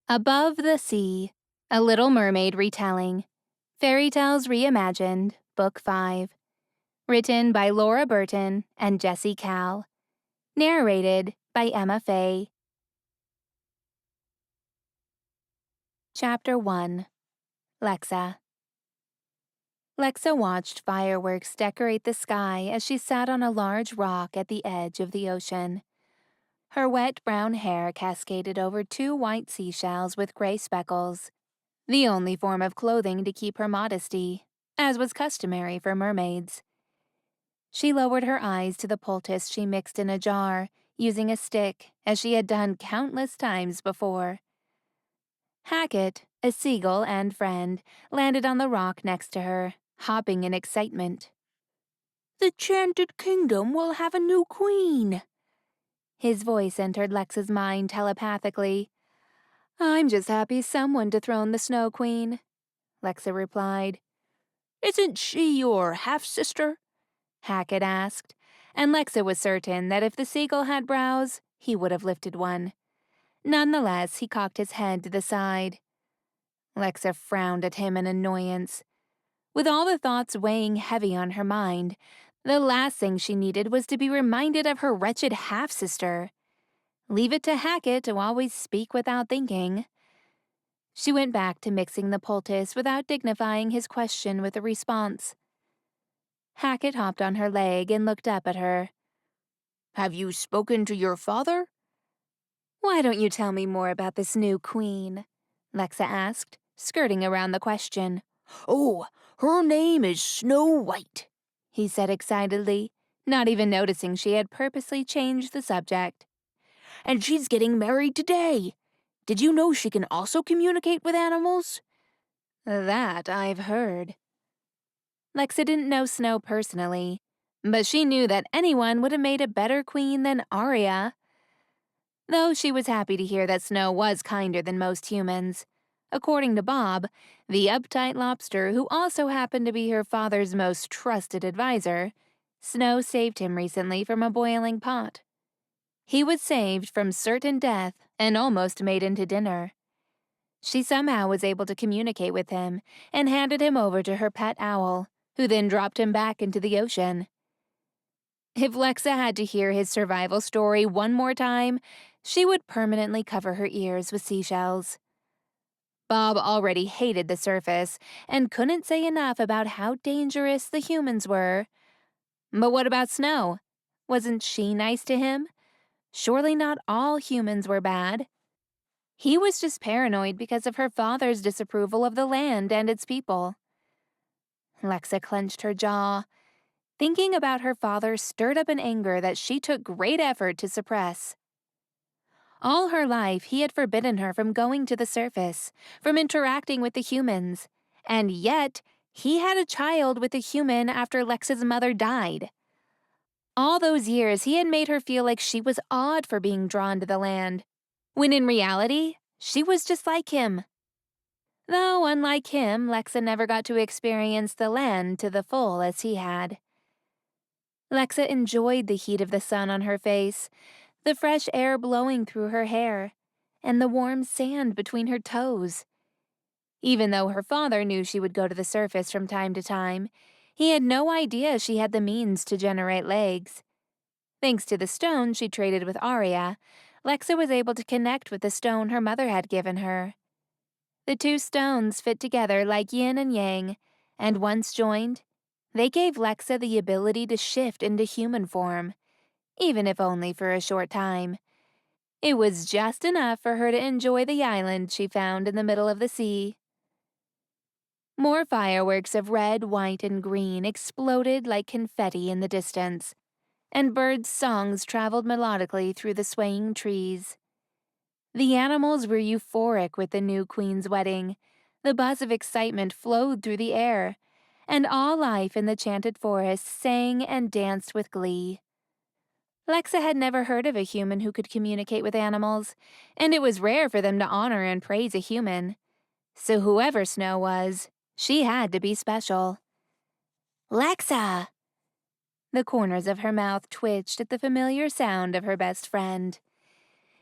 Above the Sea, A Little Mermaid Retelling, Fairy Tales Reimagined, Book 5. Written by Laura Burton and Jessie Cal. Narrated by Emma Faye. Chapter 1. Lexa. Lexa watched fireworks decorate the sky as she sat on a large rock at the edge of the ocean. Her wet brown hair cascaded over 2 white seashells with gray speckles, the only form of clothing to keep her modesty, as was customary for mermaids. She lowered her eyes to the poultice she mixed in a jar, using a stick, as she had done countless times before. Hackett, a seagull and friend, landed on the rock next to her, hopping in excitement. "The Enchanted Kingdom will have a new queen." His voice entered Lexa's mind telepathically. "I'm just happy someone dethroned the Snow Queen," Lexa replied. "Isn't she your half-sister?" Hackett asked, and Lexa was certain that if the seagull had brows, he would have lifted one. Nonetheless, he cocked his head to the side. Lexa frowned at him in annoyance. With all the thoughts weighing heavy on her mind, the last thing she needed was to be reminded of her wretched half-sister. Leave it to Hackett to always speak without thinking. She went back to mixing the poultice without dignifying his question with a response. Hackett hopped on her leg and looked up at her. "Have you spoken to your father?" "Why don't you tell me more about this new queen?" Lexa asked, skirting around the question. "Oh, her name is Snow White," he said excitedly, not even noticing she had purposely changed the subject. "And she's getting married today. Did you know she can also communicate with animals?" "That I've heard." Lexa didn't know Snow personally, but she knew that anyone would have made a better queen than Arya. Though she was happy to hear that Snow was kinder than most humans. According to Bob, the uptight lobster who also happened to be her father's most trusted advisor, Snow saved him recently from a boiling pot. He was saved from certain death and almost made into dinner. She somehow was able to communicate with him and handed him over to her pet owl, who then dropped him back into the ocean. If Lexa had to hear his survival story one more time, she would permanently cover her ears with seashells. Bob already hated the surface and couldn't say enough about how dangerous the humans were. But what about Snow? Wasn't she nice to him? Surely not all humans were bad. He was just paranoid because of her father's disapproval of the land and its people. Lexa clenched her jaw. Thinking about her father stirred up an anger that she took great effort to suppress. All her life, he had forbidden her from going to the surface, from interacting with the humans, and yet he had a child with a human after Lexa's mother died. All those years, he had made her feel like she was odd for being drawn to the land, when in reality, she was just like him. Though, unlike him, Lexa never got to experience the land to the full as he had. Lexa enjoyed the heat of the sun on her face, the fresh air blowing through her hair, and the warm sand between her toes. Even though her father knew she would go to the surface from time to time, he had no idea she had the means to generate legs. Thanks to the stone she traded with Arya, Lexa was able to connect with the stone her mother had given her. The 2 stones fit together like yin and yang, and once joined, they gave Lexa the ability to shift into human form, even if only for a short time. It was just enough for her to enjoy the island she found in the middle of the sea. More fireworks of red, white, and green exploded like confetti in the distance, and birds' songs traveled melodically through the swaying trees. The animals were euphoric with the new queen's wedding. The buzz of excitement flowed through the air, and all life in the enchanted forest sang and danced with glee. Lexa had never heard of a human who could communicate with animals, and it was rare for them to honor and praise a human. So whoever Snow was, she had to be special. "Lexa!" The corners of her mouth twitched at the familiar sound of her best friend.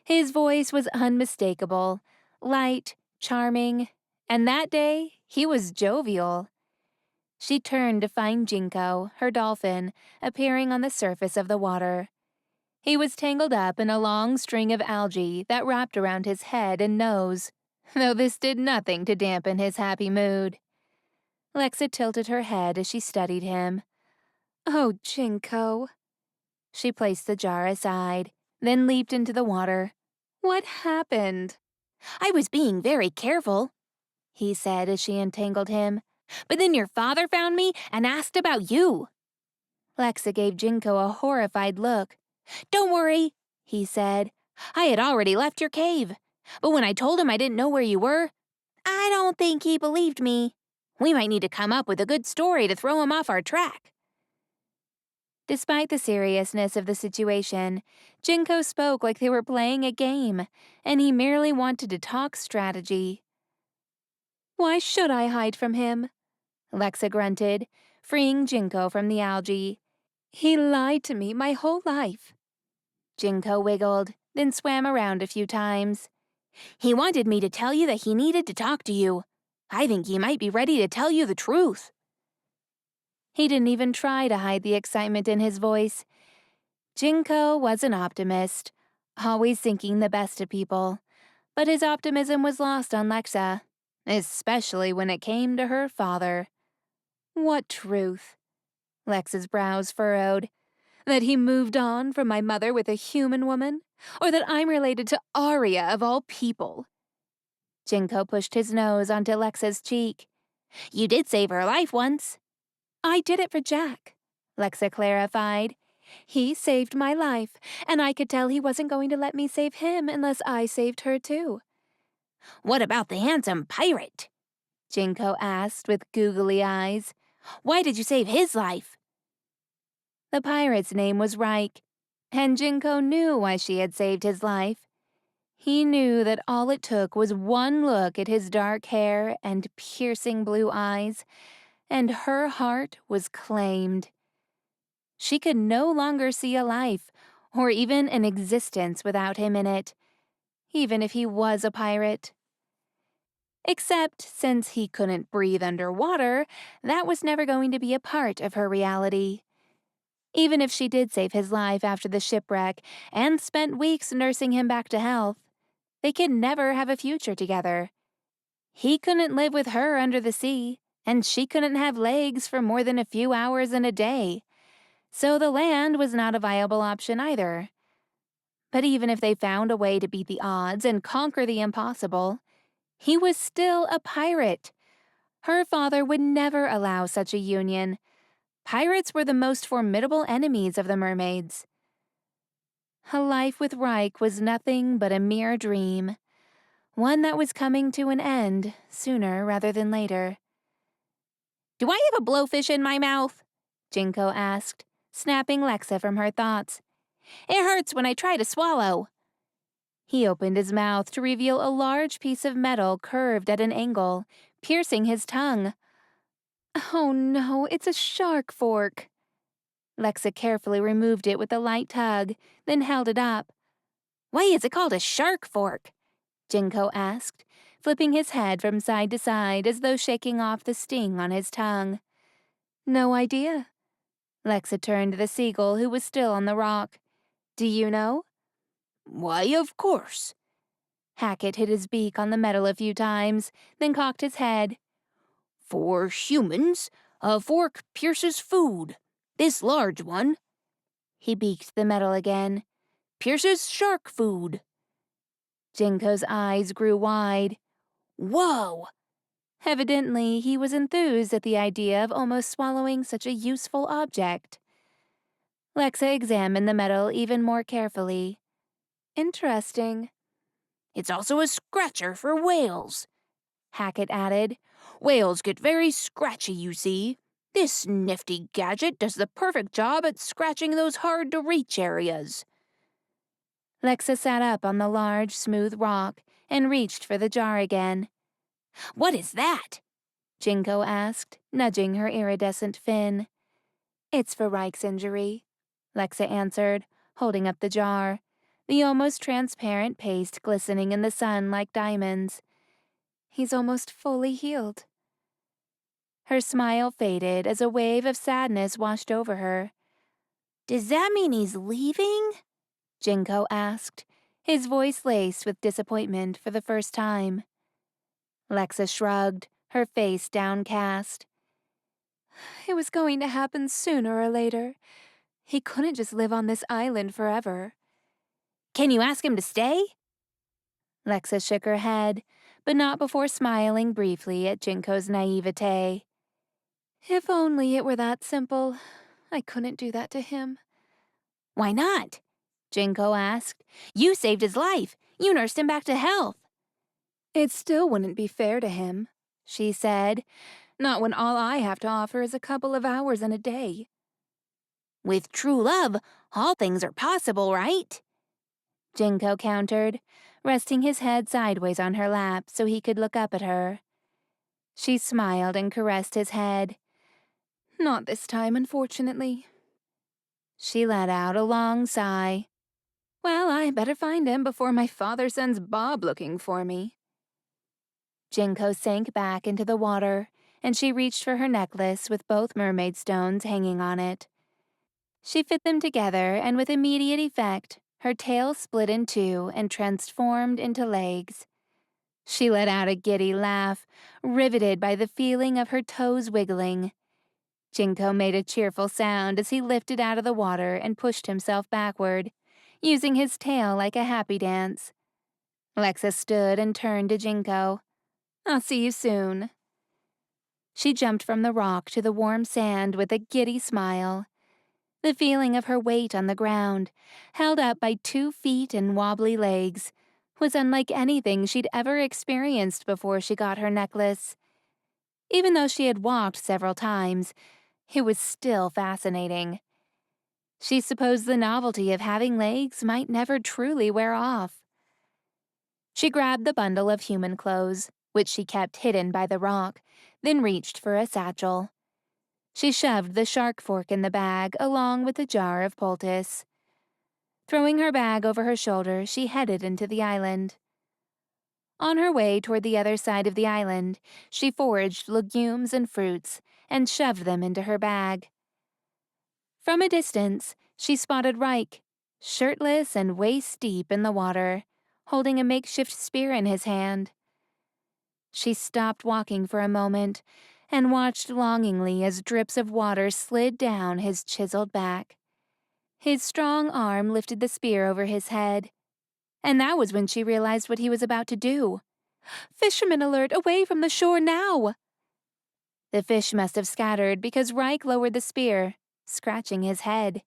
His voice was unmistakable. light, charming, and that day he was jovial. She turned to find Jinko, her dolphin, appearing on the surface of the water. He was tangled up in a long string of algae that wrapped around his head and nose, though this did nothing to dampen his happy mood. Lexa tilted her head as she studied him. "Oh, Jinko." She placed the jar aside, then leaped into the water. "What happened?" "I was being very careful," he said as she untangled him. "But then your father found me and asked about you." Lexa gave Jinko a horrified look. "Don't worry," he said. "I had already left your cave. But when I told him I didn't know where you were, I don't think he believed me. We might need to come up with a good story to throw him off our track." Despite the seriousness of the situation, Jinko spoke like they were playing a game, and he merely wanted to talk strategy. "Why should I hide from him?" Lexa grunted, freeing Jinko from the algae. "He lied to me my whole life." Jinko wiggled, then swam around a few times. "He wanted me to tell you that he needed to talk to you. I think he might be ready to tell you the truth." He didn't even try to hide the excitement in his voice. Jinko was an optimist, always thinking the best of people, but his optimism was lost on Lexa, especially when it came to her father. "What truth?" Lexa's brows furrowed. "That he moved on from my mother with a human woman? Or that I'm related to Arya of all people?" Jinko pushed his nose onto Lexa's cheek. "You did save her life once." "I did it for Jack," Lexa clarified. "He saved my life, and I could tell he wasn't going to let me save him unless I saved her too." "What about the handsome pirate?" Jinko asked with googly eyes. "Why did you save his life?" The pirate's name was Reich, and Jinko knew why she had saved his life. He knew that all it took was one look at his dark hair and piercing blue eyes, and her heart was claimed. She could no longer see a life, or even an existence without him in it, even if he was a pirate. Except since he couldn't breathe underwater, that was never going to be a part of her reality. Even if she did save his life after the shipwreck and spent weeks nursing him back to health, they could never have a future together. He couldn't live with her under the sea, and she couldn't have legs for more than a few hours in a day. So the land was not a viable option either. But even if they found a way to beat the odds and conquer the impossible, he was still a pirate. Her father would never allow such a union. Pirates were the most formidable enemies of the mermaids. A life with Reich was nothing but a mere dream, one that was coming to an end sooner rather than later. "Do I have a blowfish in my mouth?" Jinko asked, snapping Lexa from her thoughts. "It hurts when I try to swallow." He opened his mouth to reveal a large piece of metal curved at an angle, piercing his tongue. "Oh no, it's a shark fork." Lexa carefully removed it with a light tug, then held it up. "Why is it called a shark fork?" Jinko asked, flipping his head from side to side as though shaking off the sting on his tongue. "No idea." Lexa turned to the seagull who was still on the rock. "Do you know?" "Why, of course." Hackett hit his beak on the metal a few times, then cocked his head. "For humans, a fork pierces food. This large one," he beaked the metal again, "pierces shark food." Jinko's eyes grew wide. "Whoa!" Evidently, he was enthused at the idea of almost swallowing such a useful object. Lexa examined the metal even more carefully. "Interesting." "It's also a scratcher for whales," Hackett added. "Whales get very scratchy, you see. This nifty gadget does the perfect job at scratching those hard-to-reach areas." Lexa sat up on the large, smooth rock and reached for the jar again. "What is that?" Jinko asked, nudging her iridescent fin. "It's for Reich's injury," Lexa answered, holding up the jar. the almost transparent paste glistening in the sun like diamonds. He's almost fully healed. Her smile faded as a wave of sadness washed over her. Does that mean he's leaving? Jinko asked, his voice laced with disappointment for the first time. Lexa shrugged, her face downcast. It was going to happen sooner or later. He couldn't just live on this island forever. Can you ask him to stay? Lexa shook her head, but not before smiling briefly at Jinko's naivete. If only it were that simple. I couldn't do that to him. Why not? Jinko asked. You saved his life. You nursed him back to health. It still wouldn't be fair to him, she said. Not when all I have to offer is a couple of hours in a day. With true love, all things are possible, right? Jinko countered, resting his head sideways on her lap so he could look up at her. She smiled and caressed his head. Not this time, unfortunately. She let out a long sigh. Well, I better find him before my father sends Bob looking for me. Jinko sank back into the water, and she reached for her necklace with both mermaid stones hanging on it. She fit them together, and with immediate effect, her tail split in two and transformed into legs. She let out a giddy laugh, riveted by the feeling of her toes wiggling. Jinko made a cheerful sound as he lifted out of the water and pushed himself backward, using his tail like a happy dance. Lexa stood and turned to Jinko. I'll see you soon. She jumped from the rock to the warm sand with a giddy smile. The feeling of her weight on the ground, held up by 2 feet and wobbly legs, was unlike anything she'd ever experienced before she got her necklace. Even though she had walked several times, it was still fascinating. She supposed the novelty of having legs might never truly wear off. She grabbed the bundle of human clothes, which she kept hidden by the rock, then reached for a satchel. She shoved the shark fork in the bag along with a jar of poultice. Throwing her bag over her shoulder, she headed into the island. On her way toward the other side of the island, she foraged legumes and fruits and shoved them into her bag. From a distance, she spotted Reich, shirtless and waist-deep in the water, holding a makeshift spear in his hand. She stopped walking for a moment and watched longingly as drips of water slid down his chiseled back. His strong arm lifted the spear over his head, and that was when she realized what he was about to do. Fisherman alert, away from the shore now! The fish must have scattered because Reich lowered the spear, scratching his head.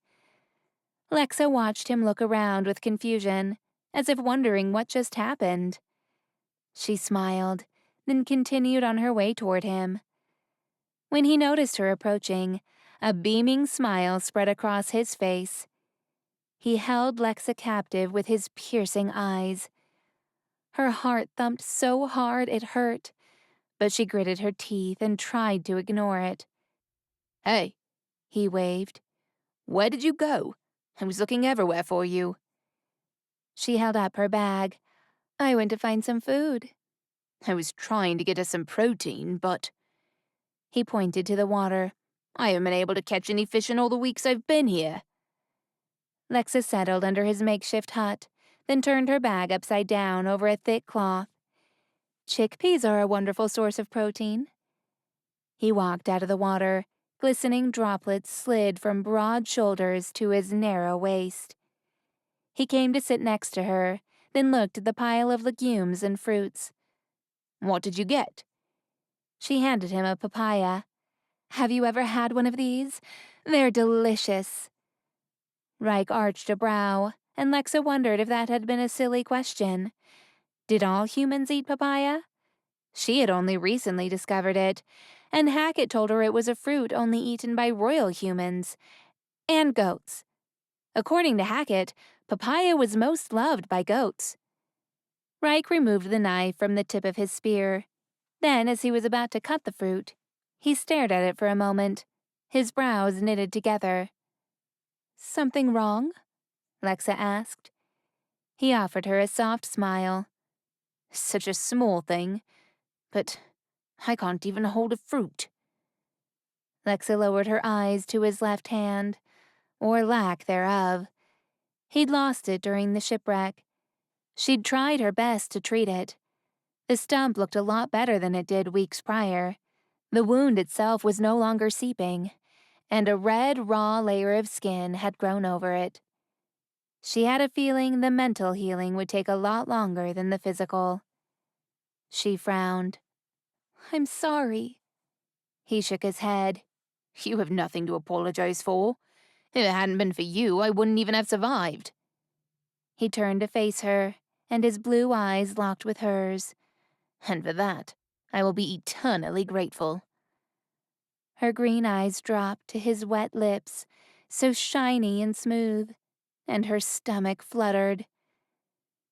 Lexa watched him look around with confusion, as if wondering what just happened. She smiled, then continued on her way toward him. When he noticed her approaching, a beaming smile spread across his face. He held Lexa captive with his piercing eyes. Her heart thumped so hard it hurt, but she gritted her teeth and tried to ignore it. Hey, he waved. Where did you go? I was looking everywhere for you. She held up her bag. I went to find some food. I was trying to get us some protein, but... He pointed to the water. I haven't been able to catch any fish in all the weeks I've been here. Lexa settled under his makeshift hut, then turned her bag upside down over a thick cloth. Chickpeas are a wonderful source of protein. He walked out of the water. Glistening droplets slid from broad shoulders to his narrow waist. He came to sit next to her, then looked at the pile of legumes and fruits. What did you get? She handed him a papaya. Have you ever had one of these? They're delicious. Reich arched a brow, and Lexa wondered if that had been a silly question. Did all humans eat papaya? She had only recently discovered it, and Hackett told her it was a fruit only eaten by royal humans and goats. According to Hackett, papaya was most loved by goats. Reich removed the knife from the tip of his spear. Then, as he was about to cut the fruit, he stared at it for a moment, his brows knitted together. Something wrong? Lexa asked. He offered her a soft smile. Such a small thing, but I can't even hold a fruit. Lexa lowered her eyes to his left hand, or lack thereof. He'd lost it during the shipwreck. She'd tried her best to treat it. The stump looked a lot better than it did weeks prior. The wound itself was no longer seeping, and a red, raw layer of skin had grown over it. She had a feeling the mental healing would take a lot longer than the physical. She frowned. I'm sorry. He shook his head. You have nothing to apologize for. If it hadn't been for you, I wouldn't even have survived. He turned to face her, and his blue eyes locked with hers. And for that, I will be eternally grateful. Her green eyes dropped to his wet lips, so shiny and smooth, and her stomach fluttered.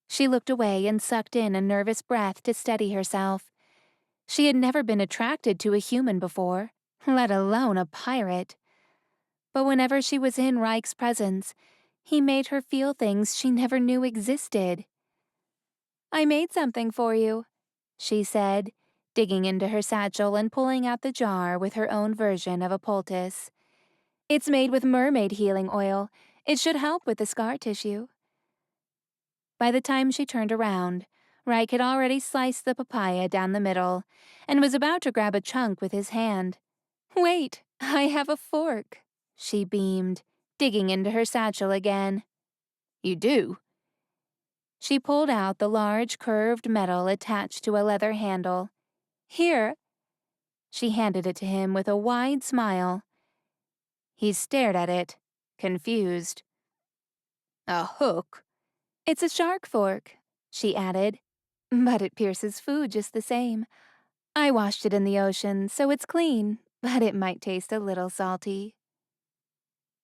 She looked away and sucked in a nervous breath to steady herself. She had never been attracted to a human before, let alone a pirate. But whenever she was in Reich's presence, he made her feel things she never knew existed. I made something for you, she said, digging into her satchel and pulling out the jar with her own version of a poultice. It's made with mermaid healing oil. It should help with the scar tissue. By the time she turned around, Reich had already sliced the papaya down the middle and was about to grab a chunk with his hand. Wait, I have a fork, she beamed, digging into her satchel again. You do? She pulled out the large curved metal attached to a leather handle. Here. She handed it to him with a wide smile. He stared at it, confused. A hook? It's a shark fork, she added. But it pierces food just the same. I washed it in the ocean, so it's clean, but it might taste a little salty.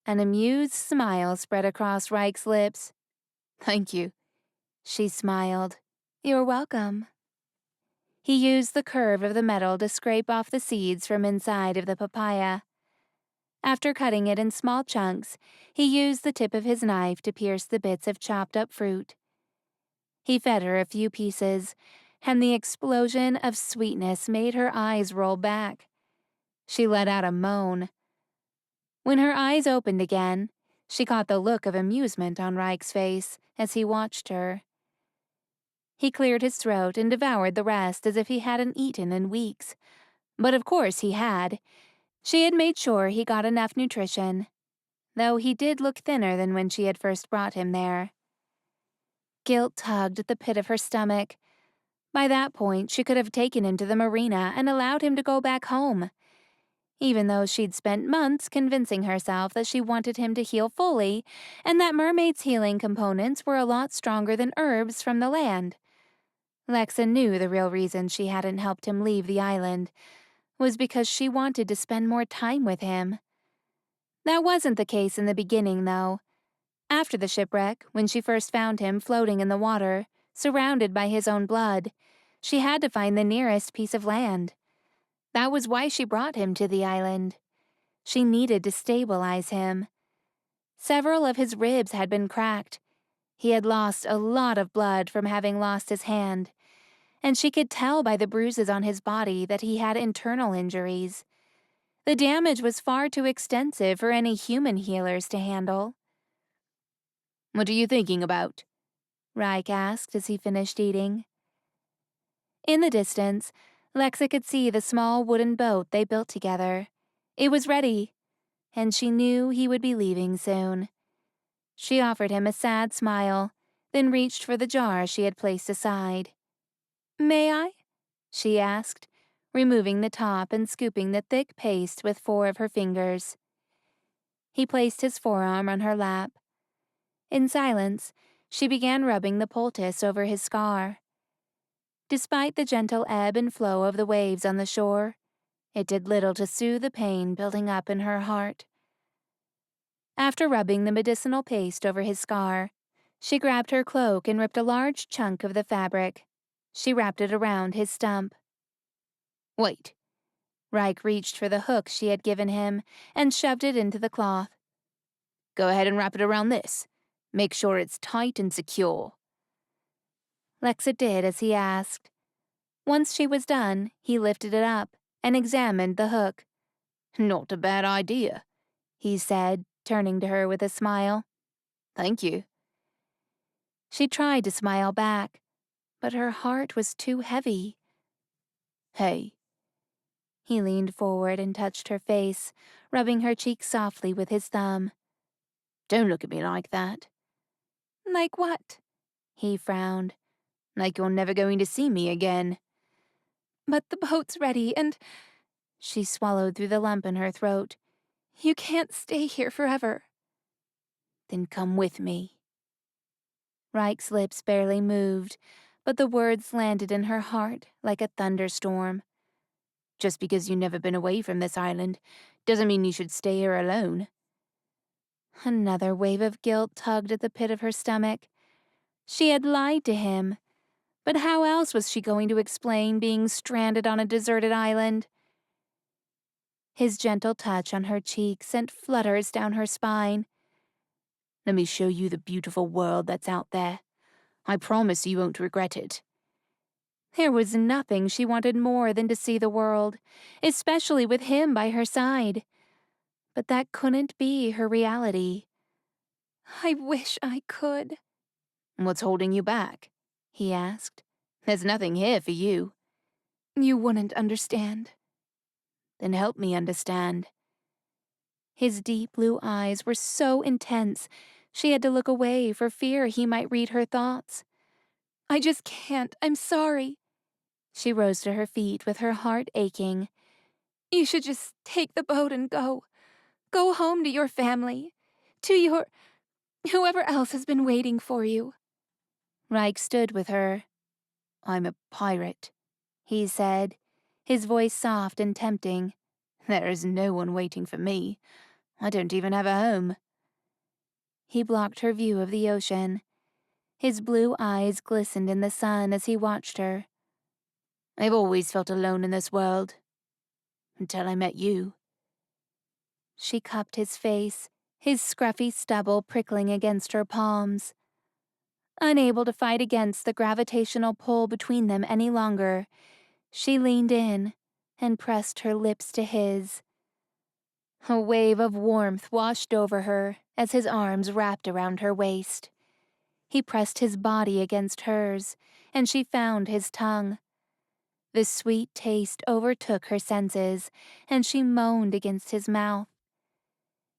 An amused smile spread across Reich's lips. Thank you. She smiled. You're welcome. He used the curve of the metal to scrape off the seeds from inside of the papaya. After cutting it in small chunks, he used the tip of his knife to pierce the bits of chopped up fruit. He fed her a few pieces, and the explosion of sweetness made her eyes roll back. She let out a moan. When her eyes opened again, she caught the look of amusement on Reich's face as he watched her. He cleared his throat and devoured the rest as if he hadn't eaten in weeks. But of course he had. She had made sure he got enough nutrition, though he did look thinner than when she had first brought him there. Guilt tugged at the pit of her stomach. By that point, she could have taken him to the marina and allowed him to go back home. Even though she'd spent months convincing herself that she wanted him to heal fully, and that Mermaid's healing components were a lot stronger than herbs from the land. Lexa knew the real reason she hadn't helped him leave the island was because she wanted to spend more time with him. That wasn't the case in the beginning, though. After the shipwreck, when she first found him floating in the water, surrounded by his own blood, she had to find the nearest piece of land. That was why she brought him to the island. She needed to stabilize him. Several of his ribs had been cracked. He had lost a lot of blood from having lost his hand, and she could tell by the bruises on his body that he had internal injuries. The damage was far too extensive for any human healers to handle. What are you thinking about? Reich asked as he finished eating. In the distance, Lexa could see the small wooden boat they built together. It was ready, and she knew he would be leaving soon. She offered him a sad smile, then reached for the jar she had placed aside. May I? She asked, removing the top and scooping the thick paste with 4 of her fingers. He placed his forearm on her lap. In silence, she began rubbing the poultice over his scar. Despite the gentle ebb and flow of the waves on the shore, it did little to soothe the pain building up in her heart. After rubbing the medicinal paste over his scar, she grabbed her cloak and ripped a large chunk of the fabric. She wrapped it around his stump. Wait. Reich reached for the hook she had given him and shoved it into the cloth. Go ahead and wrap it around this. Make sure it's tight and secure. Lexa did as he asked. Once she was done, he lifted it up and examined the hook. Not a bad idea, he said, turning to her with a smile. Thank you. She tried to smile back, but her heart was too heavy. Hey. He leaned forward and touched her face, rubbing her cheek softly with his thumb. Don't look at me like that. Like what? He frowned. Like you're never going to see me again. But the boat's ready and... She swallowed through the lump in her throat. You can't stay here forever. Then come with me. Reich's lips barely moved, but the words landed in her heart like a thunderstorm. Just because you've never been away from this island doesn't mean you should stay here alone. Another wave of guilt tugged at the pit of her stomach. She had lied to him, but how else was she going to explain being stranded on a deserted island? His gentle touch on her cheek sent flutters down her spine. Let me show you the beautiful world that's out there. I promise you won't regret it. There was nothing she wanted more than to see the world, especially with him by her side. But that couldn't be her reality. I wish I could. What's holding you back? He asked. There's nothing here for you. You wouldn't understand. Then help me understand. His deep blue eyes were so intense, she had to look away for fear he might read her thoughts. I just can't. I'm sorry. She rose to her feet with her heart aching. You should just take the boat and go. Go home to your family. To your... whoever else has been waiting for you. Reich stood with her. I'm a pirate, he said, his voice soft and tempting. There is no one waiting for me. I don't even have a home. He blocked her view of the ocean. His blue eyes glistened in the sun as he watched her. I've always felt alone in this world. Until I met you. She cupped his face, his scruffy stubble prickling against her palms. Unable to fight against the gravitational pull between them any longer, she leaned in and pressed her lips to his. A wave of warmth washed over her as his arms wrapped around her waist. He pressed his body against hers, and she found his tongue. The sweet taste overtook her senses, and she moaned against his mouth.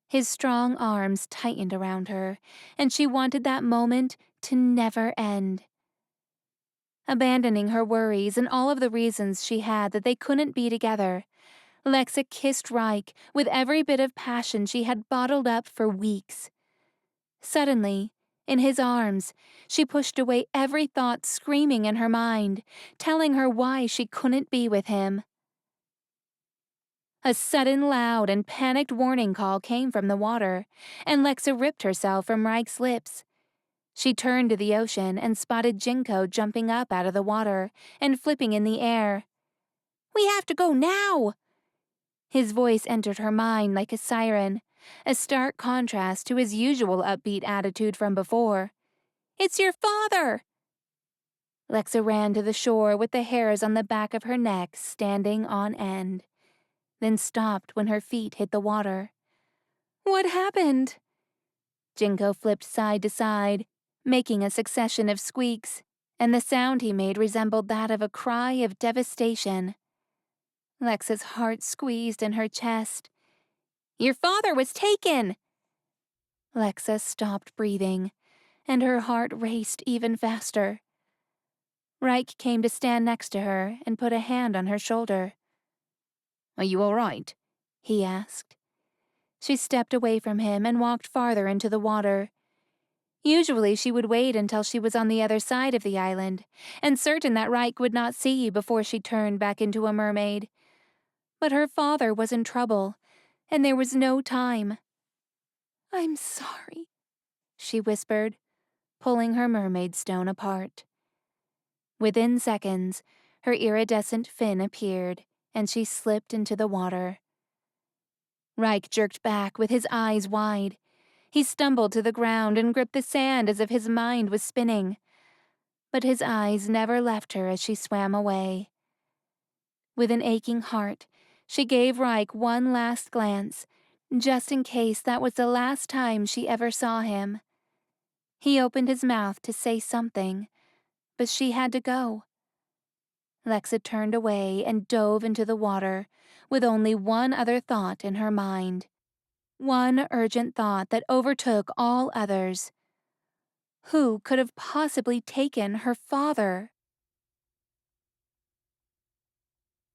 His strong arms tightened around her, and she wanted that moment to never end. Abandoning her worries and all of the reasons she had that they couldn't be together, Lexa kissed Reich with every bit of passion she had bottled up for weeks. Suddenly, in his arms, she pushed away every thought screaming in her mind, telling her why she couldn't be with him. A sudden, loud, and panicked warning call came from the water, and Lexa ripped herself from Reich's lips. She turned to the ocean and spotted Jinko jumping up out of the water and flipping in the air. We have to go now! His voice entered her mind like a siren, a stark contrast to his usual upbeat attitude from before. It's your father! Lexa ran to the shore with the hairs on the back of her neck standing on end, then stopped when her feet hit the water. What happened? Jinko flipped side to side, making a succession of squeaks, and the sound he made resembled that of a cry of devastation. Lexa's heart squeezed in her chest. Your father was taken! Lexa stopped breathing, and her heart raced even faster. Reich came to stand next to her and put a hand on her shoulder. Are you all right? He asked. She stepped away from him and walked farther into the water. Usually she would wait until she was on the other side of the island, and certain that Reich would not see before she turned back into a mermaid. But her father was in trouble, and there was no time. I'm sorry, she whispered, pulling her mermaid stone apart. Within seconds, her iridescent fin appeared, and she slipped into the water. Reich jerked back with his eyes wide. He stumbled to the ground and gripped the sand as if his mind was spinning. but his eyes never left her as she swam away. With an aching heart, she gave Reich one last glance, just in case that was the last time she ever saw him. He opened his mouth to say something, but she had to go. Lexa turned away and dove into the water, with only one other thought in her mind. One urgent thought that overtook all others. Who could have possibly taken her father?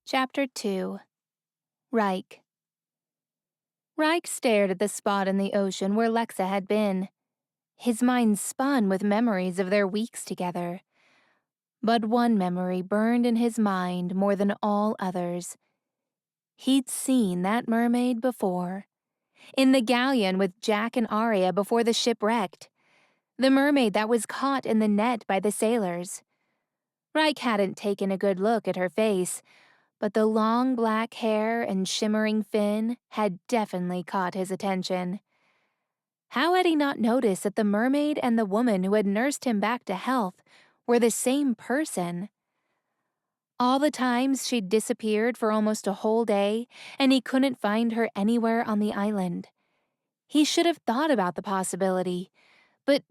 Chapter 2. Reich. Reich stared at the spot in the ocean where Lexa had been. His mind spun with memories of their weeks together. But one memory burned in his mind more than all others. He'd seen that mermaid before. In the galleon with Jack and Arya before the ship wrecked. The mermaid that was caught in the net by the sailors. Reich hadn't taken a good look at her face, but the long black hair and shimmering fin had definitely caught his attention. How had he not noticed that the mermaid and the woman who had nursed him back to health were the same person? All the times she'd disappeared for almost a whole day, and he couldn't find her anywhere on the island. He should have thought about the possibility, but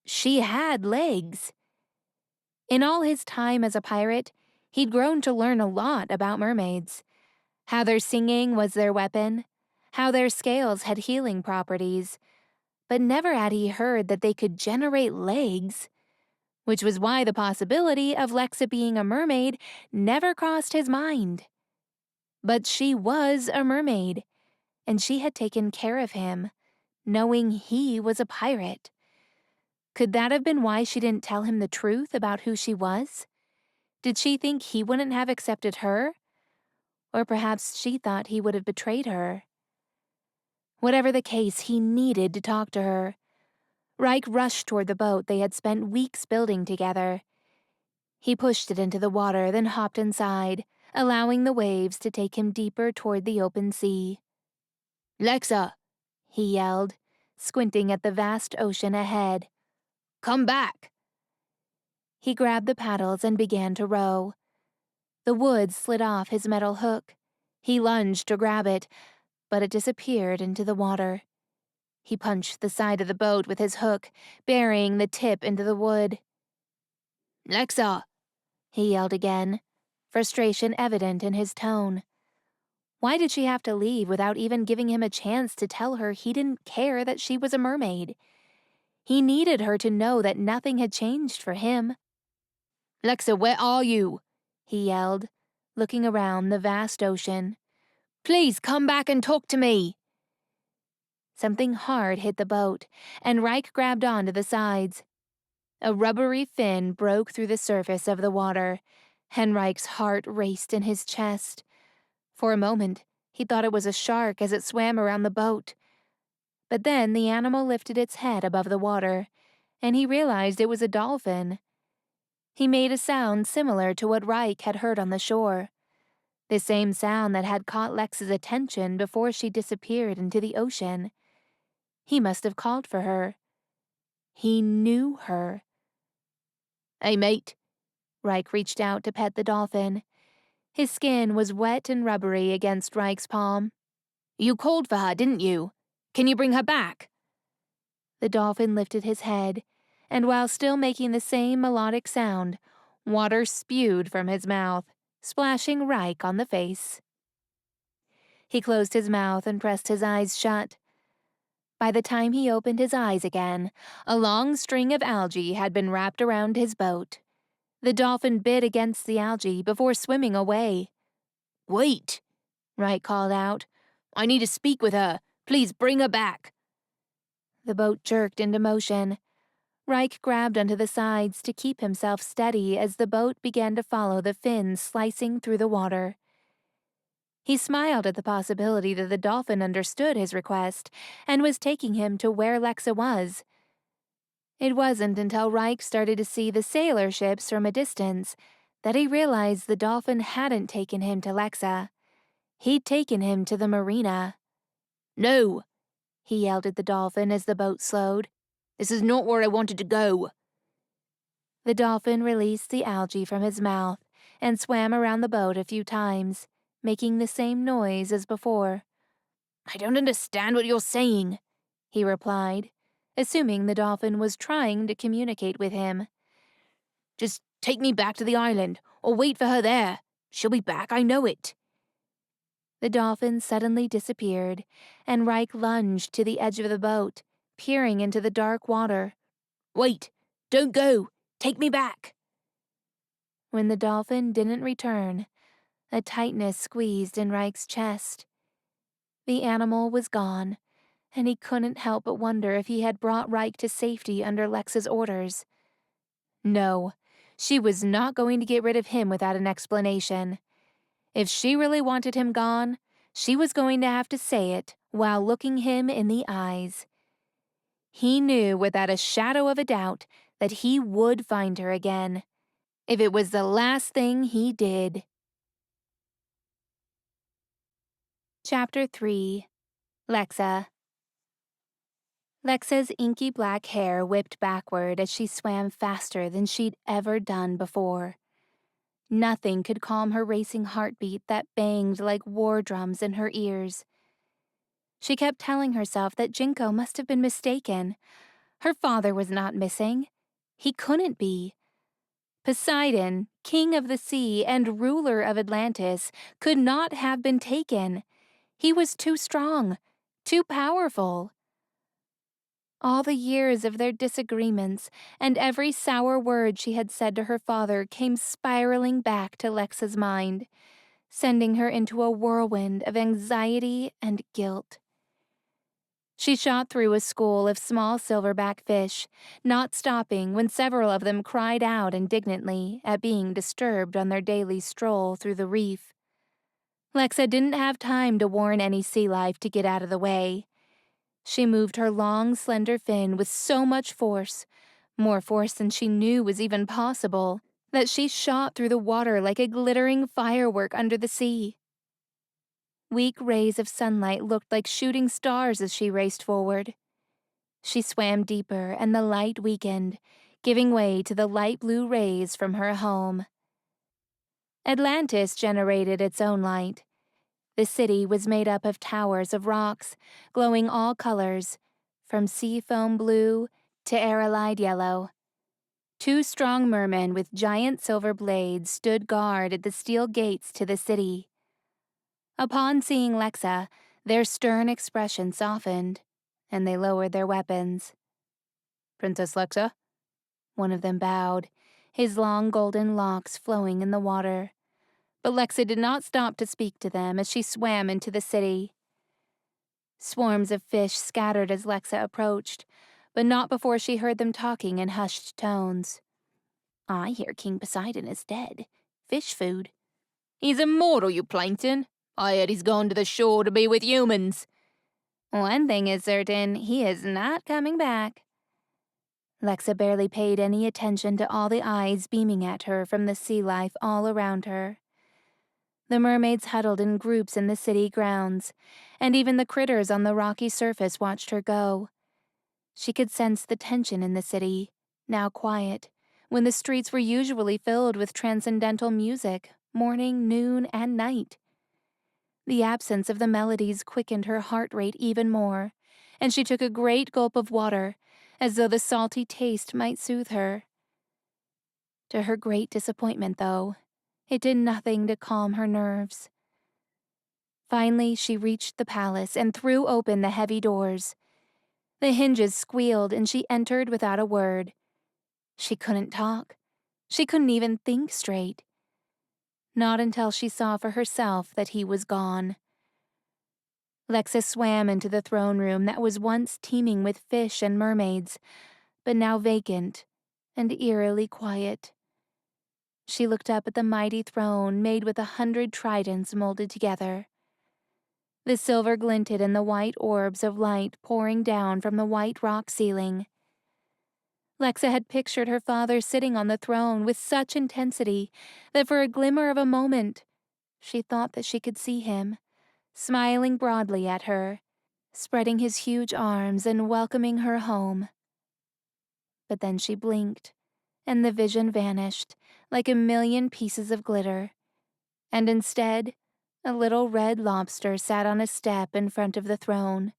she had legs. In all his time as a pirate, he'd grown to learn a lot about mermaids. How their singing was their weapon, how their scales had healing properties, but never had he heard that they could generate legs, which was why the possibility of Lexa being a mermaid never crossed his mind. But she was a mermaid, and she had taken care of him, knowing he was a pirate. Could that have been why she didn't tell him the truth about who she was? Did she think he wouldn't have accepted her? Or perhaps she thought he would have betrayed her. Whatever the case, he needed to talk to her. Reich rushed toward the boat they had spent weeks building together. He pushed it into the water, then hopped inside, allowing the waves to take him deeper toward the open sea. "Lexa!" he yelled, squinting at the vast ocean ahead. "Come back!" He grabbed the paddles and began to row. The wood slid off his metal hook. He lunged to grab it, but it disappeared into the water. He punched the side of the boat with his hook, burying the tip into the wood. "Lexa!" he yelled again, frustration evident in his tone. Why did she have to leave without even giving him a chance to tell her he didn't care that she was a mermaid? He needed her to know that nothing had changed for him. "Lexa, where are you?" he yelled, looking around the vast ocean. "Please come back and talk to me." Something hard hit the boat, and Reich grabbed onto the sides. A rubbery fin broke through the surface of the water, and Reich's heart raced in his chest. For a moment, he thought it was a shark as it swam around the boat. But then the animal lifted its head above the water, and he realized it was a dolphin. He made a sound similar to what Reich had heard on the shore. The same sound that had caught Lex's attention before she disappeared into the ocean. He must have called for her. He knew her. "Hey, mate." Reich reached out to pet the dolphin. His skin was wet and rubbery against Reich's palm. "You called for her, didn't you? Can you bring her back?" The dolphin lifted his head, and while still making the same melodic sound, water spewed from his mouth, splashing Reich on the face. He closed his mouth and pressed his eyes shut. By the time he opened his eyes again, a long string of algae had been wrapped around his boat. The dolphin bit against the algae before swimming away. "Wait," Reich called out. "I need to speak with her. Please bring her back." The boat jerked into motion. Reich grabbed onto the sides to keep himself steady as the boat began to follow the fins slicing through the water. He smiled at the possibility that the dolphin understood his request and was taking him to where Lexa was. It wasn't until Reich started to see the sailor ships from a distance that he realized the dolphin hadn't taken him to Lexa. He'd taken him to the marina. "No," he yelled at the dolphin as the boat slowed. "This is not where I wanted to go." The dolphin released the algae from his mouth and swam around the boat a few times, making the same noise as before. I don't understand what you're saying, he replied, assuming the dolphin was trying to communicate with him. Just take me back to the island, or wait for her there. She'll be back, I know it. The dolphin suddenly disappeared, and Reich lunged to the edge of the boat, peering into the dark water. Wait, don't go, take me back. When the dolphin didn't return, a tightness squeezed in Reich's chest. The animal was gone, and he couldn't help but wonder if he had brought Reich to safety under Lexa's orders. No, she was not going to get rid of him without an explanation. If she really wanted him gone, she was going to have to say it while looking him in the eyes. He knew without a shadow of a doubt that he would find her again, if it was the last thing he did. Chapter 3. Lexa. Lexa's inky black hair whipped backward as she swam faster than she'd ever done before. Nothing could calm her racing heartbeat that banged like war drums in her ears. She kept telling herself that Jinko must have been mistaken. Her father was not missing. He couldn't be. Poseidon, king of the sea and ruler of Atlantis, could not have been taken. He was too strong, too powerful. All the years of their disagreements and every sour word she had said to her father came spiraling back to Lexa's mind, sending her into a whirlwind of anxiety and guilt. She shot through a school of small silverback fish, not stopping when several of them cried out indignantly at being disturbed on their daily stroll through the reef. Lexa didn't have time to warn any sea life to get out of the way. She moved her long, slender fin with so much force, more force than she knew was even possible, that she shot through the water like a glittering firework under the sea. Weak rays of sunlight looked like shooting stars as she raced forward. She swam deeper and the light weakened, giving way to the light blue rays from her home. Atlantis generated its own light. The city was made up of towers of rocks, glowing all colors, from sea foam blue to aerolide yellow. Two strong mermen with giant silver blades stood guard at the steel gates to the city. Upon seeing Lexa, their stern expression softened, and they lowered their weapons. Princess Lexa? One of them bowed, his long golden locks flowing in the water. But Lexa did not stop to speak to them as she swam into the city. Swarms of fish scattered as Lexa approached, but not before she heard them talking in hushed tones. I hear King Poseidon is dead. Fish food. He's immortal, you plankton. I heard he's gone to the shore to be with humans. One thing is certain, he is not coming back. Lexa barely paid any attention to all the eyes beaming at her from the sea life all around her. The mermaids huddled in groups in the city grounds, and even the critters on the rocky surface watched her go. She could sense the tension in the city, now quiet, when the streets were usually filled with transcendental music, morning, noon, and night. The absence of the melodies quickened her heart rate even more, and she took a great gulp of water, as though the salty taste might soothe her. To her great disappointment, though, it did nothing to calm her nerves. Finally, she reached the palace and threw open the heavy doors. The hinges squealed and she entered without a word. She couldn't talk. She couldn't even think straight. Not until she saw for herself that he was gone. Lexa swam into the throne room that was once teeming with fish and mermaids, but now vacant and eerily quiet. She looked up at the mighty throne made with 100 tridents molded together. The silver glinted in the white orbs of light pouring down from the white rock ceiling. Lexa had pictured her father sitting on the throne with such intensity that for a glimmer of a moment, she thought that she could see him, smiling broadly at her, spreading his huge arms and welcoming her home. But then she blinked, and the vision vanished like a million pieces of glitter, and instead, a little red lobster sat on a step in front of the throne,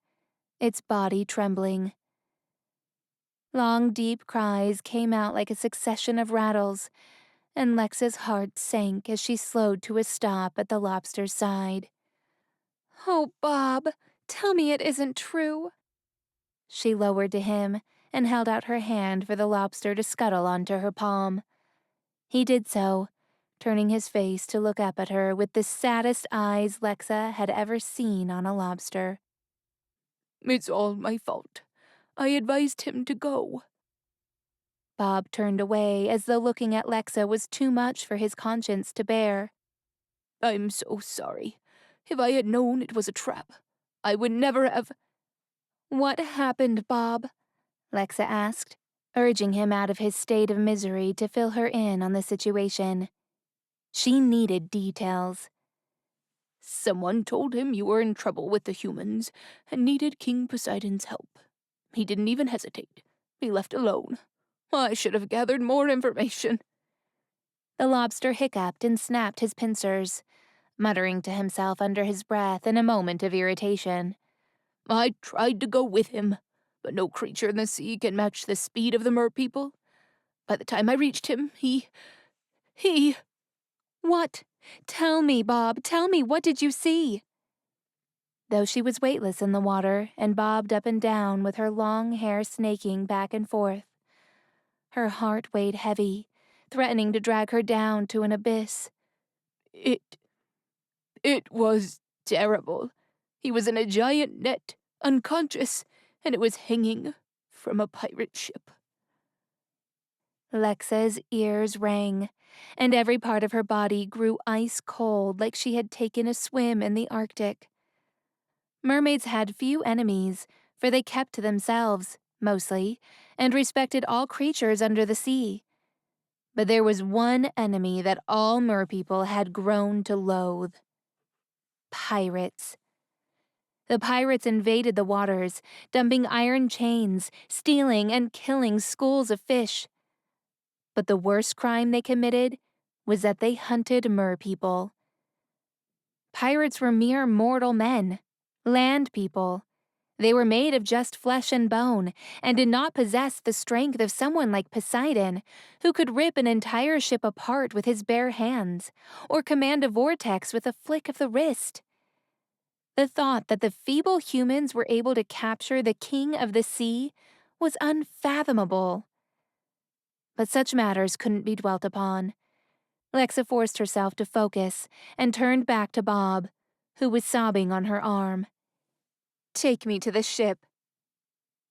its body trembling. Long, deep cries came out like a succession of rattles, and Lexa's heart sank as she slowed to a stop at the lobster's side. "Oh, Bob, tell me it isn't true." She lowered to him and held out her hand for the lobster to scuttle onto her palm. He did so, turning his face to look up at her with the saddest eyes Lexa had ever seen on a lobster. "It's all my fault. I advised him to go." Bob turned away as though looking at Lexa was too much for his conscience to bear. "I'm so sorry. If I had known it was a trap, I would never have—" "What happened, Bob?" Lexa asked, urging him out of his state of misery to fill her in on the situation. She needed details. "Someone told him you were in trouble with the humans and needed King Poseidon's help. He didn't even hesitate. Be left alone. I should have gathered more information." The lobster hiccuped and snapped his pincers, muttering to himself under his breath in a moment of irritation. "I tried to go with him, but no creature in the sea can match the speed of the merpeople. By the time I reached him, he... "What? Tell me, Bob, tell me, what did you see?" Though she was weightless in the water and bobbed up and down with her long hair snaking back and forth, her heart weighed heavy, threatening to drag her down to an abyss. It was terrible. He was in a giant net, unconscious, and it was hanging from a pirate ship." Lexa's ears rang, and every part of her body grew ice cold like she had taken a swim in the Arctic. Mermaids had few enemies, for they kept to themselves, mostly, and respected all creatures under the sea. But there was one enemy that all merpeople had grown to loathe: pirates. The pirates invaded the waters, dumping iron chains, stealing and killing schools of fish. But the worst crime they committed was that they hunted merpeople. Pirates were mere mortal men, land people. They were made of just flesh and bone, and did not possess the strength of someone like Poseidon, who could rip an entire ship apart with his bare hands, or command a vortex with a flick of the wrist. The thought that the feeble humans were able to capture the king of the sea was unfathomable. But such matters couldn't be dwelt upon. Lexa forced herself to focus and turned back to Bob, who was sobbing on her arm. "Take me to the ship."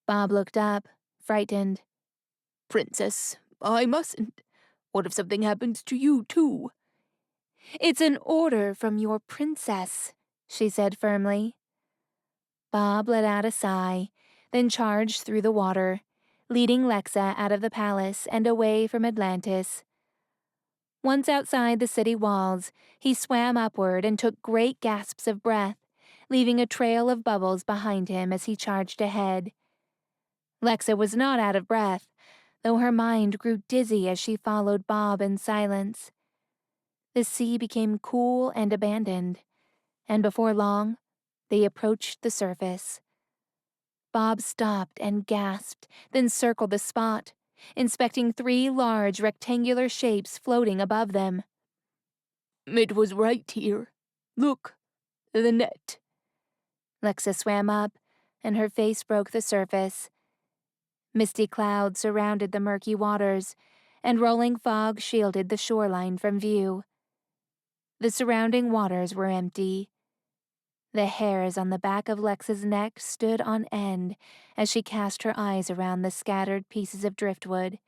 Bob looked up, frightened. "Princess, I mustn't. What if something happens to you, too?" "It's an order from your princess," she said firmly. Bob let out a sigh, then charged through the water, leading Lexa out of the palace and away from Atlantis. Once outside the city walls, he swam upward and took great gasps of breath, leaving a trail of bubbles behind him as he charged ahead. Lexa was not out of breath, though her mind grew dizzy as she followed Bob in silence. The sea became cool and abandoned, and before long, they approached the surface. Bob stopped and gasped, then circled the spot, inspecting 3 large rectangular shapes floating above them. "It was right here. Look, the net." Lexa swam up, and her face broke the surface. Misty clouds surrounded the murky waters, and rolling fog shielded the shoreline from view. The surrounding waters were empty. The hairs on the back of Lexa's neck stood on end as she cast her eyes around the scattered pieces of driftwood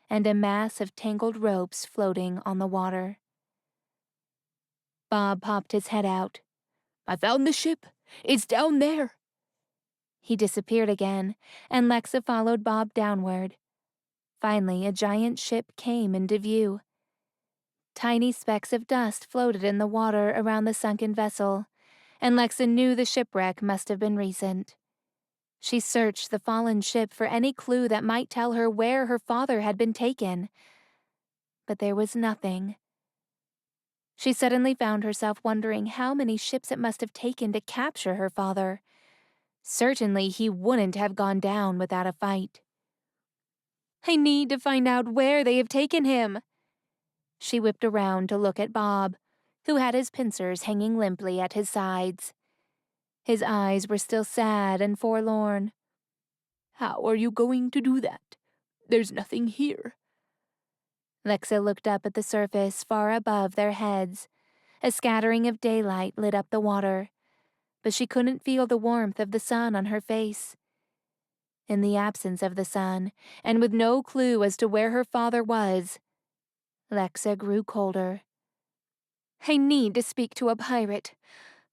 and a mass of tangled ropes floating on the water. Bob popped his head out. "I found the ship. It's down there." He disappeared again, and Lexa followed Bob downward. Finally, a giant ship came into view. Tiny specks of dust floated in the water around the sunken vessel, and Lexa knew the shipwreck must have been recent. She searched the fallen ship for any clue that might tell her where her father had been taken, but there was nothing. She suddenly found herself wondering how many ships it must have taken to capture her father. Certainly he wouldn't have gone down without a fight. I need to find out where they have taken him. She whipped around to look at Bob, who had his pincers hanging limply at his sides. His eyes were still sad and forlorn. How are you going to do that? There's nothing here. Lexa looked up at the surface far above their heads. A scattering of daylight lit up the water, but she couldn't feel the warmth of the sun on her face. In the absence of the sun, and with no clue as to where her father was, Lexa grew colder. I need to speak to a pirate.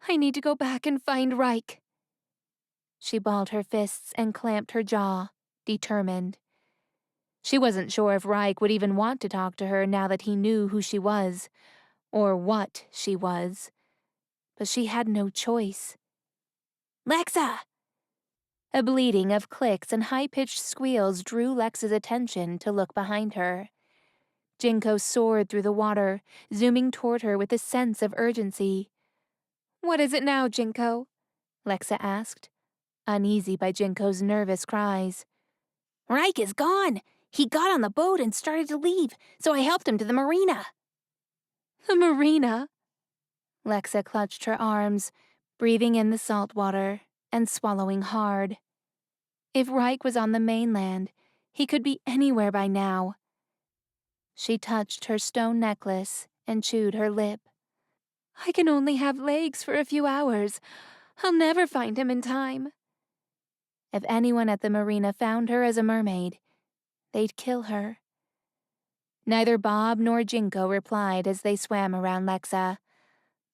I need to go back and find Reich. She balled her fists and clamped her jaw, determined. She wasn't sure if Reich would even want to talk to her now that he knew who she was, or what she was. But she had no choice. Lexa! A bleating of clicks and high-pitched squeals drew Lexa's attention to look behind her. Jinko soared through the water, zooming toward her with a sense of urgency. What is it now, Jinko? Lexa asked, uneasy by Jinko's nervous cries. Reich is gone! He got on the boat and started to leave, so I helped him to the marina. The marina? Lexa clutched her arms, breathing in the salt water and swallowing hard. If Reich was on the mainland, he could be anywhere by now. She touched her stone necklace and chewed her lip. I can only have legs for a few hours. I'll never find him in time. If anyone at the marina found her as a mermaid, they'd kill her. Neither Bob nor Jinko replied as they swam around Lexa,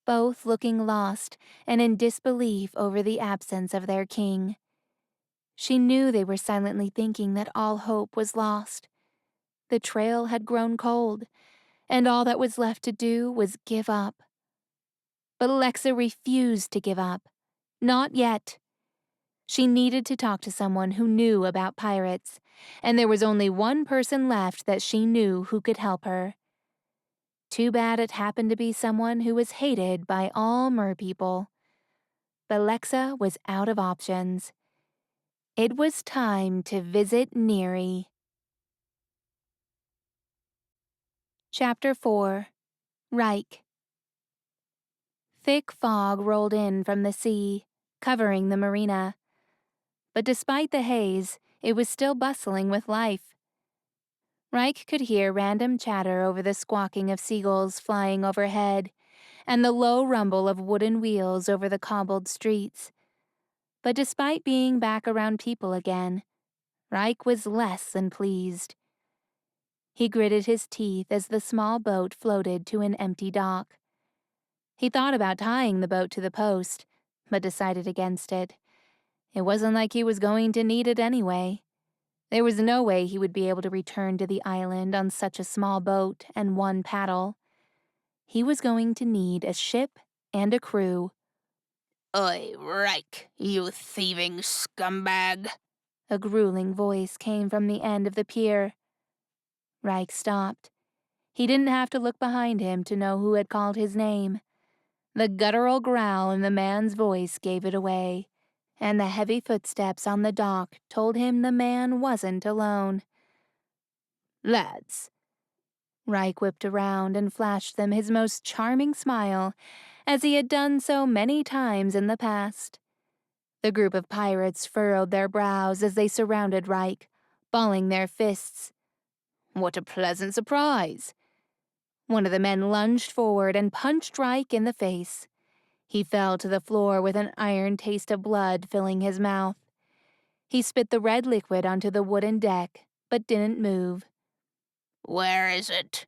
both looking lost and in disbelief over the absence of their king. She knew they were silently thinking that all hope was lost. The trail had grown cold, and all that was left to do was give up. But Lexa refused to give up. Not yet. She needed to talk to someone who knew about pirates, and there was only one person left that she knew who could help her. Too bad it happened to be someone who was hated by all merpeople. But Lexa was out of options. It was time to visit Neri. Chapter 4. Reich. Thick fog rolled in from the sea, covering the marina. But despite the haze, it was still bustling with life. Reich could hear random chatter over the squawking of seagulls flying overhead and the low rumble of wooden wheels over the cobbled streets. But despite being back around people again, Reich was less than pleased. He gritted his teeth as the small boat floated to an empty dock. He thought about tying the boat to the post, but decided against it. It wasn't like he was going to need it anyway. There was no way he would be able to return to the island on such a small boat and one paddle. He was going to need a ship and a crew. Oi, Reich, you thieving scumbag! A grueling voice came from the end of the pier. Reich stopped. He didn't have to look behind him to know who had called his name. The guttural growl in the man's voice gave it away, and the heavy footsteps on the dock told him the man wasn't alone. Lads. Reich whipped around and flashed them his most charming smile, as he had done so many times in the past. The group of pirates furrowed their brows as they surrounded Reich, balling their fists. What a pleasant surprise! One of the men lunged forward and punched Reich in the face. He fell to the floor with an iron taste of blood filling his mouth. He spit the red liquid onto the wooden deck, but didn't move. Where is it?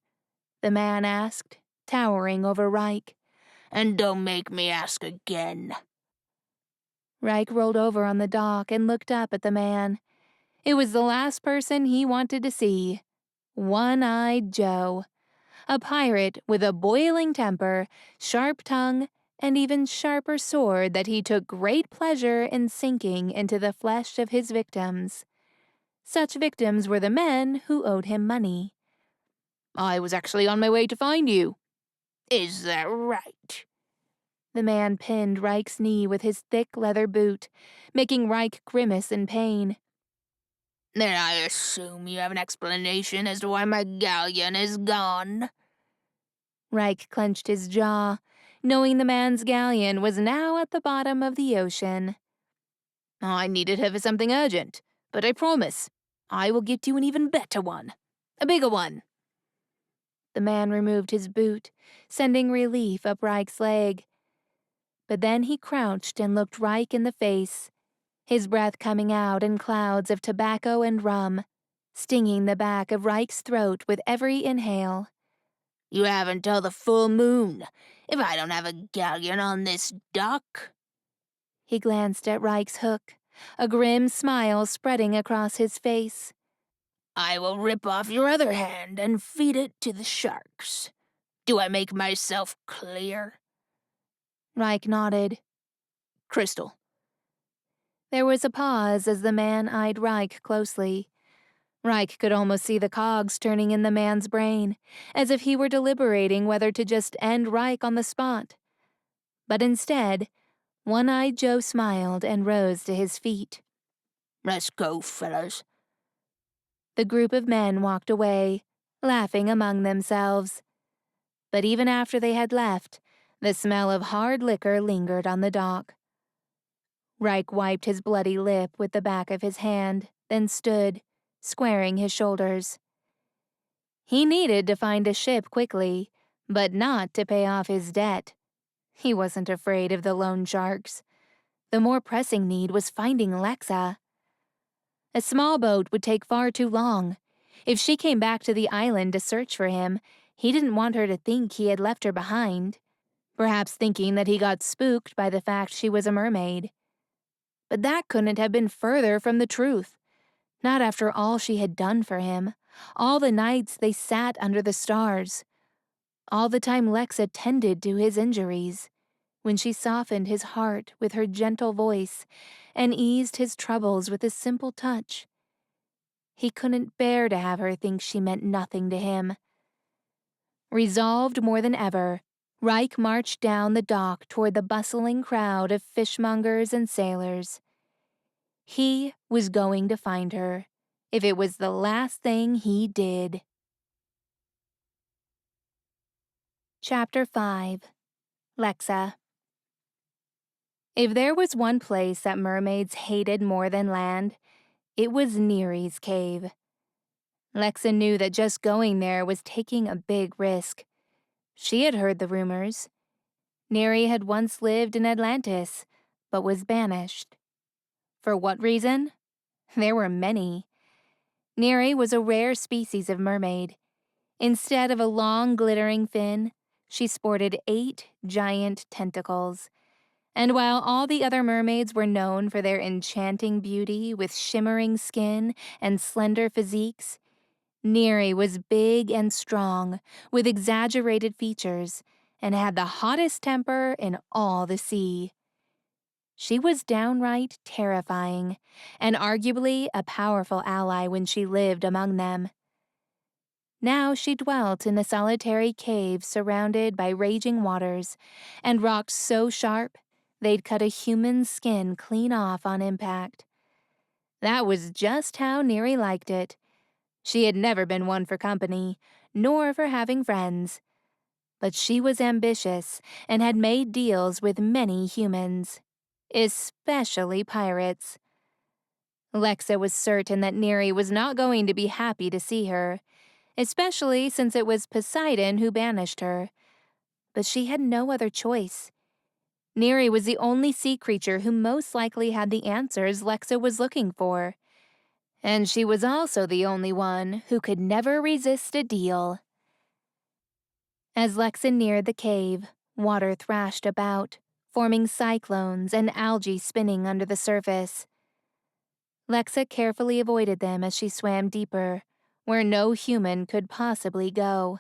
The man asked, towering over Reich. And don't make me ask again. Reich rolled over on the dock and looked up at the man. It was the last person he wanted to see. One-Eyed Joe. A pirate with a boiling temper, sharp tongue, and even sharper sword that he took great pleasure in sinking into the flesh of his victims. Such victims were the men who owed him money. I was actually on my way to find you." Is that right? The man pinned Reich's knee with his thick leather boot, making Reich grimace in pain. Then I assume you have an explanation as to why my galleon is gone. Reich clenched his jaw, knowing the man's galleon was now at the bottom of the ocean. I needed her for something urgent, but I promise, I will get you an even better one. A bigger one. The man removed his boot, sending relief up Reich's leg. But then he crouched and looked Reich in the face, his breath coming out in clouds of tobacco and rum, stinging the back of Reich's throat with every inhale. You have until the full moon. If I don't have a galleon on this dock. He glanced at Reich's hook, a grim smile spreading across his face. I will rip off your other hand and feed it to the sharks. Do I make myself clear? Reich nodded. Crystal. There was a pause as the man eyed Reich closely. Reich could almost see the cogs turning in the man's brain, as if he were deliberating whether to just end Reich on the spot. But instead, One-Eyed Joe smiled and rose to his feet. Let's go, fellas. The group of men walked away, laughing among themselves. But even after they had left, the smell of hard liquor lingered on the dock. Reich wiped his bloody lip with the back of his hand, then stood, squaring his shoulders. He needed to find a ship quickly, but not to pay off his debt. He wasn't afraid of the loan sharks. The more pressing need was finding Lexa. A small boat would take far too long. If she came back to the island to search for him, he didn't want her to think he had left her behind, perhaps thinking that he got spooked by the fact she was a mermaid. But that couldn't have been further from the truth. Not after all she had done for him, all the nights they sat under the stars, all the time Lexa tended to his injuries, when she softened his heart with her gentle voice and eased his troubles with a simple touch. He couldn't bear to have her think she meant nothing to him. Resolved more than ever, Reich marched down the dock toward the bustling crowd of fishmongers and sailors. He was going to find her, if it was the last thing he did. Chapter 5. Lexa. If there was one place that mermaids hated more than land, it was Neri's cave. Lexa knew that just going there was taking a big risk. She had heard the rumors. Neri had once lived in Atlantis, but was banished. For what reason? There were many. Neri was a rare species of mermaid. Instead of a long, glittering fin, she sported 8 giant tentacles. And while all the other mermaids were known for their enchanting beauty with shimmering skin and slender physiques, Neri was big and strong, with exaggerated features, and had the hottest temper in all the sea. She was downright terrifying, and arguably a powerful ally when she lived among them. Now she dwelt in a solitary cave surrounded by raging waters, and rocks so sharp they'd cut a human's skin clean off on impact. That was just how Neri liked it. She had never been one for company, nor for having friends. But she was ambitious and had made deals with many humans, especially pirates. Lexa was certain that Neri was not going to be happy to see her, especially since it was Poseidon who banished her. But she had no other choice. Neri was the only sea creature who most likely had the answers Lexa was looking for. And she was also the only one who could never resist a deal. As Lexa neared the cave, water thrashed about, forming cyclones and algae spinning under the surface. Lexa carefully avoided them as she swam deeper, where no human could possibly go.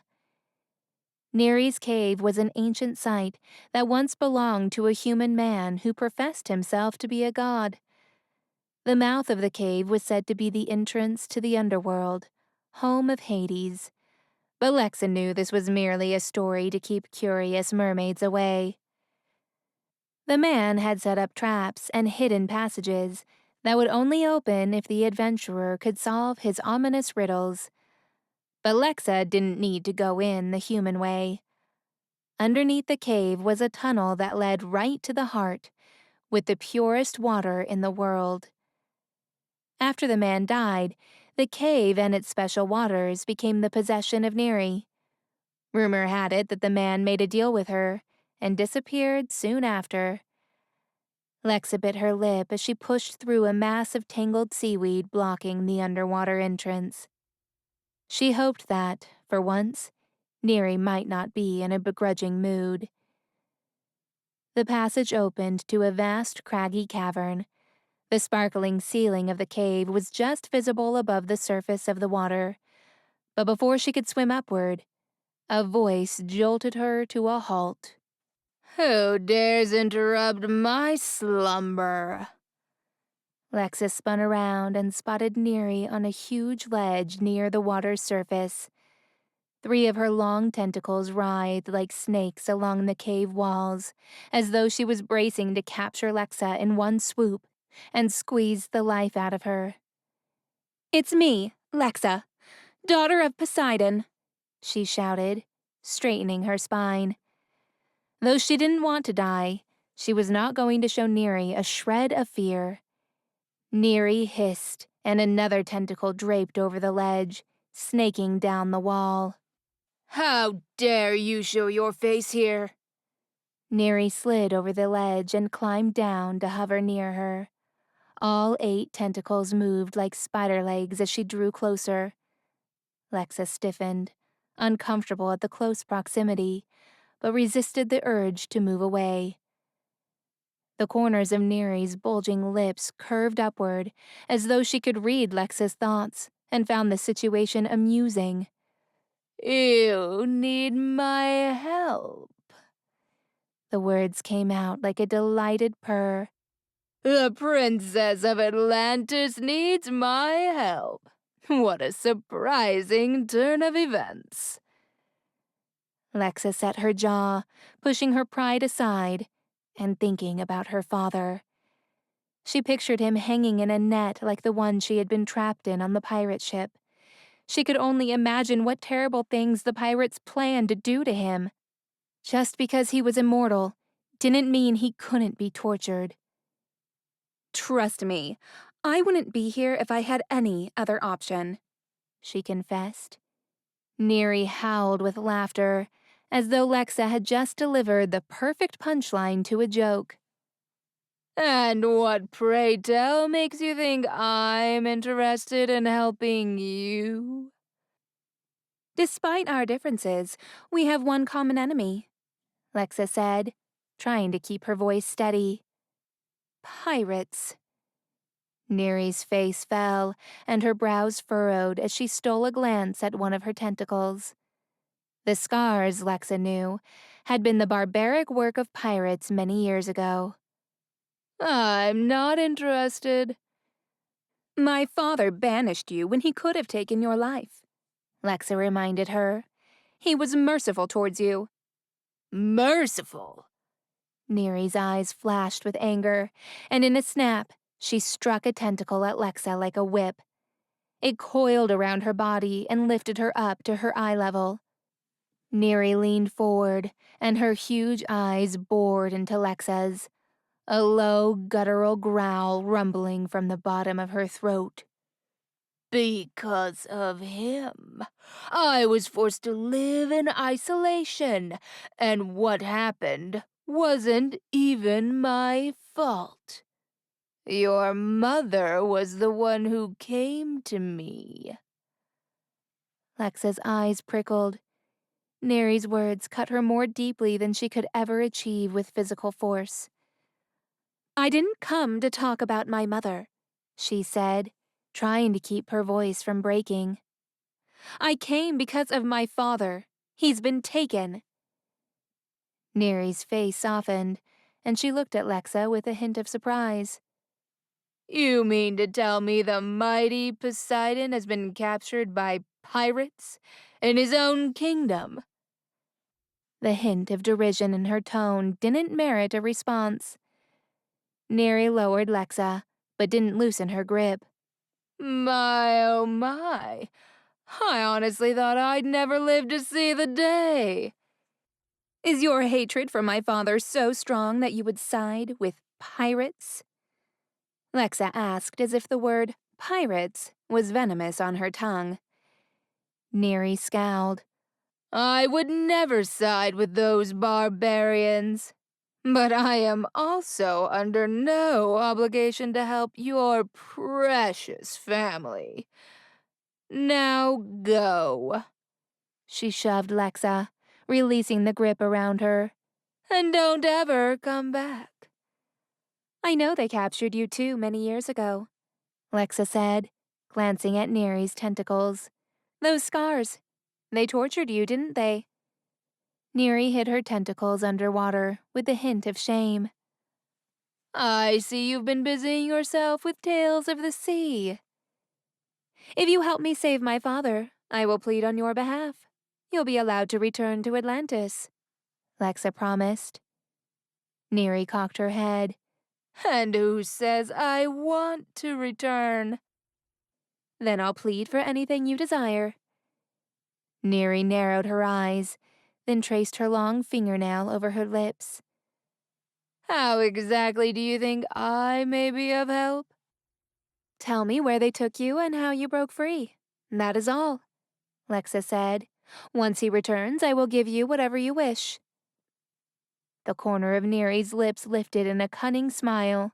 Neri's cave was an ancient site that once belonged to a human man who professed himself to be a god. The mouth of the cave was said to be the entrance to the underworld, home of Hades. But Lexa knew this was merely a story to keep curious mermaids away. The man had set up traps and hidden passages that would only open if the adventurer could solve his ominous riddles. But Lexa didn't need to go in the human way. Underneath the cave was a tunnel that led right to the heart, with the purest water in the world. After the man died, the cave and its special waters became the possession of Neri. Rumor had it that the man made a deal with her and disappeared soon after. Lexa bit her lip as she pushed through a mass of tangled seaweed blocking the underwater entrance. She hoped that, for once, Neri might not be in a begrudging mood. The passage opened to a vast craggy cavern. The sparkling ceiling of the cave was just visible above the surface of the water, but before she could swim upward, a voice jolted her to a halt. Who dares interrupt my slumber? Lexa spun around and spotted Neri on a huge ledge near the water's surface. 3 of her long tentacles writhed like snakes along the cave walls, as though she was bracing to capture Lexa in one swoop and squeeze the life out of her. "It's me, Lexa, daughter of Poseidon," she shouted, straightening her spine. Though she didn't want to die, she was not going to show Neri a shred of fear. Neri hissed, and another tentacle draped over the ledge, snaking down the wall. How dare you show your face here? Neri slid over the ledge and climbed down to hover near her. All 8 tentacles moved like spider legs as she drew closer. Lexa stiffened, uncomfortable at the close proximity, but resisted the urge to move away. The corners of Neri's bulging lips curved upward, as though she could read Lexa's thoughts, and found the situation amusing. You need my help. The words came out like a delighted purr. The Princess of Atlantis needs my help. What a surprising turn of events. Lexa set her jaw, pushing her pride aside, and thinking about her father. She pictured him hanging in a net like the one she had been trapped in on the pirate ship. She could only imagine what terrible things the pirates planned to do to him. Just because he was immortal didn't mean he couldn't be tortured. "Trust me, I wouldn't be here if I had any other option," she confessed. Neri howled with laughter, as though Lexa had just delivered the perfect punchline to a joke. And what, pray tell, makes you think I'm interested in helping you? "Despite our differences, we have one common enemy," Lexa said, trying to keep her voice steady. "Pirates." Neri's face fell, and her brows furrowed as she stole a glance at one of her tentacles. The scars, Lexa knew, had been the barbaric work of pirates many years ago. I'm not interested. "My father banished you when he could have taken your life," Lexa reminded her. "He was merciful towards you." Merciful? Neri's eyes flashed with anger, and in a snap, she struck a tentacle at Lexa like a whip. It coiled around her body and lifted her up to her eye level. Neri leaned forward, and her huge eyes bored into Lexa's, a low, guttural growl rumbling from the bottom of her throat. Because of him. I was forced to live in isolation, and what happened wasn't even my fault. Your mother was the one who came to me." Lexa's eyes prickled. Neri's words cut her more deeply than she could ever achieve with physical force. "I didn't come to talk about my mother," she said, trying to keep her voice from breaking. "I came because of my father. He's been taken." Neri's face softened, and she looked at Lexa with a hint of surprise. You mean to tell me the mighty Poseidon has been captured by pirates in his own kingdom. The hint of derision in her tone didn't merit a response. Neri lowered Lexa, but didn't loosen her grip. My, oh my. I honestly thought I'd never live to see the day. Is your hatred for my father so strong that you would side with pirates? Lexa asked as if the word pirates was venomous on her tongue. Neri scowled. I would never side with those barbarians. But I am also under no obligation to help your precious family. Now go. She shoved Lexa, releasing the grip around her. And don't ever come back. I know they captured you too many years ago, Lexa said, glancing at Neri's tentacles. Those scars. They tortured you, didn't they? Neri hid her tentacles underwater with a hint of shame. I see you've been busying yourself with tales of the sea. If you help me save my father, I will plead on your behalf. You'll be allowed to return to Atlantis, Lexa promised. Neri cocked her head. And who says I want to return? Then I'll plead for anything you desire. Neri narrowed her eyes, then traced her long fingernail over her lips. How exactly do you think I may be of help? Tell me where they took you and how you broke free. That is all, Lexa said. Once he returns, I will give you whatever you wish. The corner of Neri's lips lifted in a cunning smile.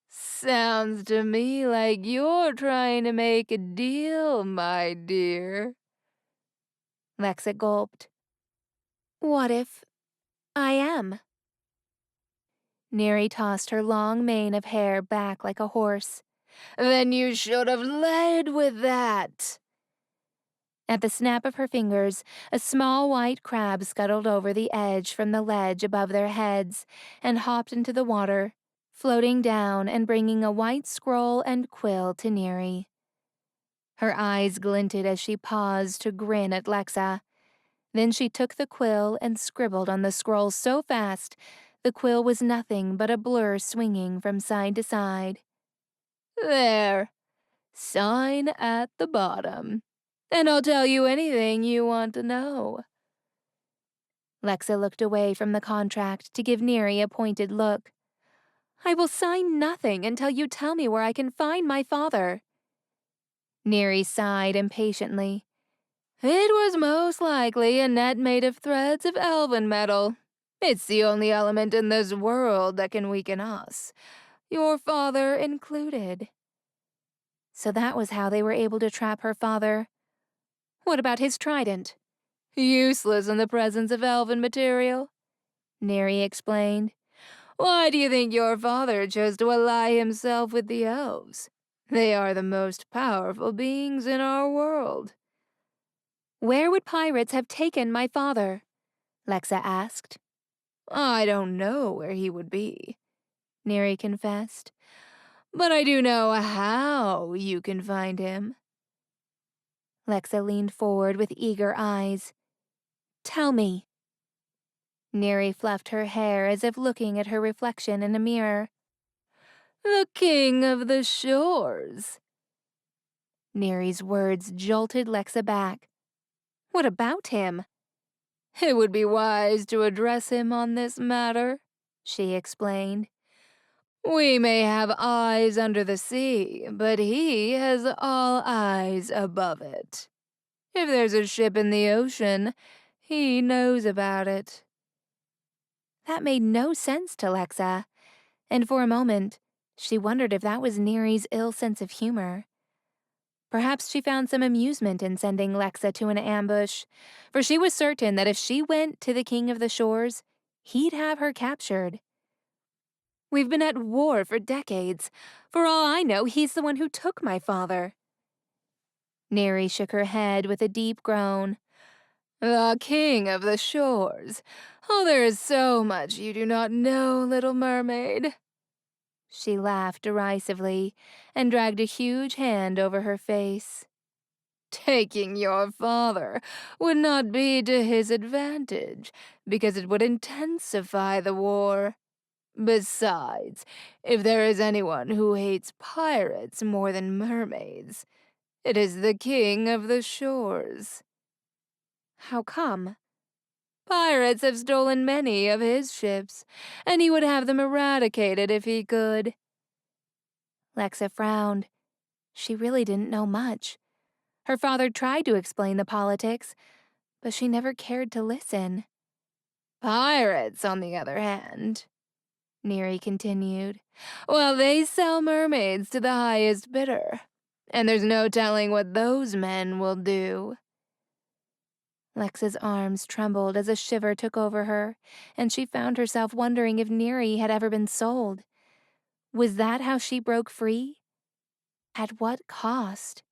Sounds to me like you're trying to make a deal, my dear. Lexa gulped. What if I am? Neri tossed her long mane of hair back like a horse. Then you should have led with that. At the snap of her fingers, a small white crab scuttled over the edge from the ledge above their heads and hopped into the water, floating down and bringing a white scroll and quill to Neri. Her eyes glinted as she paused to grin at Lexa. Then she took the quill and scribbled on the scroll so fast the quill was nothing but a blur swinging from side to side. There. Sign at the bottom. And I'll tell you anything you want to know. Lexa looked away from the contract to give Neri a pointed look. I will sign nothing until you tell me where I can find my father. Neri sighed impatiently. It was most likely a net made of threads of elven metal. It's the only element in this world that can weaken us, your father included. So that was how they were able to trap her father. What about his trident? Useless in the presence of elven material, Neri explained. Why do you think your father chose to ally himself with the elves? They are the most powerful beings in our world. Where would pirates have taken my father? Lexa asked. I don't know where he would be, Neri confessed. But I do know how you can find him. Lexa leaned forward with eager eyes. Tell me. Neri fluffed her hair as if looking at her reflection in a mirror. The king of the shores. Neri's words jolted Lexa back. What about him? It would be wise to address him on this matter, she explained. We may have eyes under the sea, but he has all eyes above it. If there's a ship in the ocean, he knows about it. That made no sense to Lexa, and for a moment, she wondered if that was Neri's ill sense of humor. Perhaps she found some amusement in sending Lexa to an ambush, for she was certain that if she went to the king of the shores, he'd have her captured. We've been at war for decades. For all I know, he's the one who took my father. Neri shook her head with a deep groan. The king of the shores. Oh, there is so much you do not know, little mermaid. She laughed derisively and dragged a huge hand over her face. Taking your father would not be to his advantage, because it would intensify the war. Besides, if there is anyone who hates pirates more than mermaids, it is the king of the shores. How come? Pirates have stolen many of his ships, and he would have them eradicated if he could. Lexa frowned. She really didn't know much. Her father tried to explain the politics, but she never cared to listen. Pirates, on the other hand, Neri continued, well, they sell mermaids to the highest bidder, and there's no telling what those men will do. Lexa's arms trembled as a shiver took over her, and she found herself wondering if Neri had ever been sold. Was that how she broke free? At what cost?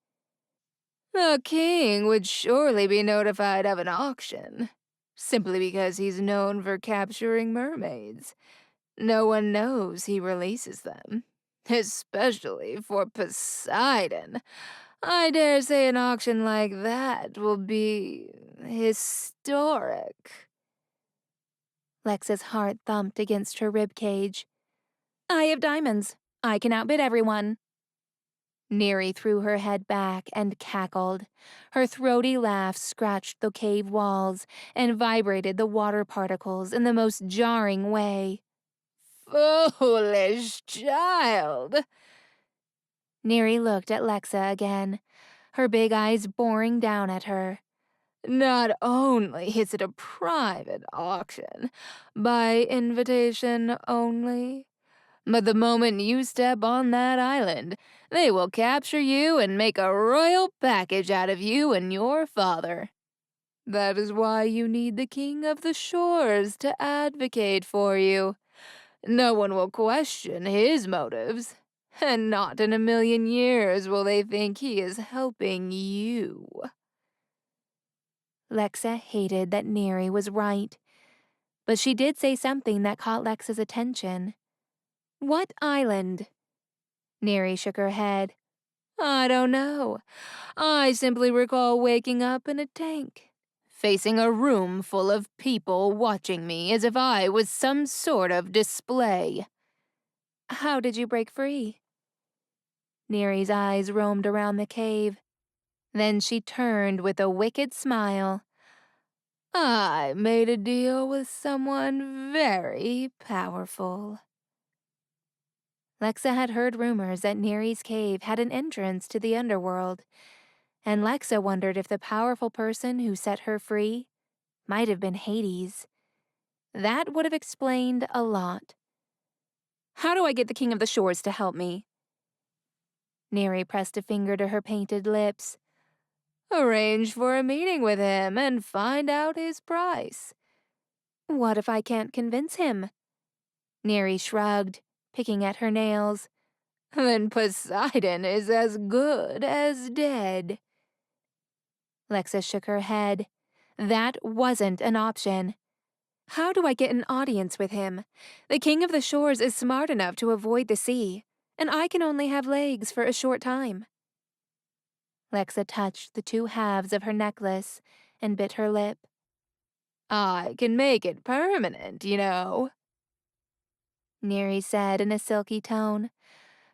The king would surely be notified of an auction, simply because he's known for capturing mermaids. No one knows he releases them, especially for Poseidon. I dare say an auction like that will be historic. Lexa's heart thumped against her rib cage. I have diamonds. I can outbid everyone. Neri threw her head back and cackled. Her throaty laugh scratched the cave walls and vibrated the water particles in the most jarring way. Foolish child! Neri looked at Lexa again, her big eyes boring down at her. Not only is it a private auction, by invitation only, but the moment you step on that island, they will capture you and make a royal package out of you and your father. That is why you need the king of the shores to advocate for you. No one will question his motives, and not in a million years will they think he is helping you. Lexa hated that Neri was right, but she did say something that caught Lexa's attention. What island? Neri shook her head. I don't know. I simply recall waking up in a tank, facing a room full of people watching me as if I was some sort of display. How did you break free? Neri's eyes roamed around the cave. Then she turned with a wicked smile. I made a deal with someone very powerful. Lexa had heard rumors that Neri's cave had an entrance to the underworld, and Lexa wondered if the powerful person who set her free might have been Hades. That would have explained a lot. How do I get the King of the Shores to help me? Neri pressed a finger to her painted lips. Arrange for a meeting with him and find out his price. What if I can't convince him? Neri shrugged, picking at her nails. Then Poseidon is as good as dead. Lexa shook her head. That wasn't an option. How do I get an audience with him? The King of the Shores is smart enough to avoid the sea, and I can only have legs for a short time. Lexa touched the two halves of her necklace and bit her lip. I can make it permanent, you know, Neri said in a silky tone,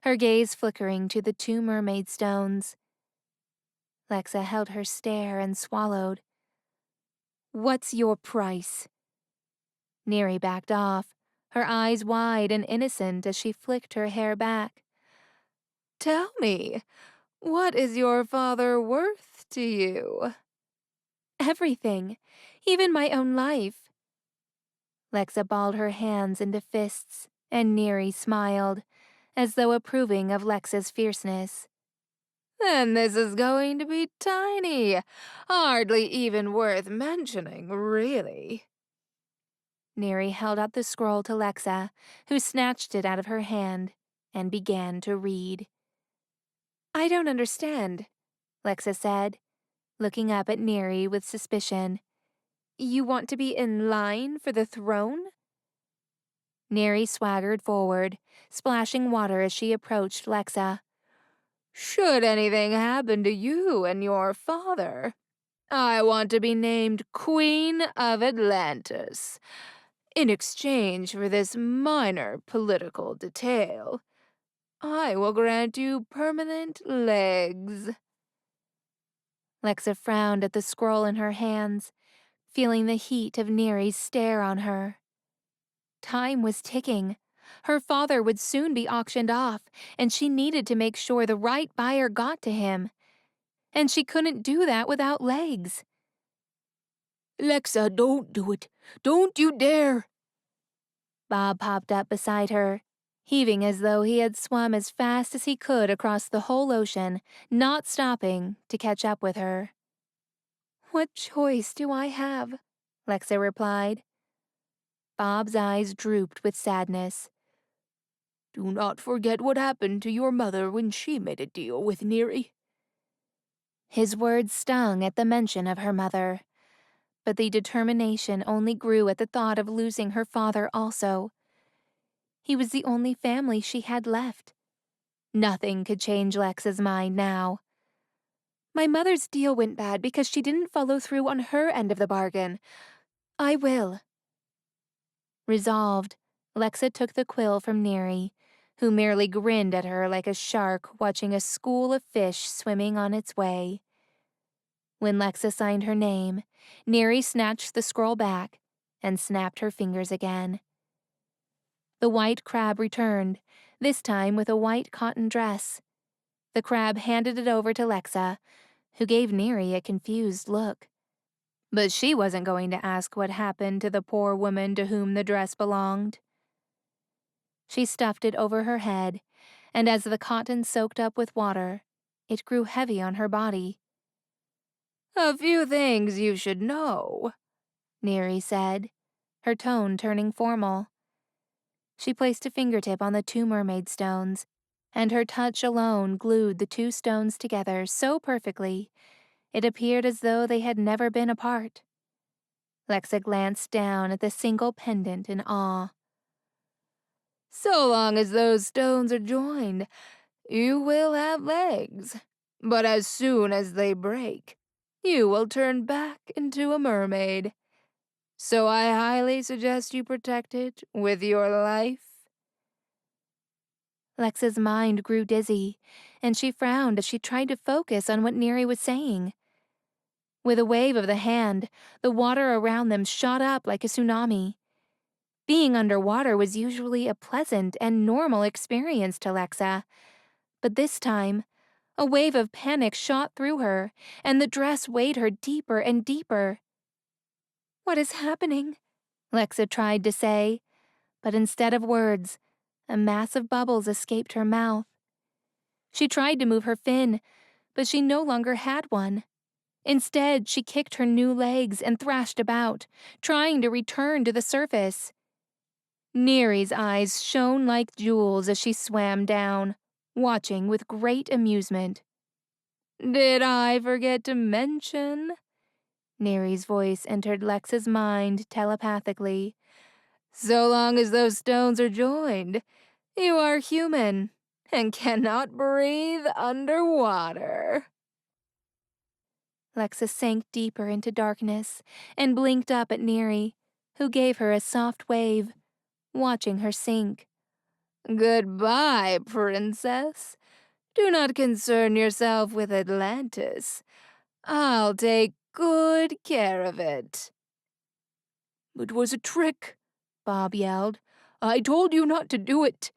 her gaze flickering to the two mermaid stones. Lexa held her stare and swallowed. What's your price? Neri backed off, her eyes wide and innocent as she flicked her hair back. Tell me, what is your father worth to you? Everything, even my own life. Lexa balled her hands into fists, and Neri smiled, as though approving of Lexa's fierceness. Then this is going to be tiny, hardly even worth mentioning, really. Neri held out the scroll to Lexa, who snatched it out of her hand and began to read. I don't understand, Lexa said, looking up at Neri with suspicion. You want to be in line for the throne? Neri swaggered forward, splashing water as she approached Lexa. Should anything happen to you and your father, I want to be named Queen of Atlantis. In exchange for this minor political detail, I will grant you permanent legs." Lexa frowned at the scroll in her hands, feeling the heat of Neri's stare on her. Time was ticking. Her father would soon be auctioned off, and she needed to make sure the right buyer got to him. And she couldn't do that without legs. "Lexa, don't do it. Don't you dare." Bob popped up beside her, heaving as though he had swum as fast as he could across the whole ocean, not stopping to catch up with her. "What choice do I have?" Lexa replied. Bob's eyes drooped with sadness. "Do not forget what happened to your mother when she made a deal with Neri." His words stung at the mention of her mother, but the determination only grew at the thought of losing her father also. He was the only family she had left. Nothing could change Lexa's mind now. "My mother's deal went bad because she didn't follow through on her end of the bargain. I will." Resolved, Lexa took the quill from Neri, who merely grinned at her like a shark watching a school of fish swimming on its way. When Lexa signed her name, Neri snatched the scroll back and snapped her fingers again. The white crab returned, this time with a white cotton dress. The crab handed it over to Lexa, who gave Neri a confused look. But she wasn't going to ask what happened to the poor woman to whom the dress belonged. She stuffed it over her head, and as the cotton soaked up with water, it grew heavy on her body. "A few things you should know," Neri said, her tone turning formal. She placed a fingertip on the 2 mermaid stones, and her touch alone glued the 2 stones together so perfectly it appeared as though they had never been apart. Lexa glanced down at the single pendant in awe. "So long as those stones are joined, you will have legs. But as soon as they break, you will turn back into a mermaid. So I highly suggest you protect it with your life." Lexa's mind grew dizzy, and she frowned as she tried to focus on what Neri was saying. With a wave of the hand, the water around them shot up like a tsunami. Being underwater was usually a pleasant and normal experience to Lexa, but this time, a wave of panic shot through her, and the dress weighed her deeper and deeper. "What is happening?" Lexa tried to say, but instead of words, a mass of bubbles escaped her mouth. She tried to move her fin, but she no longer had one. Instead, she kicked her new legs and thrashed about, trying to return to the surface. Neri's eyes shone like jewels as she swam down, watching with great amusement. "Did I forget to mention?" Neri's voice entered Lexa's mind telepathically. "So long as those stones are joined, you are human and cannot breathe underwater." Lexa sank deeper into darkness and blinked up at Neri, who gave her a soft wave, watching her sink. "Goodbye, princess. Do not concern yourself with Atlantis. I'll take good care of it." "It was a trick," Bob yelled. "I told you not to do it."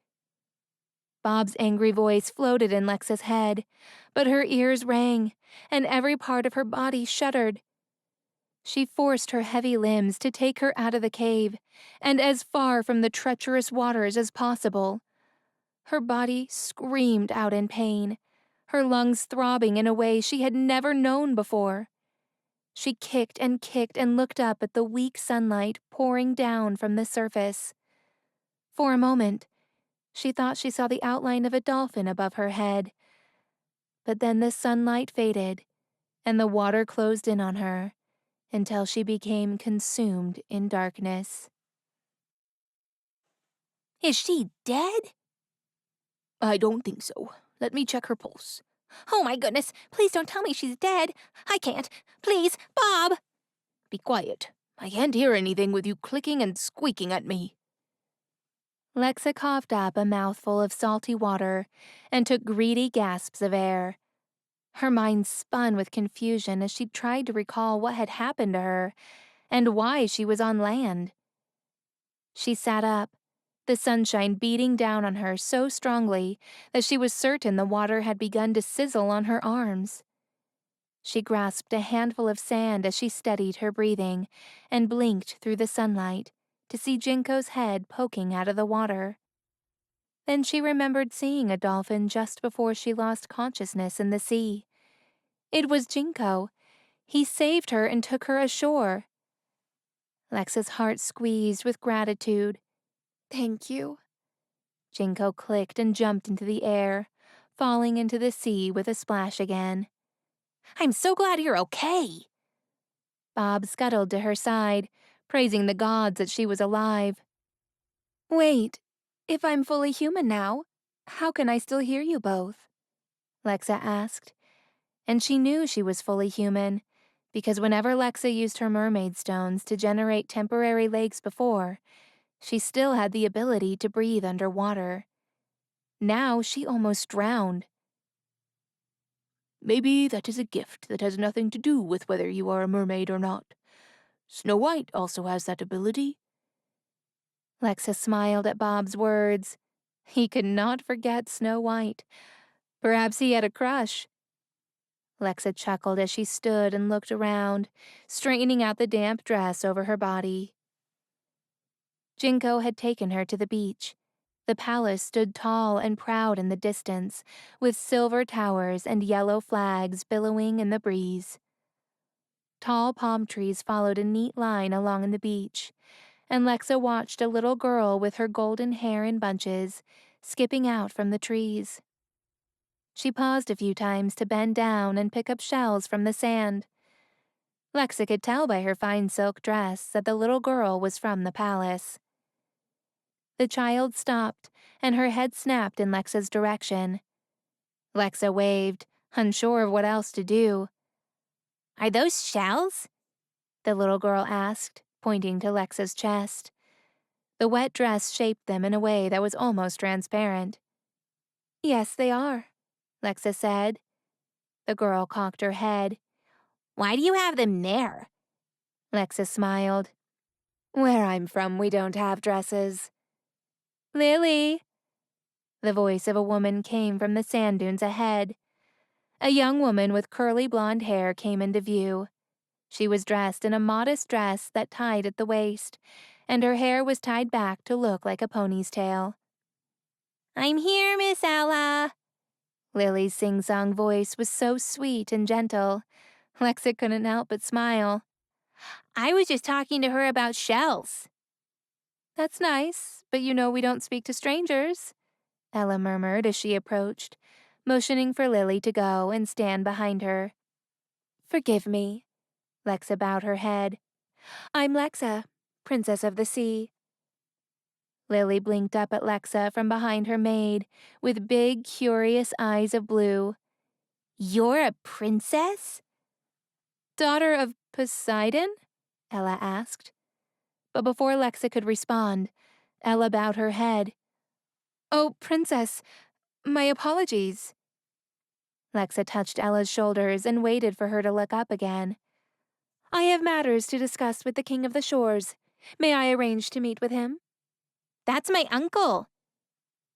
Bob's angry voice floated in Lexa's head, but her ears rang, and every part of her body shuddered. She forced her heavy limbs to take her out of the cave, and as far from the treacherous waters as possible. Her body screamed out in pain, her lungs throbbing in a way she had never known before. She kicked and looked up at the weak sunlight pouring down from the surface. For a moment, she thought she saw the outline of a dolphin above her head. But then the sunlight faded, and the water closed in on her until she became consumed in darkness. Is she dead? "I don't think so. Let me check her pulse." Oh my goodness, please don't tell me she's dead. I can't. Please, Bob! Be quiet. I can't hear anything with you clicking and squeaking at me. Lexa coughed up a mouthful of salty water and took greedy gasps of air. Her mind spun with confusion as she tried to recall what had happened to her and why she was on land. She sat up, the sunshine beating down on her so strongly that she was certain the water had begun to sizzle on her arms. She grasped a handful of sand as she steadied her breathing and blinked through the sunlight to see Jinko's head poking out of the water. Then she remembered seeing a dolphin just before she lost consciousness in the sea. It was Jinko. He saved her and took her ashore. Lexa's heart squeezed with gratitude. Thank you. Jinko clicked and jumped into the air, falling into the sea with a splash again. I'm so glad you're okay. Bob scuttled to her side, praising the gods that she was alive. Wait, if I'm fully human now, how can I still hear you both? Lexa asked, and she knew she was fully human, because whenever Lexa used her mermaid stones to generate temporary legs before, she still had the ability to breathe underwater. Now she almost drowned. Maybe that is a gift that has nothing to do with whether you are a mermaid or not. Snow White also has that ability. Lexa smiled at Bob's words. He could not forget Snow White. Perhaps he had a crush. Lexa chuckled as she stood and looked around, straightening out the damp dress over her body. Jinko had taken her to the beach. The palace stood tall and proud in the distance, with silver towers and yellow flags billowing in the breeze. Tall palm trees followed a neat line along the beach, and Lexa watched a little girl with her golden hair in bunches, skipping out from the trees. She paused a few times to bend down and pick up shells from the sand. Lexa could tell by her fine silk dress that the little girl was from the palace. The child stopped, and her head snapped in Lexa's direction. Lexa waved, unsure of what else to do. Are those shells? The little girl asked, pointing to Lexa's chest. The wet dress shaped them in a way that was almost transparent. Yes, they are, Lexa said. The girl cocked her head. Why do you have them there? Lexa smiled. Where I'm from, we don't have dresses. Lily! The voice of a woman came from the sand dunes ahead. A young woman with curly blonde hair came into view. She was dressed in a modest dress that tied at the waist, and her hair was tied back to look like a pony's tail. I'm here, Miss Ella. Lily's sing-song voice was so sweet and gentle. Lexa couldn't help but smile. I was just talking to her about shells. That's nice, but you know we don't speak to strangers, Ella murmured as she approached, motioning for Lily to go and stand behind her. Forgive me. Lexa bowed her head. I'm Lexa, Princess of the Sea. Lily blinked up at Lexa from behind her maid with big, curious eyes of blue. You're a princess? Daughter of Poseidon? Ella asked. But before Lexa could respond, Ella bowed her head. Oh, Princess, my apologies. Lexa touched Ella's shoulders and waited for her to look up again. I have matters to discuss with the King of the Shores. May I arrange to meet with him? That's my uncle,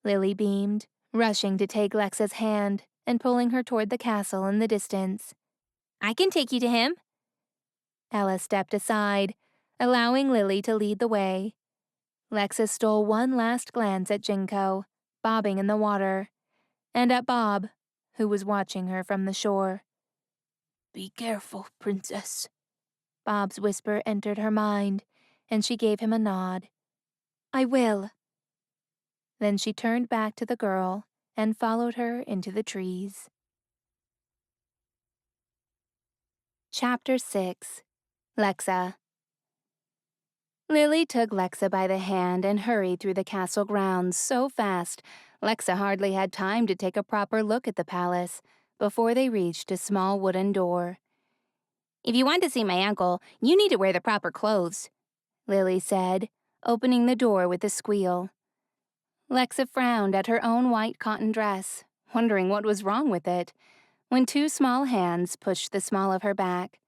Lily beamed, rushing to take Lexa's hand and pulling her toward the castle in the distance. I can take you to him. Ella stepped aside, allowing Lily to lead the way. Lexa stole one last glance at Jinko, bobbing in the water, and at Bob, who was watching her from the shore. Be careful, princess. Bob's whisper entered her mind, and she gave him a nod. I will. Then she turned back to the girl and followed her into the trees. Chapter 6. Lexa. Lily took Lexa by the hand and hurried through the castle grounds so fast, Lexa hardly had time to take a proper look at the palace before they reached a small wooden door. "If you want to see my uncle, you need to wear the proper clothes," Lily said, opening the door with a squeal. Lexa frowned at her own white cotton dress, wondering what was wrong with it, when two small hands pushed the small of her back.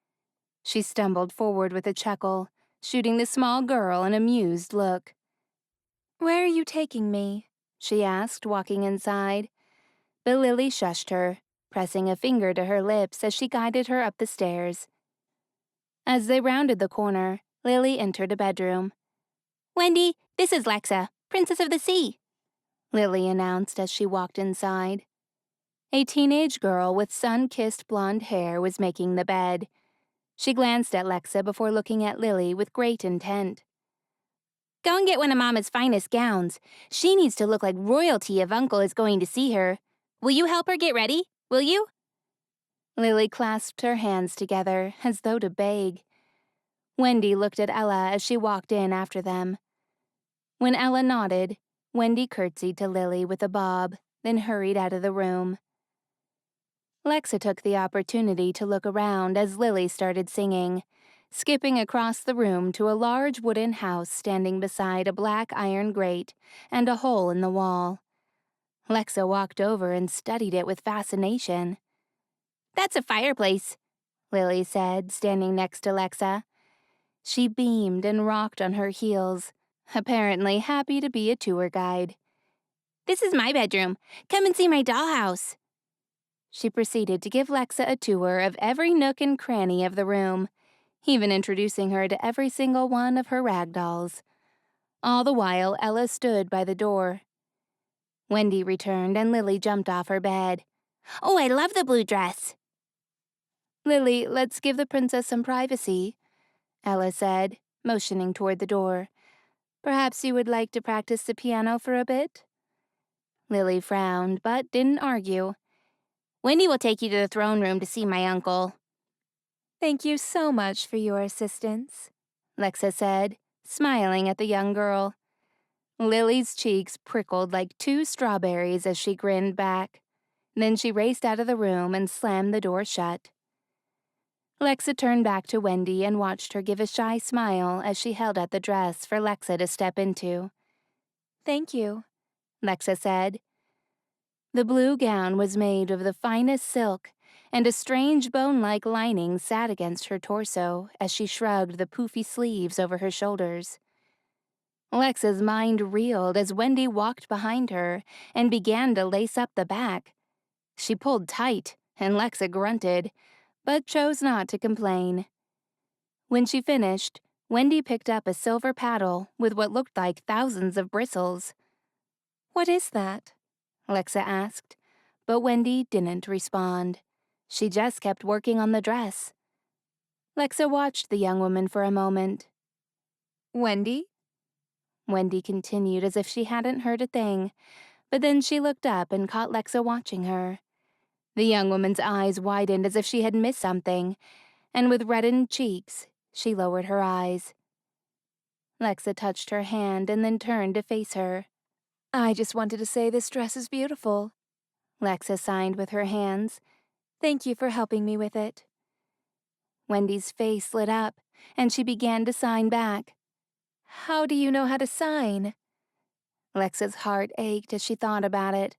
She stumbled forward with a chuckle, shooting the small girl an amused look. "Where are you taking me?" she asked, walking inside. But Lily shushed her, pressing a finger to her lips as she guided her up the stairs. As they rounded the corner, Lily entered a bedroom. "Wendy, this is Lexa, Princess of the Sea," Lily announced as she walked inside. A teenage girl with sun-kissed blonde hair was making the bed. She glanced at Lexa before looking at Lily with great intent. "Go and get one of Mama's finest gowns. She needs to look like royalty if Uncle is going to see her. Will you help her get ready? Will you?" Lily clasped her hands together as though to beg. Wendy looked at Ella as she walked in after them. When Ella nodded, Wendy curtsied to Lily with a bob, then hurried out of the room. Lexa took the opportunity to look around as Lily started singing, skipping across the room to a large wooden house standing beside a black iron grate and a hole in the wall. Lexa walked over and studied it with fascination. "That's a fireplace," Lily said, standing next to Lexa. She beamed and rocked on her heels, apparently happy to be a tour guide. "This is my bedroom. Come and see my dollhouse." She proceeded to give Lexa a tour of every nook and cranny of the room, even introducing her to every single one of her rag dolls. All the while, Ella stood by the door. Wendy returned and Lily jumped off her bed. "Oh, I love the blue dress." "Lily, let's give the princess some privacy," Ella said, motioning toward the door. "Perhaps you would like to practice the piano for a bit?" Lily frowned, but didn't argue. "Wendy will take you to the throne room to see my uncle." "Thank you so much for your assistance," Lexa said, smiling at the young girl. Lily's cheeks prickled like two strawberries as she grinned back. Then she raced out of the room and slammed the door shut. Lexa turned back to Wendy and watched her give a shy smile as she held out the dress for Lexa to step into. "Thank you," Lexa said. The blue gown was made of the finest silk, and a strange bone-like lining sat against her torso as she shrugged the poofy sleeves over her shoulders. Lexa's mind reeled as Wendy walked behind her and began to lace up the back. She pulled tight, and Lexa grunted, but chose not to complain. When she finished, Wendy picked up a silver paddle with what looked like thousands of bristles. "What is that?" Lexa asked, but Wendy didn't respond. She just kept working on the dress. Lexa watched the young woman for a moment. "Wendy?" Wendy continued as if she hadn't heard a thing, but then she looked up and caught Lexa watching her. The young woman's eyes widened as if she had missed something, and with reddened cheeks, she lowered her eyes. Lexa touched her hand and then turned to face her. "I just wanted to say this dress is beautiful," Lexa signed with her hands. "Thank you for helping me with it." Wendy's face lit up, and she began to sign back. "How do you know how to sign?" Lexa's heart ached as she thought about it.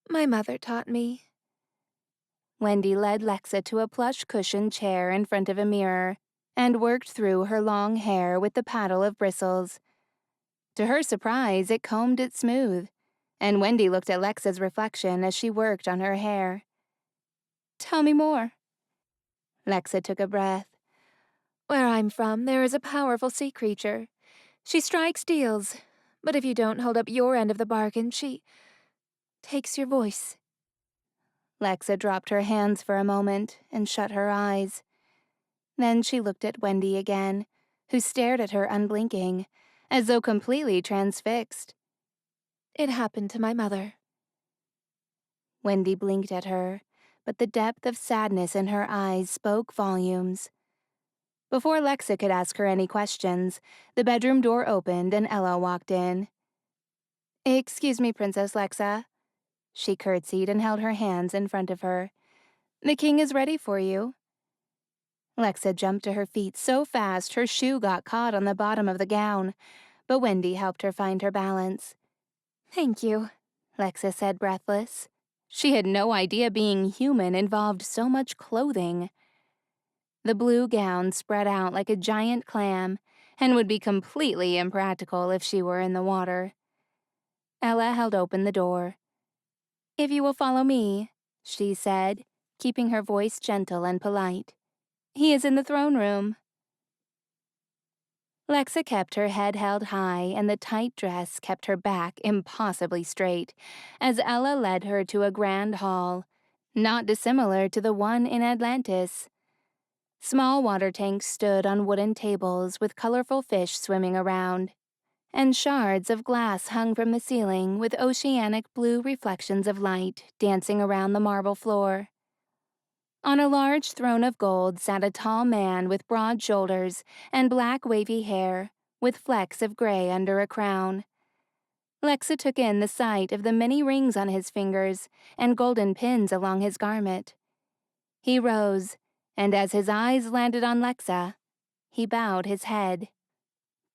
"My mother taught me." Wendy led Lexa to a plush cushioned chair in front of a mirror and worked through her long hair with the paddle of bristles. To her surprise, it combed it smooth, and Wendy looked at Lexa's reflection as she worked on her hair. "Tell me more." Lexa took a breath. "Where I'm from, there is a powerful sea creature. She strikes deals, but if you don't hold up your end of the bargain, she takes your voice." Lexa dropped her hands for a moment and shut her eyes. Then she looked at Wendy again, who stared at her unblinking, as though completely transfixed. "It happened to my mother." Wendy blinked at her, but the depth of sadness in her eyes spoke volumes. Before Lexa could ask her any questions, the bedroom door opened and Ella walked in. "Excuse me, Princess Lexa." She curtsied and held her hands in front of her. The king is ready for you. Lexa jumped to her feet so fast her shoe got caught on the bottom of the gown, but Wendy helped her find her balance. Thank you, Lexa said, breathless. She had no idea being human involved so much clothing. The blue gown spread out like a giant clam and would be completely impractical if she were in the water. Ella held open the door. If you will follow me, she said, keeping her voice gentle and polite. He is in the throne room. Lexa kept her head held high and the tight dress kept her back impossibly straight as Ella led her to a grand hall, not dissimilar to the one in Atlantis. Small water tanks stood on wooden tables with colorful fish swimming around, and shards of glass hung from the ceiling with oceanic blue reflections of light dancing around the marble floor. On a large throne of gold sat a tall man with broad shoulders and black wavy hair, with flecks of gray under a crown. Lexa took in the sight of the many rings on his fingers and golden pins along his garment. He rose, and as his eyes landed on Lexa, he bowed his head.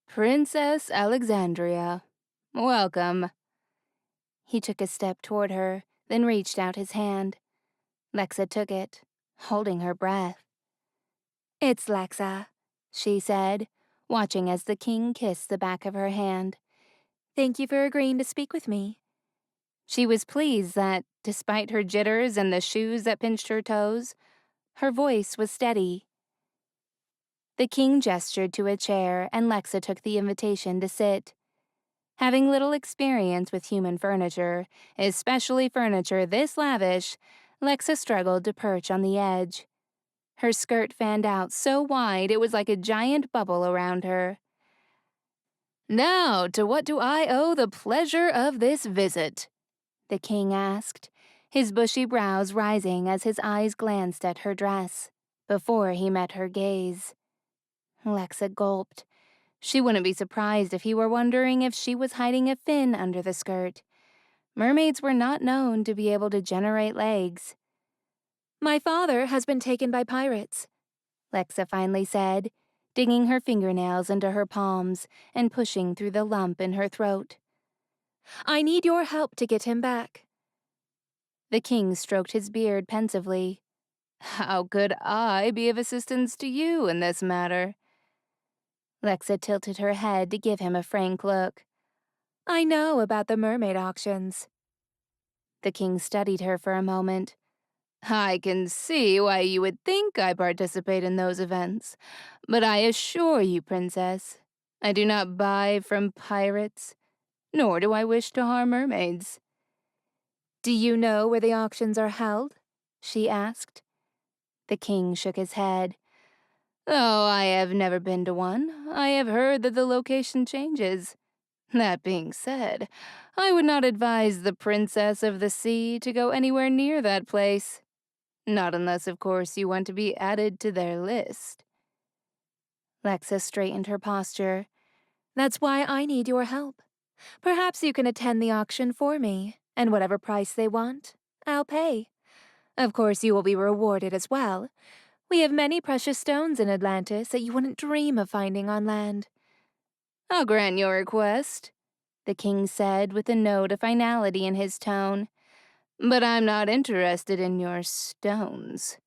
Princess Alexandria, welcome. He took a step toward her, then reached out his hand. Lexa took it, holding her breath. It's Lexa, she said, watching as the king kissed the back of her hand. Thank you for agreeing to speak with me. She was pleased that, despite her jitters and the shoes that pinched her toes, her voice was steady. The king gestured to a chair, and Lexa took the invitation to sit. Having little experience with human furniture, especially furniture this lavish, Lexa struggled to perch on the edge. Her skirt fanned out so wide it was like a giant bubble around her. Now, to what do I owe the pleasure of this visit? The king asked, his bushy brows rising as his eyes glanced at her dress, before he met her gaze. Lexa gulped. She wouldn't be surprised if he were wondering if she was hiding a fin under the skirt. Mermaids were not known to be able to generate legs. My father has been taken by pirates, Lexa finally said, digging her fingernails into her palms and pushing through the lump in her throat. I need your help to get him back. The king stroked his beard pensively. How could I be of assistance to you in this matter? Lexa tilted her head to give him a frank look. I know about the mermaid auctions. The king studied her for a moment. I can see why you would think I participate in those events, but I assure you, princess, I do not buy from pirates, nor do I wish to harm mermaids. Do you know where the auctions are held? She asked. The king shook his head. Oh, I have never been to one. I have heard that the location changes. That being said, I would not advise the Princess of the Sea to go anywhere near that place. Not unless, of course, you want to be added to their list. Lexa straightened her posture. That's why I need your help. Perhaps you can attend the auction for me, and whatever price they want, I'll pay. Of course, you will be rewarded as well. We have many precious stones in Atlantis that you wouldn't dream of finding on land. I'll grant your request, the king said with a note of finality in his tone. But I'm not interested in your stones.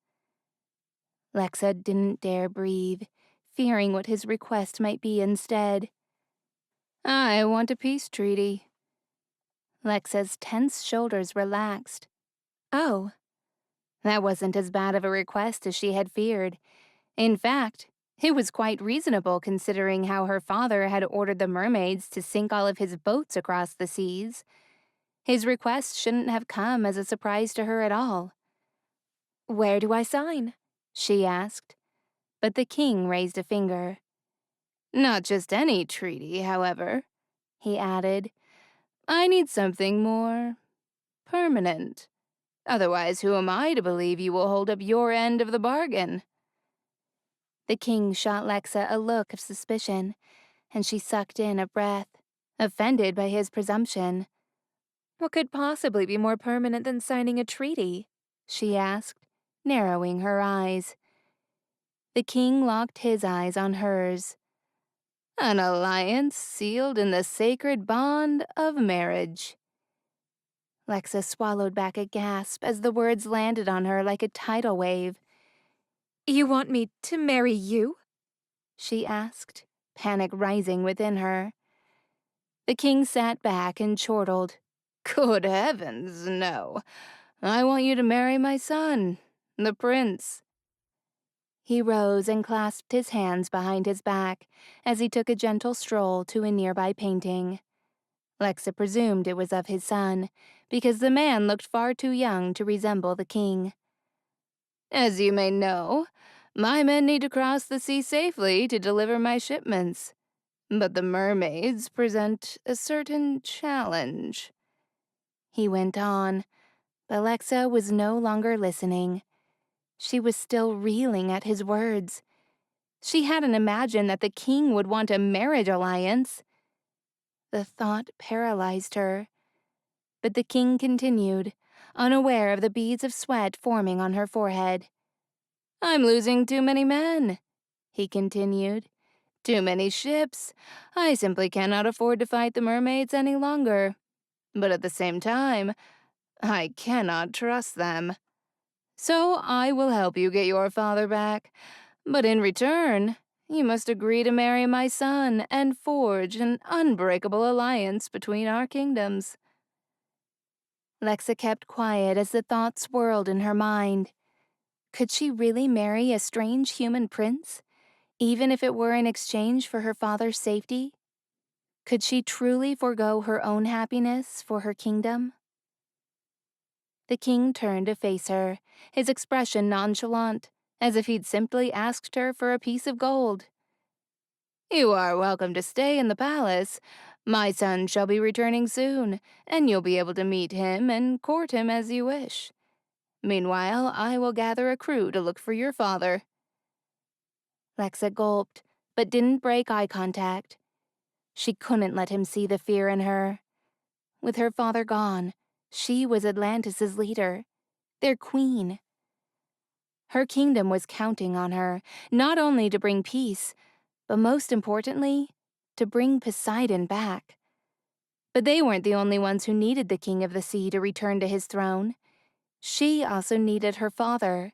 Lexa didn't dare breathe, fearing what his request might be instead. I want a peace treaty. Lexa's tense shoulders relaxed. Oh. That wasn't as bad of a request as she had feared. In fact, it was quite reasonable considering how her father had ordered the mermaids to sink all of his boats across the seas. His request shouldn't have come as a surprise to her at all. Where do I sign? She asked. But the king raised a finger. Not just any treaty, however, he added. I need something more permanent. Otherwise, who am I to believe you will hold up your end of the bargain? The king shot Lexa a look of suspicion, and she sucked in a breath, offended by his presumption. What could possibly be more permanent than signing a treaty? She asked. narrowing her eyes. The king locked his eyes on hers. An alliance sealed in the sacred bond of marriage. Lexa swallowed back a gasp as the words landed on her like a tidal wave. You want me to marry you? She asked, panic rising within her. The king sat back and chortled. Good heavens, no. I want you to marry my son, the prince. He rose and clasped his hands behind his back as he took a gentle stroll to a nearby painting. Lexa presumed it was of his son, because the man looked far too young to resemble the king. As you may know, my men need to cross the sea safely to deliver my shipments. But the mermaids present a certain challenge. He went on, but Lexa was no longer listening. She was still reeling at his words. She hadn't imagined that the king would want a marriage alliance. The thought paralyzed her. But the king continued, unaware of the beads of sweat forming on her forehead. I'm losing too many men, he continued. Too many ships. I simply cannot afford to fight the mermaids any longer. But at the same time, I cannot trust them. So I will help you get your father back. But in return, you must agree to marry my son and forge an unbreakable alliance between our kingdoms. Lexa kept quiet as the thoughts swirled in her mind. Could she really marry a strange human prince, even if it were in exchange for her father's safety? Could she truly forego her own happiness for her kingdom? The king turned to face her, his expression nonchalant, as if he'd simply asked her for a piece of gold. You are welcome to stay in the palace. My son shall be returning soon, and you'll be able to meet him and court him as you wish. Meanwhile, I will gather a crew to look for your father. Lexa gulped, but didn't break eye contact. She couldn't let him see the fear in her. With her father gone, she was Atlantis' leader, their queen. Her kingdom was counting on her, not only to bring peace, but most importantly, to bring Poseidon back. But they weren't the only ones who needed the king of the sea to return to his throne. She also needed her father.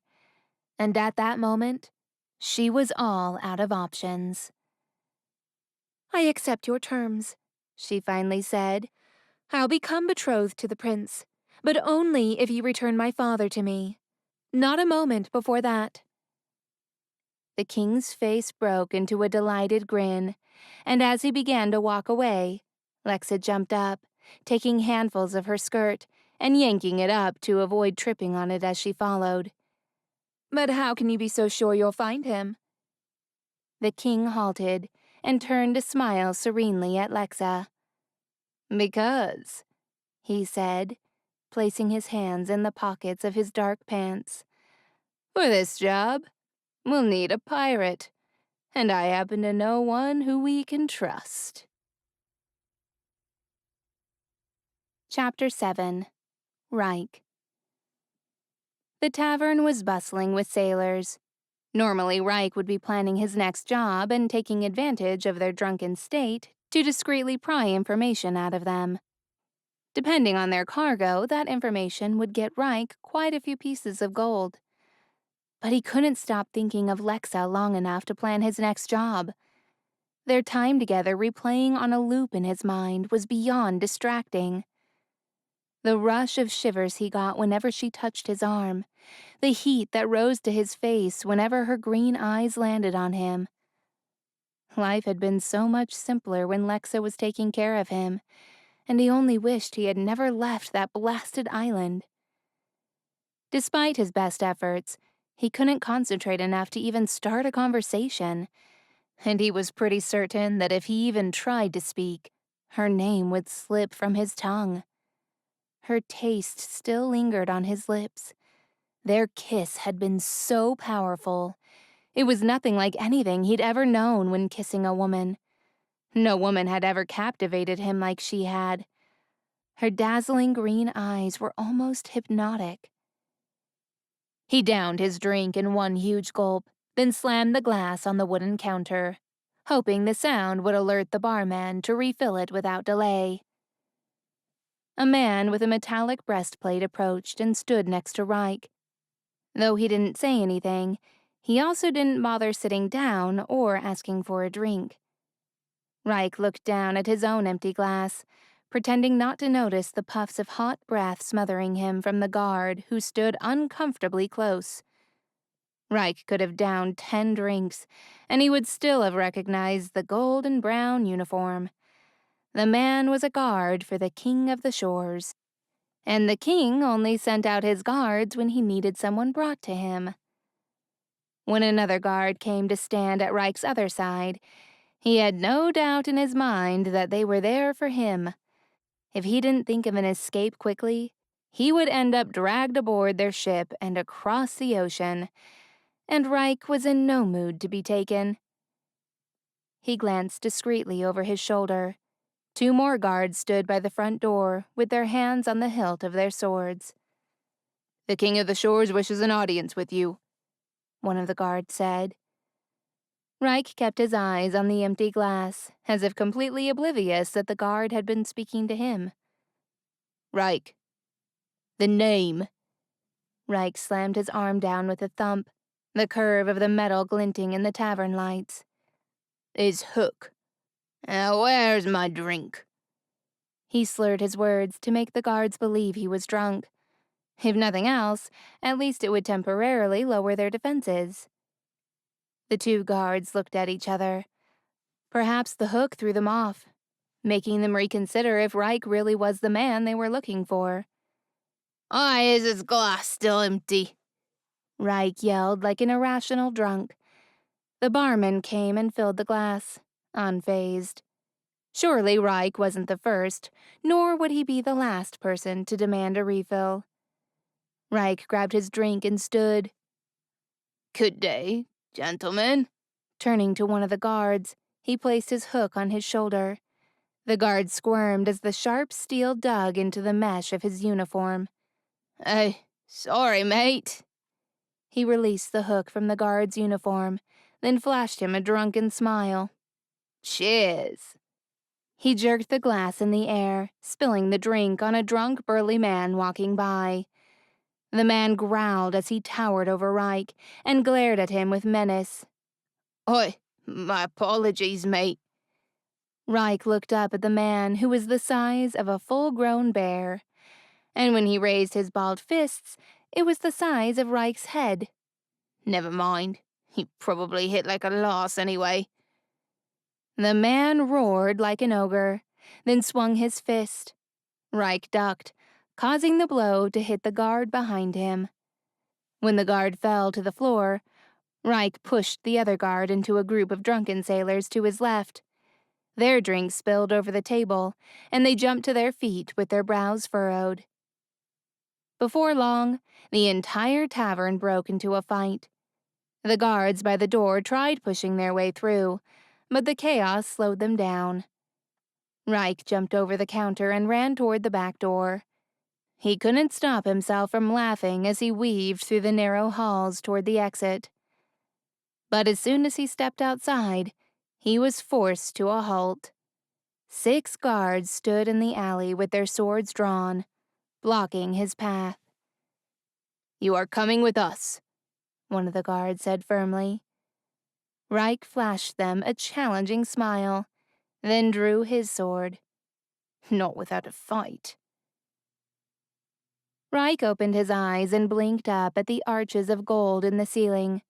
And at that moment, she was all out of options. I accept your terms, she finally said. I'll become betrothed to the prince, but only if you return my father to me. Not a moment before that. The king's face broke into a delighted grin, and as he began to walk away, Lexa jumped up, taking handfuls of her skirt and yanking it up to avoid tripping on it as she followed. But how can you be so sure you'll find him? The king halted and turned to smile serenely at Lexa. Because, he said, placing his hands in the pockets of his dark pants. For this job, we'll need a pirate, and I happen to know one who we can trust. Chapter 7. Reich. The tavern was bustling with sailors. Normally, Reich would be planning his next job and taking advantage of their drunken state to discreetly pry information out of them. Depending on their cargo, that information would get Reich quite a few pieces of gold. But he couldn't stop thinking of Lexa long enough to plan his next job. Their time together replaying on a loop in his mind was beyond distracting. The rush of shivers he got whenever she touched his arm, the heat that rose to his face whenever her green eyes landed on him. Life had been so much simpler when Lexa was taking care of him, and he only wished he had never left that blasted island. Despite his best efforts, he couldn't concentrate enough to even start a conversation, and he was pretty certain that if he even tried to speak, her name would slip from his tongue. Her taste still lingered on his lips. Their kiss had been so powerful. It was nothing like anything he'd ever known when kissing a woman. No woman had ever captivated him like she had. Her dazzling green eyes were almost hypnotic. He downed his drink in one huge gulp, then slammed the glass on the wooden counter, hoping the sound would alert the barman to refill it without delay. A man with a metallic breastplate approached and stood next to Reich. Though he didn't say anything, he also didn't bother sitting down or asking for a drink. Reich looked down at his own empty glass, pretending not to notice the puffs of hot breath smothering him from the guard who stood uncomfortably close. Reich could have downed 10 drinks, and he would still have recognized the gold and brown uniform. The man was a guard for the King of the Shores, and the king only sent out his guards when he needed someone brought to him. When another guard came to stand at Reich's other side, he had no doubt in his mind that they were there for him. If he didn't think of an escape quickly, he would end up dragged aboard their ship and across the ocean, and Reich was in no mood to be taken. He glanced discreetly over his shoulder. 2 more guards stood by the front door with their hands on the hilt of their swords. "The King of the Shores wishes an audience with you," one of the guards said. Reich kept his eyes on the empty glass, as if completely oblivious that the guard had been speaking to him. "Reich. The name." Reich slammed his arm down with a thump, the curve of the metal glinting in the tavern lights. "Is Hook. Now where's my drink?" He slurred his words to make the guards believe he was drunk. If nothing else, at least it would temporarily lower their defenses. The 2 guards looked at each other. Perhaps the hook threw them off, making them reconsider if Reich really was the man they were looking for. Why is his glass still empty? Reich yelled like an irrational drunk. The barman came and filled the glass, unfazed. Surely Reich wasn't the first, nor would he be the last person to demand a refill. Reich grabbed his drink and stood. "Good day, gentlemen." Turning to one of the guards, he placed his hook on his shoulder. The guard squirmed as the sharp steel dug into the mesh of his uniform. "Hey, sorry, mate." He released the hook from the guard's uniform, then flashed him a drunken smile. "Cheers." He jerked the glass in the air, spilling the drink on a drunk, burly man walking by. The man growled as he towered over Reich and glared at him with menace. "Oi, my apologies, mate." Reich looked up at the man, who was the size of a full-grown bear. And when he raised his balled fists, it was the size of Reich's head. "Never mind. He probably hit like a loss anyway." The man roared like an ogre, then swung his fist. Reich ducked, causing the blow to hit the guard behind him. When the guard fell to the floor, Reich pushed the other guard into a group of drunken sailors to his left. Their drinks spilled over the table, and they jumped to their feet with their brows furrowed. Before long, the entire tavern broke into a fight. The guards by the door tried pushing their way through, but the chaos slowed them down. Reich jumped over the counter and ran toward the back door. He couldn't stop himself from laughing as he weaved through the narrow halls toward the exit. But as soon as he stepped outside, he was forced to a halt. 6 guards stood in the alley with their swords drawn, blocking his path. "You are coming with us," one of the guards said firmly. Reich flashed them a challenging smile, then drew his sword. "Not without a fight." Reich opened his eyes and blinked up at the arches of gold in the ceiling.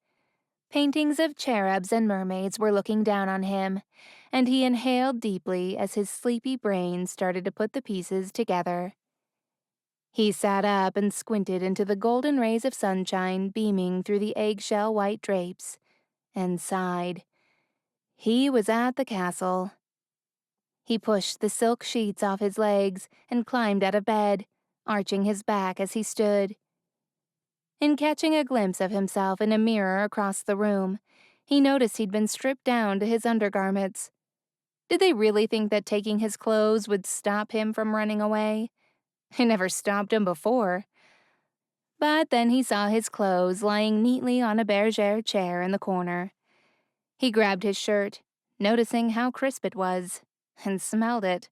Paintings of cherubs and mermaids were looking down on him, and he inhaled deeply as his sleepy brain started to put the pieces together. He sat up and squinted into the golden rays of sunshine beaming through the eggshell white drapes, and sighed. He was at the castle. He pushed the silk sheets off his legs and climbed out of bed, arching his back as he stood. In catching a glimpse of himself in a mirror across the room, he noticed he'd been stripped down to his undergarments. Did they really think that taking his clothes would stop him from running away? It never stopped him before. But then he saw his clothes lying neatly on a bergère chair in the corner. He grabbed his shirt, noticing how crisp it was, and smelled it.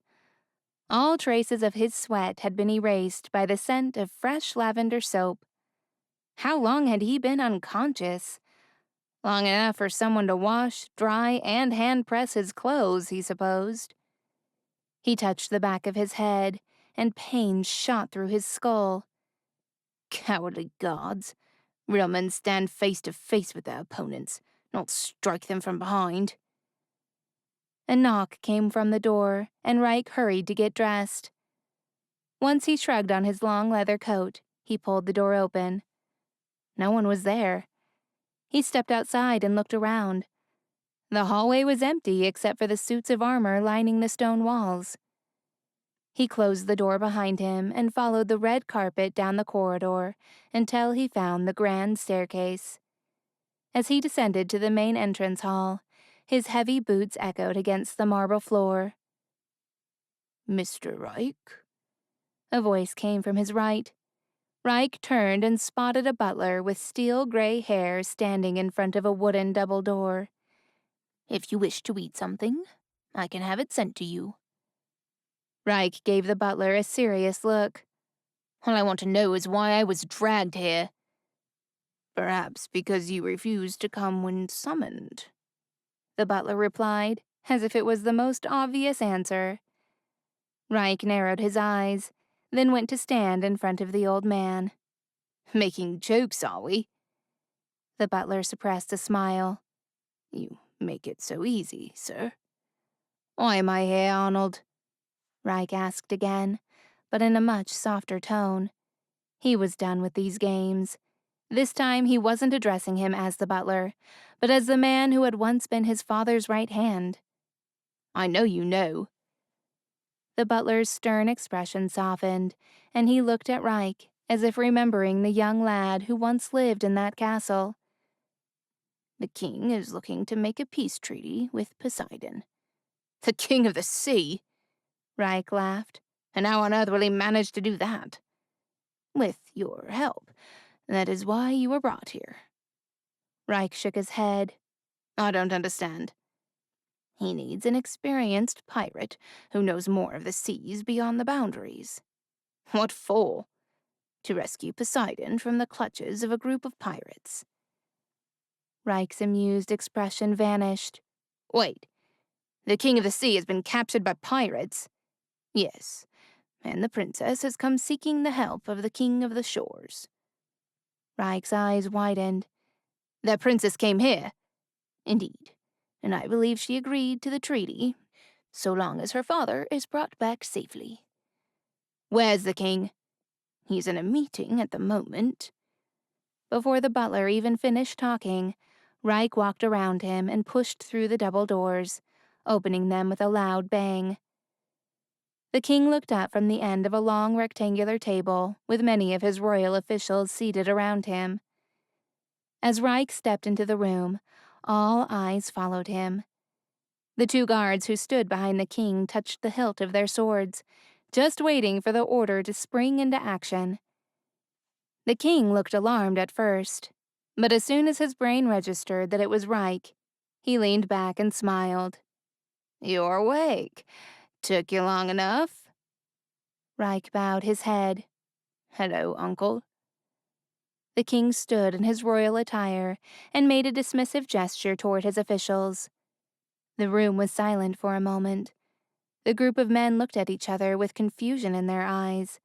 All traces of his sweat had been erased by the scent of fresh lavender soap. How long had he been unconscious? Long enough for someone to wash, dry, and hand-press his clothes, he supposed. He touched the back of his head, and pain shot through his skull. Cowardly gods. Real men stand face to face with their opponents, not strike them from behind. A knock came from the door, and Reich hurried to get dressed. Once he shrugged on his long leather coat, he pulled the door open. No one was there. He stepped outside and looked around. The hallway was empty except for the suits of armor lining the stone walls. He closed the door behind him and followed the red carpet down the corridor until he found the grand staircase. As he descended to the main entrance hall, his heavy boots echoed against the marble floor. "Mr. Reich?" A voice came from his right. Reich turned and spotted a butler with steel-gray hair standing in front of a wooden double door. "If you wish to eat something, I can have it sent to you." Reich gave the butler a serious look. "All I want to know is why I was dragged here." "Perhaps because you refused to come when summoned," the butler replied, as if it was the most obvious answer. Reich narrowed his eyes, then went to stand in front of the old man. "Making jokes, are we?" The butler suppressed a smile. "You make it so easy, sir." "Why am I here, Arnold?" Reich asked again, but in a much softer tone. He was done with these games. This time he wasn't addressing him as the butler, but as the man who had once been his father's right hand. "I know you know." The butler's stern expression softened, and he looked at Reich as if remembering the young lad who once lived in that castle. "The king is looking to make a peace treaty with Poseidon." "The king of the sea?" Reich laughed. "And how on earth will he manage to do that?" "With your help. That is why you were brought here." Reich shook his head. "I don't understand." "He needs an experienced pirate who knows more of the seas beyond the boundaries." "What for?" "To rescue Poseidon from the clutches of a group of pirates." Reich's amused expression vanished. "Wait, the king of the sea has been captured by pirates?" "Yes, and the princess has come seeking the help of the king of the shores." Reich's eyes widened. "That princess came here?" "Indeed, and I believe she agreed to the treaty, so long as her father is brought back safely." "Where's the king?" "He's in a meeting at the moment." Before the butler even finished talking, Reich walked around him and pushed through the double doors, opening them with a loud bang. The king looked up from the end of a long rectangular table with many of his royal officials seated around him. As Reich stepped into the room, all eyes followed him. The two guards who stood behind the king touched the hilt of their swords, just waiting for the order to spring into action. The king looked alarmed at first, but as soon as his brain registered that it was Reich, he leaned back and smiled. "You're awake. Took you long enough?" Reich bowed his head. "Hello, uncle." The king stood in his royal attire and made a dismissive gesture toward his officials. The room was silent for a moment. The group of men looked at each other with confusion in their eyes.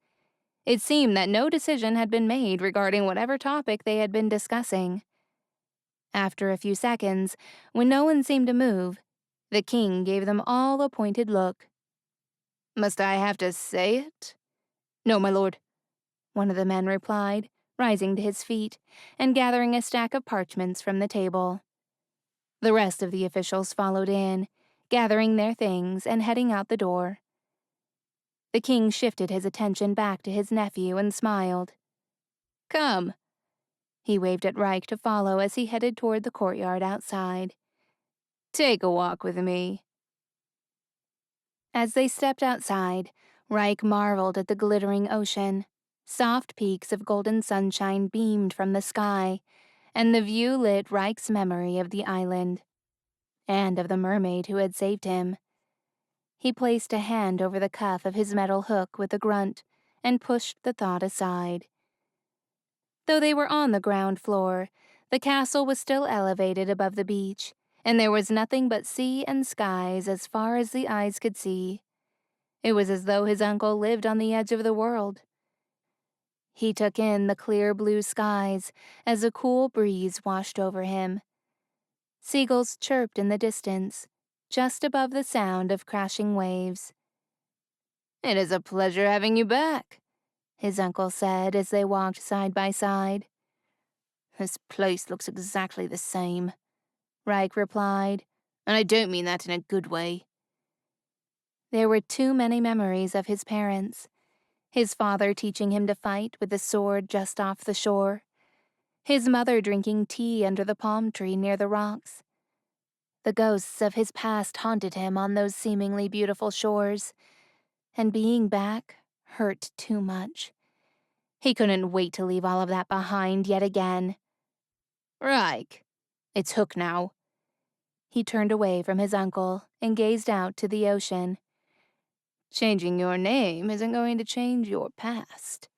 It seemed that no decision had been made regarding whatever topic they had been discussing. After a few seconds, when no one seemed to move, the king gave them all a pointed look. "Must I have to say it?" "No, my lord," one of the men replied, rising to his feet and gathering a stack of parchments from the table. The rest of the officials followed in, gathering their things and heading out the door. The king shifted his attention back to his nephew and smiled. "Come." He waved at Reich to follow as he headed toward the courtyard outside. "Take a walk with me." As they stepped outside, Reich marveled at the glittering ocean. Soft peaks of golden sunshine beamed from the sky, and the view lit Reich's memory of the island, and of the mermaid who had saved him. He placed a hand over the cuff of his metal hook with a grunt, and pushed the thought aside. Though they were on the ground floor, the castle was still elevated above the beach, and there was nothing but sea and skies as far as the eyes could see. It was as though his uncle lived on the edge of the world. He took in the clear blue skies as a cool breeze washed over him. Seagulls chirped in the distance, just above the sound of crashing waves. "It is a pleasure having you back," his uncle said as they walked side by side. "This place looks exactly the same," Reich replied, "and I don't mean that in a good way." There were too many memories of his parents. His father teaching him to fight with the sword just off the shore. His mother drinking tea under the palm tree near the rocks. The ghosts of his past haunted him on those seemingly beautiful shores, and being back hurt too much. He couldn't wait to leave all of that behind yet again. "Reich, it's Hook now." He turned away from his uncle and gazed out to the ocean. "Changing your name isn't going to change your past,"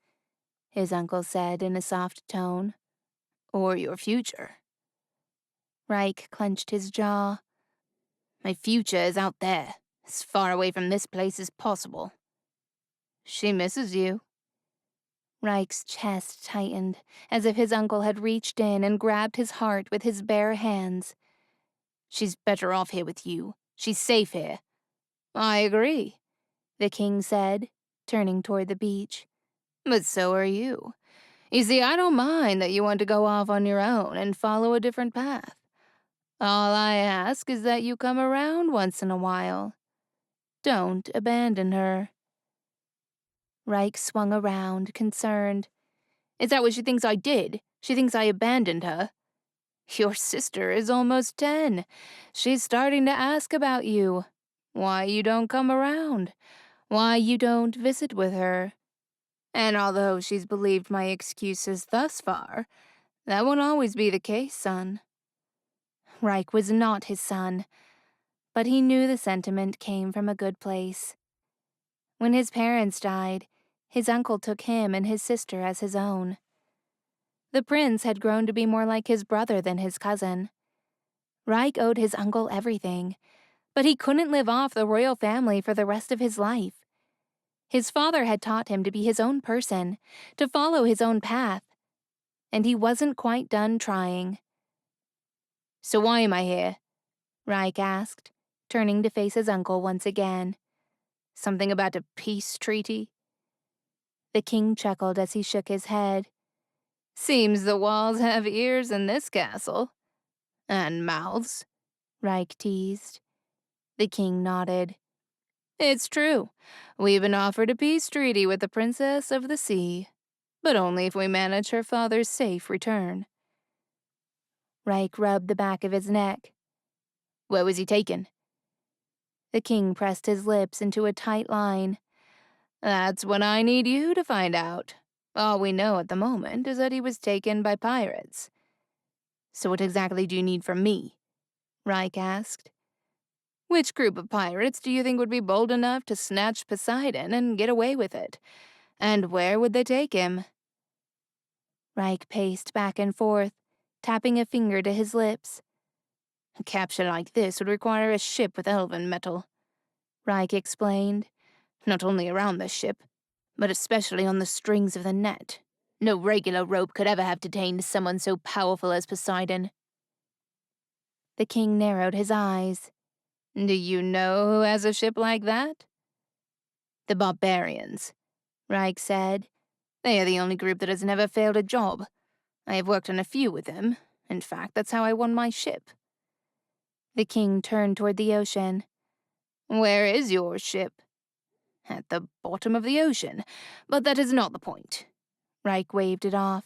his uncle said in a soft tone. "Or your future." Reich clenched his jaw. "My future is out there, as far away from this place as possible." "She misses you." Reich's chest tightened, as if his uncle had reached in and grabbed his heart with his bare hands. "She's better off here with you. She's safe here." "I agree," the king said, turning toward the beach. "But so are you. You see, I don't mind that you want to go off on your own and follow a different path. All I ask is that you come around once in a while. Don't abandon her." Reich swung around, concerned. "Is that what she thinks I did? She thinks I abandoned her?" "Your sister is almost 10. She's starting to ask about you. Why you don't come around. Why you don't visit with her. And although she's believed my excuses thus far, that won't always be the case, son." Reich was not his son, but he knew the sentiment came from a good place. When his parents died, his uncle took him and his sister as his own. The prince had grown to be more like his brother than his cousin. Reich owed his uncle everything, but he couldn't live off the royal family for the rest of his life. His father had taught him to be his own person, to follow his own path, and he wasn't quite done trying. "So why am I here?" Reich asked, turning to face his uncle once again. "Something about a peace treaty?" The king chuckled as he shook his head. "Seems the walls have ears in this castle. And mouths," Reich teased. The king nodded. "It's true. We've been offered a peace treaty with the Princess of the Sea, but only if we manage her father's safe return." Reich rubbed the back of his neck. "Where was he taken?" The king pressed his lips into a tight line. "That's what I need you to find out. All we know at the moment is that he was taken by pirates." "So what exactly do you need from me?" Reich asked. "Which group of pirates do you think would be bold enough to snatch Poseidon and get away with it? And where would they take him?" Reich paced back and forth, tapping a finger to his lips. "A capture like this would require a ship with elven metal," Reich explained. "Not only around the ship, but especially on the strings of the net. No regular rope could ever have detained someone so powerful as Poseidon." The king narrowed his eyes. "Do you know who has a ship like that?" "The barbarians," Reich said. "They are the only group that has never failed a job. I have worked on a few with them. In fact, that's how I won my ship." The king turned toward the ocean. "Where is your ship?" "At the bottom of the ocean. But that is not the point." Reich waved it off.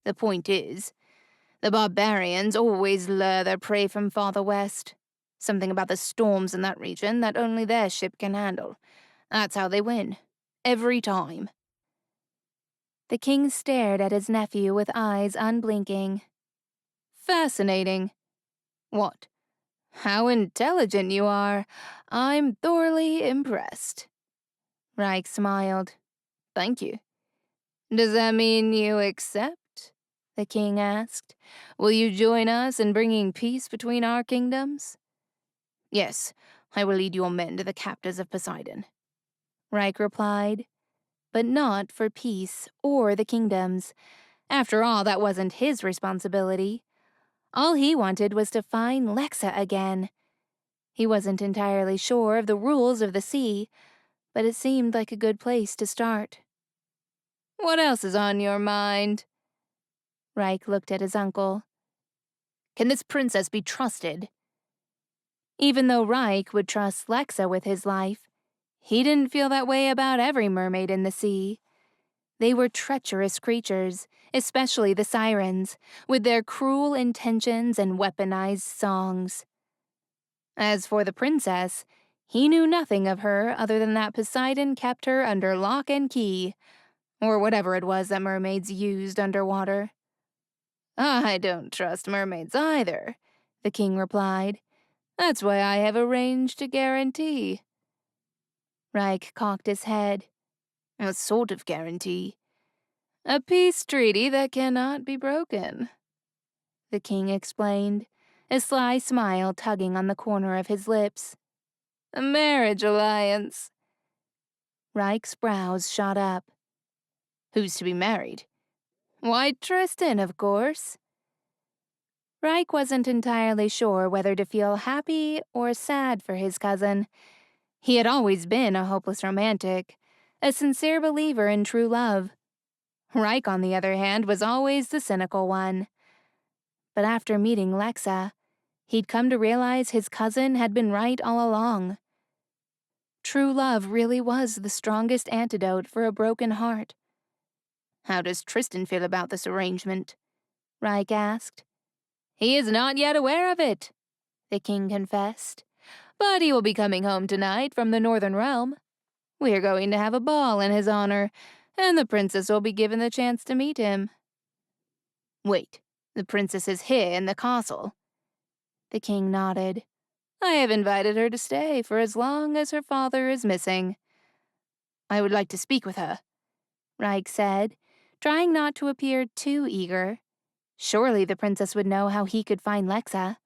"The point is, the barbarians always lure their prey from farther west. Something about the storms in that region that only their ship can handle. That's how they win. Every time." The king stared at his nephew with eyes unblinking. Fascinating. What? How intelligent you are. I'm thoroughly impressed. Reich smiled. Thank you. Does that mean you accept? The king asked. Will you join us in bringing peace between our kingdoms? Yes, I will lead your men to the captors of Poseidon. Reich replied. But not for peace or the kingdoms. After all, that wasn't his responsibility. All he wanted was to find Lexa again. He wasn't entirely sure of the rules of the sea, but it seemed like a good place to start. What else is on your mind? Reich looked at his uncle. Can this princess be trusted? Even though Reich would trust Lexa with his life, he didn't feel that way about every mermaid in the sea. They were treacherous creatures, especially the sirens, with their cruel intentions and weaponized songs. As for the princess, he knew nothing of her other than that Poseidon kept her under lock and key, or whatever it was that mermaids used underwater. I don't trust mermaids either, the king replied. That's why I have arranged a guarantee. Reich cocked his head. A sort of guarantee. A peace treaty that cannot be broken. The king explained, a sly smile tugging on the corner of his lips. A marriage alliance. Reich's brows shot up. Who's to be married? Why, Tristan, of course. Reich wasn't entirely sure whether to feel happy or sad for his cousin. He had always been a hopeless romantic, a sincere believer in true love. Reich, on the other hand, was always the cynical one. But after meeting Lexa, he'd come to realize his cousin had been right all along. True love really was the strongest antidote for a broken heart. How does Tristan feel about this arrangement? Reich asked. He is not yet aware of it, the king confessed. But he will be coming home tonight from the northern realm. We are going to have a ball in his honor, and the princess will be given the chance to meet him. Wait, the princess is here in the castle? The king nodded. I have invited her to stay for as long as her father is missing. I would like to speak with her, Reich said, trying not to appear too eager. Surely the princess would know how he could find Lexa.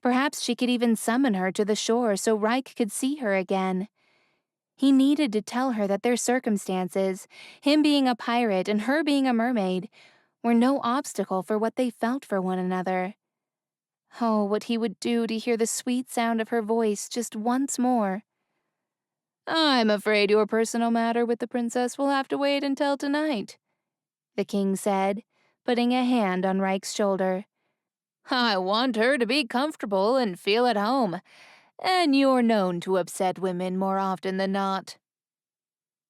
Perhaps she could even summon her to the shore so Reich could see her again. He needed to tell her that their circumstances, him being a pirate and her being a mermaid, were no obstacle for what they felt for one another. Oh, what he would do to hear the sweet sound of her voice just once more. I'm afraid your personal matter with the princess will have to wait until tonight, the king said, putting a hand on Reich's shoulder. I want her to be comfortable and feel at home, and you're known to upset women more often than not.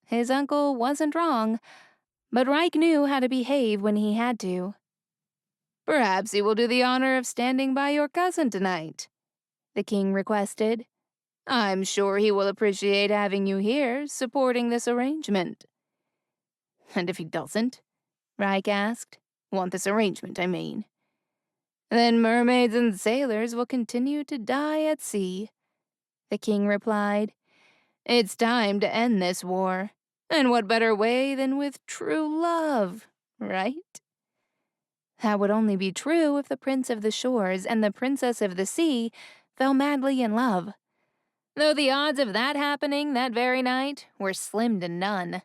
His uncle wasn't wrong, but Reich knew how to behave when he had to. Perhaps he will do the honor of standing by your cousin tonight, the king requested. I'm sure he will appreciate having you here, supporting this arrangement. And if he doesn't? Reich asked. Want this arrangement, I mean. Then mermaids and sailors will continue to die at sea, the king replied. It's time to end this war. And what better way than with true love, right? That would only be true if the prince of the shores and the princess of the sea fell madly in love. Though the odds of that happening that very night were slim to none.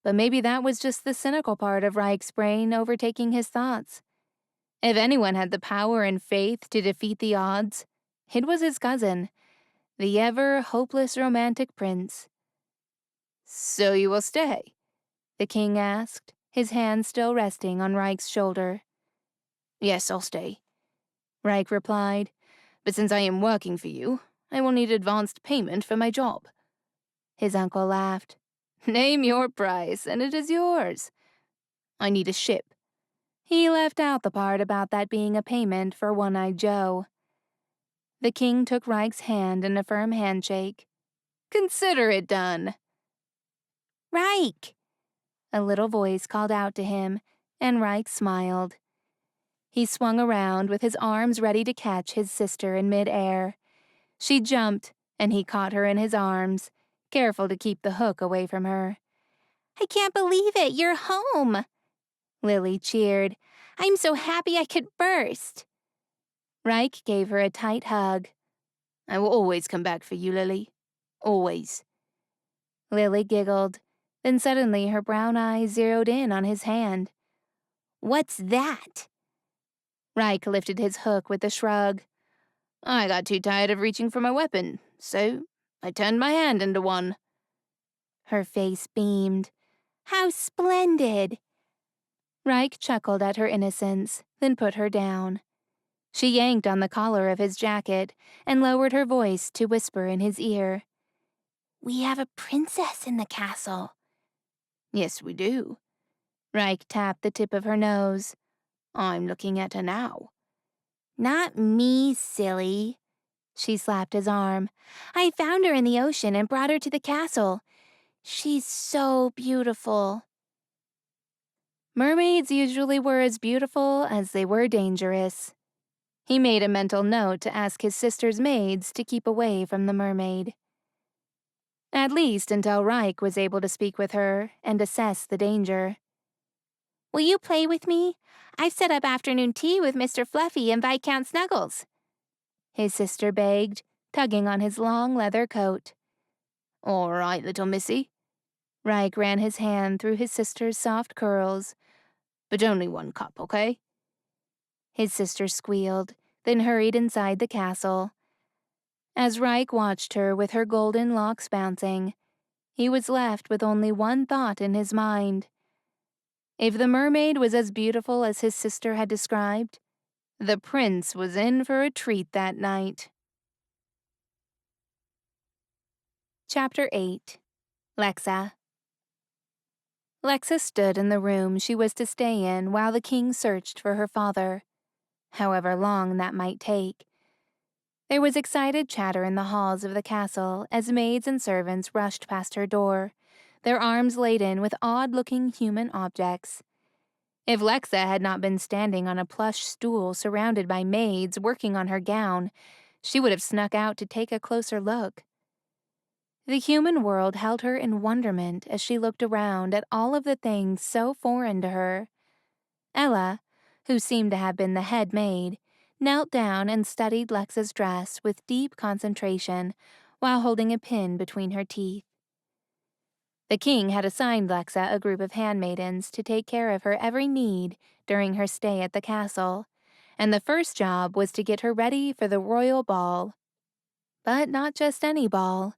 But maybe that was just the cynical part of Reich's brain overtaking his thoughts. If anyone had the power and faith to defeat the odds, it was his cousin, the ever-hopeless romantic prince. So you will stay? The king asked, his hand still resting on Reich's shoulder. Yes, I'll stay, Reich replied. But since I am working for you, I will need advanced payment for my job. His uncle laughed. Name your price, and it is yours. I need a ship. He left out the part about that being a payment for One-Eyed Joe. The king took Reich's hand in a firm handshake. Consider it done. Reich! A little voice called out to him, and Reich smiled. He swung around with his arms ready to catch his sister in mid-air. She jumped, and he caught her in his arms, careful to keep the hook away from her. I can't believe it, you're home! Lily cheered. I'm so happy I could burst. Reich gave her a tight hug. I will always come back for you, Lily. Always. Lily giggled. Then suddenly her brown eyes zeroed in on his hand. What's that? Reich lifted his hook with a shrug. I got too tired of reaching for my weapon, so I turned my hand into one. Her face beamed. How splendid! Reich chuckled at her innocence, then put her down. She yanked on the collar of his jacket and lowered her voice to whisper in his ear. We have a princess in the castle. Yes, we do. Reich tapped the tip of her nose. I'm looking at her now. Not me, silly. She slapped his arm. I found her in the ocean and brought her to the castle. She's so beautiful. Mermaids usually were as beautiful as they were dangerous. He made a mental note to ask his sister's maids to keep away from the mermaid. At least until Reich was able to speak with her and assess the danger. Will you play with me? I've set up afternoon tea with Mr. Fluffy and Viscount Snuggles. His sister begged, tugging on his long leather coat. All right, little missy. Reich ran his hand through his sister's soft curls. But only one cup, okay? His sister squealed, then hurried inside the castle. As Reich watched her with her golden locks bouncing, he was left with only one thought in his mind. If the mermaid was as beautiful as his sister had described, the prince was in for a treat that night. Chapter 8. Lexa. Lexa stood in the room she was to stay in while the king searched for her father, however long that might take. There was excited chatter in the halls of the castle as maids and servants rushed past her door, their arms laden with odd-looking human objects. If Lexa had not been standing on a plush stool surrounded by maids working on her gown, she would have snuck out to take a closer look. The human world held her in wonderment as she looked around at all of the things so foreign to her. Ella, who seemed to have been the head maid, knelt down and studied Lexa's dress with deep concentration while holding a pin between her teeth. The king had assigned Lexa a group of handmaidens to take care of her every need during her stay at the castle, and the first job was to get her ready for the royal ball. But not just any ball.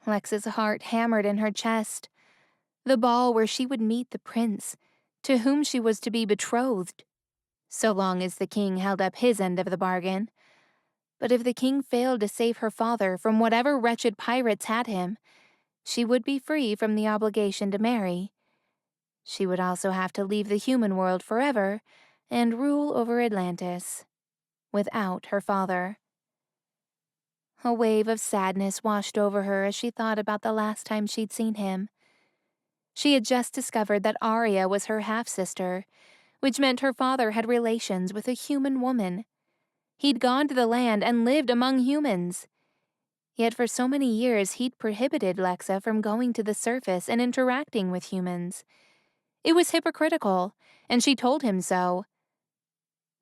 Lexa's heart hammered in her chest. The ball where she would meet the prince, to whom she was to be betrothed, so long as the king held up his end of the bargain. But if the king failed to save her father from whatever wretched pirates had him, she would be free from the obligation to marry. She would also have to leave the human world forever and rule over Atlantis, without her father. A wave of sadness washed over her as she thought about the last time she'd seen him. She had just discovered that Arya was her half-sister, which meant her father had relations with a human woman. He'd gone to the land and lived among humans. Yet for so many years he'd prohibited Lexa from going to the surface and interacting with humans. It was hypocritical, and she told him so.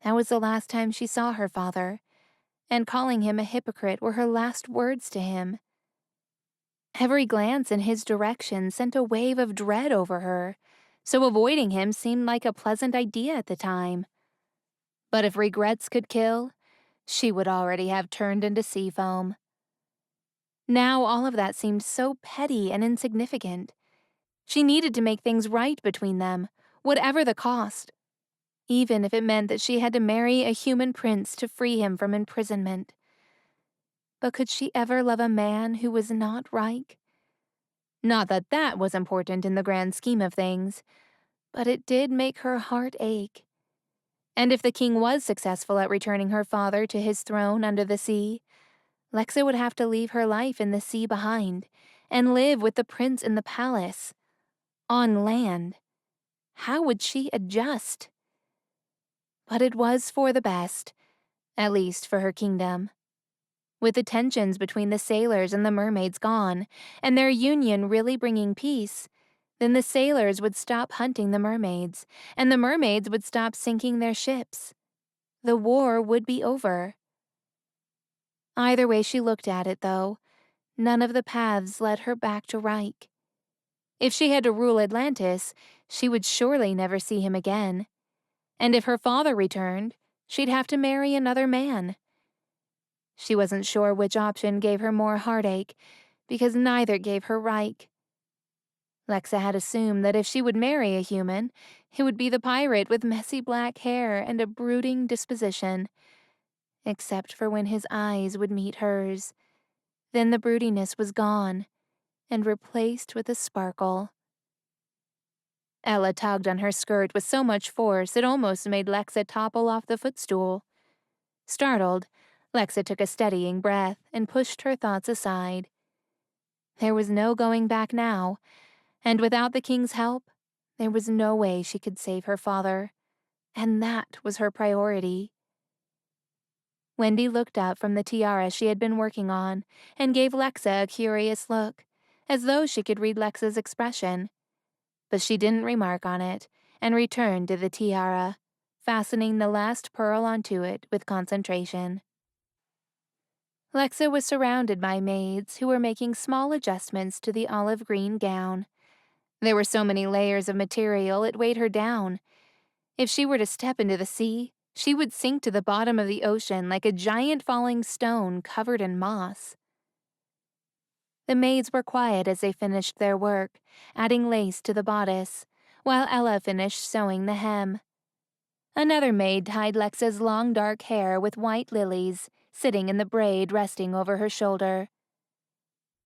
That was the last time she saw her father, and calling him a hypocrite were her last words to him. Every glance in his direction sent a wave of dread over her, so avoiding him seemed like a pleasant idea at the time. But if regrets could kill, she would already have turned into sea foam. Now all of that seemed so petty and insignificant. She needed to make things right between them, whatever the cost, even if it meant that she had to marry a human prince to free him from imprisonment. But could she ever love a man who was not Reich? Not that that was important in the grand scheme of things, but it did make her heart ache. And if the king was successful at returning her father to his throne under the sea, Lexa would have to leave her life in the sea behind and live with the prince in the palace, On land, how would she adjust? But it was for the best, at least for her kingdom. With the tensions between the sailors and the mermaids gone, and their union really bringing peace, then the sailors would stop hunting the mermaids, and the mermaids would stop sinking their ships. The war would be over. Either way she looked at it, though, none of the paths led her back to Reich. If she had to rule Atlantis, she would surely never see him again. And if her father returned, she'd have to marry another man. She wasn't sure which option gave her more heartache, because neither gave her Reich. Lexa had assumed that if she would marry a human, it would be the pirate with messy black hair and a brooding disposition. Except for when his eyes would meet hers. Then the broodiness was gone, and replaced with a sparkle. Ella tugged on her skirt with so much force it almost made Lexa topple off the footstool. Startled, Lexa took a steadying breath and pushed her thoughts aside. There was no going back now, and without the king's help, there was no way she could save her father, and that was her priority. Wendy looked up from the tiara she had been working on and gave Lexa a curious look, as though she could read Lexa's expression. But she didn't remark on it and returned to the tiara, fastening the last pearl onto it with concentration. Lexa was surrounded by maids who were making small adjustments to the olive green gown. There were so many layers of material it weighed her down. If she were to step into the sea, she would sink to the bottom of the ocean like a giant falling stone covered in moss. The maids were quiet as they finished their work, adding lace to the bodice, while Ella finished sewing the hem. Another maid tied Lexa's long dark hair with white lilies, sitting in the braid resting over her shoulder.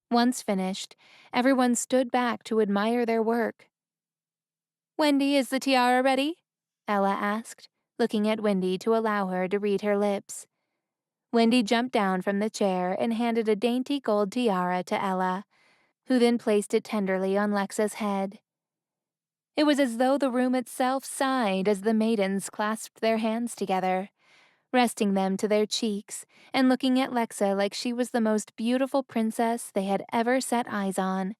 Once finished, everyone stood back to admire their work. "Wendy, is the tiara ready?" Ella asked, looking at Wendy to allow her to read her lips. Wendy jumped down from the chair and handed a dainty gold tiara to Ella, who then placed it tenderly on Lexa's head. It was as though the room itself sighed as the maidens clasped their hands together, resting them to their cheeks and looking at Lexa like she was the most beautiful princess they had ever set eyes on.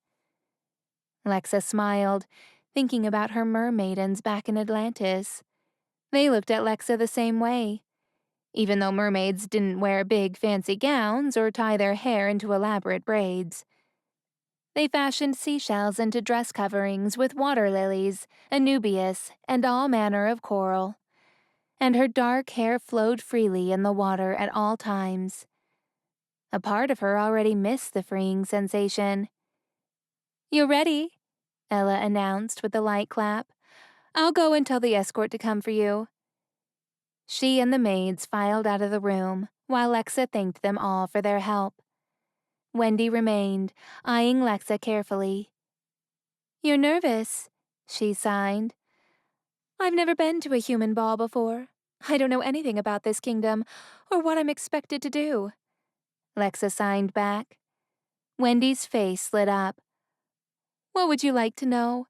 Lexa smiled, thinking about her mermaidens back in Atlantis. They looked at Lexa the same way. Even though mermaids didn't wear big fancy gowns or tie their hair into elaborate braids. They fashioned seashells into dress coverings with water lilies, anubias, and all manner of coral. And her dark hair flowed freely in the water at all times. A part of her already missed the freeing sensation. "You're ready," Ella announced with a light clap. "I'll go and tell the escort to come for you." She and the maids filed out of the room, while Lexa thanked them all for their help. Wendy remained, eyeing Lexa carefully. "You're nervous," she sighed. "I've never been to a human ball before. I don't know anything about this kingdom, or what I'm expected to do." Lexa signed back. Wendy's face lit up. "What would you like to know?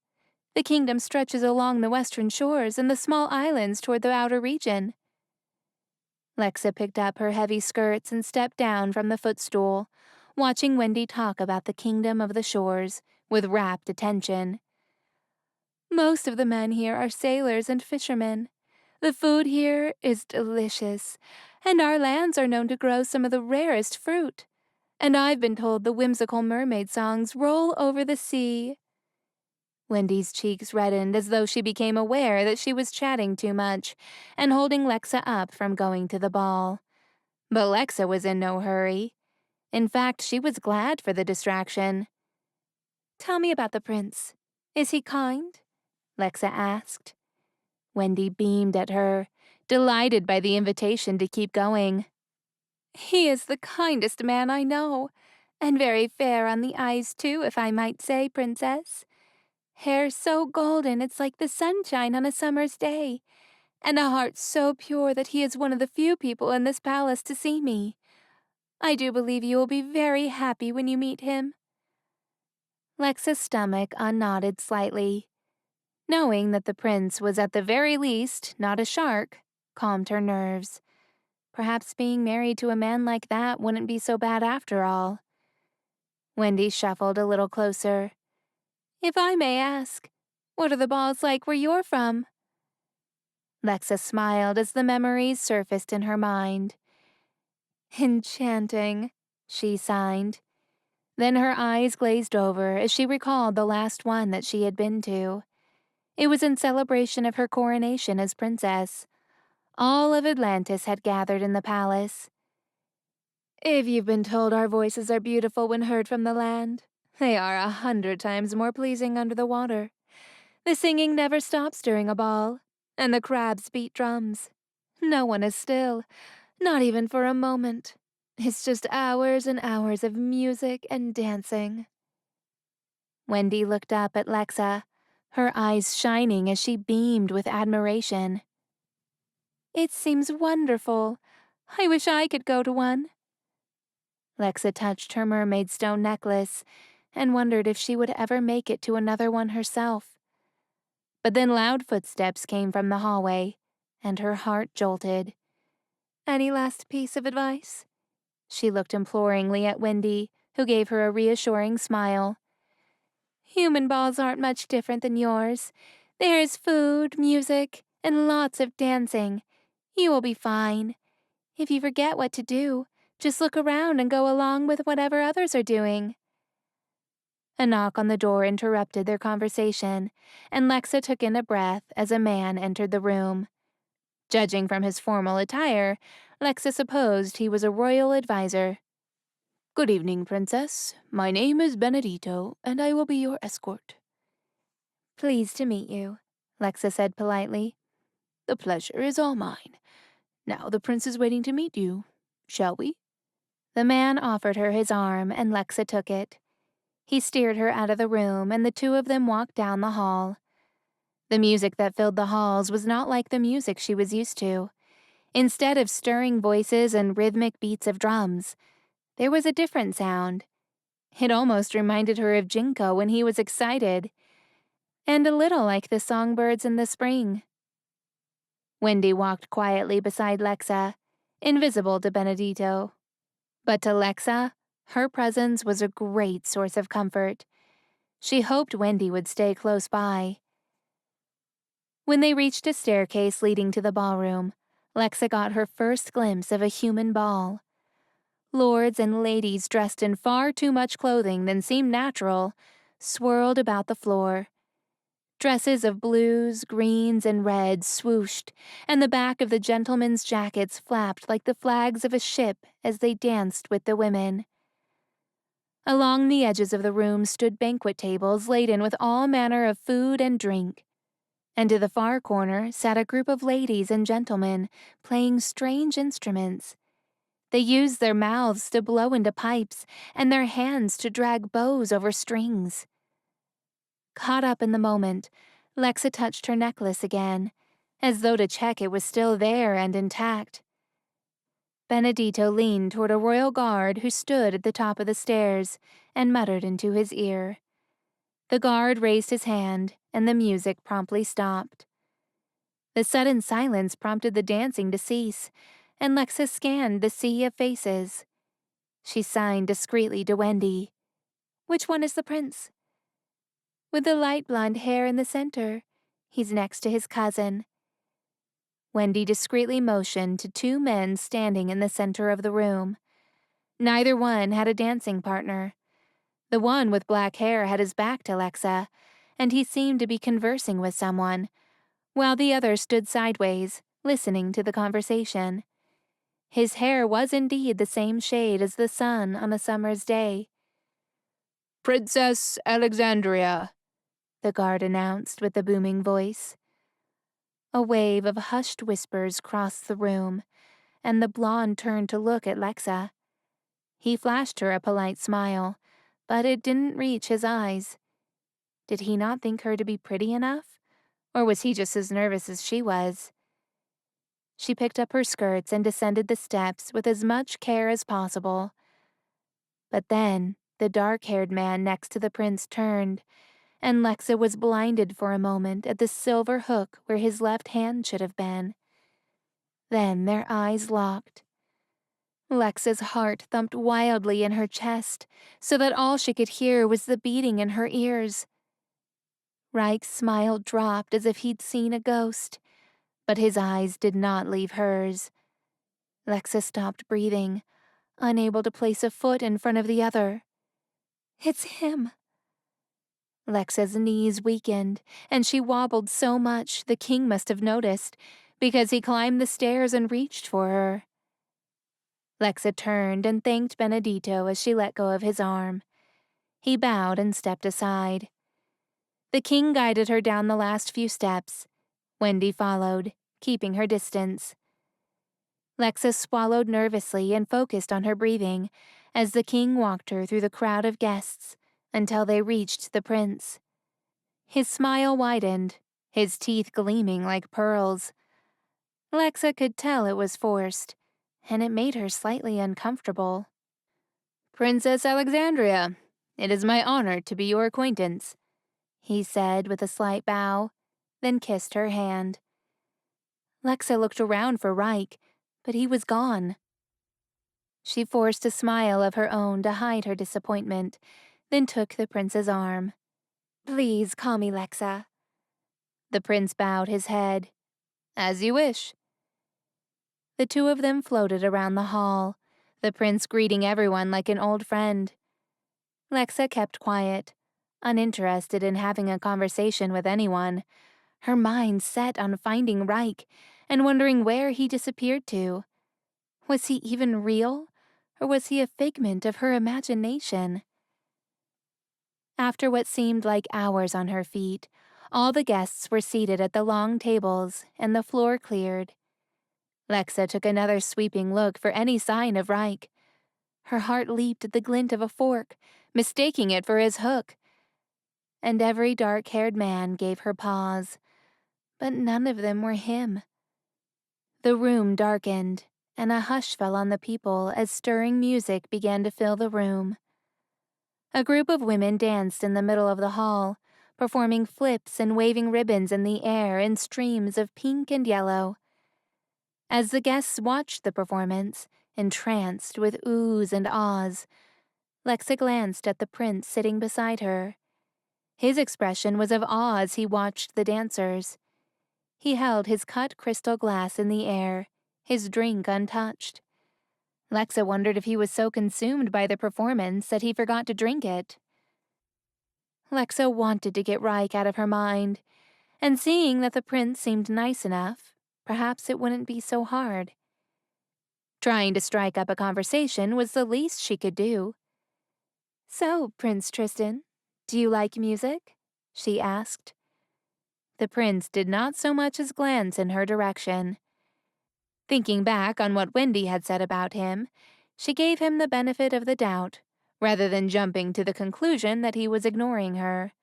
The kingdom stretches along the western shores and the small islands toward the outer region." Lexa picked up her heavy skirts and stepped down from the footstool, watching Wendy talk about the kingdom of the shores with rapt attention. "Most of the men here are sailors and fishermen. The food here is delicious, and our lands are known to grow some of the rarest fruit. And I've been told the whimsical mermaid songs roll over the sea." Wendy's cheeks reddened as though she became aware that she was chatting too much and holding Lexa up from going to the ball. But Lexa was in no hurry. In fact, she was glad for the distraction. "Tell me about the prince. Is he kind?" Lexa asked. Wendy beamed at her, delighted by the invitation to keep going. "He is the kindest man I know, and very fair on the eyes too, if I might say, princess. Hair so golden it's like the sunshine on a summer's day, and a heart so pure that he is one of the few people in this palace to see me. I do believe you will be very happy when you meet him." Lexa's stomach unknotted slightly. Knowing that the prince was at the very least not a shark calmed her nerves. Perhaps being married to a man like that wouldn't be so bad after all. Wendy shuffled a little closer. If I may ask, what are the balls like where you're from? Lexa smiled as the memories surfaced in her mind. Enchanting, she signed. Then her eyes glazed over as she recalled the last one that she had been to. It was in celebration of her coronation as princess. All of Atlantis had gathered in the palace. If you've been told our voices are beautiful when heard from the land, they are 100 times more pleasing under the water. The singing never stops during a ball, and the crabs beat drums. No one is still, not even for a moment. It's just hours and hours of music and dancing. Wendy looked up at Lexa, her eyes shining as she beamed with admiration. It seems wonderful. I wish I could go to one. Lexa touched her mermaid stone necklace and wondered if she would ever make it to another one herself. But then loud footsteps came from the hallway, and her heart jolted. Any last piece of advice? She looked imploringly at Wendy, who gave her a reassuring smile. Human balls aren't much different than yours. There is food, music, and lots of dancing. You will be fine. If you forget what to do, just look around and go along with whatever others are doing. A knock on the door interrupted their conversation, and Lexa took in a breath as a man entered the room. Judging from his formal attire, Lexa supposed he was a royal advisor. Good evening, Princess. My name is Benedito, and I will be your escort. Pleased to meet you, Lexa said politely. The pleasure is all mine. Now the prince is waiting to meet you. Shall we? The man offered her his arm, and Lexa took it. He steered her out of the room, and the two of them walked down the hall. The music that filled the halls was not like the music she was used to. Instead of stirring voices and rhythmic beats of drums, there was a different sound. It almost reminded her of Jinko when he was excited, and a little like the songbirds in the spring. Wendy walked quietly beside Lexa, invisible to Benedito. But to Lexa, her presence was a great source of comfort. She hoped Wendy would stay close by. When they reached a staircase leading to the ballroom, Lexa got her first glimpse of a human ball. Lords and ladies dressed in far too much clothing than seemed natural swirled about the floor. Dresses of blues, greens, and reds swooshed, and the back of the gentlemen's jackets flapped like the flags of a ship as they danced with the women. Along the edges of the room stood banquet tables laden with all manner of food and drink, and to the far corner sat a group of ladies and gentlemen playing strange instruments. They used their mouths to blow into pipes and their hands to drag bows over strings. Caught up in the moment, Lexa touched her necklace again, as though to check it was still there and intact. Benedito leaned toward a royal guard who stood at the top of the stairs and muttered into his ear. The guard raised his hand, and the music promptly stopped. The sudden silence prompted the dancing to cease, and Lexa scanned the sea of faces. She signed discreetly to Wendy. Which one is the prince? With the light blonde hair in the center. He's next to his cousin. Wendy discreetly motioned to two men standing in the center of the room. Neither one had a dancing partner. The one with black hair had his back to Lexa, and he seemed to be conversing with someone, while the other stood sideways, listening to the conversation. His hair was indeed the same shade as the sun on a summer's day. Princess Alexandria, the guard announced with a booming voice. A wave of hushed whispers crossed the room, and the blonde turned to look at Lexa. He flashed her a polite smile, but it didn't reach his eyes. Did he not think her to be pretty enough? Or was he just as nervous as she was? She picked up her skirts and descended the steps with as much care as possible. But then the dark-haired man next to the prince turned, and Lexa was blinded for a moment at the silver hook where his left hand should have been. Then their eyes locked. Lexa's heart thumped wildly in her chest, so that all she could hear was the beating in her ears. Reich's smile dropped as if he'd seen a ghost, but his eyes did not leave hers. Lexa stopped breathing, unable to place a foot in front of the other. It's him. Lexa's knees weakened, and she wobbled so much the king must have noticed, because he climbed the stairs and reached for her. Lexa turned and thanked Benedito as she let go of his arm. He bowed and stepped aside. The king guided her down the last few steps. Wendy followed, keeping her distance. Lexa swallowed nervously and focused on her breathing as the king walked her through the crowd of guests until they reached the prince. His smile widened, his teeth gleaming like pearls. Lexa could tell it was forced, and it made her slightly uncomfortable. Princess Alexandria, it is my honor to be your acquaintance, he said with a slight bow, then kissed her hand. Lexa looked around for Reich, but he was gone. She forced a smile of her own to hide her disappointment, then took the prince's arm. Please call me Lexa. The prince bowed his head. As you wish. The two of them floated around the hall, the prince greeting everyone like an old friend. Lexa kept quiet, uninterested in having a conversation with anyone, her mind set on finding Reich and wondering where he disappeared to. Was he even real, or was he a figment of her imagination? After what seemed like hours on her feet, all the guests were seated at the long tables and the floor cleared. Lexa took another sweeping look for any sign of Reich. Her heart leaped at the glint of a fork, mistaking it for his hook. And every dark-haired man gave her pause, but none of them were him. The room darkened, and a hush fell on the people as stirring music began to fill the room. A group of women danced in the middle of the hall, performing flips and waving ribbons in the air in streams of pink and yellow. As the guests watched the performance, entranced with oohs and ahs, Lexa glanced at the prince sitting beside her. His expression was of awe as he watched the dancers. He held his cut crystal glass in the air, his drink untouched. Lexa wondered if he was so consumed by the performance that he forgot to drink it. Lexa wanted to get Reich out of her mind, and seeing that the prince seemed nice enough, perhaps it wouldn't be so hard. Trying to strike up a conversation was the least she could do. So, Prince Tristan, do you like music? She asked. The prince did not so much as glance in her direction. Thinking back on what Wendy had said about him, she gave him the benefit of the doubt, rather than jumping to the conclusion that he was ignoring her.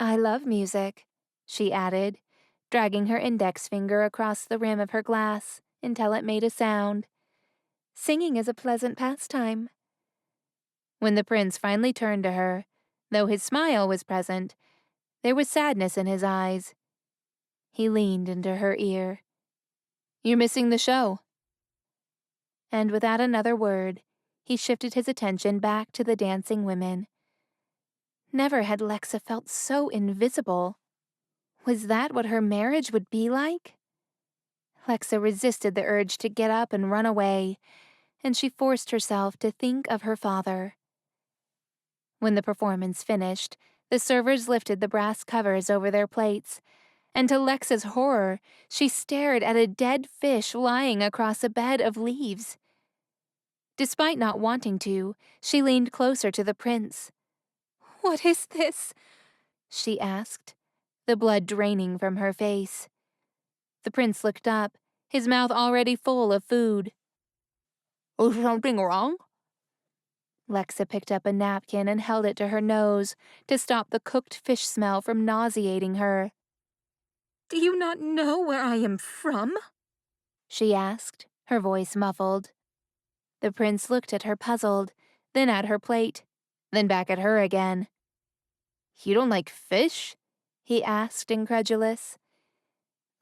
I love music, she added, dragging her index finger across the rim of her glass until it made a sound. Singing is a pleasant pastime. When the prince finally turned to her, though his smile was present, there was sadness in his eyes. He leaned into her ear. You're missing the show. And without another word, he shifted his attention back to the dancing women. Never had Lexa felt so invisible. Was that what her marriage would be like? Lexa resisted the urge to get up and run away, and she forced herself to think of her father. When the performance finished, the servers lifted the brass covers over their plates, and to Lexa's horror, she stared at a dead fish lying across a bed of leaves. Despite not wanting to, she leaned closer to the prince. "What is this?" she asked, the blood draining from her face. The prince looked up, his mouth already full of food. Is something wrong? Lexa picked up a napkin and held it to her nose to stop the cooked fish smell from nauseating her. "Do you not know where I am from?" she asked, her voice muffled. The prince looked at her puzzled, then at her plate. then back at her again. "You don't like fish?" he asked, incredulous.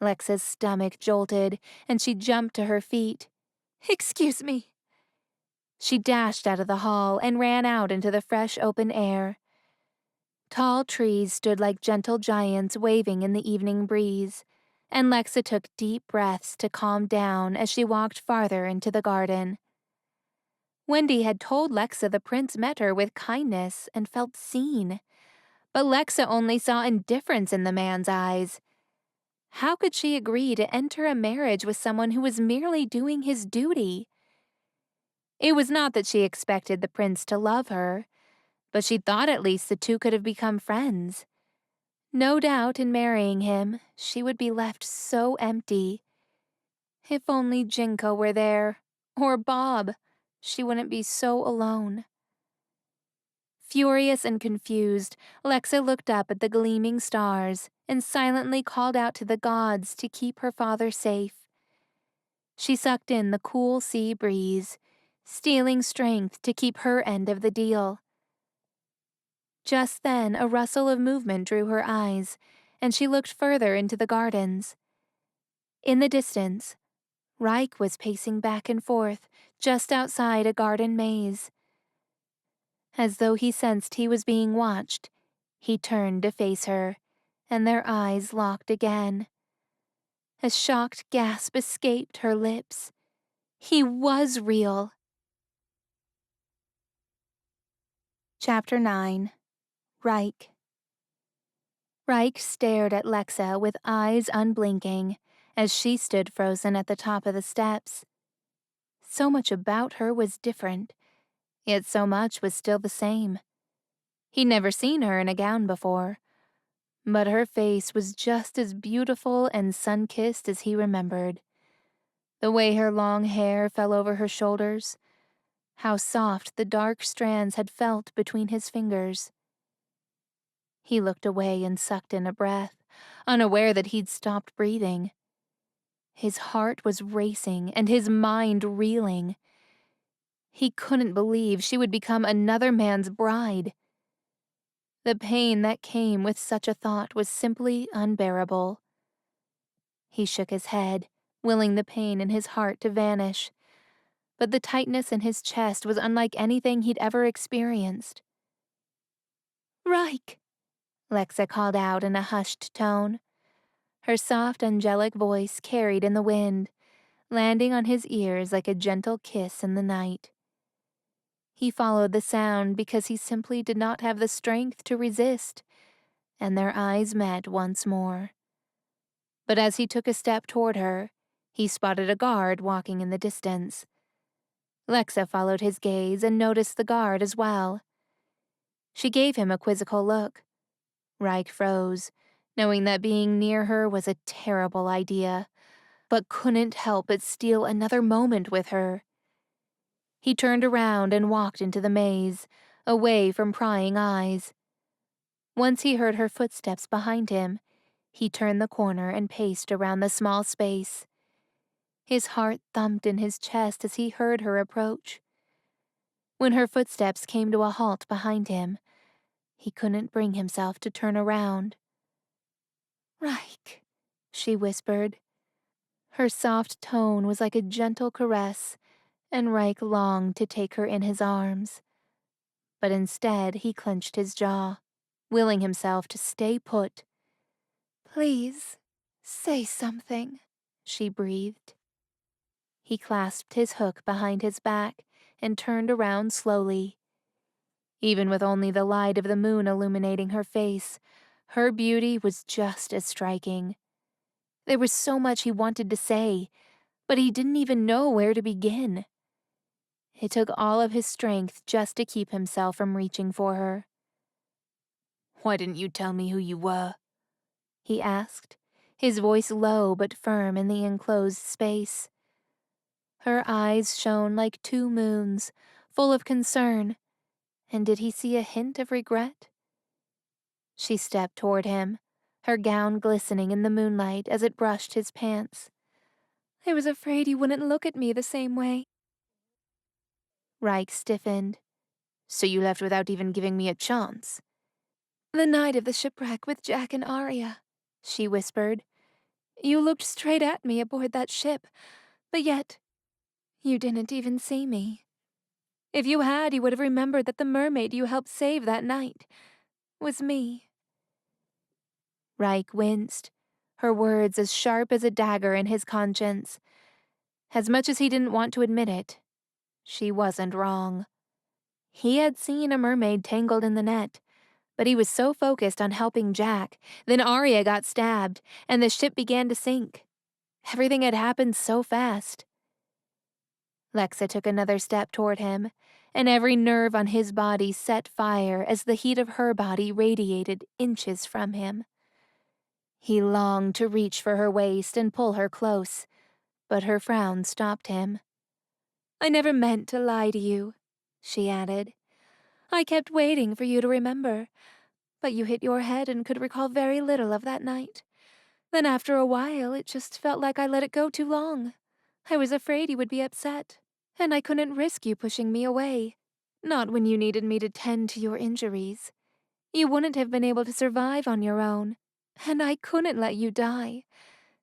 Lexa's stomach jolted, and she jumped to her feet. "Excuse me." She dashed out of the hall and ran out into the fresh open air. Tall trees stood like gentle giants waving in the evening breeze, and Lexa took deep breaths to calm down as she walked farther into the garden. Wendy had told Lexa the prince met her with kindness and felt seen, but Lexa only saw indifference in the man's eyes. How could she agree to enter a marriage with someone who was merely doing his duty? It was not that she expected the prince to love her, but she thought at least the two could have become friends. No doubt in marrying him, she would be left so empty. If only Jinko were there, or Bob, she wouldn't be so alone. Furious and confused, Lexa looked up at the gleaming stars and silently called out to the gods to keep her father safe. She sucked in the cool sea breeze, stealing strength to keep her end of the deal. Just then, a rustle of movement drew her eyes, and she looked further into the gardens. In the distance, Reich was pacing back and forth just outside a garden maze. As though he sensed he was being watched, he turned to face her, and their eyes locked again. A shocked gasp escaped her lips. He was real. Chapter 9. Reich. Reich stared at Lexa with eyes unblinking as she stood frozen at the top of the steps. So much about her was different, yet so much was still the same. He'd never seen her in a gown before, but her face was just as beautiful and sun-kissed as he remembered. The way her long hair fell over her shoulders, how soft the dark strands had felt between his fingers. He looked away and sucked in a breath, unaware that he'd stopped breathing. His heart was racing and his mind reeling. He couldn't believe she would become another man's bride. The pain that came with such a thought was simply unbearable. He shook his head, willing the pain in his heart to vanish, but the tightness in his chest was unlike anything he'd ever experienced. "Reich!" Lexa called out in a hushed tone. Her soft, angelic voice carried in the wind, landing on his ears like a gentle kiss in the night. He followed the sound because he simply did not have the strength to resist, and their eyes met once more. But as he took a step toward her, he spotted a guard walking in the distance. Lexa followed his gaze and noticed the guard as well. She gave him a quizzical look. Reich froze, knowing that being near her was a terrible idea, but couldn't help but steal another moment with her. He turned around and walked into the maze, away from prying eyes. Once he heard her footsteps behind him, he turned the corner and paced around the small space. His heart thumped in his chest as he heard her approach. When her footsteps came to a halt behind him, he couldn't bring himself to turn around. "Reich," she whispered. Her soft tone was like a gentle caress, and Reich longed to take her in his arms. But instead he clenched his jaw, willing himself to stay put. "Please, say something," she breathed. He clasped his hook behind his back and turned around slowly. Even with only the light of the moon illuminating her face, her beauty was just as striking. There was so much he wanted to say, but he didn't even know where to begin. It took all of his strength just to keep himself from reaching for her. "Why didn't you tell me who you were?" he asked, his voice low but firm in the enclosed space. Her eyes shone like two moons, full of concern, and did he see a hint of regret? She stepped toward him, her gown glistening in the moonlight as it brushed his pants. "I was afraid you wouldn't look at me the same way." Reich stiffened. So you left without even giving me a chance? The night of the shipwreck with Jack and Arya, she whispered. You looked straight at me aboard that ship, but yet you didn't even see me. If you had, you would have remembered that the mermaid you helped save that night was me. Reich winced, her words as sharp as a dagger in his conscience. As much as he didn't want to admit it, she wasn't wrong. He had seen a mermaid tangled in the net, but he was so focused on helping Jack, then Arya got stabbed, and the ship began to sink. Everything had happened so fast. Lexa took another step toward him, and every nerve on his body set fire as the heat of her body radiated inches from him. He longed to reach for her waist and pull her close, but her frown stopped him. I never meant to lie to you, she added. I kept waiting for you to remember, but you hit your head and could recall very little of that night. Then after a while, it just felt like I let it go too long. I was afraid you would be upset, and I couldn't risk you pushing me away. Not when you needed me to tend to your injuries. You wouldn't have been able to survive on your own, and I couldn't let you die.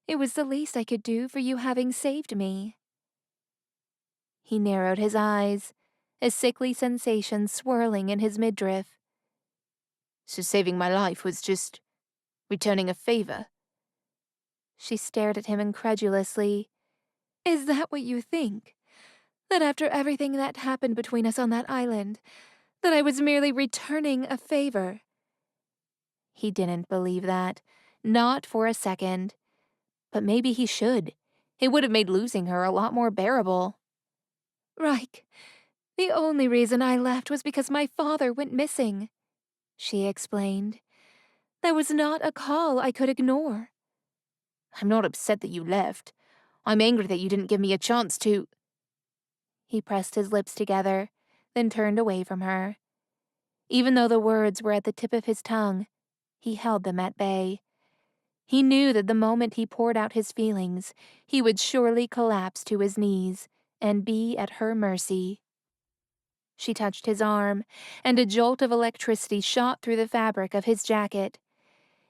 It was the least I could do for you having saved me. He narrowed his eyes, a sickly sensation swirling in his midriff. So saving my life was just returning a favor? She stared at him incredulously. Is that what you think? That after everything that happened between us on that island, that I was merely returning a favor? He didn't believe that, not for a second. But maybe he should. It would have made losing her a lot more bearable. Reich, the only reason I left was because my father went missing, she explained. There was not a call I could ignore. I'm not upset that you left. I'm angry that you didn't give me a chance to. He pressed his lips together, then turned away from her. Even though the words were at the tip of his tongue, he held them at bay. He knew that the moment he poured out his feelings, he would surely collapse to his knees and be at her mercy. She touched his arm, and a jolt of electricity shot through the fabric of his jacket.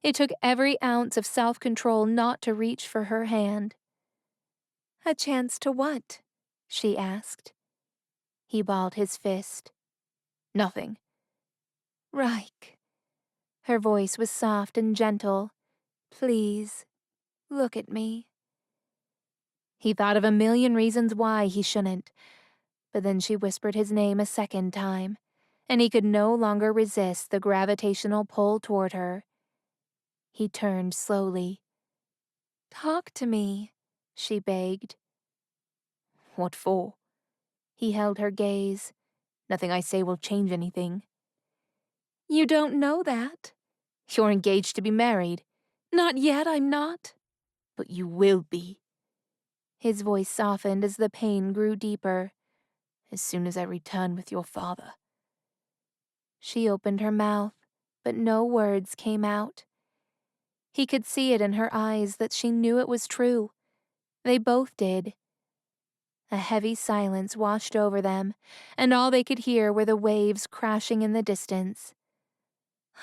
It took every ounce of self-control not to reach for her hand. A chance to what? She asked. He balled his fist. Nothing. Reich. Her voice was soft and gentle. Please, look at me. He thought of a million reasons why he shouldn't, but then she whispered his name a second time, and he could no longer resist the gravitational pull toward her. He turned slowly. Talk to me, she begged. What for? He held her gaze. Nothing I say will change anything. You don't know that. You're engaged to be married. Not yet, I'm not. But you will be. His voice softened as the pain grew deeper. As soon as I return with your father. She opened her mouth, but no words came out. He could see it in her eyes that she knew it was true. They both did. A heavy silence washed over them, and all they could hear were the waves crashing in the distance.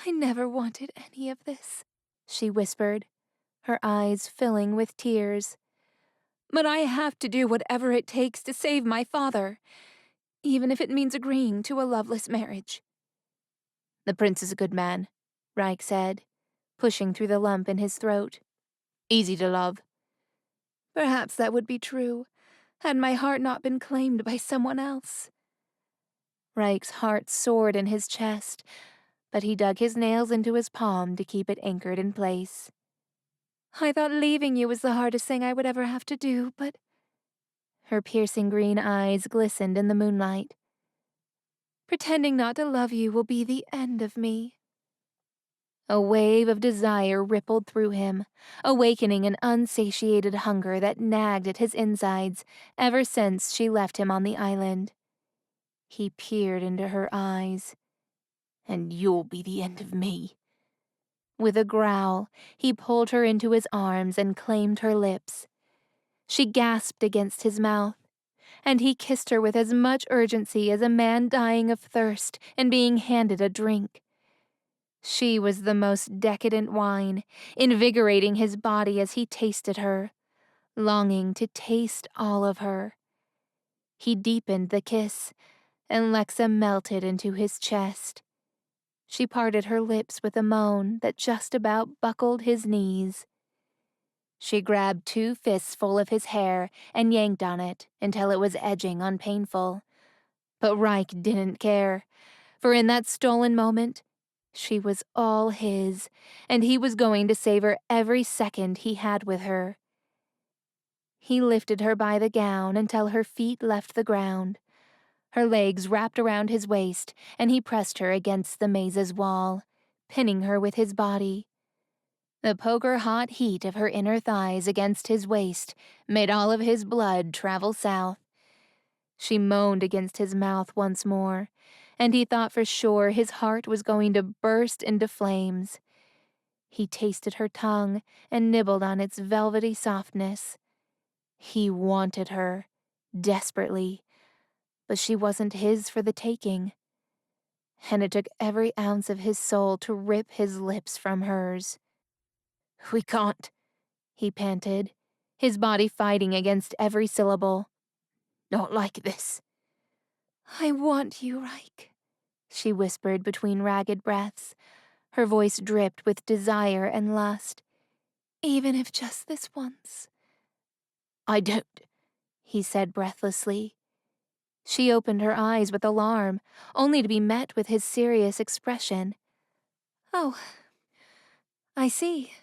I never wanted any of this, she whispered, her eyes filling with tears. But I have to do whatever it takes to save my father, even if it means agreeing to a loveless marriage. The prince is a good man, Reich said, pushing through the lump in his throat. Easy to love. Perhaps that would be true, had my heart not been claimed by someone else. Reich's heart soared in his chest, but he dug his nails into his palm to keep it anchored in place. I thought leaving you was the hardest thing I would ever have to do, but... Her piercing green eyes glistened in the moonlight. Pretending not to love you will be the end of me. A wave of desire rippled through him, awakening an unsatiated hunger that nagged at his insides ever since she left him on the island. He peered into her eyes. And you'll be the end of me. With a growl, he pulled her into his arms and claimed her lips. She gasped against his mouth. and he kissed her with as much urgency as a man dying of thirst and being handed a drink. She was the most decadent wine, invigorating his body as he tasted her, longing to taste all of her. He deepened the kiss, and Lexa melted into his chest. She parted her lips with a moan that just about buckled his knees. She grabbed 2 fists full of his hair and yanked on it until it was edging on painful. But Reich didn't care, for in that stolen moment, she was all his, and he was going to savor every second he had with her. He lifted her by the gown until her feet left the ground. Her legs wrapped around his waist, and he pressed her against the maze's wall, pinning her with his body. The poker-hot heat of her inner thighs against his waist made all of his blood travel south. She moaned against his mouth once more, and he thought for sure his heart was going to burst into flames. He tasted her tongue and nibbled on its velvety softness. He wanted her, desperately, but she wasn't his for the taking. And it took every ounce of his soul to rip his lips from hers. "We can't," he panted, his body fighting against every syllable. "Not like this." "I want you, Reich," she whispered between ragged breaths. Her voice dripped with desire and lust. "Even if just this once." "I don't," he said breathlessly. She opened her eyes with alarm, only to be met with his serious expression. "Oh, I see."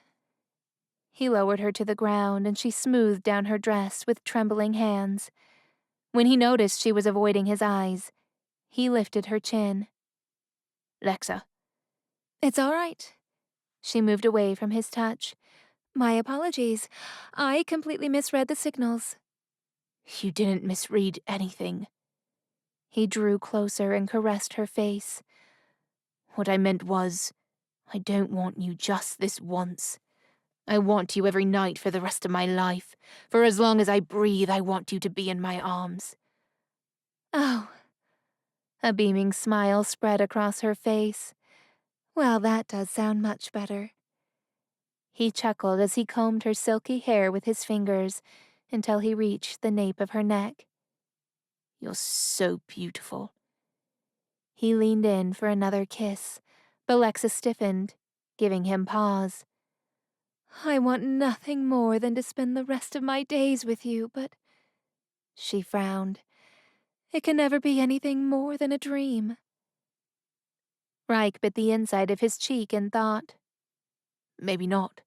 He lowered her to the ground, and she smoothed down her dress with trembling hands. When he noticed she was avoiding his eyes, he lifted her chin. "Lexa." "It's all right." She moved away from his touch. "My apologies. I completely misread the signals." "You didn't misread anything." He drew closer and caressed her face. "What I meant was, I don't want you just this once. I want you every night for the rest of my life. For as long as I breathe, I want you to be in my arms." "Oh." A beaming smile spread across her face. "Well, that does sound much better." He chuckled as he combed her silky hair with his fingers until he reached the nape of her neck. "You're so beautiful." He leaned in for another kiss, but Lexa stiffened, giving him pause. "I want nothing more than to spend the rest of my days with you, but—" She frowned. "It can never be anything more than a dream." Reich bit the inside of his cheek and thought. "Maybe not."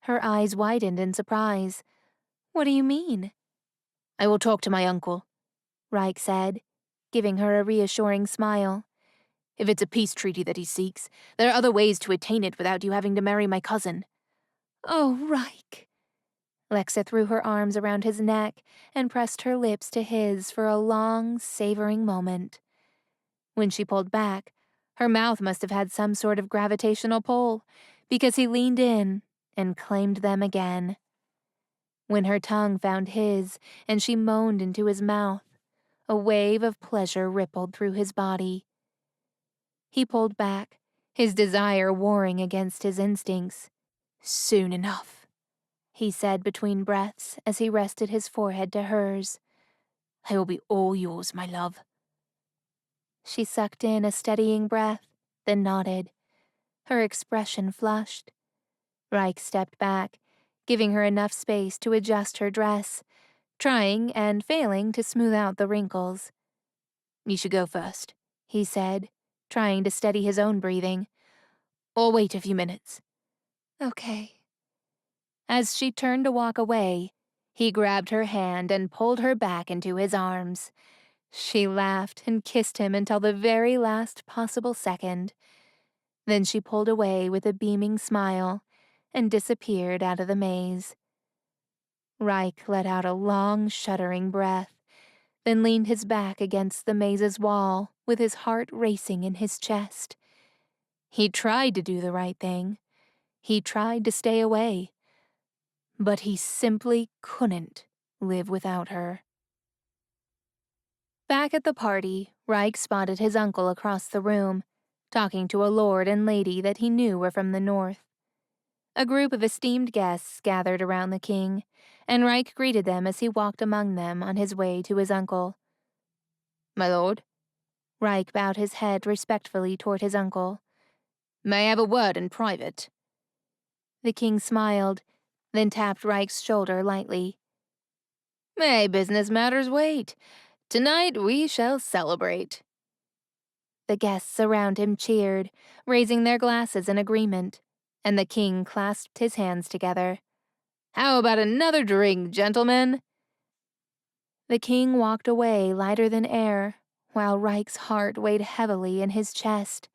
Her eyes widened in surprise. "What do you mean?" "I will talk to my uncle," Reich said, giving her a reassuring smile. "If it's a peace treaty that he seeks, there are other ways to attain it without you having to marry my cousin." "Oh, Reich." Lexa threw her arms around his neck and pressed her lips to his for a long, savoring moment. When she pulled back, her mouth must have had some sort of gravitational pull, because he leaned in and claimed them again. When her tongue found his and she moaned into his mouth, a wave of pleasure rippled through his body. He pulled back, his desire warring against his instincts. "Soon enough," he said between breaths as he rested his forehead to hers. "I will be all yours, my love." She sucked in a steadying breath, then nodded. Her expression flushed. Reich stepped back, giving her enough space to adjust her dress, trying and failing to smooth out the wrinkles. "You should go first," he said, trying to steady his own breathing. "Or wait a few minutes." "Okay." As she turned to walk away, he grabbed her hand and pulled her back into his arms. She laughed and kissed him until the very last possible second. Then she pulled away with a beaming smile and disappeared out of the maze. Reich let out a long, shuddering breath, then leaned his back against the maze's wall with his heart racing in his chest. He tried to do the right thing. He tried to stay away. But he simply couldn't live without her. Back at the party, Reich spotted his uncle across the room, talking to a lord and lady that he knew were from the north. A group of esteemed guests gathered around the king, and Reich greeted them as he walked among them on his way to his uncle. My lord? Reich bowed his head respectfully toward his uncle. May I have a word in private? The king smiled, then tapped Reich's shoulder lightly. May business matters wait? Tonight we shall celebrate. The guests around him cheered, raising their glasses in agreement, and the king clasped his hands together. How about another drink, gentlemen? The king walked away lighter than air, while Reich's heart weighed heavily in his chest,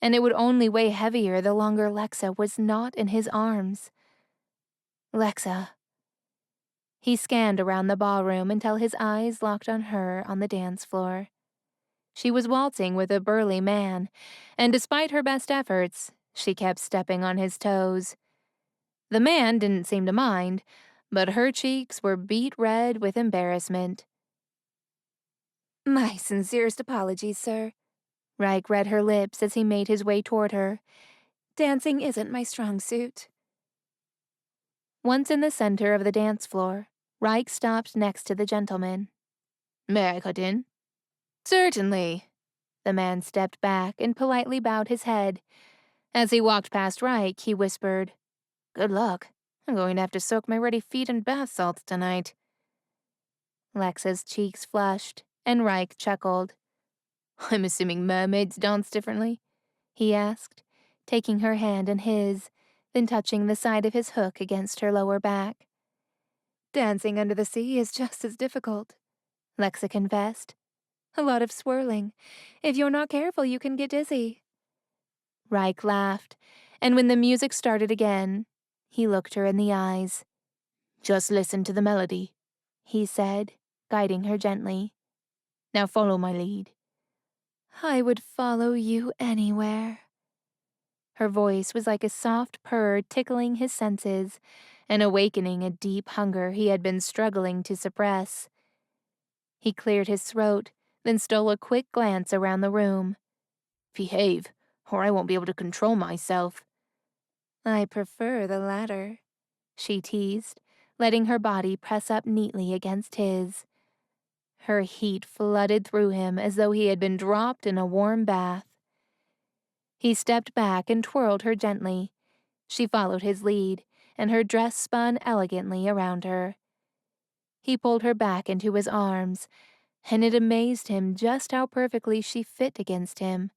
and it would only weigh heavier the longer Lexa was not in his arms. Lexa. He scanned around the ballroom until his eyes locked on her on the dance floor. She was waltzing with a burly man, and despite her best efforts, she kept stepping on his toes. The man didn't seem to mind, but her cheeks were beet red with embarrassment. My sincerest apologies, sir. Reich read her lips as he made his way toward her. Dancing isn't my strong suit. Once in the center of the dance floor, Reich stopped next to the gentleman. May I cut in? Certainly. The man stepped back and politely bowed his head. As he walked past Reich, he whispered, Good luck. I'm going to have to soak my ruddy feet in bath salts tonight. Lexa's cheeks flushed, and Reich chuckled. I'm assuming mermaids dance differently? He asked, taking her hand in his, then touching the side of his hook against her lower back. Dancing under the sea is just as difficult, Lexa confessed. A lot of swirling. If you're not careful, you can get dizzy. Reich laughed, and when the music started again, he looked her in the eyes. Just listen to the melody, he said, guiding her gently. Now follow my lead. I would follow you anywhere. Her voice was like a soft purr tickling his senses and awakening a deep hunger he had been struggling to suppress. He cleared his throat, then stole a quick glance around the room. Behave, or I won't be able to control myself. I prefer the latter, she teased, letting her body press up neatly against his. Her heat flooded through him as though he had been dropped in a warm bath. He stepped back and twirled her gently. She followed his lead, and her dress spun elegantly around her. He pulled her back into his arms, and it amazed him just how perfectly she fit against him.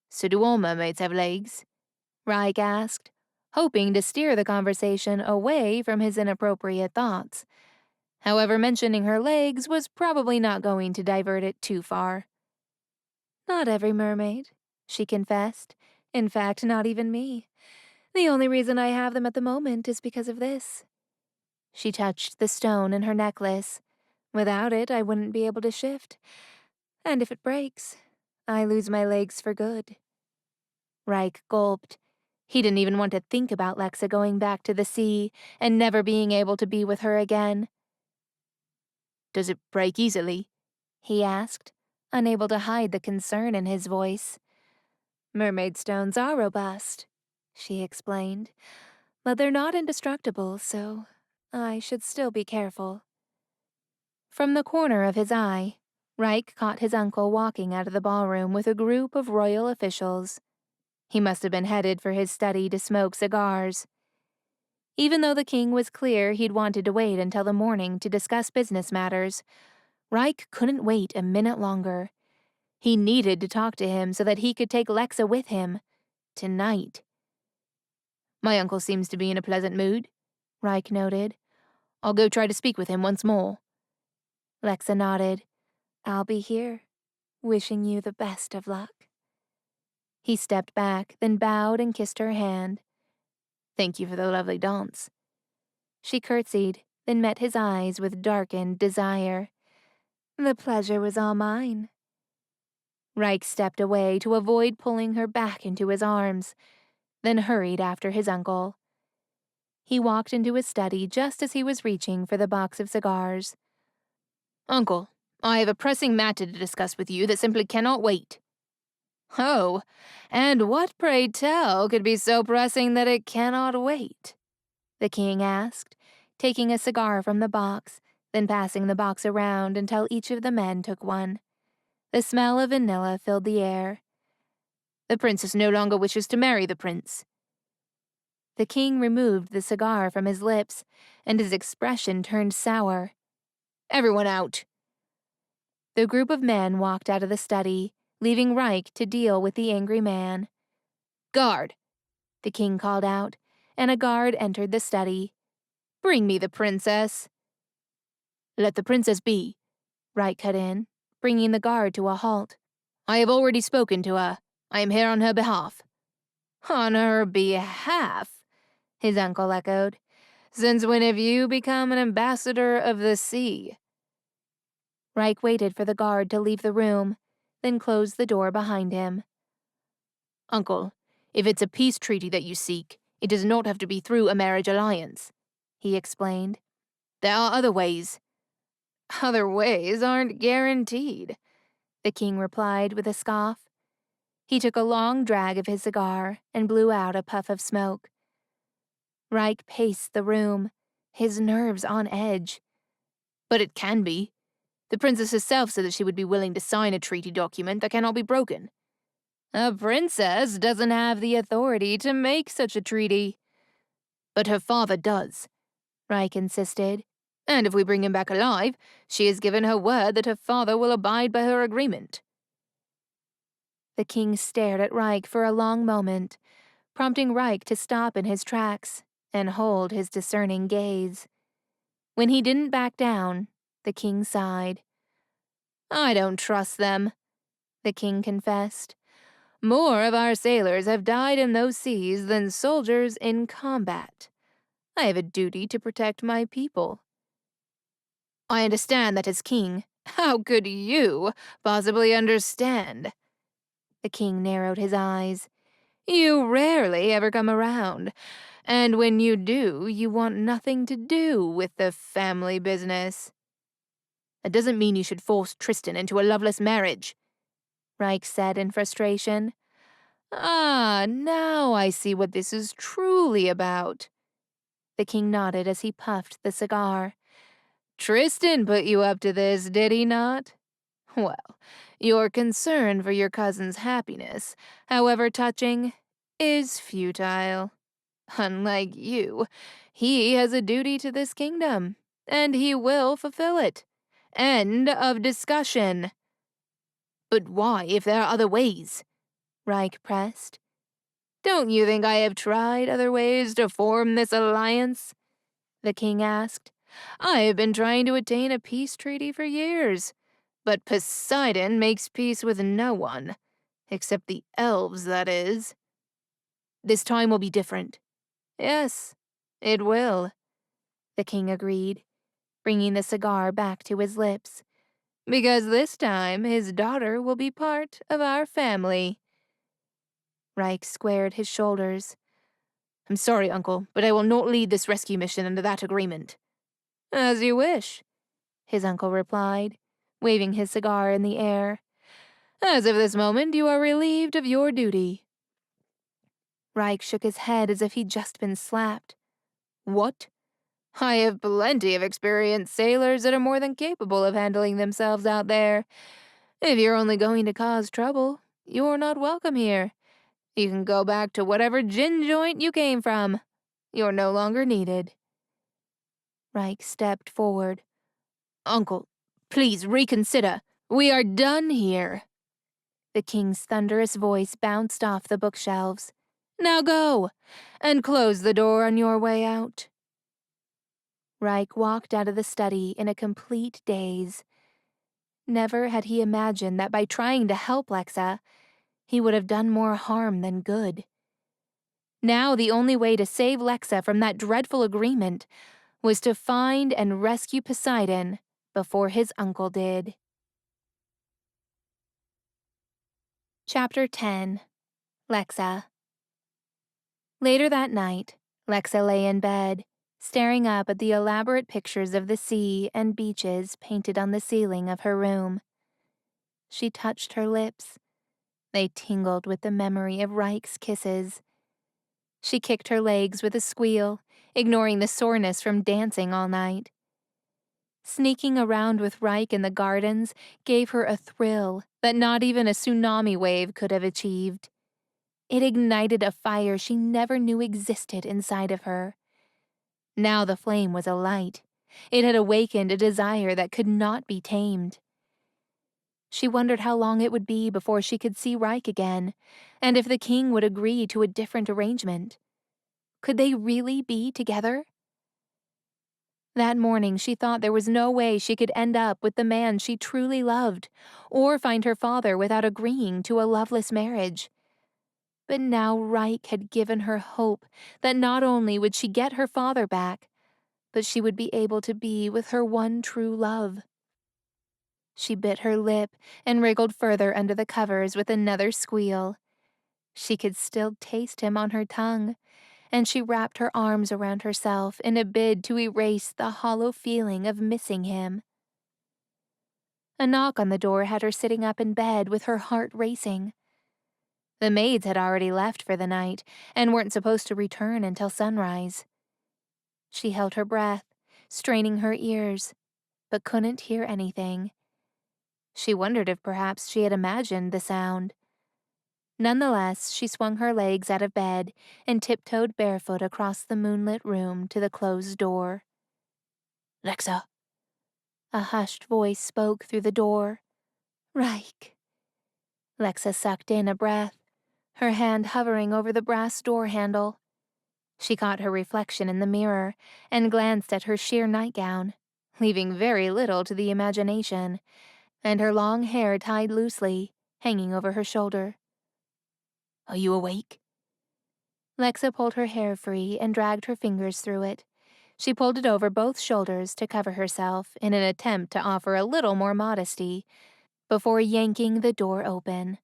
So do all mermaids have legs? Reich asked, hoping to steer the conversation away from his inappropriate thoughts. However, mentioning her legs was probably not going to divert it too far. Not every mermaid, she confessed. In fact, not even me. The only reason I have them at the moment is because of this. She touched the stone in her necklace. Without it, I wouldn't be able to shift. And if it breaks, I lose my legs for good. Reich gulped. He didn't even want to think about Lexa going back to the sea and never being able to be with her again. Does it break easily? He asked, unable to hide the concern in his voice. Mermaid stones are robust, she explained, but they're not indestructible, so I should still be careful. From the corner of his eye, Reich caught his uncle walking out of the ballroom with a group of royal officials. He must have been headed for his study to smoke cigars. Even though the king was clear he'd wanted to wait until the morning to discuss business matters, Reich couldn't wait a minute longer. He needed to talk to him so that he could take Lexa with him. Tonight. My uncle seems to be in a pleasant mood, Reich noted. I'll go try to speak with him once more. Lexa nodded. I'll be here, wishing you the best of luck. He stepped back, then bowed and kissed her hand. Thank you for the lovely dance. She curtsied, then met his eyes with darkened desire. The pleasure was all mine. Reich stepped away to avoid pulling her back into his arms, then hurried after his uncle. He walked into his study just as he was reaching for the box of cigars. Uncle, I have a pressing matter to discuss with you that simply cannot wait." "Oh, and what, pray tell, could be so pressing that it cannot wait?" the king asked, taking a cigar from the box, then passing the box around until each of the men took one. The smell of vanilla filled the air. "The princess no longer wishes to marry the prince." The king removed the cigar from his lips, and his expression turned sour. "Everyone out." The group of men walked out of the study, leaving Reich to deal with the angry man. "Guard," the king called out, and a guard entered the study. "bring me the princess." "Let the princess be," Reich cut in, bringing the guard to a halt. "I have already spoken to her. I am here on her behalf." "On her behalf?" his uncle echoed. "Since when have you become an ambassador of the sea?" Reich waited for the guard to leave the room, then closed the door behind him. "Uncle, if it's a peace treaty that you seek, it does not have to be through a marriage alliance," he explained. "There are other ways." "Other ways aren't guaranteed," the king replied with a scoff. He took a long drag of his cigar and blew out a puff of smoke. Reich paced the room, his nerves on edge. "But it can be. The princess herself said that she would be willing to sign a treaty document that cannot be broken." "A princess doesn't have the authority to make such a treaty." "But her father does," Reich insisted. "and if we bring him back alive, she has given her word that her father will abide by her agreement." The king stared at Reich for a long moment, prompting Reich to stop in his tracks and hold his discerning gaze. When he didn't back down, the king sighed. "I don't trust them," the king confessed. "More of our sailors have died in those seas than soldiers in combat. I have a duty to protect my people." "I understand that as king." "How could you possibly understand?" The king narrowed his eyes. "You rarely ever come around, and when you do, you want nothing to do with the family business." "That doesn't mean you should force Tristan into a loveless marriage," Reich said in frustration. "Ah, now I see what this is truly about." The king nodded as he puffed the cigar. "Tristan put you up to this, did he not? Well, your concern for your cousin's happiness, however touching, is futile. Unlike you, he has a duty to this kingdom, and he will fulfill it. End of discussion." "But why, if there are other ways?" Reich pressed. "Don't you think I have tried other ways to form this alliance?" the king asked. "I have been trying to attain a peace treaty for years, but Poseidon makes peace with no one, except the elves, that is." "This time will be different." "Yes, it will," the king agreed, bringing the cigar back to his lips. "Because this time his daughter will be part of our family." Reich squared his shoulders. "I'm sorry, Uncle, but I will not lead this rescue mission under that agreement." "As you wish," his uncle replied, waving his cigar in the air. "As of this moment, you are relieved of your duty." Reich shook his head as if he'd just been slapped. "What?" "I have plenty of experienced sailors that are more than capable of handling themselves out there. If you're only going to cause trouble, you're not welcome here. You can go back to whatever gin joint you came from. You're no longer needed." Reich stepped forward. "Uncle, please reconsider. We are done here." The king's thunderous voice bounced off the bookshelves. "Now go, and close the door on your way out." Reich walked out of the study in a complete daze. Never had he imagined that by trying to help Lexa, he would have done more harm than good. Now the only way to save Lexa from that dreadful agreement was to find and rescue Poseidon before his uncle did. Chapter 10. Lexa. Later that night, Lexa lay in bed, staring up at the elaborate pictures of the sea and beaches painted on the ceiling of her room. She touched her lips. They tingled with the memory of Reich's kisses. She kicked her legs with a squeal, ignoring the soreness from dancing all night. Sneaking around with Reich in the gardens gave her a thrill that not even a tsunami wave could have achieved. It ignited a fire she never knew existed inside of her. Now the flame was alight. It had awakened a desire that could not be tamed. She wondered how long it would be before she could see Reich again, and if the king would agree to a different arrangement. Could they really be together? That morning she thought there was no way she could end up with the man she truly loved, or find her father without agreeing to a loveless marriage. But now Reich had given her hope that not only would she get her father back, but she would be able to be with her one true love. She bit her lip and wriggled further under the covers with another squeal. She could still taste him on her tongue, and she wrapped her arms around herself in a bid to erase the hollow feeling of missing him. A knock on the door had her sitting up in bed with her heart racing. The maids had already left for the night and weren't supposed to return until sunrise. She held her breath, straining her ears, but couldn't hear anything. She wondered if perhaps she had imagined the sound. Nonetheless, she swung her legs out of bed and tiptoed barefoot across the moonlit room to the closed door. Lexa. A hushed voice spoke through the door. Reich. Lexa sucked in a breath, her hand hovering over the brass door handle. She caught her reflection in the mirror and glanced at her sheer nightgown, leaving very little to the imagination, and her long hair tied loosely, hanging over her shoulder. Are you awake? Lexa pulled her hair free and dragged her fingers through it. She pulled it over both shoulders to cover herself in an attempt to offer a little more modesty, before yanking the door open.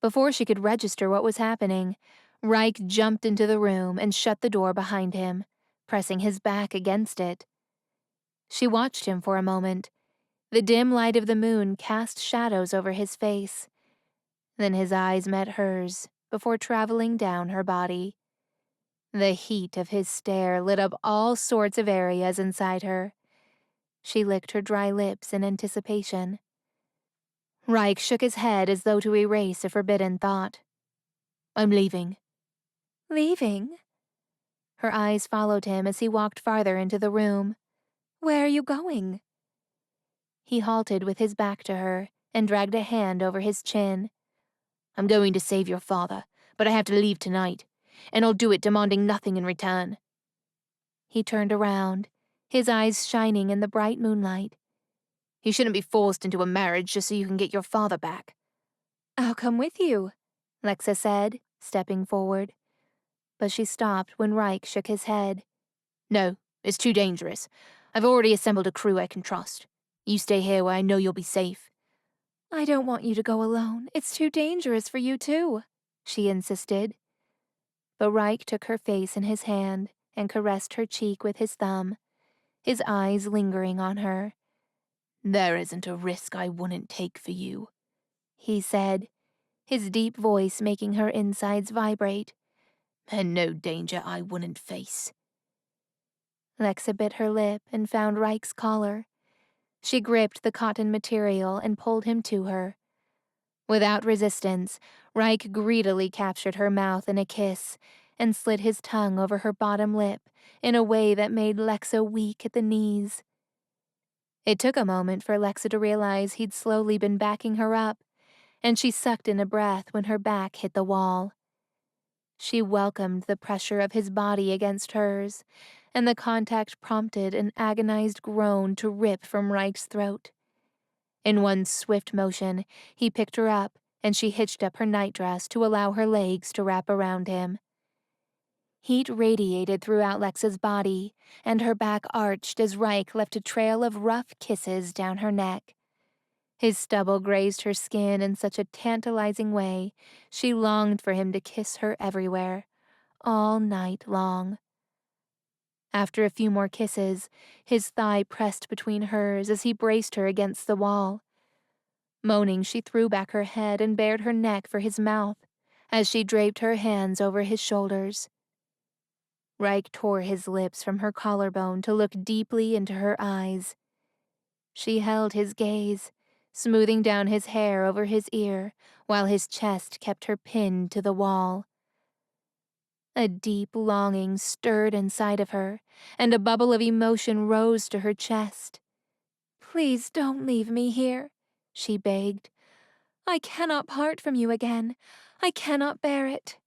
Before she could register what was happening, Reich jumped into the room and shut the door behind him, pressing his back against it. She watched him for a moment. The dim light of the moon cast shadows over his face. Then his eyes met hers before traveling down her body. The heat of his stare lit up all sorts of areas inside her. She licked her dry lips in anticipation. Reich shook his head as though to erase a forbidden thought. I'm leaving. Leaving? Her eyes followed him as he walked farther into the room. Where are you going? He halted with his back to her and dragged a hand over his chin. I'm going to save your father, but I have to leave tonight, and I'll do it demanding nothing in return. He turned around, his eyes shining in the bright moonlight. You shouldn't be forced into a marriage just so you can get your father back. I'll come with you, Lexa said, stepping forward. But she stopped when Reich shook his head. No, it's too dangerous. I've already assembled a crew I can trust. You stay here where I know you'll be safe. I don't want you to go alone. It's too dangerous for you too, she insisted. But Reich took her face in his hand and caressed her cheek with his thumb, his eyes lingering on her. There isn't a risk I wouldn't take for you, he said, his deep voice making her insides vibrate. And no danger I wouldn't face. Lexa bit her lip and found Reich's collar. She gripped the cotton material and pulled him to her. Without resistance, Reich greedily captured her mouth in a kiss and slid his tongue over her bottom lip in a way that made Lexa weak at the knees. It took a moment for Lexa to realize he'd slowly been backing her up, and she sucked in a breath when her back hit the wall. She welcomed the pressure of his body against hers, and the contact prompted an agonized groan to rip from Reich's throat. In one swift motion, he picked her up, and she hitched up her nightdress to allow her legs to wrap around him. Heat radiated throughout Lexa's body, and her back arched as Reich left a trail of rough kisses down her neck. His stubble grazed her skin in such a tantalizing way, she longed for him to kiss her everywhere, all night long. After a few more kisses, his thigh pressed between hers as he braced her against the wall. Moaning, she threw back her head and bared her neck for his mouth as she draped her hands over his shoulders. Reich tore his lips from her collarbone to look deeply into her eyes. She held his gaze, smoothing down his hair over his ear while his chest kept her pinned to the wall. A deep longing stirred inside of her, and a bubble of emotion rose to her chest. "Please don't leave me here," she begged. "I cannot part from you again. I cannot bear it."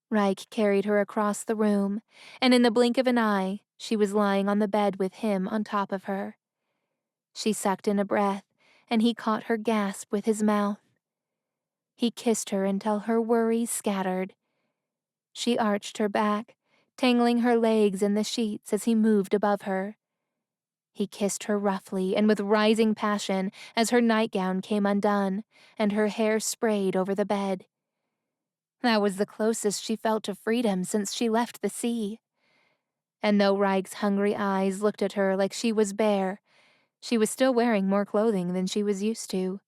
Reich carried her across the room, and in the blink of an eye, she was lying on the bed with him on top of her. She sucked in a breath, and he caught her gasp with his mouth. He kissed her until her worries scattered. She arched her back, tangling her legs in the sheets as he moved above her. He kissed her roughly and with rising passion as her nightgown came undone and her hair sprayed over the bed. That was the closest she felt to freedom since she left the sea. And though Reich's hungry eyes looked at her like she was bare, she was still wearing more clothing than she was used to.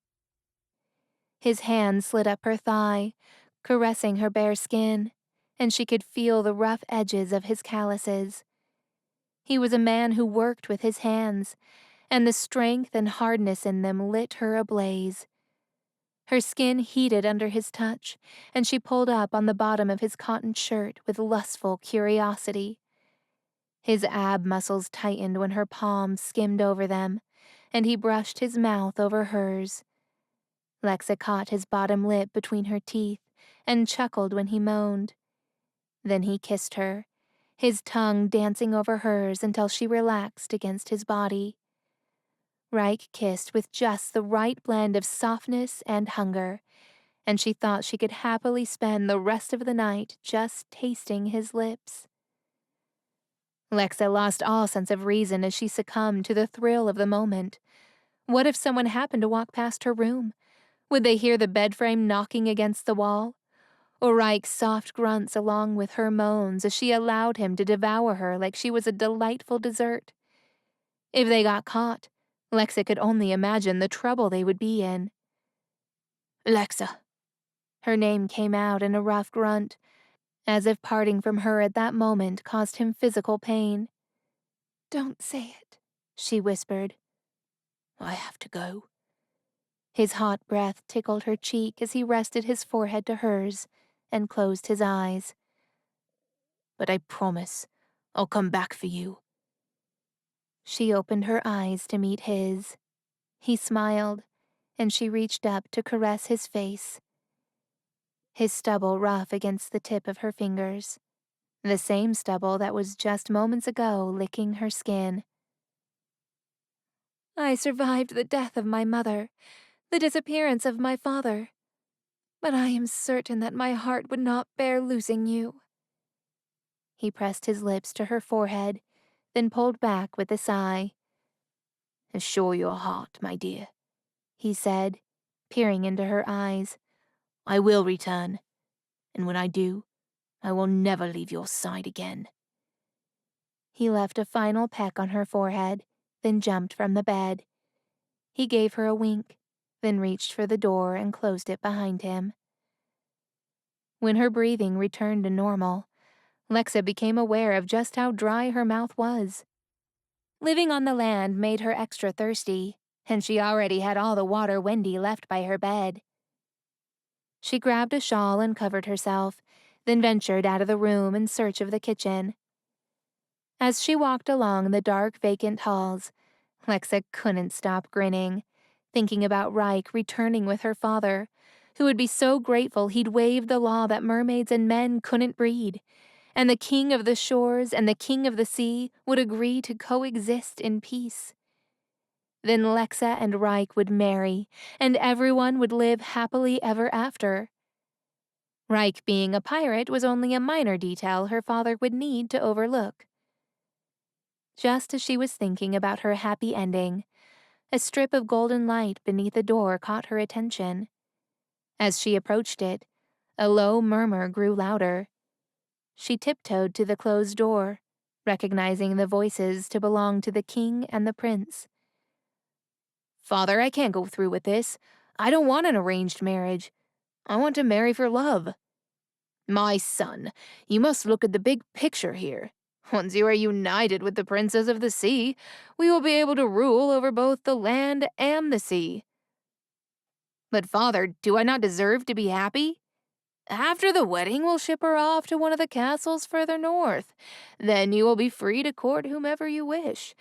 His hand slid up her thigh, caressing her bare skin, and she could feel the rough edges of his calluses. He was a man who worked with his hands, and the strength and hardness in them lit her ablaze. Her skin heated under his touch, and she pulled up on the bottom of his cotton shirt with lustful curiosity. His ab muscles tightened when her palms skimmed over them, and he brushed his mouth over hers. Lexa caught his bottom lip between her teeth and chuckled when he moaned. Then he kissed her, his tongue dancing over hers until she relaxed against his body. Reich kissed with just the right blend of softness and hunger, and she thought she could happily spend the rest of the night just tasting his lips. Lexa lost all sense of reason as she succumbed to the thrill of the moment. What if someone happened to walk past her room? Would they hear the bed frame knocking against the wall? Or Reich's soft grunts along with her moans as she allowed him to devour her like she was a delightful dessert? If they got caught, Lexa could only imagine the trouble they would be in. "Lexa." Her name came out in a rough grunt, as if parting from her at that moment caused him physical pain. "Don't say it," she whispered. "I have to go." His hot breath tickled her cheek as he rested his forehead to hers and closed his eyes. "But I promise I'll come back for you." She opened her eyes to meet his. He smiled, and she reached up to caress his face. His stubble rough against the tip of her fingers, the same stubble that was just moments ago licking her skin. "I survived the death of my mother, the disappearance of my father, but I am certain that my heart would not bear losing you." He pressed his lips to her forehead, then pulled back with a sigh. "Assure your heart, my dear," he said, peering into her eyes. "I will return, and when I do, I will never leave your side again." He left a final peck on her forehead, then jumped from the bed. He gave her a wink, then reached for the door and closed it behind him. When her breathing returned to normal, Lexa became aware of just how dry her mouth was. Living on the land made her extra thirsty, and she already had all the water Wendy left by her bed. She grabbed a shawl and covered herself, then ventured out of the room in search of the kitchen. As she walked along the dark, vacant halls, Lexa couldn't stop grinning, thinking about Reich returning with her father, who would be so grateful he'd waived the law that mermaids and men couldn't breed, and the king of the shores and the king of the sea would agree to coexist in peace. Then Lexa and Reich would marry, and everyone would live happily ever after. Reich being a pirate was only a minor detail her father would need to overlook. Just as she was thinking about her happy ending, a strip of golden light beneath the door caught her attention. As she approached it, a low murmur grew louder. She tiptoed to the closed door, recognizing the voices to belong to the king and the prince. Father, I can't go through with this. I don't want an arranged marriage. I want to marry for love. My son, you must look at the big picture here. Once you are united with the princess of the sea, we will be able to rule over both the land and the sea. But father, do I not deserve to be happy? After the wedding, we'll ship her off to one of the castles further north. Then you will be free to court whomever you wish.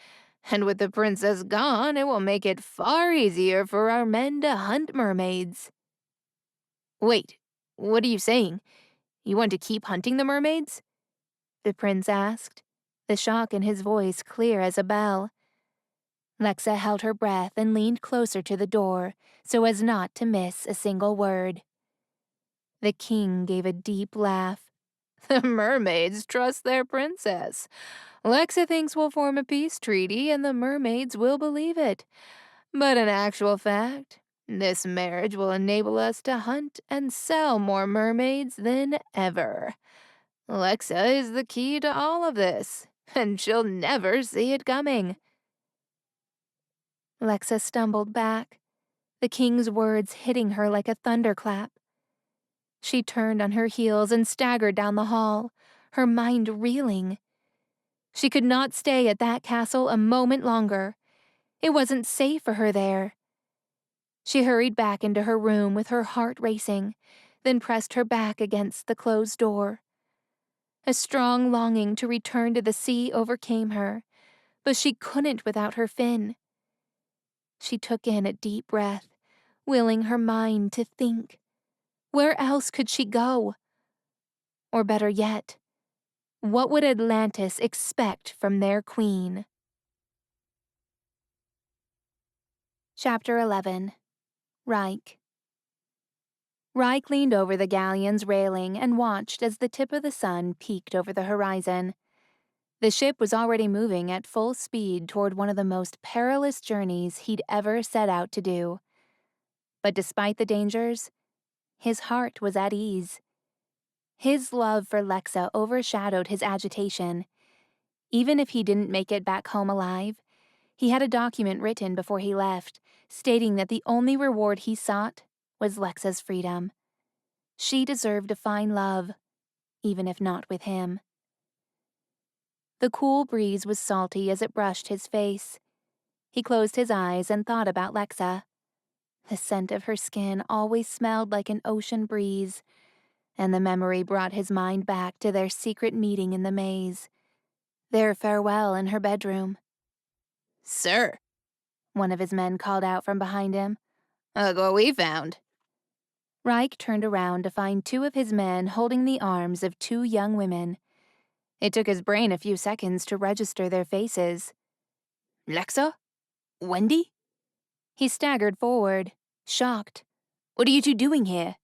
And with the princess gone, it will make it far easier for our men to hunt mermaids. Wait, what are you saying? You want to keep hunting the mermaids? The prince asked, the shock in his voice clear as a bell. Lexa held her breath and leaned closer to the door so as not to miss a single word. The king gave a deep laugh. The mermaids trust their princess. Lexa thinks we'll form a peace treaty and the mermaids will believe it. But in actual fact, this marriage will enable us to hunt and sell more mermaids than ever. Lexa is the key to all of this, and she'll never see it coming. Lexa stumbled back, the king's words hitting her like a thunderclap. She turned on her heels and staggered down the hall, her mind reeling. She could not stay at that castle a moment longer. It wasn't safe for her there. She hurried back into her room with her heart racing, then pressed her back against the closed door. A strong longing to return to the sea overcame her, but she couldn't without her fin. She took in a deep breath, willing her mind to think. Where else could she go? Or better yet, what would Atlantis expect from their queen? Chapter 11. Reich. Reich leaned over the galleon's railing and watched as the tip of the sun peeked over the horizon. The ship was already moving at full speed toward one of the most perilous journeys he'd ever set out to do. But despite the dangers, his heart was at ease. His love for Lexa overshadowed his agitation. Even if he didn't make it back home alive, he had a document written before he left, stating that the only reward he sought was Lexa's freedom. She deserved to find love, even if not with him. The cool breeze was salty as it brushed his face. He closed his eyes and thought about Lexa. The scent of her skin always smelled like an ocean breeze, and the memory brought his mind back to their secret meeting in the maze, their farewell in her bedroom. Sir, one of his men called out from behind him. Look what we found. Reich turned around to find two of his men holding the arms of two young women. It took his brain a few seconds to register their faces. Lexa? Wendy? He staggered forward, shocked. What are you two doing here?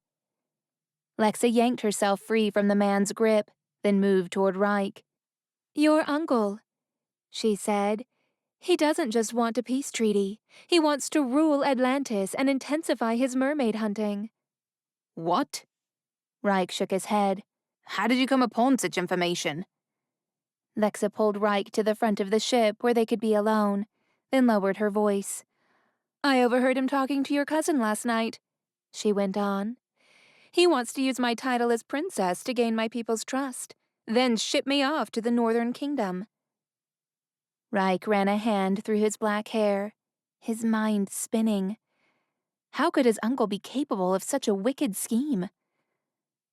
Lexa yanked herself free from the man's grip, then moved toward Reich. Your uncle, she said. He doesn't just want a peace treaty. He wants to rule Atlantis and intensify his mermaid hunting. What? Reich shook his head. How did you come upon such information? Lexa pulled Reich to the front of the ship where they could be alone, then lowered her voice. I overheard him talking to your cousin last night, she went on. He wants to use my title as princess to gain my people's trust, then ship me off to the northern kingdom. Reich ran a hand through his black hair, his mind spinning. How could his uncle be capable of such a wicked scheme?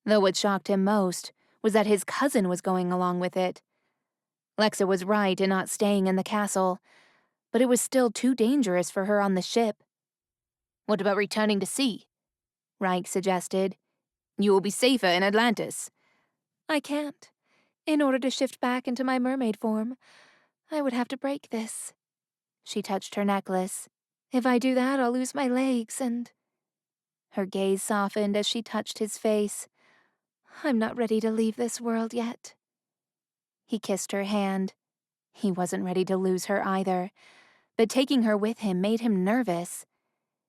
Though what shocked him most was that his cousin was going along with it. Lexa was right in not staying in the castle, but it was still too dangerous for her on the ship. What about returning to sea? Reich suggested. You will be safer in Atlantis. I can't. In order to shift back into my mermaid form, I would have to break this. She touched her necklace. If I do that, I'll lose my legs and... Her gaze softened as she touched his face. I'm not ready to leave this world yet. He kissed her hand. He wasn't ready to lose her either, but taking her with him made him nervous.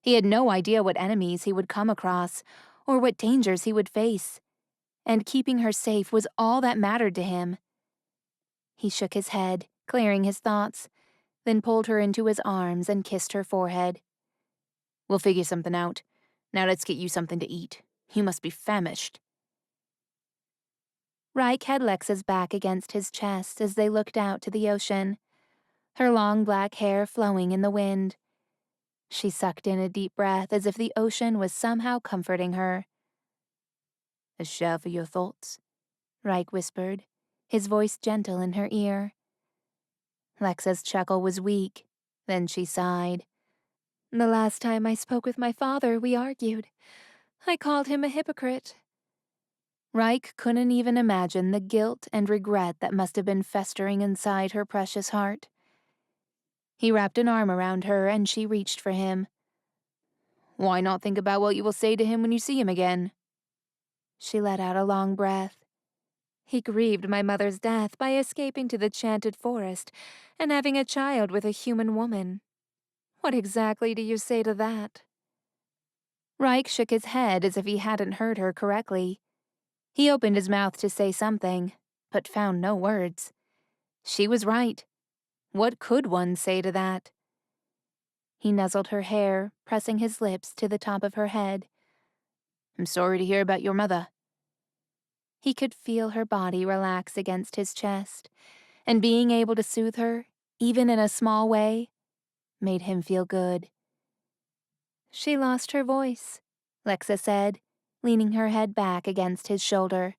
He had no idea what enemies he would come across, or what dangers he would face, and keeping her safe was all that mattered to him. He shook his head, clearing his thoughts, then pulled her into his arms and kissed her forehead. We'll figure something out. Now let's get you something to eat. You must be famished. Reich had Lexa's back against his chest as they looked out to the ocean, her long black hair flowing in the wind. She sucked in a deep breath as if the ocean was somehow comforting her. A share for your thoughts, Reich whispered, his voice gentle in her ear. Lexa's chuckle was weak, then she sighed. The last time I spoke with my father, we argued. I called him a hypocrite. Reich couldn't even imagine the guilt and regret that must have been festering inside her precious heart. He wrapped an arm around her and she reached for him. Why not think about what you will say to him when you see him again? She let out a long breath. He grieved my mother's death by escaping to the Chanted Forest and having a child with a human woman. What exactly do you say to that? Reich shook his head as if he hadn't heard her correctly. He opened his mouth to say something, but found no words. She was right. What could one say to that? He nuzzled her hair, pressing his lips to the top of her head. I'm sorry to hear about your mother. He could feel her body relax against his chest, and being able to soothe her, even in a small way, made him feel good. She lost her voice, Lexa said, leaning her head back against his shoulder.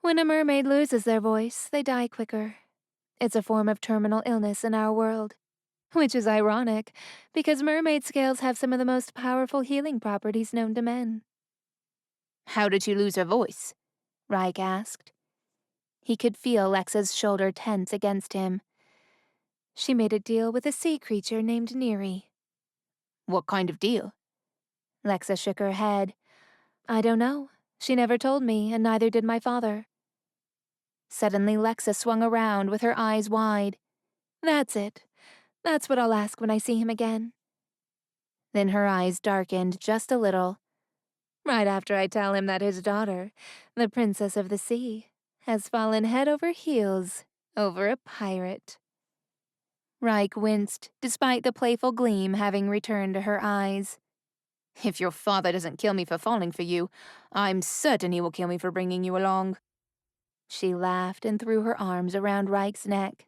When a mermaid loses their voice, they die quicker. It's a form of terminal illness in our world. Which is ironic, because mermaid scales have some of the most powerful healing properties known to men. How did she lose her voice? Reich asked. He could feel Lexa's shoulder tense against him. She made a deal with a sea creature named Neri. What kind of deal? Lexa shook her head. I don't know. She never told me, and neither did my father. Suddenly Lexa swung around with her eyes wide. That's it. That's what I'll ask when I see him again. Then her eyes darkened just a little. Right after I tell him that his daughter, the Princess of the Sea, has fallen head over heels over a pirate. Reich winced, despite the playful gleam having returned to her eyes. If your father doesn't kill me for falling for you, I'm certain he will kill me for bringing you along. She laughed and threw her arms around Reich's neck.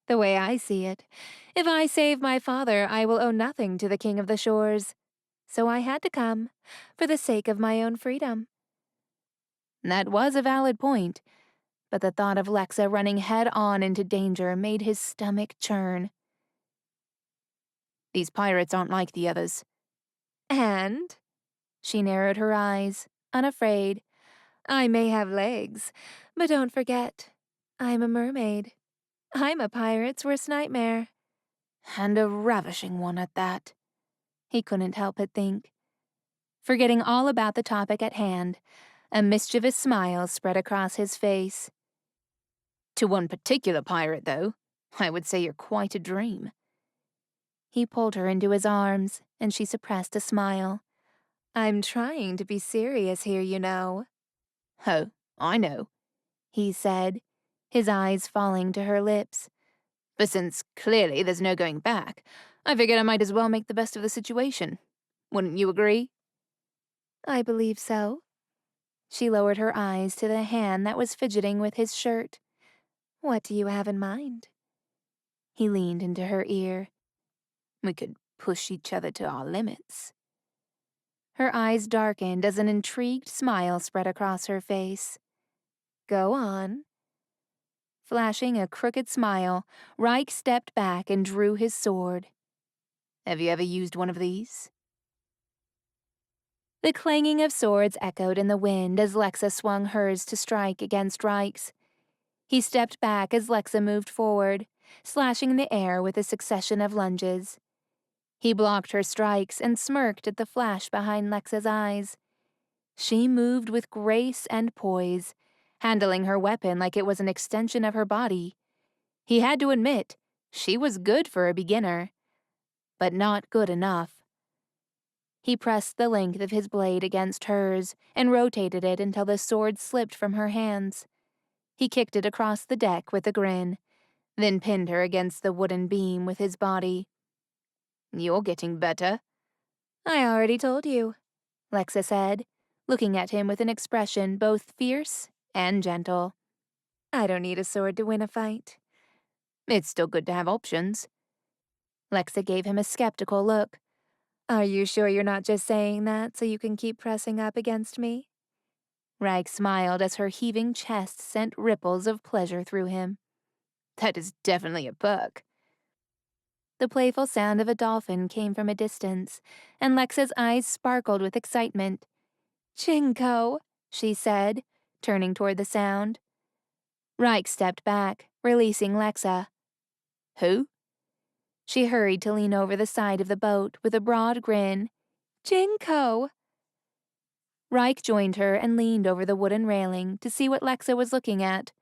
The way I see it, if I save my father, I will owe nothing to the King of the Shores. So I had to come, for the sake of my own freedom. That was a valid point, but the thought of Lexa running head-on into danger made his stomach churn. These pirates aren't like the others. And? She narrowed her eyes, unafraid. I may have legs, but don't forget, I'm a mermaid. I'm a pirate's worst nightmare. And a ravishing one at that. He couldn't help but think. Forgetting all about the topic at hand, a mischievous smile spread across his face. To one particular pirate, though, I would say you're quite a dream. He pulled her into his arms, and she suppressed a smile. I'm trying to be serious here, you know. Oh, I know, he said, his eyes falling to her lips. But since clearly there's no going back, I figured I might as well make the best of the situation. Wouldn't you agree? I believe so. She lowered her eyes to the hand that was fidgeting with his shirt. What do you have in mind? He leaned into her ear. We could push each other to our limits. Her eyes darkened as an intrigued smile spread across her face. Go on. Flashing a crooked smile, Reich stepped back and drew his sword. Have you ever used one of these? The clanging of swords echoed in the wind as Lexa swung hers to strike against Reich's. He stepped back as Lexa moved forward, slashing the air with a succession of lunges. He blocked her strikes and smirked at the flash behind Lexa's eyes. She moved with grace and poise, handling her weapon like it was an extension of her body. He had to admit, she was good for a beginner, but not good enough. He pressed the length of his blade against hers and rotated it until the sword slipped from her hands. He kicked it across the deck with a grin, then pinned her against the wooden beam with his body. "You're getting better." I already told you, Lexa said, looking at him with an expression both fierce and gentle. I don't need a sword to win a fight. It's still good to have options. Lexa gave him a skeptical look. Are you sure you're not just saying that so you can keep pressing up against me? Reich smiled as her heaving chest sent ripples of pleasure through him. That is definitely a perk. The playful sound of a dolphin came from a distance, and Lexa's eyes sparkled with excitement. Jinko, she said, turning toward the sound. Reich stepped back, releasing Lexa. Who? She hurried to lean over the side of the boat with a broad grin. Jinko! Reich joined her and leaned over the wooden railing to see what Lexa was looking at.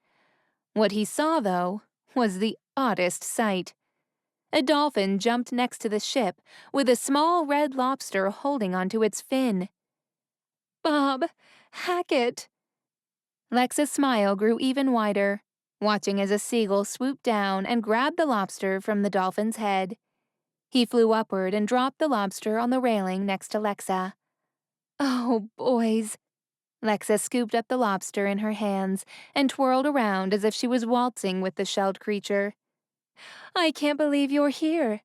What he saw, though, was the oddest sight. A dolphin jumped next to the ship with a small red lobster holding onto its fin. Bob, Hackett! Lexa's smile grew even wider, watching as a seagull swooped down and grabbed the lobster from the dolphin's head. He flew upward and dropped the lobster on the railing next to Lexa. Oh, boys. Lexa scooped up the lobster in her hands and twirled around as if she was waltzing with the shelled creature. I can't believe you're here.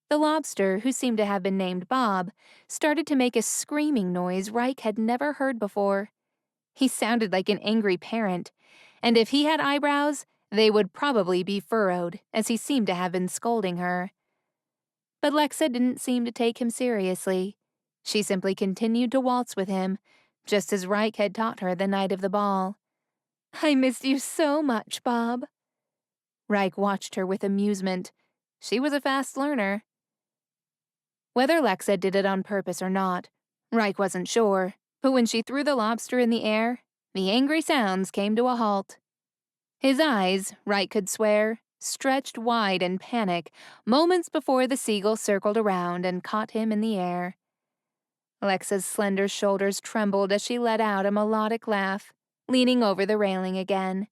The lobster, who seemed to have been named Bob, started to make a screaming noise Reich had never heard before. He sounded like an angry parent, and if he had eyebrows, they would probably be furrowed, as he seemed to have been scolding her. But Lexa didn't seem to take him seriously. She simply continued to waltz with him, just as Reich had taught her the night of the ball. I missed you so much, Bob. Reich watched her with amusement. She was a fast learner. Whether Lexa did it on purpose or not, Reich wasn't sure, but when she threw the lobster in the air, the angry sounds came to a halt. His eyes, Reich could swear, stretched wide in panic moments before the seagull circled around and caught him in the air. Lexa's slender shoulders trembled as she let out a melodic laugh, leaning over the railing again.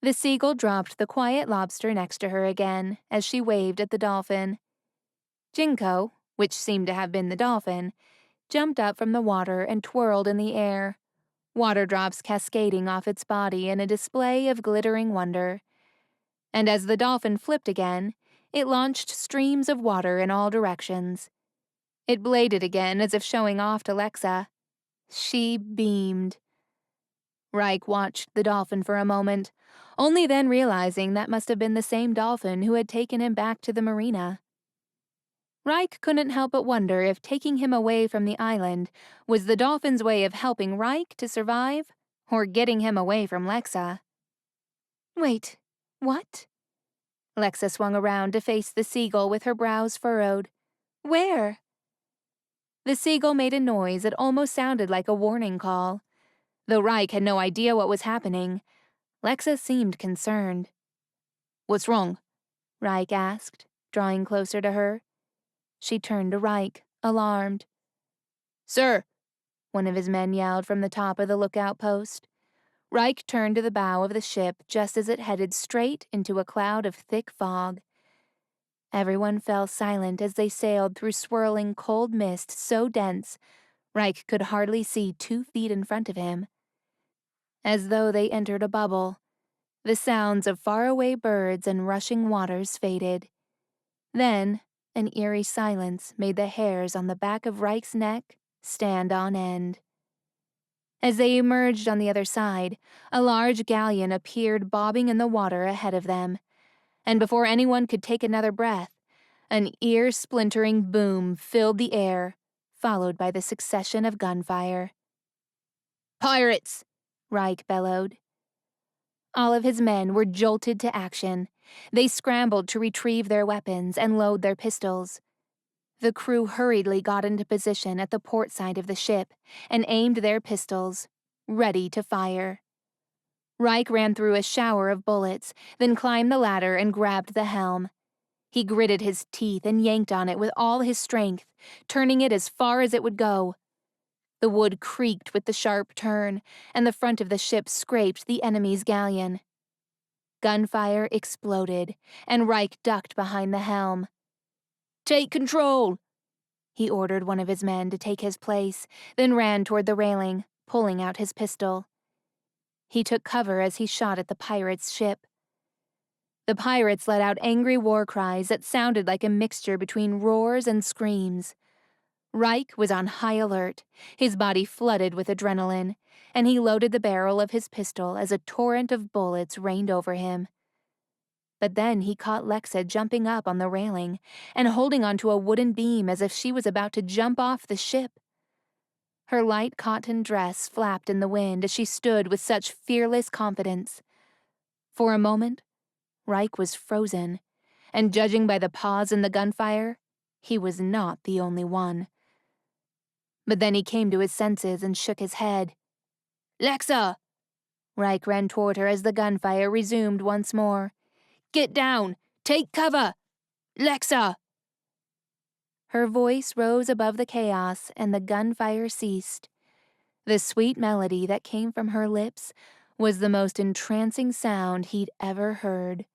The seagull dropped the quiet lobster next to her again as she waved at the dolphin. Jinko, which seemed to have been the dolphin, jumped up from the water and twirled in the air, water drops cascading off its body in a display of glittering wonder. And as the dolphin flipped again, it launched streams of water in all directions. It bladed again as if showing off to Lexa. She beamed. Reich watched the dolphin for a moment, only then realizing that must have been the same dolphin who had taken him back to the marina. Reich couldn't help but wonder if taking him away from the island was the dolphin's way of helping Reich to survive, or getting him away from Lexa. Wait, what? Lexa swung around to face the seagull with her brows furrowed. Where? The seagull made a noise that almost sounded like a warning call. Though Reich had no idea what was happening, Lexa seemed concerned. "What's wrong?" Reich asked, drawing closer to her. She turned to Reich, alarmed. "Sir!" one of his men yelled from the top of the lookout post. Reich turned to the bow of the ship just as it headed straight into a cloud of thick fog. Everyone fell silent as they sailed through swirling cold mist so dense Reich could hardly see 2 feet in front of him. As though they entered a bubble, the sounds of faraway birds and rushing waters faded. Then, an eerie silence made the hairs on the back of Reich's neck stand on end. As they emerged on the other side, a large galleon appeared bobbing in the water ahead of them, and before anyone could take another breath, an ear-splintering boom filled the air, followed by the succession of gunfire. "Pirates!" Reich bellowed. All of his men were jolted to action. They scrambled to retrieve their weapons and load their pistols. The crew hurriedly got into position at the port side of the ship and aimed their pistols, ready to fire. Reich ran through a shower of bullets, then climbed the ladder and grabbed the helm. He gritted his teeth and yanked on it with all his strength, turning it as far as it would go. The wood creaked with the sharp turn, and the front of the ship scraped the enemy's galleon. Gunfire exploded, and Reich ducked behind the helm. "Take control!" He ordered one of his men to take his place, then ran toward the railing, pulling out his pistol. He took cover as he shot at the pirates' ship. The pirates let out angry war cries that sounded like a mixture between roars and screams. Reich was on high alert, his body flooded with adrenaline, and he loaded the barrel of his pistol as a torrent of bullets rained over him. But then he caught Lexa jumping up on the railing and holding onto a wooden beam as if she was about to jump off the ship. Her light cotton dress flapped in the wind as she stood with such fearless confidence. For a moment, Reich was frozen, and judging by the pause in the gunfire, he was not the only one. But then he came to his senses and shook his head. "Lexa!" Reich ran toward her as the gunfire resumed once more. "Get down! Take cover! Lexa!" Her voice rose above the chaos, and the gunfire ceased. The sweet melody that came from her lips was the most entrancing sound he'd ever heard.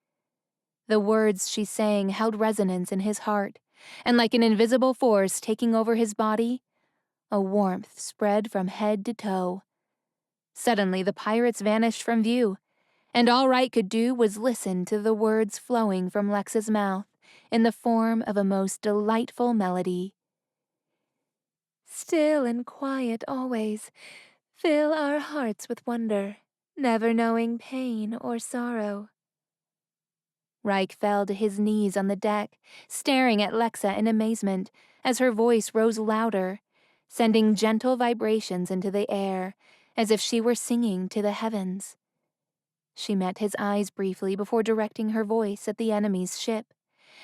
The words she sang held resonance in his heart, and like an invisible force taking over his body, a warmth spread from head to toe. Suddenly the pirates vanished from view, and all Reich could do was listen to the words flowing from Lexa's mouth in the form of a most delightful melody. Still and quiet always, fill our hearts with wonder, never knowing pain or sorrow. Reich fell to his knees on the deck, staring at Lexa in amazement as her voice rose louder, sending gentle vibrations into the air, as if she were singing to the heavens. She met his eyes briefly before directing her voice at the enemy's ship,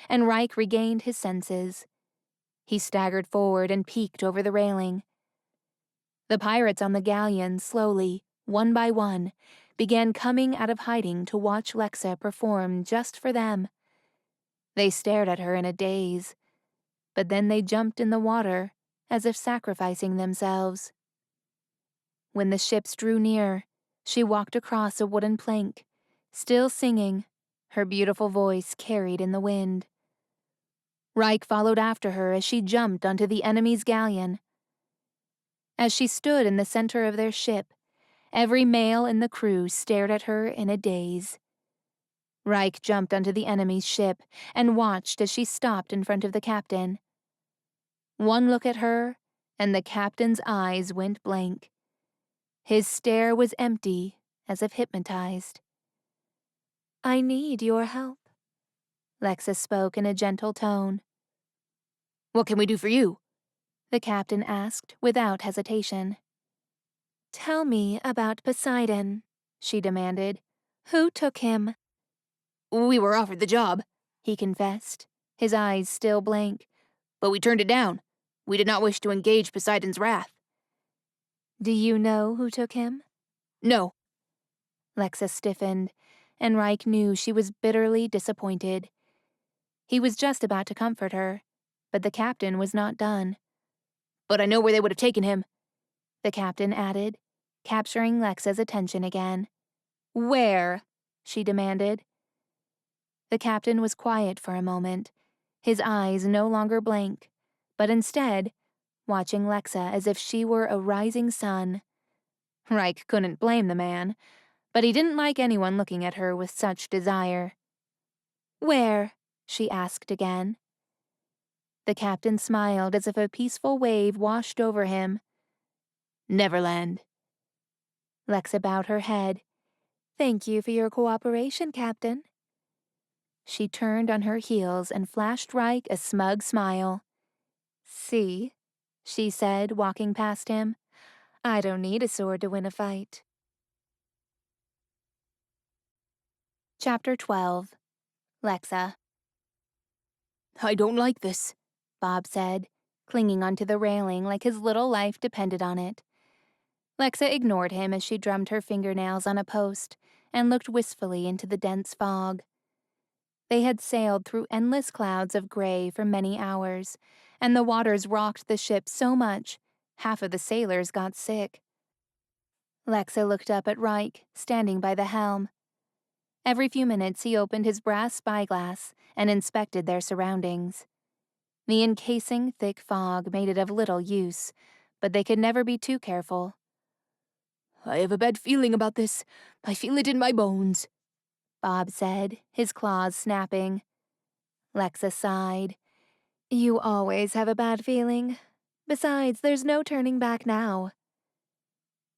and Reich regained his senses. He staggered forward and peeked over the railing. The pirates on the galleon slowly, one by one, began coming out of hiding to watch Lexa perform just for them. They stared at her in a daze, but then they jumped in the water as if sacrificing themselves. When the ships drew near, she walked across a wooden plank, still singing, her beautiful voice carried in the wind. Reich followed after her as she jumped onto the enemy's galleon. As she stood in the center of their ship, every male in the crew stared at her in a daze. Reich jumped onto the enemy's ship and watched as she stopped in front of the captain. One look at her, and the captain's eyes went blank. His stare was empty, as if hypnotized. "I need your help," Lexa spoke in a gentle tone. "What can we do for you?" the captain asked without hesitation. "Tell me about Poseidon," she demanded. "Who took him?" "We were offered the job," he confessed, his eyes still blank. "but we turned it down. We did not wish to engage Poseidon's wrath." "Do you know who took him?" "No." Lexa stiffened, and Reich knew she was bitterly disappointed. He was just about to comfort her, but the captain was not done. "But I know where they would have taken him," the captain added, capturing Lexa's attention again. "Where?" she demanded. The captain was quiet for a moment, his eyes no longer blank, but instead watching Lexa as if she were a rising sun. Reich couldn't blame the man, but he didn't like anyone looking at her with such desire. "Where?" she asked again. The captain smiled as if a peaceful wave washed over him. "Neverland." Lexa bowed her head. "Thank you for your cooperation, Captain." She turned on her heels and flashed Reich a smug smile. "See," she said, walking past him. "I don't need a sword to win a fight." Chapter 12. Lexa. "I don't like this," Bob said, clinging onto the railing like his little life depended on it. Lexa ignored him as she drummed her fingernails on a post and looked wistfully into the dense fog. They had sailed through endless clouds of gray for many hours, and the waters rocked the ship so much, Half of the sailors got sick. Lexa looked up at Reich, standing by the helm. Every few minutes he opened his brass spyglass and inspected their surroundings. The encasing thick fog made it of little use, but they could never be too careful. I have a bad feeling about this. I feel it in my bones, Bob said, his claws snapping. Lexa sighed. You always have a bad feeling. Besides, there's no turning back now.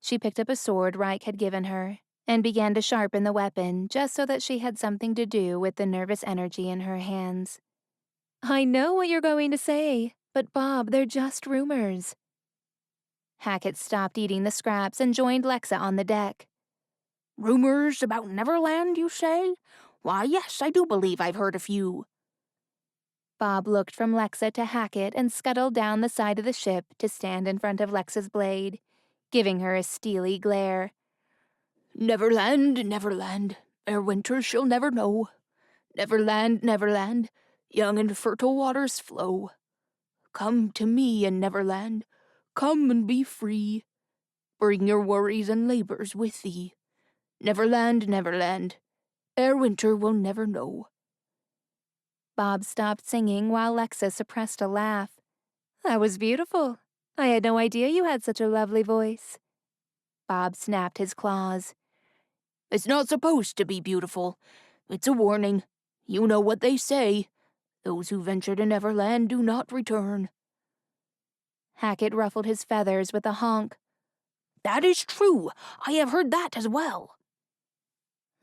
She picked up a sword Reich had given her and began to sharpen the weapon just so that she had something to do with the nervous energy in her hands. I know what you're going to say, but Bob, they're just rumors. Hackett stopped eating the scraps and joined Lexa on the deck. Rumors about Neverland, you say? Why, yes, I do believe I've heard a few. Bob looked from Lexa to Hackett and scuttled down the side of the ship to stand in front of Lexa's blade, giving her a steely glare. Neverland, Neverland, ere winter shall never know. Neverland, Neverland, young and fertile waters flow. Come to me in Neverland, come and be free. Bring your worries and labors with thee. Neverland, Neverland, ere winter will never know. Bob stopped singing while Lexa suppressed a laugh. That was beautiful. I had no idea you had such a lovely voice. Bob snapped his claws. It's not supposed to be beautiful. It's a warning. You know what they say. Those who venture to Neverland do not return. Hackett ruffled his feathers with a honk. That is true. I have heard that as well.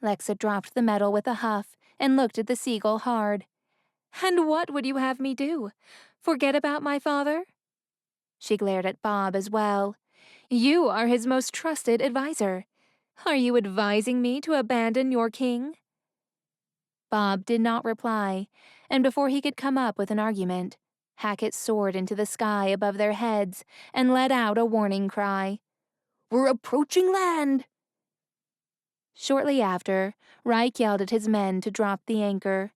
Lexa dropped the metal with a huff and looked at the seagull hard. And what would you have me do? Forget about my father? She glared at Bob as well. You are his most trusted advisor. Are you advising me to abandon your king? Bob did not reply, and before he could come up with an argument, Hackett soared into the sky above their heads and let out a warning cry. We're approaching land! Shortly after, Reich yelled at his men to drop the anchor.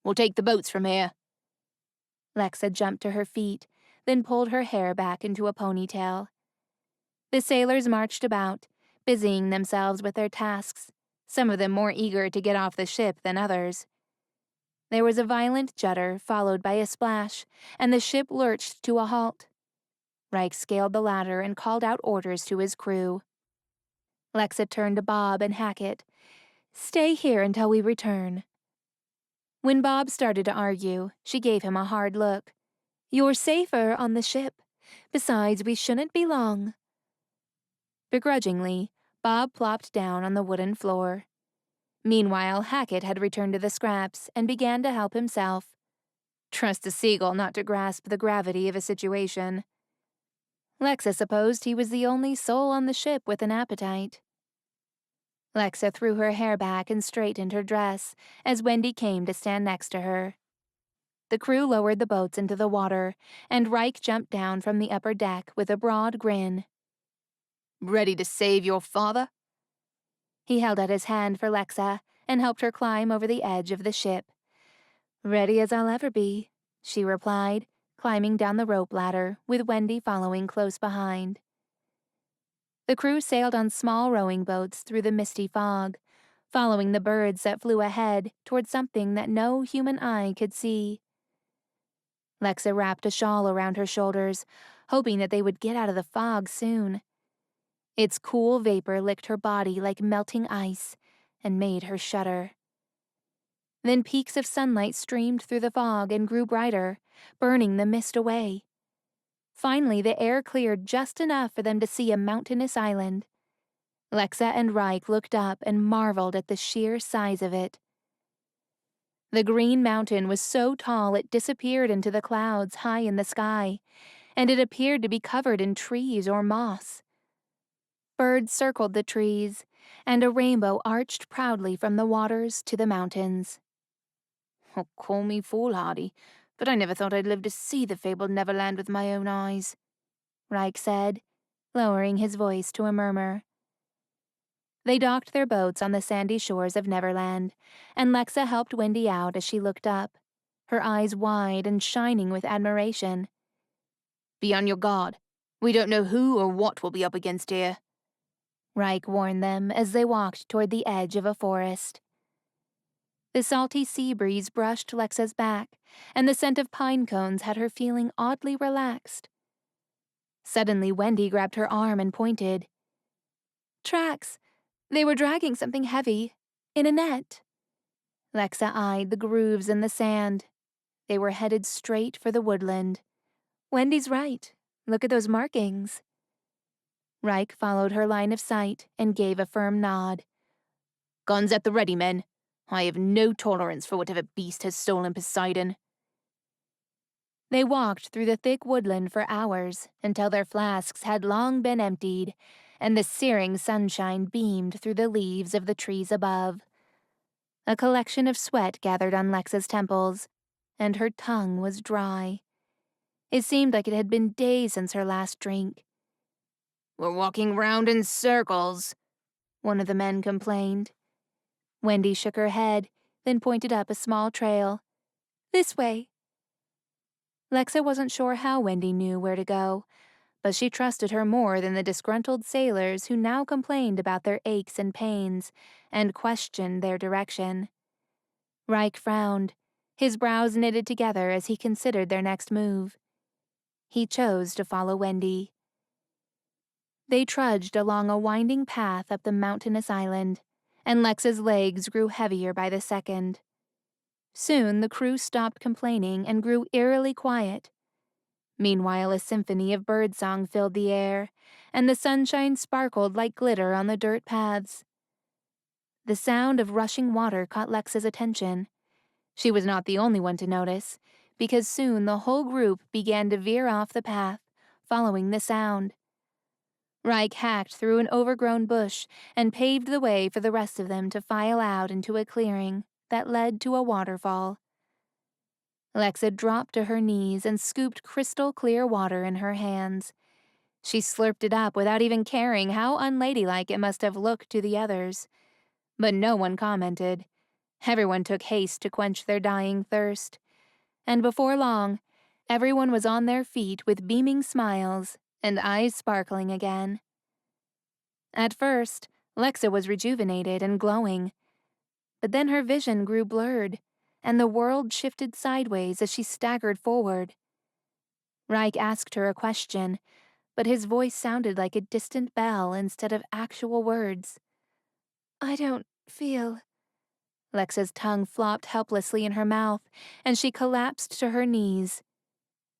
We'll take the boats from here. Lexa jumped to her feet, then pulled her hair back into a ponytail. The sailors marched about, busying themselves with their tasks, some of them more eager to get off the ship than others. There was a violent judder, followed by a splash, and the ship lurched to a halt. Reich scaled the ladder and called out orders to his crew. Lexa turned to Bob and Hackett. Stay here until we return. When Bob started to argue, she gave him a hard look. You're safer on the ship. Besides, we shouldn't be long. Begrudgingly, Bob plopped down on the wooden floor. Meanwhile, Hackett had returned to the scraps and began to help himself. Trust a seagull not to grasp the gravity of a situation. Lexa supposed he was the only soul on the ship with an appetite. Lexa threw her hair back and straightened her dress as Wendy came to stand next to her. The crew lowered the boats into the water, and Reich jumped down from the upper deck with a broad grin. Ready to save your father? He held out his hand for Lexa and helped her climb over the edge of the ship. Ready as I'll ever be, she replied, climbing down the rope ladder, with Wendy following close behind. The crew sailed on small rowing boats through the misty fog, following the birds that flew ahead toward something that no human eye could see. Lexa wrapped a shawl around her shoulders, hoping that they would get out of the fog soon. Its cool vapor licked her body like melting ice and made her shudder. Then peaks of sunlight streamed through the fog and grew brighter, burning the mist away. Finally, the air cleared just enough for them to see a mountainous island. Lexa and Reich looked up and marveled at the sheer size of it. The green mountain was so tall it disappeared into the clouds high in the sky, and it appeared to be covered in trees or moss. Birds circled the trees, and a rainbow arched proudly from the waters to the mountains. Oh, call me foolhardy, but I never thought I'd live to see the fabled Neverland with my own eyes, Reich said, lowering his voice to a murmur. They docked their boats on the sandy shores of Neverland, and Lexa helped Wendy out as she looked up, her eyes wide and shining with admiration. Be on your guard. We don't know who or what we'll be up against here. Reich warned them as they walked toward the edge of a forest. The salty sea breeze brushed Lexa's back, and the scent of pine cones had her feeling oddly relaxed. Suddenly, Wendy grabbed her arm and pointed. Tracks! They were dragging something heavy, in a net. Lexa eyed the grooves in the sand. They were headed straight for the woodland. Wendy's right. Look at those markings. Reich followed her line of sight and gave a firm nod. Guns at the ready, men. I have no tolerance for whatever beast has stolen Poseidon. They walked through the thick woodland for hours until their flasks had long been emptied, and the searing sunshine beamed through the leaves of the trees above. A collection of sweat gathered on Lexa's temples, and her tongue was dry. It seemed like it had been days since her last drink. We're walking round in circles, one of the men complained. Wendy shook her head, then pointed up a small trail. This way. Lexa wasn't sure how Wendy knew where to go, but she trusted her more than the disgruntled sailors who now complained about their aches and pains and questioned their direction. Reich frowned, his brows knitted together as he considered their next move. He chose to follow Wendy. They trudged along a winding path up the mountainous island, and Lexa's legs grew heavier by the second. Soon the crew stopped complaining and grew eerily quiet. Meanwhile, a symphony of birdsong filled the air, and the sunshine sparkled like glitter on the dirt paths. The sound of rushing water caught Lexa's attention. She was not the only one to notice, because soon the whole group began to veer off the path, following the sound. Reich hacked through an overgrown bush and paved the way for the rest of them to file out into a clearing that led to a waterfall. Lexa dropped to her knees and scooped crystal-clear water in her hands. She slurped it up without even caring how unladylike it must have looked to the others. But no one commented. Everyone took haste to quench their dying thirst. And before long, everyone was on their feet with beaming smiles and eyes sparkling again. At first, Lexa was rejuvenated and glowing. But then her vision grew blurred, and the world shifted sideways as she staggered forward. Reich asked her a question, but his voice sounded like a distant bell instead of actual words. I don't feel... Lexa's tongue flopped helplessly in her mouth, and she collapsed to her knees.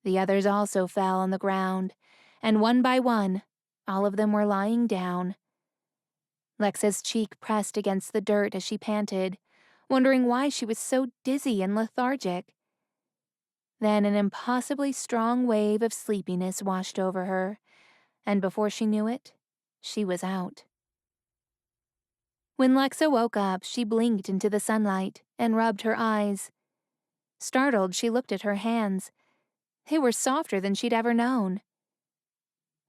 The others also fell on the ground, and one by one, all of them were lying down. Lexa's cheek pressed against the dirt as she panted, wondering why she was so dizzy and lethargic. Then an impossibly strong wave of sleepiness washed over her, and before she knew it, she was out. When Lexa woke up, she blinked into the sunlight and rubbed her eyes. Startled, she looked at her hands. They were softer than she'd ever known.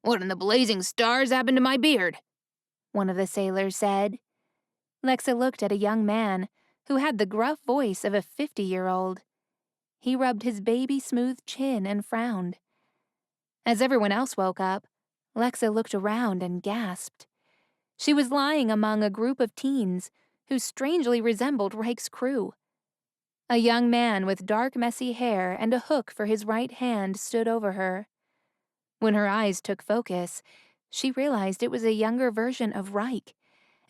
What in the blazing stars happened to my beard? One of the sailors said. Lexa looked at a young man who had the gruff voice of a 50-year-old. He rubbed his baby-smooth chin and frowned. As everyone else woke up, Lexa looked around and gasped. She was lying among a group of teens who strangely resembled Reich's crew. A young man with dark, messy hair and a hook for his right hand stood over her. When her eyes took focus, she realized it was a younger version of Reich,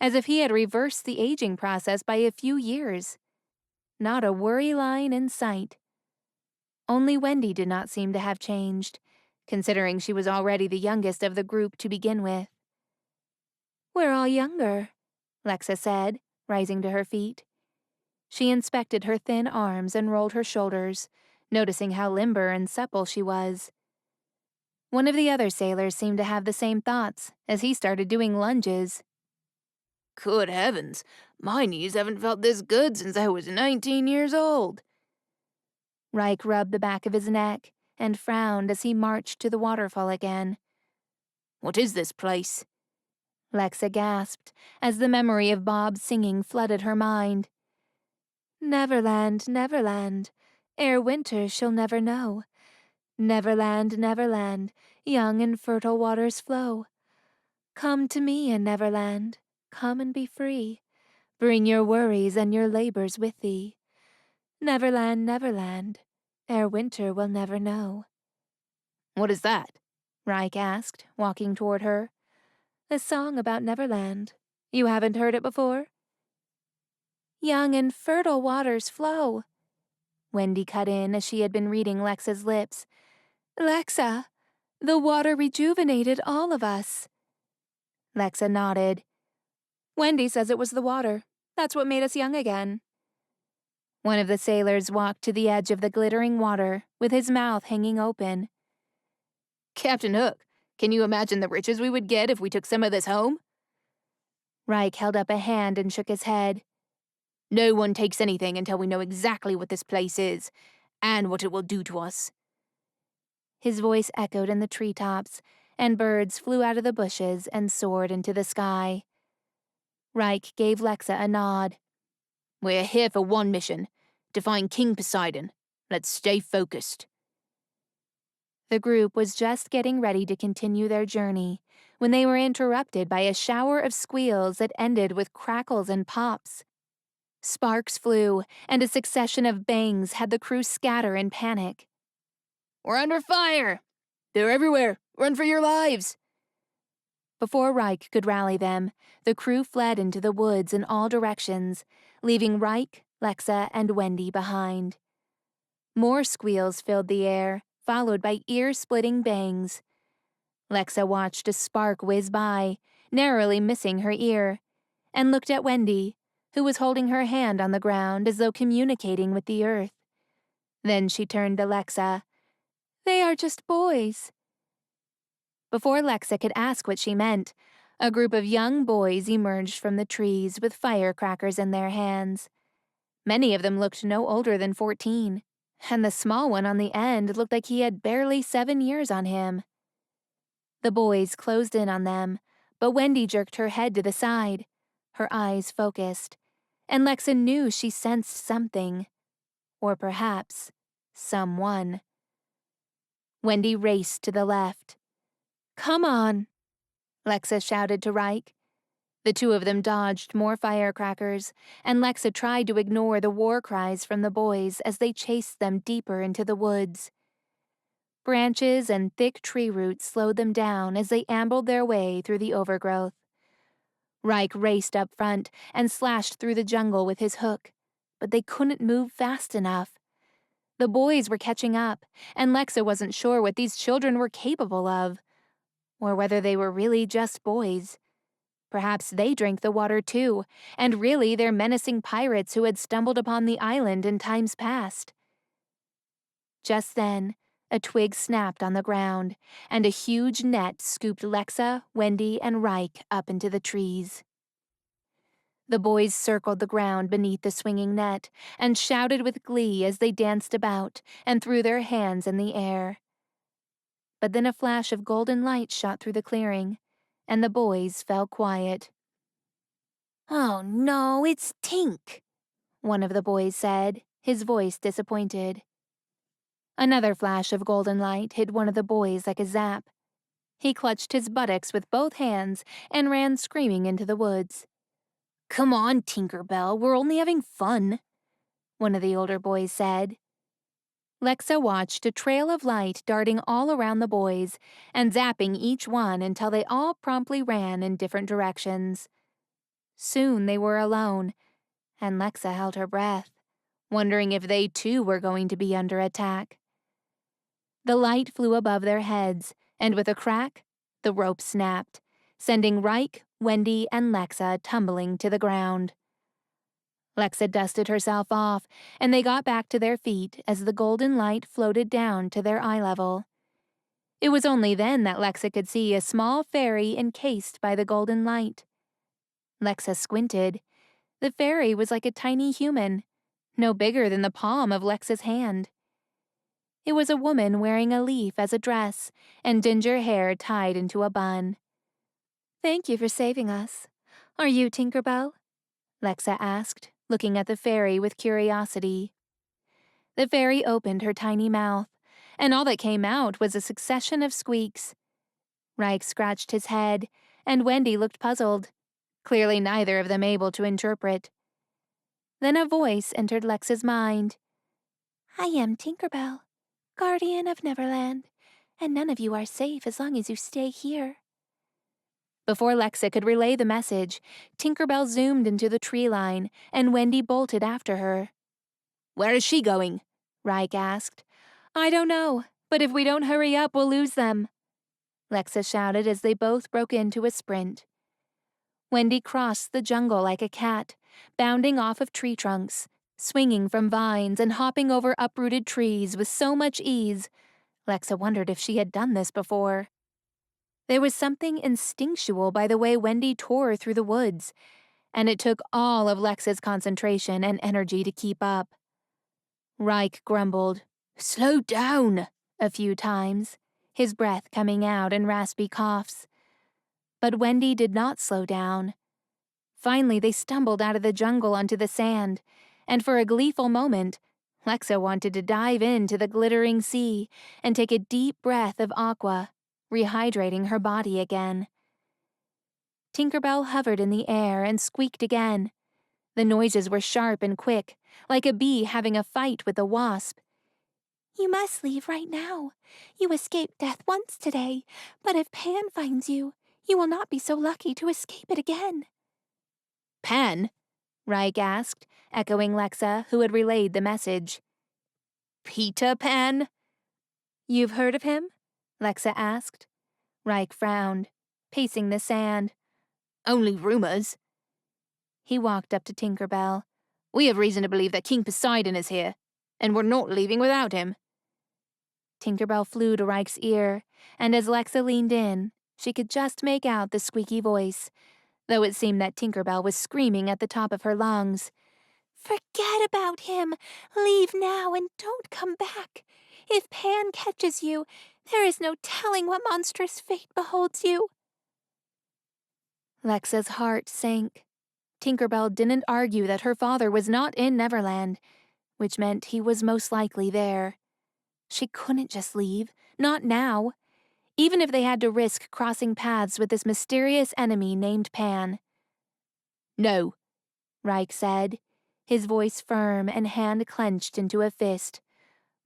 as if he had reversed the aging process by a few years. Not a worry line in sight. Only Wendy did not seem to have changed, considering she was already the youngest of the group to begin with. We're all younger, Lexa said, rising to her feet. She inspected her thin arms and rolled her shoulders, noticing how limber and supple she was. One of the other sailors seemed to have the same thoughts, as he started doing lunges. Good heavens, my knees haven't felt this good since I was 19 years old. Reich rubbed the back of his neck and frowned as he marched to the waterfall again. What is this place? Lexa gasped as the memory of Bob's singing flooded her mind. Neverland, Neverland, ere winter she'll never know. Neverland, Neverland, young and fertile waters flow. Come to me in Neverland, come and be free. Bring your worries and your labors with thee. Neverland, Neverland, ere winter will never know. What is that? Reich asked, walking toward her. A song about Neverland. You haven't heard it before? Young and fertile waters flow. Wendy cut in as she had been reading Lexa's lips. Lexa, the water rejuvenated all of us. Lexa nodded. Wendy says it was the water. That's what made us young again. One of the sailors walked to the edge of the glittering water, with his mouth hanging open. Captain Hook, can you imagine the riches we would get if we took some of this home? Reich held up a hand and shook his head. No one takes anything until we know exactly what this place is, and what it will do to us. His voice echoed in the treetops, and birds flew out of the bushes and soared into the sky. Reich gave Lexa a nod. We're here for one mission, to find King Poseidon. Let's stay focused. The group was just getting ready to continue their journey when they were interrupted by a shower of squeals that ended with crackles and pops. Sparks flew, and a succession of bangs had the crew scatter in panic. We're under fire! They're everywhere! Run for your lives! Before Reich could rally them, the crew fled into the woods in all directions, leaving Reich, Lexa, and Wendy behind. More squeals filled the air, followed by ear-splitting bangs. Lexa watched a spark whiz by, narrowly missing her ear, and looked at Wendy, who was holding her hand on the ground as though communicating with the earth. Then she turned to Lexa. They are just boys. Before Lexa could ask what she meant, a group of young boys emerged from the trees with firecrackers in their hands. Many of them looked no older than 14, and the small one on the end looked like he had barely 7 years on him. The boys closed in on them, but Wendy jerked her head to the side, her eyes focused, and Lexa knew she sensed something. Or perhaps someone. Wendy raced to the left. Come on, Lexa shouted to Reich. The two of them dodged more firecrackers, and Lexa tried to ignore the war cries from the boys as they chased them deeper into the woods. Branches and thick tree roots slowed them down as they ambled their way through the overgrowth. Reich raced up front and slashed through the jungle with his hook, but they couldn't move fast enough. The boys were catching up, and Lexa wasn't sure what these children were capable of, or whether they were really just boys. Perhaps they drank the water too, and really they're menacing pirates who had stumbled upon the island in times past. Just then, a twig snapped on the ground, and a huge net scooped Lexa, Wendy, and Reich up into the trees. The boys circled the ground beneath the swinging net and shouted with glee as they danced about and threw their hands in the air. But then a flash of golden light shot through the clearing, and the boys fell quiet. Oh no, it's Tink, one of the boys said, his voice disappointed. Another flash of golden light hit one of the boys like a zap. He clutched his buttocks with both hands and ran screaming into the woods. Come on, Tinkerbell, we're only having fun, one of the older boys said. Lexa watched a trail of light darting all around the boys and zapping each one until they all promptly ran in different directions. Soon they were alone, and Lexa held her breath, wondering if they too were going to be under attack. The light flew above their heads, and with a crack, the rope snapped, sending Reich, Wendy, and Lexa tumbling to the ground. Lexa dusted herself off, and they got back to their feet as the golden light floated down to their eye level. It was only then that Lexa could see a small fairy encased by the golden light. Lexa squinted. The fairy was like a tiny human, no bigger than the palm of Lexa's hand. It was a woman wearing a leaf as a dress and ginger hair tied into a bun. Thank you for saving us. Are you Tinkerbell? Lexa asked, looking at the fairy with curiosity. The fairy opened her tiny mouth, and all that came out was a succession of squeaks. Reich scratched his head, and Wendy looked puzzled, clearly neither of them able to interpret. Then a voice entered Lexa's mind. I am Tinkerbell, guardian of Neverland, and none of you are safe as long as you stay here. Before Lexa could relay the message, Tinkerbell zoomed into the tree line, and Wendy bolted after her. Where is she going? Reich asked. I don't know, but if we don't hurry up, we'll lose them, Lexa shouted as they both broke into a sprint. Wendy crossed the jungle like a cat, bounding off of tree trunks, swinging from vines and hopping over uprooted trees with so much ease. Lexa wondered if she had done this before. There was something instinctual by the way Wendy tore through the woods, and it took all of Lexa's concentration and energy to keep up. Reich grumbled, Slow down, a few times, his breath coming out in raspy coughs. But Wendy did not slow down. Finally, they stumbled out of the jungle onto the sand, and for a gleeful moment, Lexa wanted to dive into the glittering sea and take a deep breath of aqua, rehydrating her body again. Tinkerbell hovered in the air and squeaked again. The noises were sharp and quick, like a bee having a fight with a wasp. You must leave right now. You escaped death once today, but if Pan finds you, you will not be so lucky to escape it again. Pan? Reich asked, echoing Lexa, who had relayed the message. Peter Pan? You've heard of him? Lexa asked. Reich frowned, pacing the sand. Only rumors. He walked up to Tinkerbell. We have reason to believe that King Poseidon is here, and we're not leaving without him. Tinkerbell flew to Reich's ear, and as Lexa leaned in, she could just make out the squeaky voice, though it seemed that Tinkerbell was screaming at the top of her lungs. Forget about him. Leave now and don't come back. If Pan catches you, there is no telling what monstrous fate beholds you. Lexa's heart sank. Tinkerbell didn't argue that her father was not in Neverland, which meant he was most likely there. She couldn't just leave, not now, even if they had to risk crossing paths with this mysterious enemy named Pan. No, Reich said, his voice firm and hand clenched into a fist.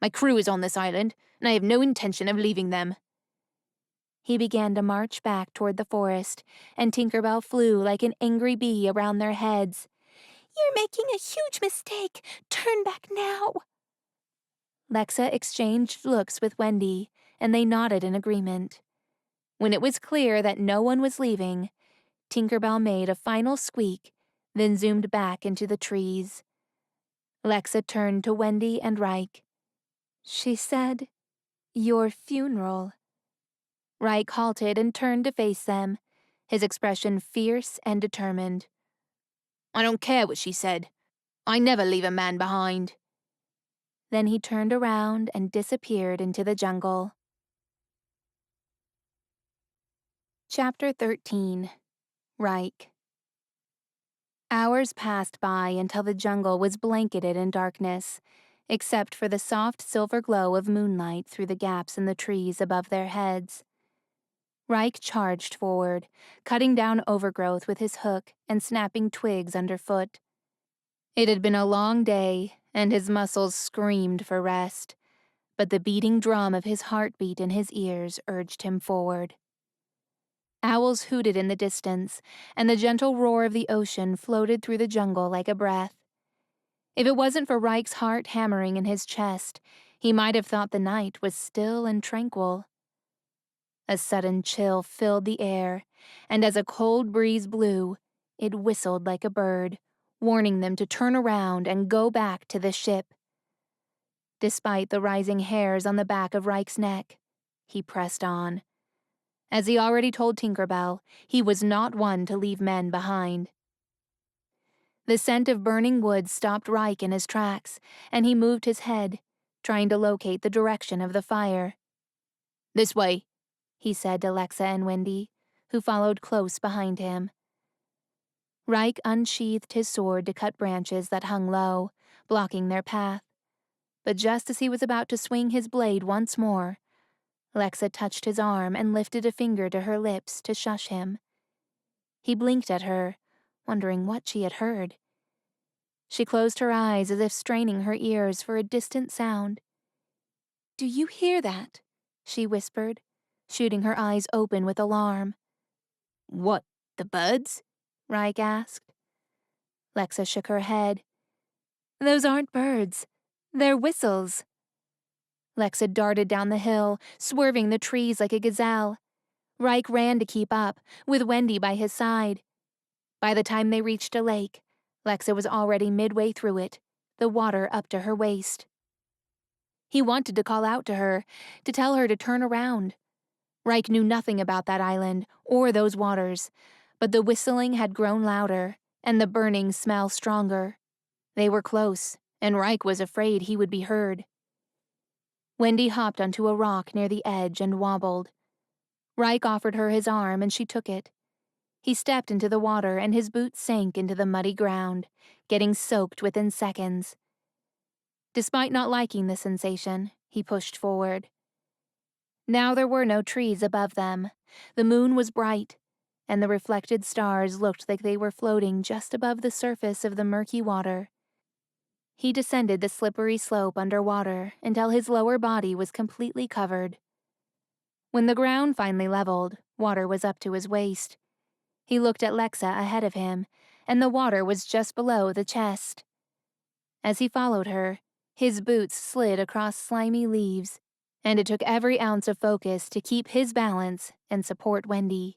My crew is on this island, and I have no intention of leaving them. He began to march back toward the forest, and Tinkerbell flew like an angry bee around their heads. You're making a huge mistake. Turn back now. Lexa exchanged looks with Wendy, and they nodded in agreement. When it was clear that no one was leaving, Tinkerbell made a final squeak, then zoomed back into the trees. Lexa turned to Wendy and Reich. She said, "Your funeral." Reich halted and turned to face them, his expression fierce and determined. I don't care what she said. I never leave a man behind. Then he turned around and disappeared into the jungle. Chapter 13. Reich. Hours passed by until the jungle was blanketed in darkness, except for the soft silver glow of moonlight through the gaps in the trees above their heads. Reich charged forward, cutting down overgrowth with his hook and snapping twigs underfoot. It had been a long day, and his muscles screamed for rest, but the beating drum of his heartbeat in his ears urged him forward. Owls hooted in the distance, and the gentle roar of the ocean floated through the jungle like a breath. If it wasn't for Reich's heart hammering in his chest, he might have thought the night was still and tranquil. A sudden chill filled the air, and as a cold breeze blew, it whistled like a bird, warning them to turn around and go back to the ship. Despite the rising hairs on the back of Reich's neck, he pressed on. As he already told Tinkerbell, he was not one to leave men behind. The scent of burning wood stopped Reich in his tracks, and he moved his head, trying to locate the direction of the fire. This way, he said to Lexa and Wendy, who followed close behind him. Reich unsheathed his sword to cut branches that hung low, blocking their path. But just as he was about to swing his blade once more, Lexa touched his arm and lifted a finger to her lips to shush him. He blinked at her, wondering what she had heard. She closed her eyes as if straining her ears for a distant sound. "Do you hear that?" she whispered, shooting her eyes open with alarm. What, the birds? Reich asked. Lexa shook her head. "Those aren't birds. They're whistles." Lexa darted down the hill, swerving the trees like a gazelle. Reich ran to keep up, with Wendy by his side. By the time they reached a lake, Lexa was already midway through it, the water up to her waist. He wanted to call out to her, to tell her to turn around. Reich knew nothing about that island or those waters, but the whistling had grown louder and the burning smell stronger. They were close, and Reich was afraid he would be heard. Wendy hopped onto a rock near the edge and wobbled. Reich offered her his arm and she took it. He stepped into the water and his boots sank into the muddy ground, getting soaked within seconds. Despite not liking the sensation, he pushed forward. Now there were no trees above them. The moon was bright, and the reflected stars looked like they were floating just above the surface of the murky water. He descended the slippery slope underwater until his lower body was completely covered. When the ground finally leveled, water was up to his waist. He looked at Lexa ahead of him, and the water was just below the chest. As he followed her, his boots slid across slimy leaves, and it took every ounce of focus to keep his balance and support Wendy.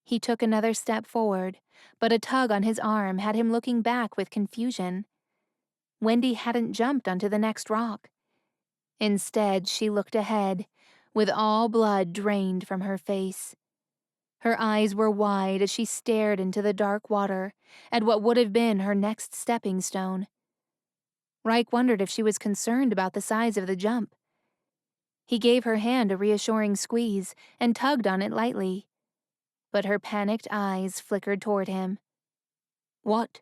He took another step forward, but a tug on his arm had him looking back with confusion. Wendy hadn't jumped onto the next rock. Instead, she looked ahead, with all blood drained from her face. Her eyes were wide as she stared into the dark water at what would have been her next stepping stone. Reich wondered if she was concerned about the size of the jump. He gave her hand a reassuring squeeze and tugged on it lightly. But her panicked eyes flickered toward him. "What?"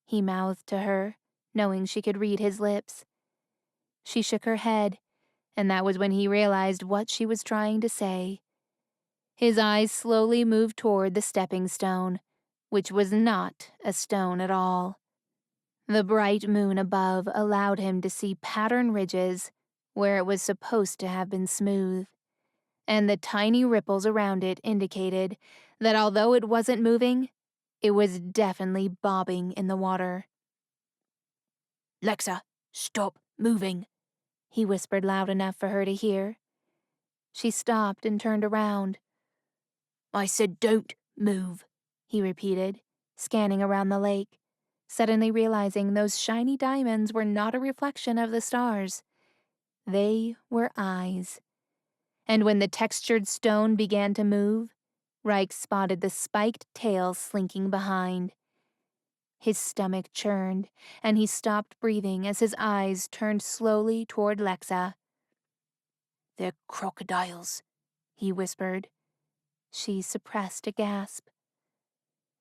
he mouthed to her, knowing she could read his lips. She shook her head, and that was when he realized what she was trying to say. His eyes slowly moved toward the stepping stone, which was not a stone at all. The bright moon above allowed him to see pattern ridges where it was supposed to have been smooth, and the tiny ripples around it indicated that although it wasn't moving, it was definitely bobbing in the water. "Lexa, stop moving," he whispered loud enough for her to hear. She stopped and turned around. "I said don't move," he repeated, scanning around the lake, suddenly realizing those shiny diamonds were not a reflection of the stars. They were eyes. And when the textured stone began to move, Reich spotted the spiked tail slinking behind. His stomach churned, and he stopped breathing as his eyes turned slowly toward Lexa. "They're crocodiles," he whispered. She suppressed a gasp.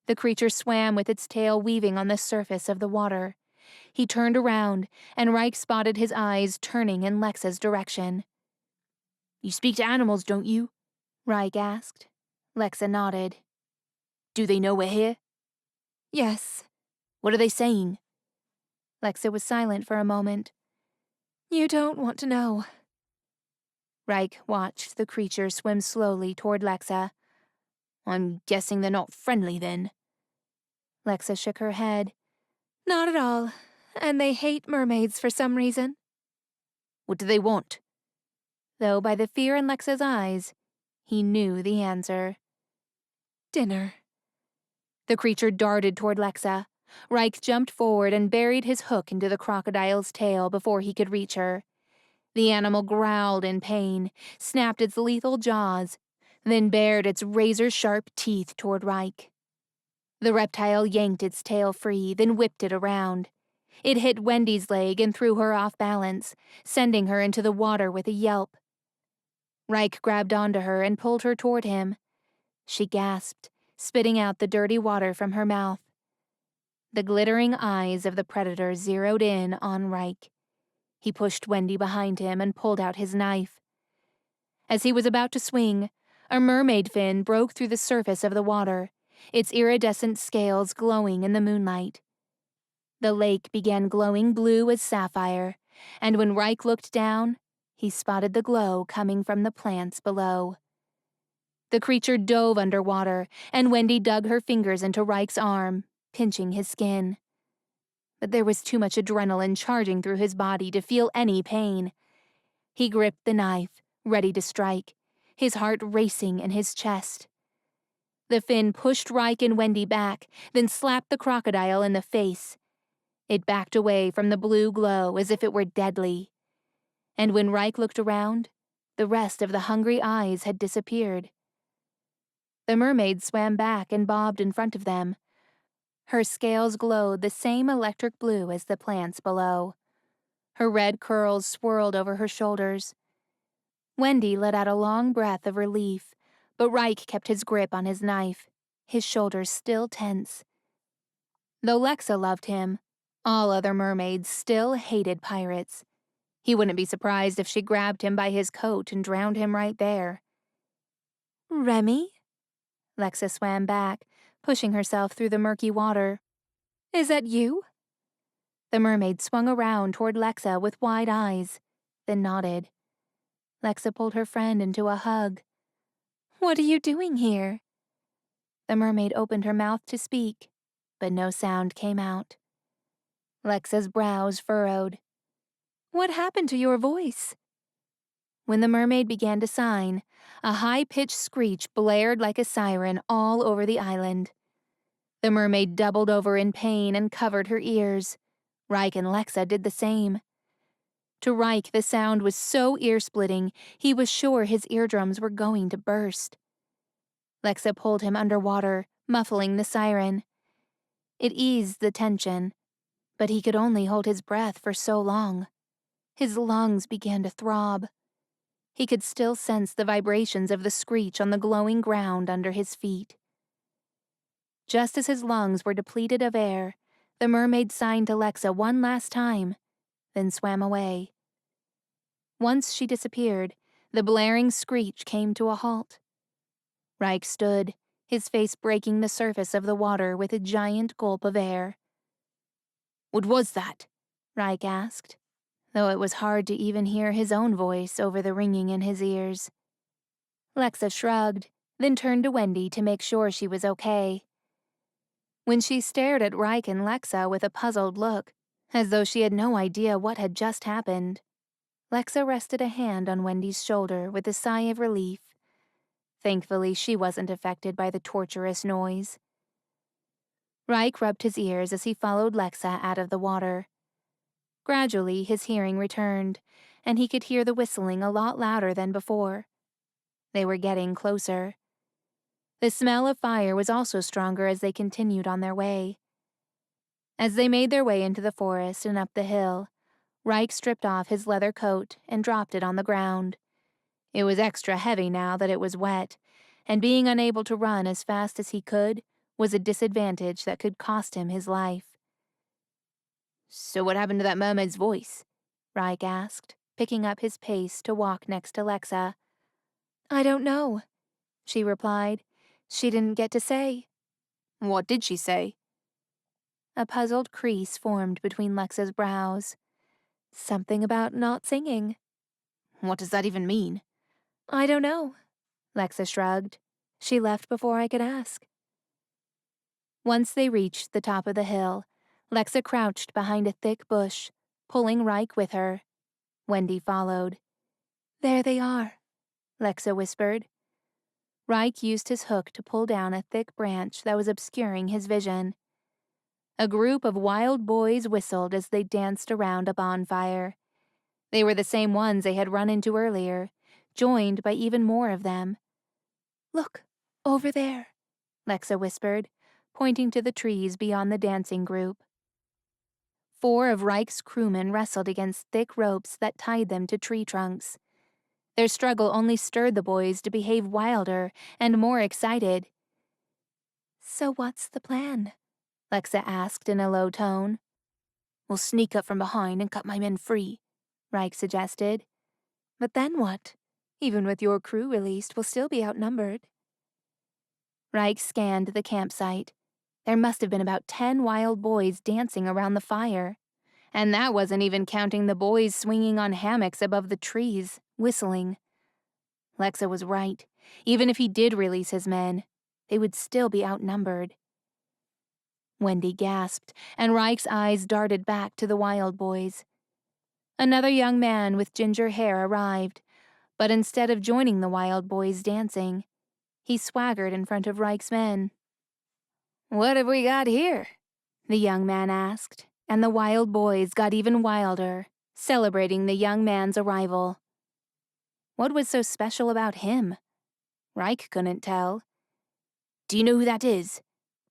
The creature swam with its tail weaving on the surface of the water. He turned around, and Reich spotted his eyes turning in Lexa's direction. "You speak to animals, don't you?" Reich asked. Lexa nodded. "Do they know we're here?" "Yes." "What are they saying?" Lexa was silent for a moment. "You don't want to know." Reich watched the creature swim slowly toward Lexa. "I'm guessing they're not friendly then." Lexa shook her head. "Not at all, and they hate mermaids for some reason." "What do they want?" Though by the fear in Lexa's eyes, he knew the answer. "Dinner." The creature darted toward Lexa. Reich jumped forward and buried his hook into the crocodile's tail before he could reach her. The animal growled in pain, snapped its lethal jaws, then bared its razor-sharp teeth toward Reich. The reptile yanked its tail free, then whipped it around. It hit Wendy's leg and threw her off balance, sending her into the water with a yelp. Reich grabbed onto her and pulled her toward him. She gasped, spitting out the dirty water from her mouth. The glittering eyes of the predator zeroed in on Reich. He pushed Wendy behind him and pulled out his knife. As he was about to swing, a mermaid fin broke through the surface of the water, its iridescent scales glowing in the moonlight. The lake began glowing blue as sapphire, and when Reich looked down, he spotted the glow coming from the plants below. The creature dove underwater, and Wendy dug her fingers into Reich's arm, pinching his skin. But there was too much adrenaline charging through his body to feel any pain. He gripped the knife, ready to strike, his heart racing in his chest. The fin pushed Reich and Wendy back, then slapped the crocodile in the face. It backed away from the blue glow as if it were deadly. And when Reich looked around, the rest of the hungry eyes had disappeared. The mermaid swam back and bobbed in front of them. Her scales glowed the same electric blue as the plants below. Her red curls swirled over her shoulders. Wendy let out a long breath of relief, but Reich kept his grip on his knife, his shoulders still tense. Though Lexa loved him, all other mermaids still hated pirates. He wouldn't be surprised if she grabbed him by his coat and drowned him right there. Remy? Lexa swam back, pushing herself through the murky water. Is that you? The mermaid swung around toward Lexa with wide eyes, then nodded. Lexa pulled her friend into a hug. What are you doing here? The mermaid opened her mouth to speak, but no sound came out. Lexa's brows furrowed. What happened to your voice? When the mermaid began to sign, a high-pitched screech blared like a siren all over the island. The mermaid doubled over in pain and covered her ears. Reich and Lexa did the same. To Reich, the sound was so ear-splitting, he was sure his eardrums were going to burst. Lexa pulled him underwater, muffling the siren. It eased the tension, but he could only hold his breath for so long. His lungs began to throb. He could still sense the vibrations of the screech on the glowing ground under his feet. Just as his lungs were depleted of air, the mermaid signed to Lexa one last time, then swam away. Once she disappeared, the blaring screech came to a halt. Reich stood, his face breaking the surface of the water with a giant gulp of air. "What was that?" Reich asked, though it was hard to even hear his own voice over the ringing in his ears. Lexa shrugged, then turned to Wendy to make sure she was okay. When she stared at Reich and Lexa with a puzzled look, as though she had no idea what had just happened, Lexa rested a hand on Wendy's shoulder with a sigh of relief. Thankfully, she wasn't affected by the torturous noise. Reich rubbed his ears as he followed Lexa out of the water. Gradually, his hearing returned, and he could hear the whistling a lot louder than before. They were getting closer. The smell of fire was also stronger as they continued on their way. As they made their way into the forest and up the hill, Reich stripped off his leather coat and dropped it on the ground. It was extra heavy now that it was wet, and being unable to run as fast as he could was a disadvantage that could cost him his life. "So what happened to that mermaid's voice?" Reich asked, picking up his pace to walk next to Lexa. I don't know, she replied. She didn't get to say. "What did she say?" A puzzled crease formed between Lexa's brows. Something about not singing. "What does that even mean?" I don't know, Lexa shrugged. She left before I could ask. Once they reached the top of the hill, Lexa crouched behind a thick bush, pulling Reich with her. Wendy followed. There they are, Lexa whispered. Reich used his hook to pull down a thick branch that was obscuring his vision. A group of wild boys whistled as they danced around a bonfire. They were the same ones they had run into earlier, joined by even more of them. Look, over there, Lexa whispered, pointing to the trees beyond the dancing group. 4 of Reich's crewmen wrestled against thick ropes that tied them to tree trunks. Their struggle only stirred the boys to behave wilder and more excited. So what's the plan? Lexa asked in a low tone. "We'll sneak up from behind and cut my men free," Reich suggested. But then what? Even with your crew released, we'll still be outnumbered. Reich scanned the campsite. There must have been about 10 wild boys dancing around the fire. And that wasn't even counting the boys swinging on hammocks above the trees, whistling. Lexa was right. Even if he did release his men, they would still be outnumbered. Wendy gasped, and Reich's eyes darted back to the wild boys. Another young man with ginger hair arrived, but instead of joining the wild boys dancing, he swaggered in front of Reich's men. "What have we got here?" the young man asked, and the wild boys got even wilder, celebrating the young man's arrival. What was so special about him? Reich couldn't tell. "Do you know who that is?"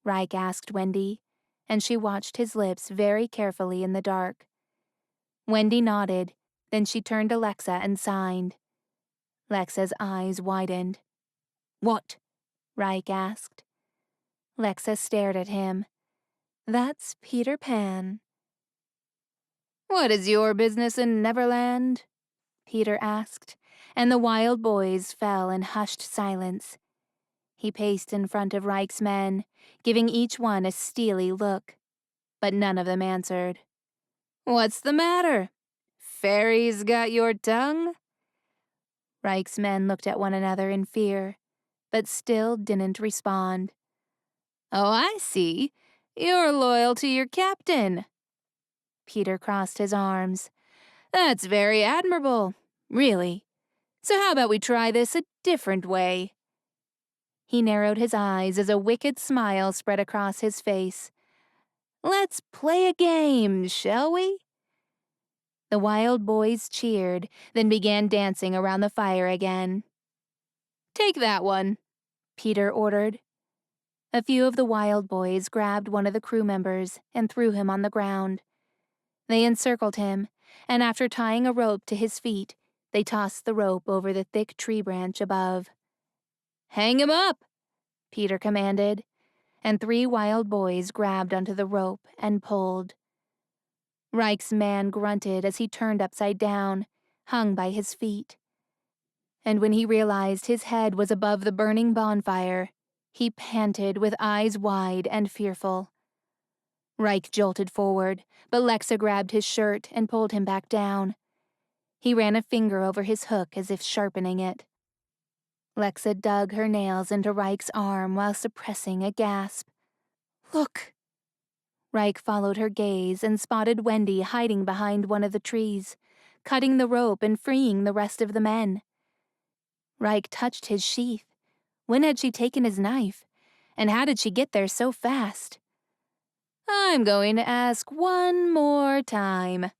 Reich asked Wendy, and she watched his lips very carefully in the dark. Wendy nodded, then she turned to Lexa and signed. Lexa's eyes widened. "What?" Reich asked. Lexa stared at him. "That's Peter Pan." "What is your business in Neverland?" Peter asked, and the wild boys fell in hushed silence. He paced in front of Reich's men, giving each one a steely look, but none of them answered. "What's the matter? Fairies got your tongue?" Reich's men looked at one another in fear, but still didn't respond. "Oh, I see. You're loyal to your captain." Peter crossed his arms. "That's very admirable, really. So how about we try this a different way?" He narrowed his eyes as a wicked smile spread across his face. "Let's play a game, shall we?" The wild boys cheered, then began dancing around the fire again. "Take that one," Peter ordered. A few of the wild boys grabbed one of the crew members and threw him on the ground. They encircled him, and after tying a rope to his feet, they tossed the rope over the thick tree branch above. "Hang him up," Peter commanded, and 3 wild boys grabbed onto the rope and pulled. Reich's man grunted as he turned upside down, hung by his feet. And when he realized his head was above the burning bonfire, he panted with eyes wide and fearful. Reich jolted forward, but Lexa grabbed his shirt and pulled him back down. He ran a finger over his hook as if sharpening it. Lexa dug her nails into Reich's arm while suppressing a gasp. "Look!" Reich followed her gaze and spotted Wendy hiding behind one of the trees, cutting the rope and freeing the rest of the men. Reich touched his sheath. When had she taken his knife? And how did she get there so fast? "I'm going to ask one more time,"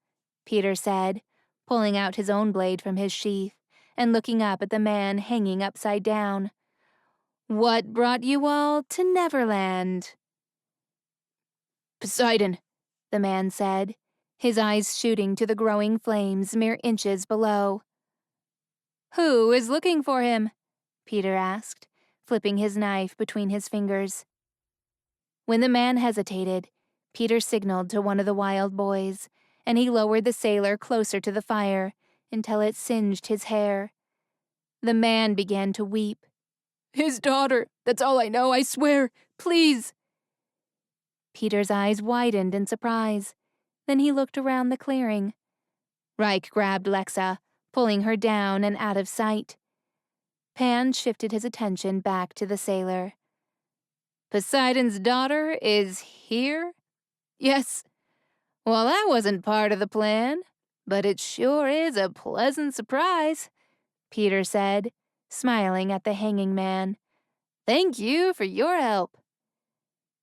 Peter said, pulling out his own blade from his sheath and looking up at the man hanging upside down. "What brought you all to Neverland?" "Poseidon," the man said, his eyes shooting to the growing flames mere inches below. "Who is looking for him?" Peter asked, flipping his knife between his fingers. When the man hesitated, Peter signaled to one of the wild boys, and he lowered the sailor closer to the fire until it singed his hair. The man began to weep. "His daughter, that's all I know, I swear. Please." Peter's eyes widened in surprise. Then he looked around the clearing. Reich grabbed Lexa, pulling her down and out of sight. Pan shifted his attention back to the sailor. "Poseidon's daughter is here?" "Yes." "Well, that wasn't part of the plan, but it sure is a pleasant surprise," Peter said, smiling at the hanging man. "Thank you for your help."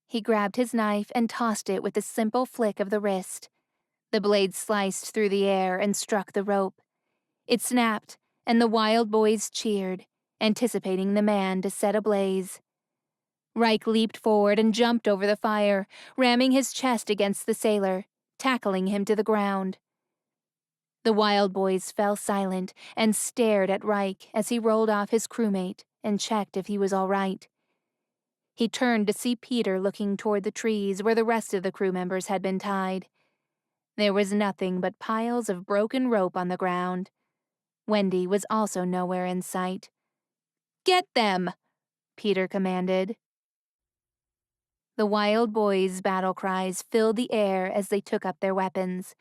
He grabbed his knife and tossed it with a simple flick of the wrist. The blade sliced through the air and struck the rope. It snapped, and the wild boys cheered, anticipating the man to set ablaze. Reich leaped forward and jumped over the fire, ramming his chest against the sailor, tackling him to the ground. The wild boys fell silent and stared at Reich as he rolled off his crewmate and checked if he was all right. He turned to see Peter looking toward the trees where the rest of the crew members had been tied. There was nothing but piles of broken rope on the ground. Wendy was also nowhere in sight. "Get them!" Peter commanded. The wild boys' battle cries filled the air as they took up their weapons.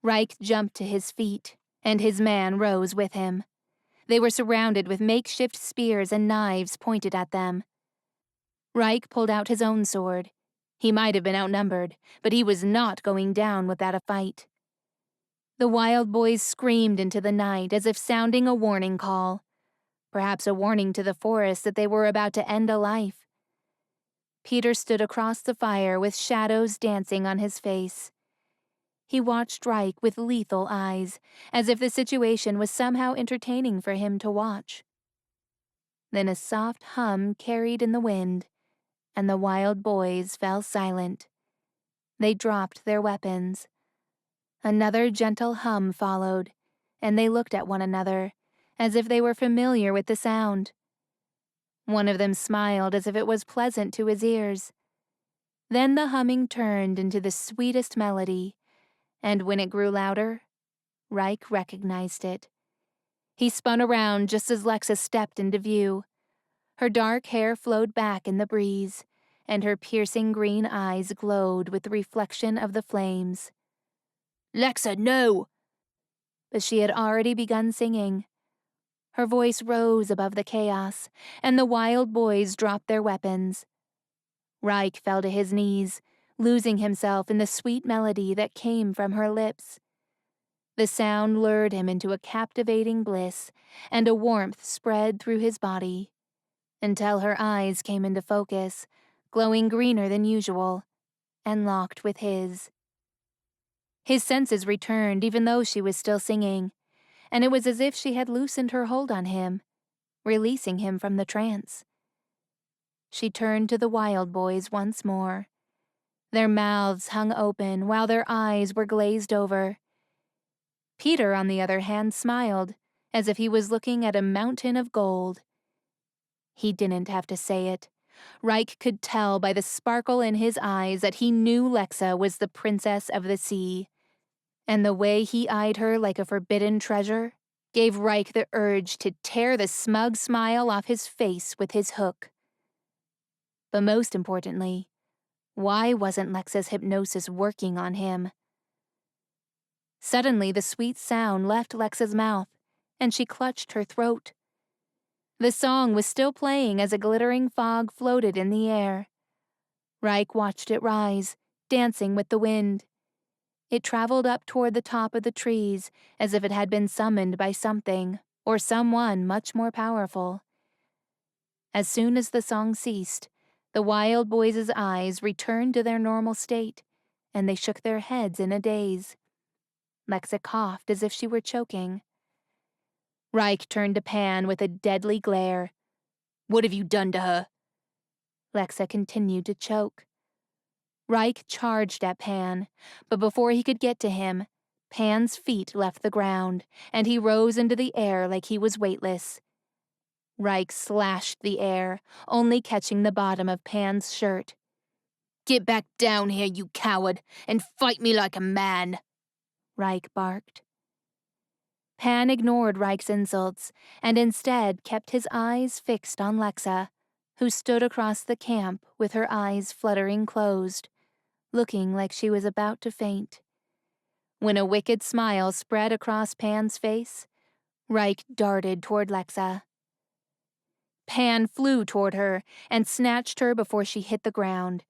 Reich jumped to his feet, and his man rose with him. They were surrounded with makeshift spears and knives pointed at them. Reich pulled out his own sword. He might have been outnumbered, but he was not going down without a fight. The wild boys screamed into the night as if sounding a warning call. Perhaps a warning to the forest that they were about to end a life. Peter stood across the fire with shadows dancing on his face. He watched Reich with lethal eyes, as if the situation was somehow entertaining for him to watch. Then a soft hum carried in the wind, and the wild boys fell silent. They dropped their weapons. Another gentle hum followed, and they looked at one another, as if they were familiar with the sound. One of them smiled as if it was pleasant to his ears. Then the humming turned into the sweetest melody, and when it grew louder, Reich recognized it. He spun around just as Lexa stepped into view. Her dark hair flowed back in the breeze, and her piercing green eyes glowed with the reflection of the flames. "Lexa, no!" But she had already begun singing. Her voice rose above the chaos, and the wild boys dropped their weapons. Reich fell to his knees, losing himself in the sweet melody that came from her lips. The sound lured him into a captivating bliss, and a warmth spread through his body, until her eyes came into focus, glowing greener than usual, and locked with his. His senses returned even though she was still singing, and it was as if she had loosened her hold on him, releasing him from the trance. She turned to the wild boys once more. Their mouths hung open while their eyes were glazed over. Peter, on the other hand, smiled, as if he was looking at a mountain of gold. He didn't have to say it. Reich could tell by the sparkle in his eyes that he knew Lexa was the princess of the sea. And the way he eyed her like a forbidden treasure gave Reich the urge to tear the smug smile off his face with his hook. But most importantly, why wasn't Lexa's hypnosis working on him? Suddenly, the sweet sound left Lexa's mouth, and she clutched her throat. The song was still playing as a glittering fog floated in the air. Reich watched it rise, dancing with the wind. It traveled up toward the top of the trees as if it had been summoned by something or someone much more powerful. As soon as the song ceased, the wild boys' eyes returned to their normal state, and they shook their heads in a daze. Lexa coughed as if she were choking. Reich turned to Pan with a deadly glare. "What have you done to her?" Lexa continued to choke. Reich charged at Pan, but before he could get to him, Pan's feet left the ground, and he rose into the air like he was weightless. Reich slashed the air, only catching the bottom of Pan's shirt. "Get back down here, you coward, and fight me like a man," Reich barked. Pan ignored Reich's insults, and instead kept his eyes fixed on Lexa, who stood across the camp with her eyes fluttering closed, looking like she was about to faint. When a wicked smile spread across Pan's face, Reich darted toward Lexa. Pan flew toward her and snatched her before she hit the ground.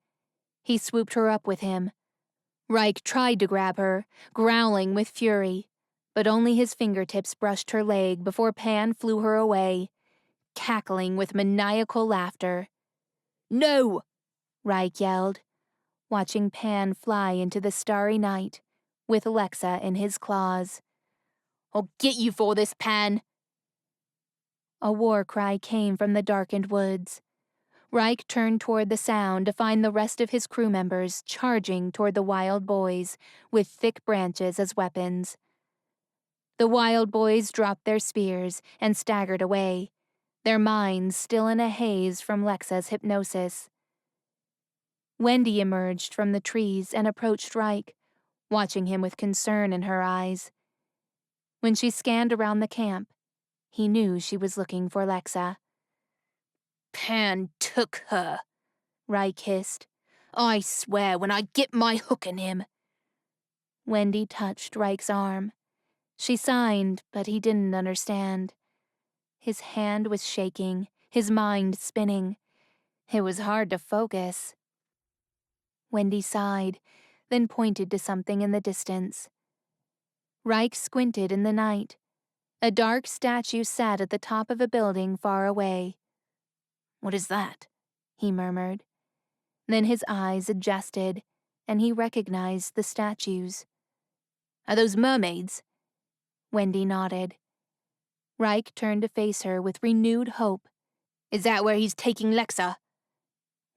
He swooped her up with him. Reich tried to grab her, growling with fury, but only his fingertips brushed her leg before Pan flew her away, cackling with maniacal laughter. "No!" Reich yelled, watching Pan fly into the starry night with Lexa in his claws. "I'll get you for this, Pan." A war cry came from the darkened woods. Reich turned toward the sound to find the rest of his crew members charging toward the wild boys with thick branches as weapons. The wild boys dropped their spears and staggered away, their minds still in a haze from Lexa's hypnosis. Wendy emerged from the trees and approached Reich, watching him with concern in her eyes. When she scanned around the camp, he knew she was looking for Lexa. Pan took her, Reich hissed. I swear when I get my hook in him. Wendy touched Reich's arm. She signed, but he didn't understand. His hand was shaking, his mind spinning. It was hard to focus. Wendy sighed, then pointed to something in the distance. Reich squinted in the night. A dark statue sat at the top of a building far away. What is that? He murmured. Then his eyes adjusted, and he recognized the statues. Are those mermaids? Wendy nodded. Reich turned to face her with renewed hope. Is that where he's taking Lexa?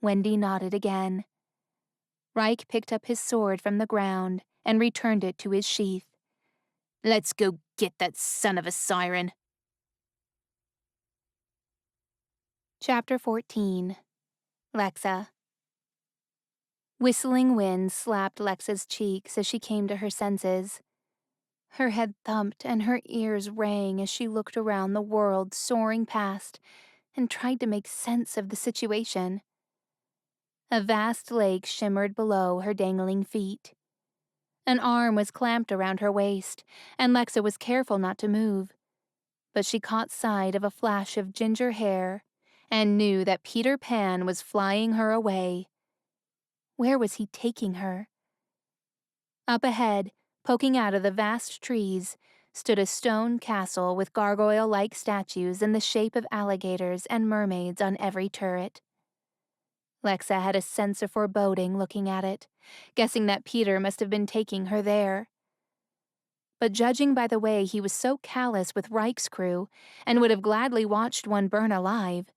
Wendy nodded again. Reich picked up his sword from the ground and returned it to his sheath. Let's go get that son of a siren. Chapter 14. Lexa. Whistling winds slapped Lexa's cheeks as she came to her senses. Her head thumped and her ears rang as she looked around the world soaring past and tried to make sense of the situation. A vast lake shimmered below her dangling feet. An arm was clamped around her waist, and Lexa was careful not to move. But she caught sight of a flash of ginger hair and knew that Peter Pan was flying her away. Where was he taking her? Up ahead, poking out of the vast trees, stood a stone castle with gargoyle-like statues in the shape of alligators and mermaids on every turret. Lexa had a sense of foreboding looking at it, guessing that Peter must have been taking her there. But judging by the way he was so callous with Reich's crew and would have gladly watched one burn alive,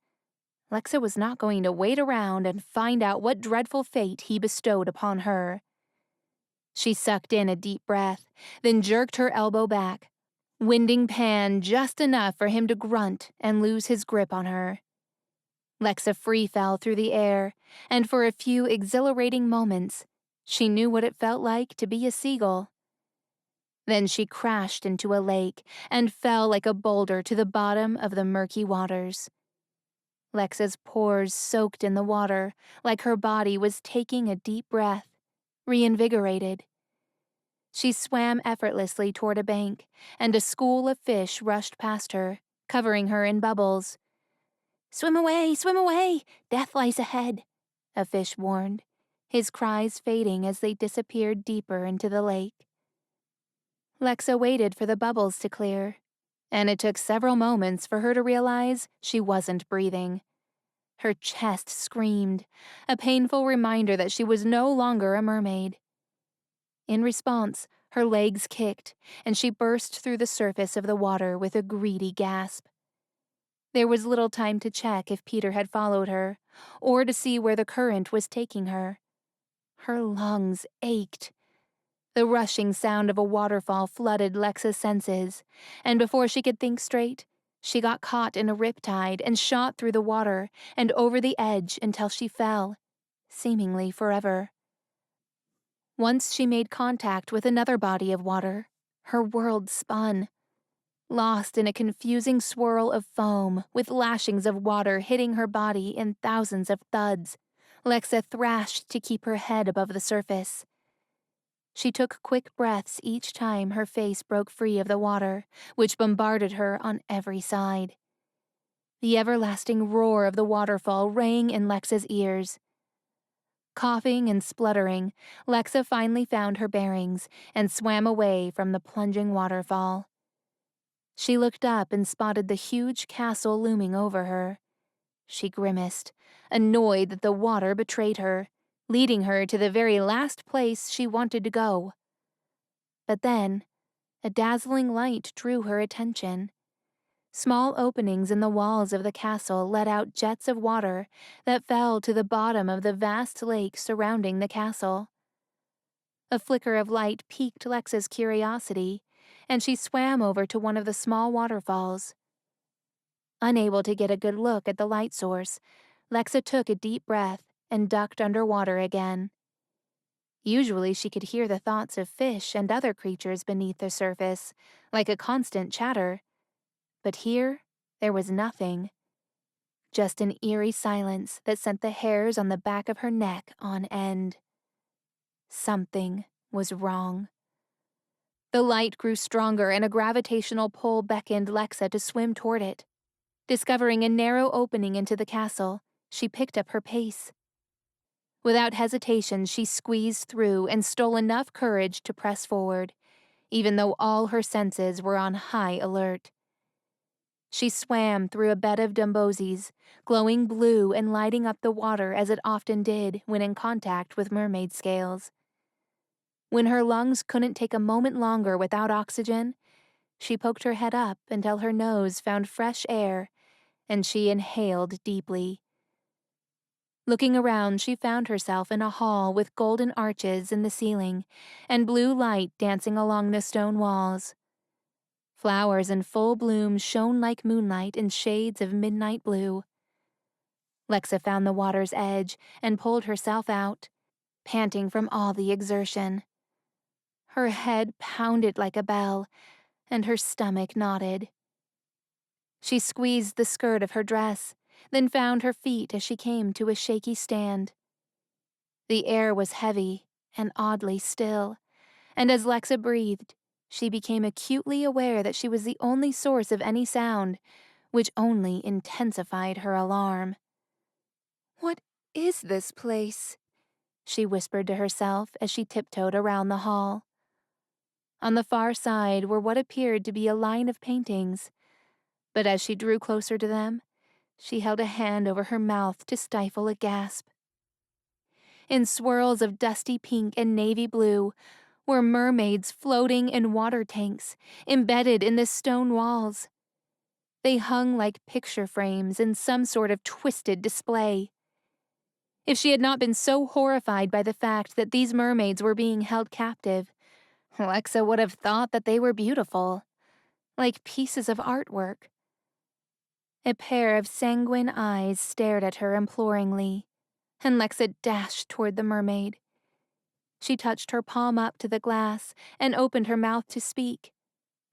Lexa was not going to wait around and find out what dreadful fate he bestowed upon her. She sucked in a deep breath, then jerked her elbow back, winding Pan just enough for him to grunt and lose his grip on her. Lexa free fell through the air, and for a few exhilarating moments, she knew what it felt like to be a seagull. Then she crashed into a lake and fell like a boulder to the bottom of the murky waters. Lexa's pores soaked in the water, like her body was taking a deep breath, reinvigorated. She swam effortlessly toward a bank, and a school of fish rushed past her, covering her in bubbles. Swim away, death lies ahead, a fish warned, his cries fading as they disappeared deeper into the lake. Lexa waited for the bubbles to clear, and it took several moments for her to realize she wasn't breathing. Her chest screamed, a painful reminder that she was no longer a mermaid. In response, her legs kicked, and she burst through the surface of the water with a greedy gasp. There was little time to check if Peter had followed her, or to see where the current was taking her. Her lungs ached. The rushing sound of a waterfall flooded Lexa's senses, and before she could think straight, she got caught in a riptide and shot through the water and over the edge until she fell, seemingly forever. Once she made contact with another body of water, her world spun. Lost in a confusing swirl of foam, with lashings of water hitting her body in thousands of thuds, Lexa thrashed to keep her head above the surface. She took quick breaths each time her face broke free of the water, which bombarded her on every side. The everlasting roar of the waterfall rang in Lexa's ears. Coughing and spluttering, Lexa finally found her bearings and swam away from the plunging waterfall. She looked up and spotted the huge castle looming over her. She grimaced, annoyed that the water betrayed her, leading her to the very last place she wanted to go. But then, a dazzling light drew her attention. Small openings in the walls of the castle let out jets of water that fell to the bottom of the vast lake surrounding the castle. A flicker of light piqued Lexa's curiosity, and she swam over to one of the small waterfalls. Unable to get a good look at the light source, Lexa took a deep breath and ducked underwater again. Usually she could hear the thoughts of fish and other creatures beneath the surface, like a constant chatter. But here, there was nothing. Just an eerie silence that sent the hairs on the back of her neck on end. Something was wrong. The light grew stronger and a gravitational pull beckoned Lexa to swim toward it. Discovering a narrow opening into the castle, she picked up her pace. Without hesitation, she squeezed through and stole enough courage to press forward, even though all her senses were on high alert. She swam through a bed of dumbosies, glowing blue and lighting up the water as it often did when in contact with mermaid scales. When her lungs couldn't take a moment longer without oxygen, she poked her head up until her nose found fresh air, and she inhaled deeply. Looking around, she found herself in a hall with golden arches in the ceiling and blue light dancing along the stone walls. Flowers in full bloom shone like moonlight in shades of midnight blue. Lexa found the water's edge and pulled herself out, panting from all the exertion. Her head pounded like a bell, and her stomach knotted. She squeezed the skirt of her dress, then found her feet as she came to a shaky stand. The air was heavy and oddly still, and as Lexa breathed, she became acutely aware that she was the only source of any sound, which only intensified her alarm. "What is this place?" she whispered to herself as she tiptoed around the hall. On the far side were what appeared to be a line of paintings, but as she drew closer to them, she held a hand over her mouth to stifle a gasp. In swirls of dusty pink and navy blue were mermaids floating in water tanks, embedded in the stone walls. They hung like picture frames in some sort of twisted display. If she had not been so horrified by the fact that these mermaids were being held captive, Lexa would have thought that they were beautiful, like pieces of artwork. A pair of sanguine eyes stared at her imploringly, and Lexa dashed toward the mermaid. She touched her palm up to the glass and opened her mouth to speak,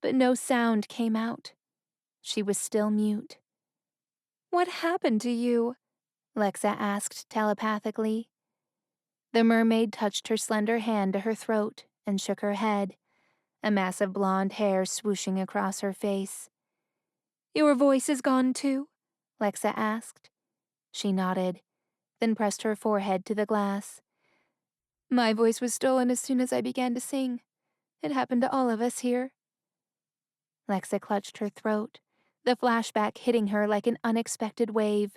but no sound came out. She was still mute. "What happened to you?" Lexa asked telepathically. The mermaid touched her slender hand to her throat and shook her head, a mass of blonde hair swooshing across her face. "Your voice is gone too?" Lexa asked. She nodded, then pressed her forehead to the glass. "My voice was stolen as soon as I began to sing. It happened to all of us here." Lexa clutched her throat, the flashback hitting her like an unexpected wave.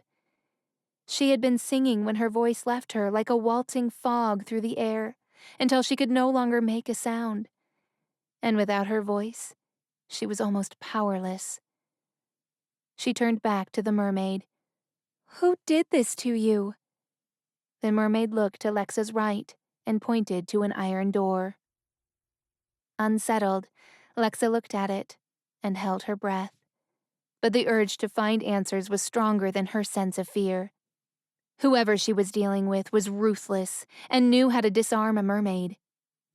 She had been singing when her voice left her like a waltzing fog through the air, until she could no longer make a sound. And without her voice, she was almost powerless. She turned back to the mermaid. "Who did this to you?" The mermaid looked to Lexa's right and pointed to an iron door. Unsettled, Lexa looked at it and held her breath. But the urge to find answers was stronger than her sense of fear. Whoever she was dealing with was ruthless and knew how to disarm a mermaid,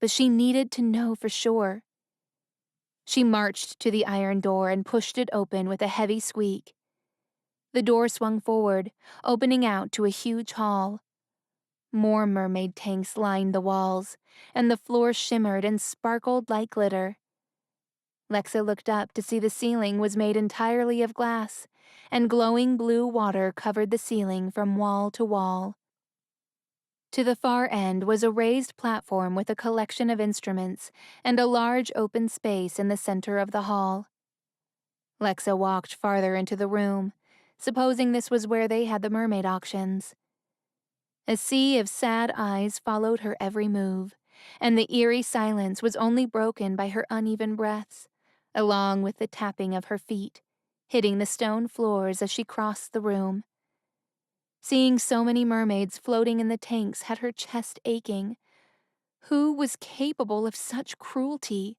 but she needed to know for sure. She marched to the iron door and pushed it open with a heavy squeak. The door swung forward, opening out to a huge hall. More mermaid tanks lined the walls, and the floor shimmered and sparkled like glitter. Lexa looked up to see the ceiling was made entirely of glass, and glowing blue water covered the ceiling from wall to wall. To the far end was a raised platform with a collection of instruments and a large open space in the center of the hall. Lexa walked farther into the room, supposing this was where they had the mermaid auctions. A sea of sad eyes followed her every move, and the eerie silence was only broken by her uneven breaths, along with the tapping of her feet, hitting the stone floors as she crossed the room. Seeing so many mermaids floating in the tanks had her chest aching. Who was capable of such cruelty?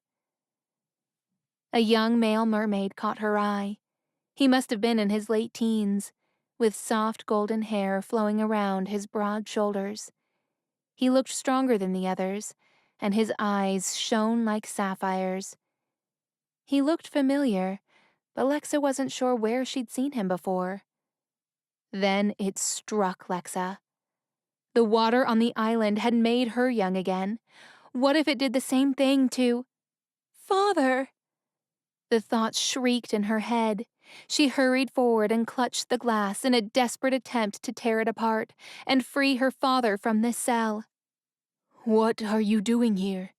A young male mermaid caught her eye. He must have been in his late teens, with soft golden hair flowing around his broad shoulders. He looked stronger than the others, and his eyes shone like sapphires. He looked familiar, but Lexa wasn't sure where she'd seen him before. Then it struck Lexa. The water on the island had made her young again. What if it did the same thing to... Father! The thought shrieked in her head. She hurried forward and clutched the glass in a desperate attempt to tear it apart and free her father from this cell. What are you doing here?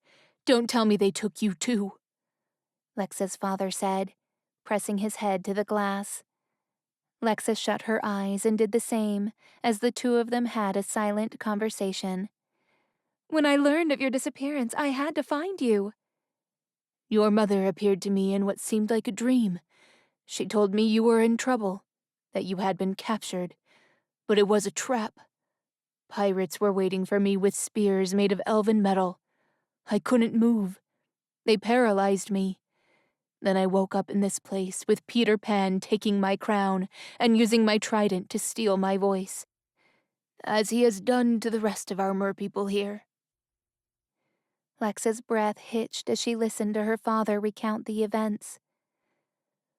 Don't tell me they took you too, Lexa's father said, pressing his head to the glass. Lexa shut her eyes and did the same as the two of them had a silent conversation. When I learned of your disappearance, I had to find you. Your mother appeared to me in what seemed like a dream. She told me you were in trouble, that you had been captured, but it was a trap. Pirates were waiting for me with spears made of elven metal. I couldn't move. They paralyzed me. Then I woke up in this place with Peter Pan taking my crown and using my trident to steal my voice, as he has done to the rest of our merpeople here. Lexa's breath hitched as she listened to her father recount the events.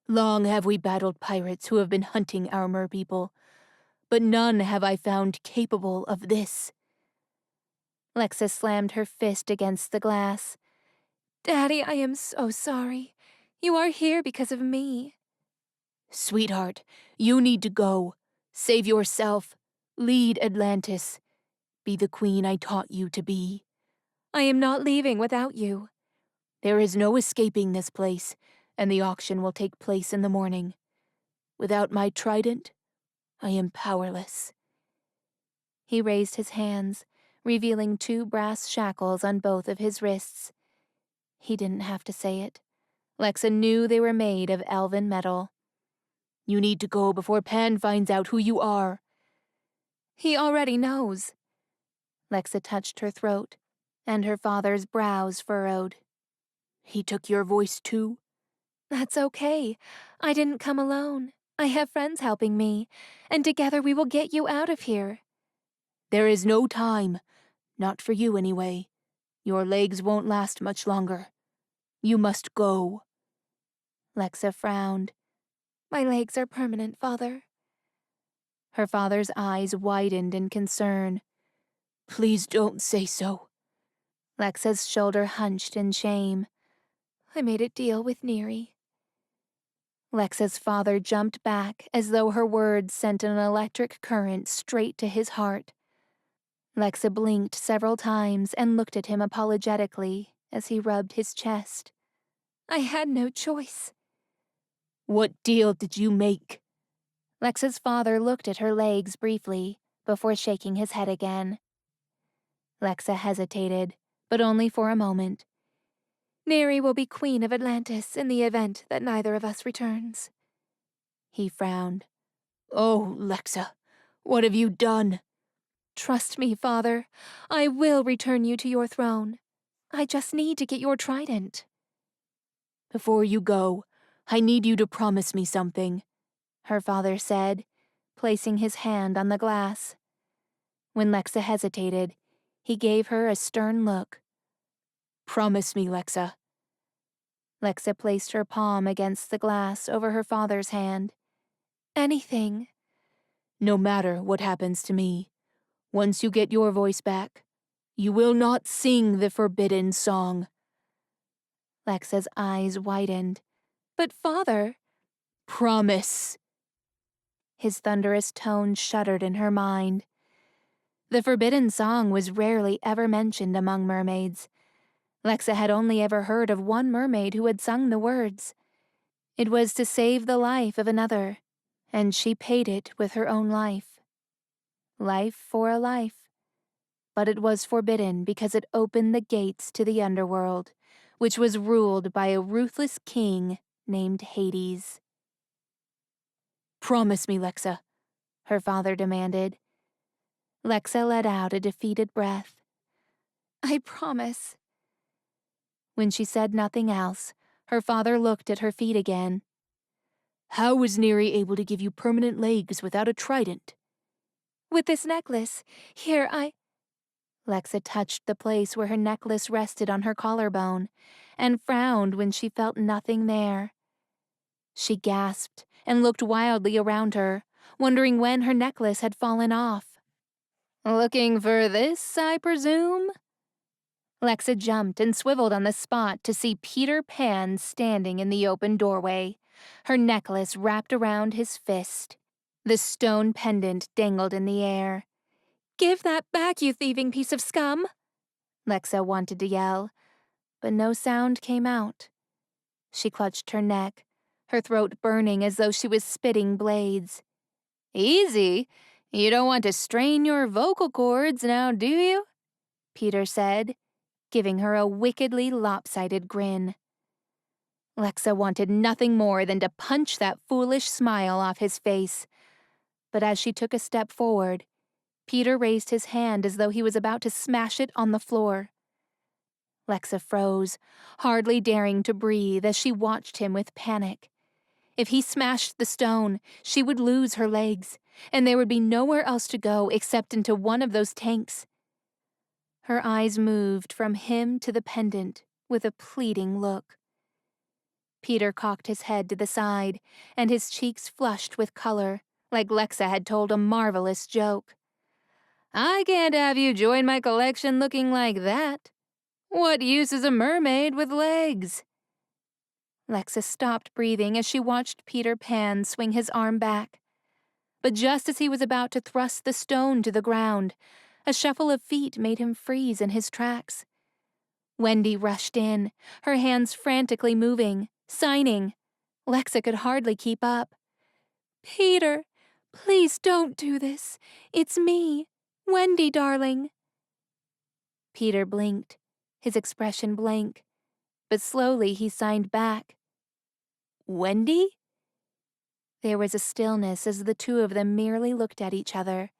Long have we battled pirates who have been hunting our merpeople, but none have I found capable of this. Lexa slammed her fist against the glass. Daddy, I am so sorry. You are here because of me. Sweetheart, you need to go. Save yourself. Lead Atlantis. Be the queen I taught you to be. I am not leaving without you. There is no escaping this place, and the auction will take place in the morning. Without my trident, I am powerless. He raised his hands, revealing 2 brass shackles on both of his wrists. He didn't have to say it. Lexa knew they were made of elven metal. You need to go before Pan finds out who you are. He already knows. Lexa touched her throat, and her father's brows furrowed. He took your voice too? That's okay. I didn't come alone. I have friends helping me, and together we will get you out of here. There is no time. Not for you, anyway. Your legs won't last much longer. You must go. Lexa frowned. My legs are permanent, Father. Her father's eyes widened in concern. Please don't say so. Lexa's shoulder hunched in shame. I made a deal with Neri. Lexa's father jumped back as though her words sent an electric current straight to his heart. Lexa blinked several times and looked at him apologetically as he rubbed his chest. I had no choice. What deal did you make? Lexa's father looked at her legs briefly before shaking his head again. Lexa hesitated, but only for a moment. Neri will be queen of Atlantis in the event that neither of us returns. He frowned. Oh, Lexa, what have you done? Trust me, Father. I will return you to your throne. I just need to get your trident. Before you go, I need you to promise me something, her father said, placing his hand on the glass. When Lexa hesitated, he gave her a stern look. Promise me, Lexa. Lexa placed her palm against the glass over her father's hand. Anything. No matter what happens to me, once you get your voice back, you will not sing the forbidden song. Lexa's eyes widened. But Father... Promise. His thunderous tone shuddered in her mind. The forbidden song was rarely ever mentioned among mermaids. Lexa had only ever heard of one mermaid who had sung the words. It was to save the life of another, and she paid it with her own life. Life for a life. But it was forbidden because it opened the gates to the underworld, which was ruled by a ruthless king named Hades. Promise me, Lexa, her father demanded. Lexa let out a defeated breath. I promise. When she said nothing else, her father looked at her feet again. How was Neri able to give you permanent legs without a trident? With this necklace. Here, Lexa touched the place where her necklace rested on her collarbone and frowned when she felt nothing there. She gasped and looked wildly around her, wondering when her necklace had fallen off. "Looking for this, I presume?" Lexa jumped and swiveled on the spot to see Peter Pan standing in the open doorway, her necklace wrapped around his fist. The stone pendant dangled in the air. "Give that back, you thieving piece of scum!" Lexa wanted to yell, but no sound came out. She clutched her neck, her throat burning as though she was spitting blades. "Easy. You don't want to strain your vocal cords now, do you?" Peter said, giving her a wickedly lopsided grin. Lexa wanted nothing more than to punch that foolish smile off his face. But as she took a step forward, Peter raised his hand as though he was about to smash it on the floor. Lexa froze, hardly daring to breathe as she watched him with panic. If he smashed the stone, she would lose her legs, and there would be nowhere else to go except into one of those tanks. Her eyes moved from him to the pendant with a pleading look. Peter cocked his head to the side, and his cheeks flushed with color, like Lexa had told a marvelous joke. "I can't have you join my collection looking like that. What use is a mermaid with legs?" Lexa stopped breathing as she watched Peter Pan swing his arm back. But just as he was about to thrust the stone to the ground, a shuffle of feet made him freeze in his tracks. Wendy rushed in, her hands frantically moving, signing. Lexa could hardly keep up. "Peter, please don't do this. It's me, Wendy, darling." Peter blinked, his expression blank, but slowly he signed back. "Wendy?" There was a stillness as the two of them merely looked at each other.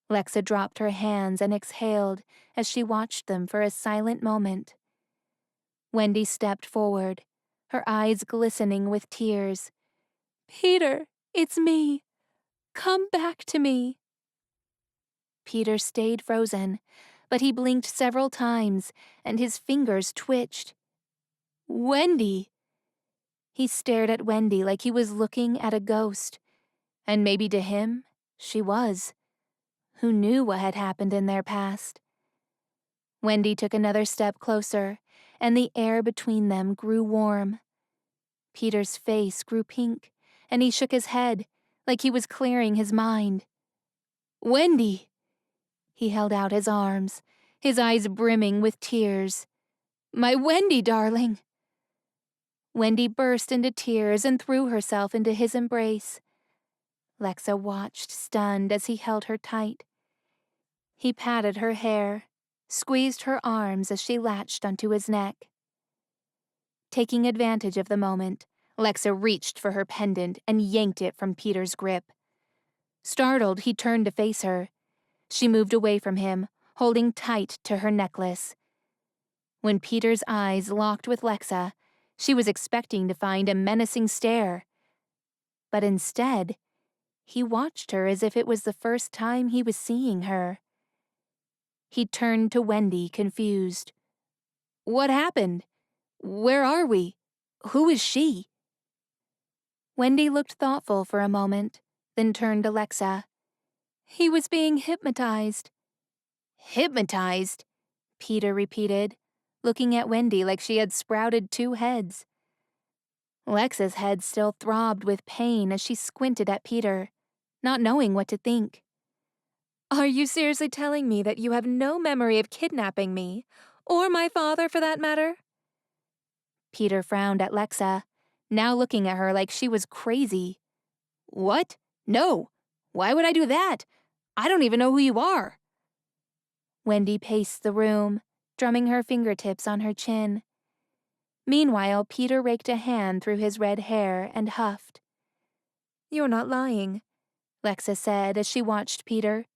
Lexa dropped her hands and exhaled as she watched them for a silent moment. Wendy stepped forward, her eyes glistening with tears. "Peter, it's me. Come back to me." Peter stayed frozen, but he blinked several times, and his fingers twitched. "Wendy!" He stared at Wendy like he was looking at a ghost, and maybe to him, she was. Who knew what had happened in their past? Wendy took another step closer, and the air between them grew warm. Peter's face grew pink, and he shook his head, like he was clearing his mind. "Wendy!" He held out his arms, his eyes brimming with tears. "My Wendy, darling!" Wendy burst into tears and threw herself into his embrace. Lexa watched, stunned, as he held her tight. He patted her hair, squeezed her arms as she latched onto his neck. Taking advantage of the moment, Lexa reached for her pendant and yanked it from Peter's grip. Startled, he turned to face her. She moved away from him, holding tight to her necklace. When Peter's eyes locked with Lexa, she was expecting to find a menacing stare. But instead, he watched her as if it was the first time he was seeing her. He turned to Wendy, confused. "What happened? Where are we? Who is she?" Wendy looked thoughtful for a moment, then turned to Lexa. "He was being hypnotized." "Hypnotized?" Peter repeated, looking at Wendy like she had sprouted two heads. Lexa's head still throbbed with pain as she squinted at Peter, not knowing what to think. "Are you seriously telling me that you have no memory of kidnapping me, or my father for that matter?" Peter frowned at Lexa, now looking at her like she was crazy. "What? No. Why would I do that? I don't even know who you are." Wendy paced the room, drumming her fingertips on her chin. Meanwhile, Peter raked a hand through his red hair and huffed. "You're not lying," Lexa said as she watched Peter,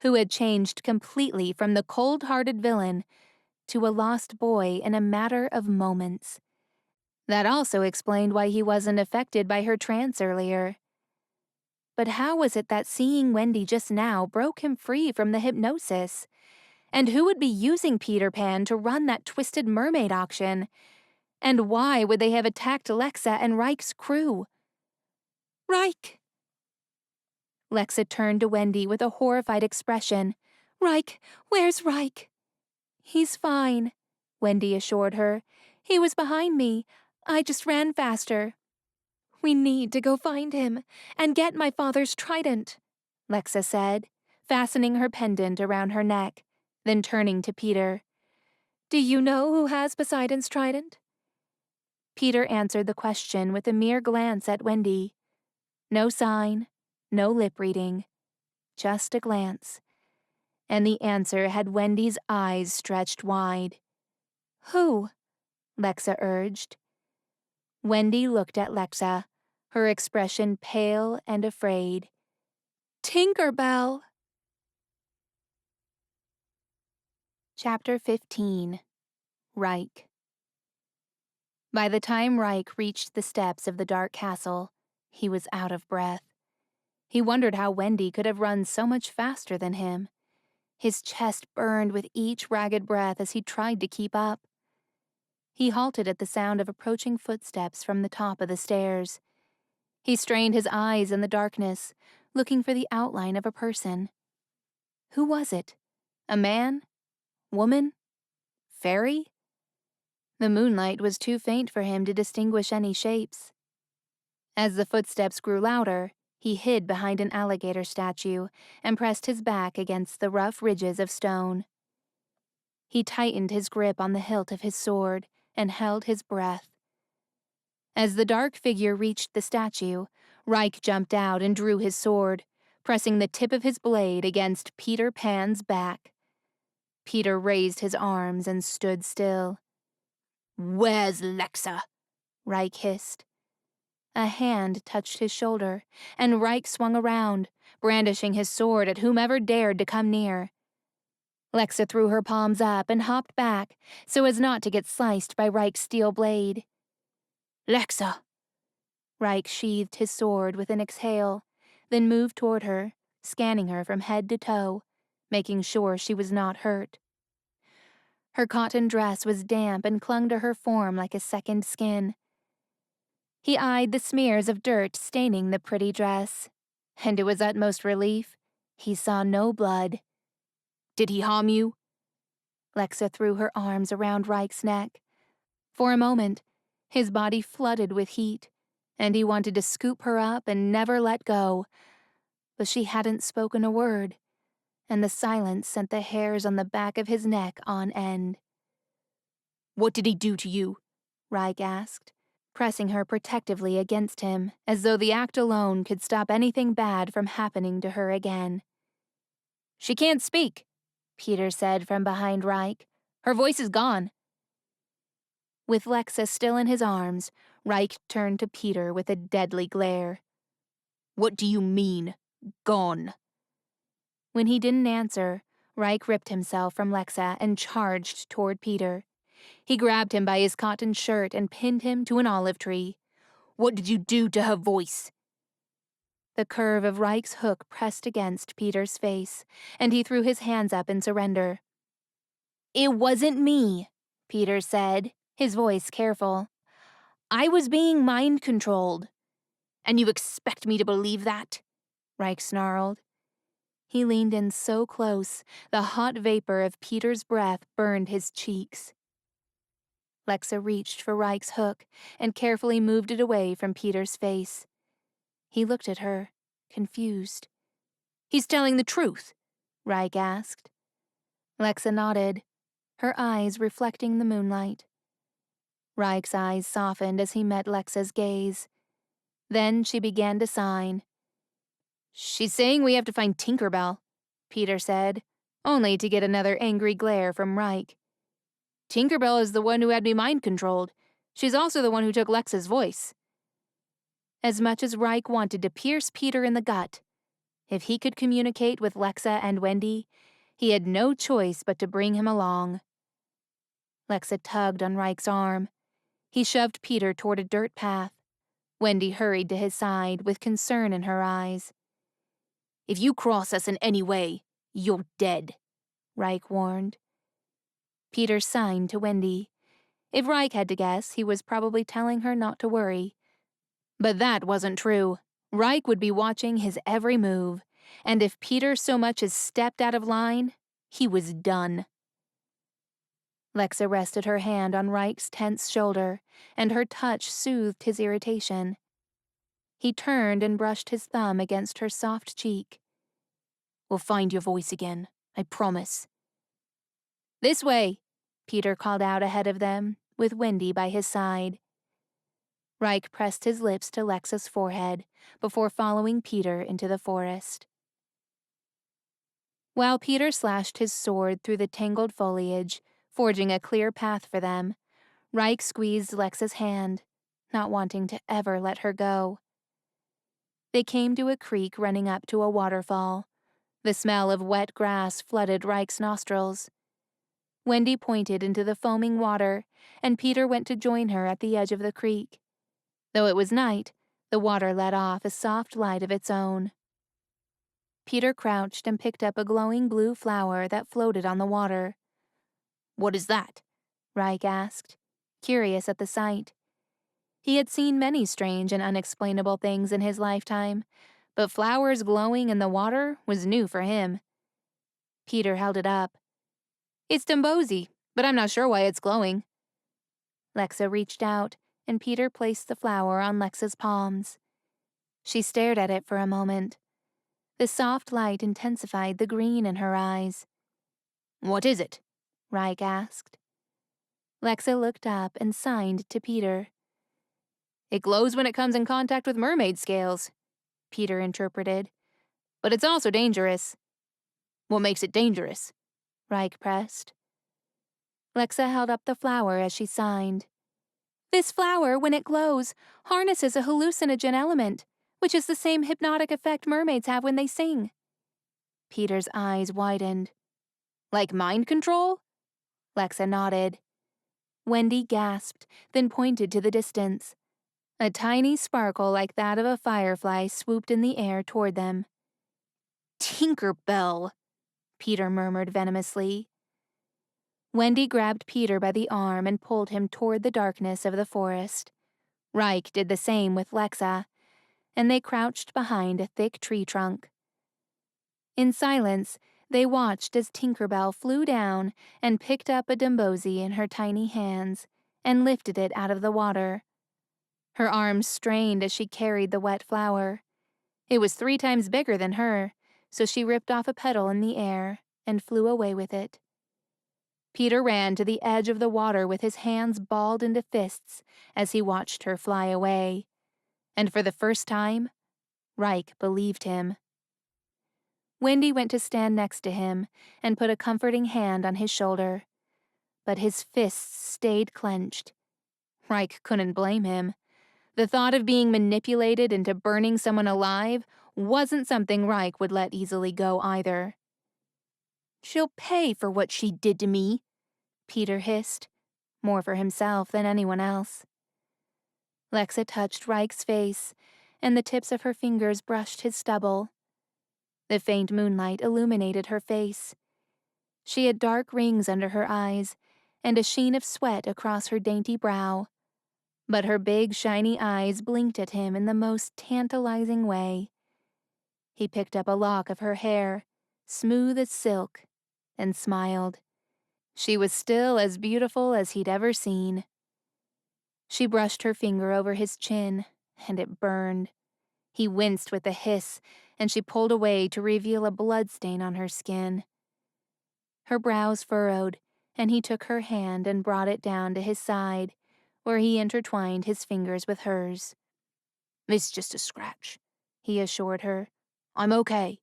who had changed completely from the cold-hearted villain to a lost boy in a matter of moments. That also explained why he wasn't affected by her trance earlier. But how was it that seeing Wendy just now broke him free from the hypnosis? And who would be using Peter Pan to run that twisted mermaid auction? And why would they have attacked Lexa and Reich's crew? Reich! Lexa turned to Wendy with a horrified expression. Reich, where's Reich? He's fine, Wendy assured her. He was behind me. I just ran faster. We need to go find him and get my father's trident, Lexa said, fastening her pendant around her neck, then turning to Peter. Do you know who has Poseidon's trident? Peter answered the question with a mere glance at Wendy. No sign, no lip reading, just a glance. And the answer had Wendy's eyes stretched wide. Who? Lexa urged. Wendy looked at Lexa, her expression pale and afraid. Tinker Bell! Chapter 15. Reich. By the time Reich reached the steps of the dark castle, he was out of breath. He wondered how Wendy could have run so much faster than him. His chest burned with each ragged breath as he tried to keep up. He halted at the sound of approaching footsteps from the top of the stairs. He strained his eyes in the darkness, looking for the outline of a person. Who was it? A man? Woman? Fairy? The moonlight was too faint for him to distinguish any shapes. As the footsteps grew louder, he hid behind an alligator statue and pressed his back against the rough ridges of stone. He tightened his grip on the hilt of his sword and held his breath. As the dark figure reached the statue, Reich jumped out and drew his sword, pressing the tip of his blade against Peter Pan's back. Peter raised his arms and stood still. Where's Lexa? Reich hissed. A hand touched his shoulder, and Reich swung around, brandishing his sword at whomever dared to come near. Lexa threw her palms up and hopped back so as not to get sliced by Reich's steel blade. Lexa! Reich sheathed his sword with an exhale, then moved toward her, scanning her from head to toe, making sure she was not hurt. Her cotton dress was damp and clung to her form like a second skin. He eyed the smears of dirt staining the pretty dress, and to his utmost relief, he saw no blood. Did he harm you? Lexa threw her arms around Reich's neck. For a moment, his body flooded with heat, and he wanted to scoop her up and never let go. But she hadn't spoken a word, and the silence sent the hairs on the back of his neck on end. What did he do to you? Reich asked, pressing her protectively against him, as though the act alone could stop anything bad from happening to her again. She can't speak, Peter said from behind Reich. Her voice is gone. With Lexa still in his arms, Reich turned to Peter with a deadly glare. What do you mean, gone? When he didn't answer, Reich ripped himself from Lexa and charged toward Peter. He grabbed him by his cotton shirt and pinned him to an olive tree. What did you do to her voice? The curve of Reich's hook pressed against Peter's face, and he threw his hands up in surrender. It wasn't me, Peter said, his voice careful. I was being mind-controlled. And you expect me to believe that? Reich snarled. He leaned in so close, the hot vapor of Peter's breath burned his cheeks. Lexa reached for Reich's hook and carefully moved it away from Peter's face. He looked at her, confused. He's telling the truth, Reich asked. Lexa nodded, her eyes reflecting the moonlight. Reich's eyes softened as he met Lexa's gaze. Then she began to sign. She's saying we have to find Tinker Bell, Peter said, only to get another angry glare from Reich. Tinker Bell is the one who had me mind-controlled. She's also the one who took Lexa's voice. As much as Reich wanted to pierce Peter in the gut, if he could communicate with Lexa and Wendy, he had no choice but to bring him along. Lexa tugged on Reich's arm. He shoved Peter toward a dirt path. Wendy hurried to his side with concern in her eyes. If you cross us in any way, you're dead, Reich warned. Peter signed to Wendy. If Reich had to guess, he was probably telling her not to worry. But that wasn't true. Reich would be watching his every move, and if Peter so much as stepped out of line, he was done. Lexa rested her hand on Reich's tense shoulder, and her touch soothed his irritation. He turned and brushed his thumb against her soft cheek. "We'll find your voice again, I promise." "This way," Peter called out ahead of them, with Wendy by his side. Reich pressed his lips to Lexa's forehead before following Peter into the forest. While Peter slashed his sword through the tangled foliage, forging a clear path for them, Reich squeezed Lexa's hand, not wanting to ever let her go. They came to a creek running up to a waterfall. The smell of wet grass flooded Reich's nostrils. Wendy pointed into the foaming water, and Peter went to join her at the edge of the creek. Though it was night, the water let off a soft light of its own. Peter crouched and picked up a glowing blue flower that floated on the water. "What is that?" Reich asked, curious at the sight. He had seen many strange and unexplainable things in his lifetime, but flowers glowing in the water was new for him. Peter held it up. "It's Dumbozy, but I'm not sure why it's glowing." Lexa reached out, and Peter placed the flower on Lexa's palms. She stared at it for a moment. The soft light intensified the green in her eyes. "What is it?" Reich asked. Lexa looked up and signed to Peter. "It glows when it comes in contact with mermaid scales," Peter interpreted. "But it's also dangerous." "What makes it dangerous?" Reich pressed. Lexa held up the flower as she signed. "This flower, when it glows, harnesses a hallucinogen element, which is the same hypnotic effect mermaids have when they sing." Peter's eyes widened. "Like mind control?" Lexa nodded. Wendy gasped, then pointed to the distance. A tiny sparkle like that of a firefly swooped in the air toward them. "Tinker Bell," Peter murmured venomously. Wendy grabbed Peter by the arm and pulled him toward the darkness of the forest. Reich did the same with Lexa, and they crouched behind a thick tree trunk. In silence, they watched as Tinker Bell flew down and picked up a Dumbozy in her tiny hands and lifted it out of the water. Her arms strained as she carried the wet flower. It was 3 times bigger than her, so she ripped off a petal in the air and flew away with it. Peter ran to the edge of the water with his hands balled into fists as he watched her fly away. And for the first time, Reich believed him. Wendy went to stand next to him and put a comforting hand on his shoulder. But his fists stayed clenched. Reich couldn't blame him. The thought of being manipulated into burning someone alive wasn't something Reich would let easily go either. "She'll pay for what she did to me," Peter hissed, more for himself than anyone else. Lexa touched Reich's face, and the tips of her fingers brushed his stubble. The faint moonlight illuminated her face. She had dark rings under her eyes and a sheen of sweat across her dainty brow. But her big, shiny eyes blinked at him in the most tantalizing way. He picked up a lock of her hair, smooth as silk, and smiled. She was still as beautiful as he'd ever seen. She brushed her finger over his chin, and it burned. He winced with a hiss, and she pulled away to reveal a bloodstain on her skin. Her brows furrowed, and he took her hand and brought it down to his side, where he intertwined his fingers with hers. "It's just a scratch," he assured her. "I'm okay."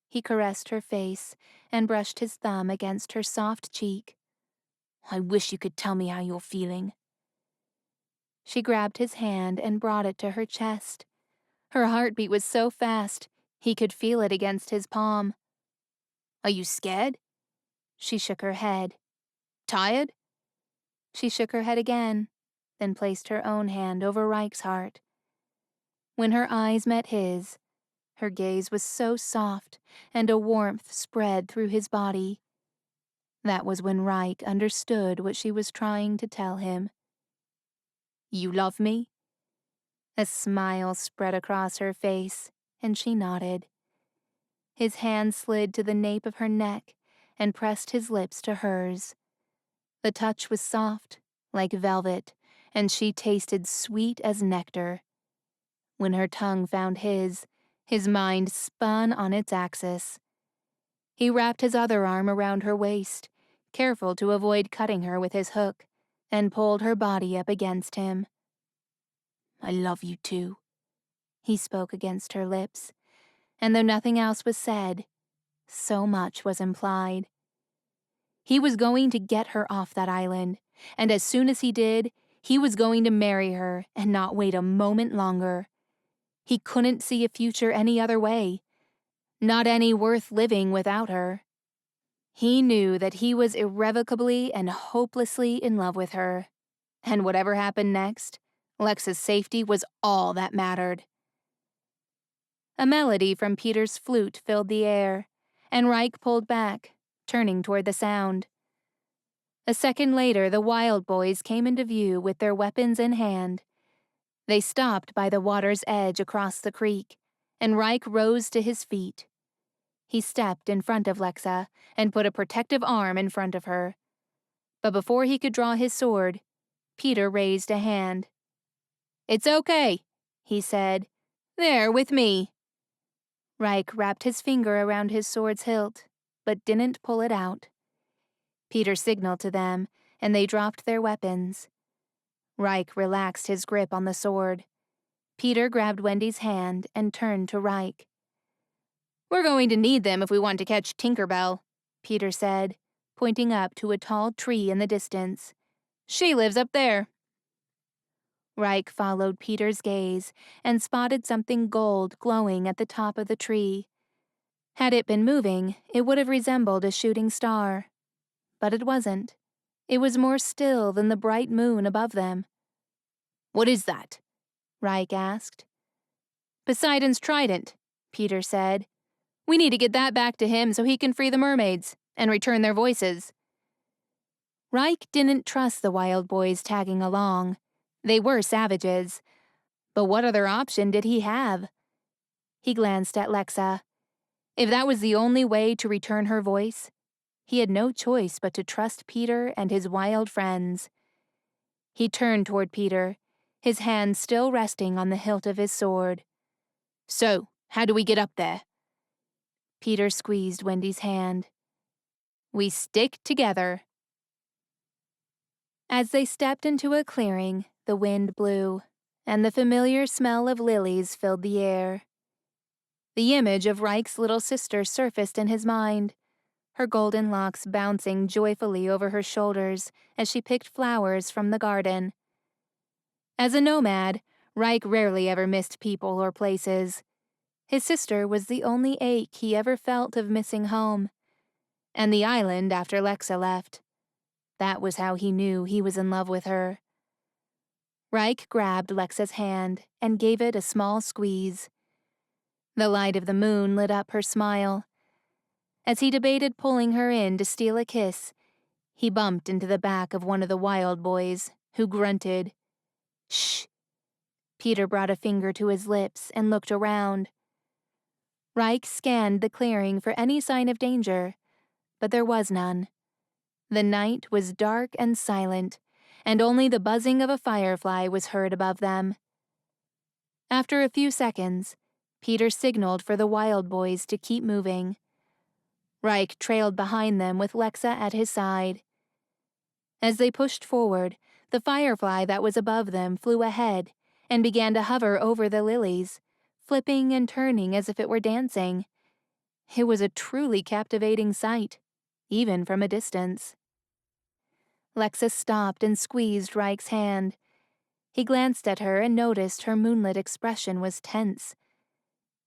He caressed her face and brushed his thumb against her soft cheek. "I wish you could tell me how you're feeling." She grabbed his hand and brought it to her chest. Her heartbeat was so fast, he could feel it against his palm. "Are you scared?" She shook her head. "Tired?" She shook her head again, then placed her own hand over Reich's heart. When her eyes met his, her gaze was so soft, and a warmth spread through his body. That was when Reich understood what she was trying to tell him. You love me? A smile spread across her face, and she nodded. His hand slid to the nape of her neck and pressed his lips to hers. The touch was soft, like velvet, and she tasted sweet as nectar. When her tongue found his mind spun on its axis. He wrapped his other arm around her waist, careful to avoid cutting her with his hook, and pulled her body up against him. I love you too, he spoke against her lips, and though nothing else was said, so much was implied. He was going to get her off that island, and as soon as he did, he was going to marry her and not wait a moment longer. He couldn't see a future any other way, not any worth living without her. He knew that he was irrevocably and hopelessly in love with her, and whatever happened next, Lexa's safety was all that mattered. A melody from Peter's flute filled the air, and Reich pulled back, turning toward the sound. A second later, the wild boys came into view with their weapons in hand. They stopped by the water's edge across the creek, and Reich rose to his feet. He stepped in front of Lexa and put a protective arm in front of her. But before he could draw his sword, Peter raised a hand. It's okay, he said. There, with me. Reich wrapped his finger around his sword's hilt, but didn't pull it out. Peter signaled to them, and they dropped their weapons. Reich relaxed his grip on the sword. Peter grabbed Wendy's hand and turned to Reich. We're going to need them if we want to catch Tinkerbell, Peter said, pointing up to a tall tree in the distance. She lives up there. Reich followed Peter's gaze and spotted something gold glowing at the top of the tree. Had it been moving, it would have resembled a shooting star. But it wasn't. It was more still than the bright moon above them. What is that? Reich asked. Poseidon's trident, Peter said. We need to get that back to him so he can free the mermaids and return their voices. Reich didn't trust the wild boys tagging along. They were savages. But what other option did he have? He glanced at Lexa. If that was the only way to return her voice, he had no choice but to trust Peter and his wild friends. He turned toward Peter, his hand still resting on the hilt of his sword. So, how do we get up there? Peter squeezed Wendy's hand. We stick together. As they stepped into a clearing, the wind blew, and the familiar smell of lilies filled the air. The image of Reich's little sister surfaced in his mind, her golden locks bouncing joyfully over her shoulders as she picked flowers from the garden. As a nomad, Reich rarely ever missed people or places. His sister was the only ache he ever felt of missing home, and the island after Lexa left. That was how he knew he was in love with her. Reich grabbed Lexa's hand and gave it a small squeeze. The light of the moon lit up her smile. As he debated pulling her in to steal a kiss, he bumped into the back of one of the wild boys, who grunted. Shh! Peter brought a finger to his lips and looked around. Reich scanned the clearing for any sign of danger, but there was none. The night was dark and silent, and only the buzzing of a firefly was heard above them. After a few seconds, Peter signaled for the wild boys to keep moving. Reich trailed behind them with Lexa at his side. As they pushed forward, the firefly that was above them flew ahead and began to hover over the lilies, flipping and turning as if it were dancing. It was a truly captivating sight, even from a distance. Lexa stopped and squeezed Reich's hand. He glanced at her and noticed her moonlit expression was tense.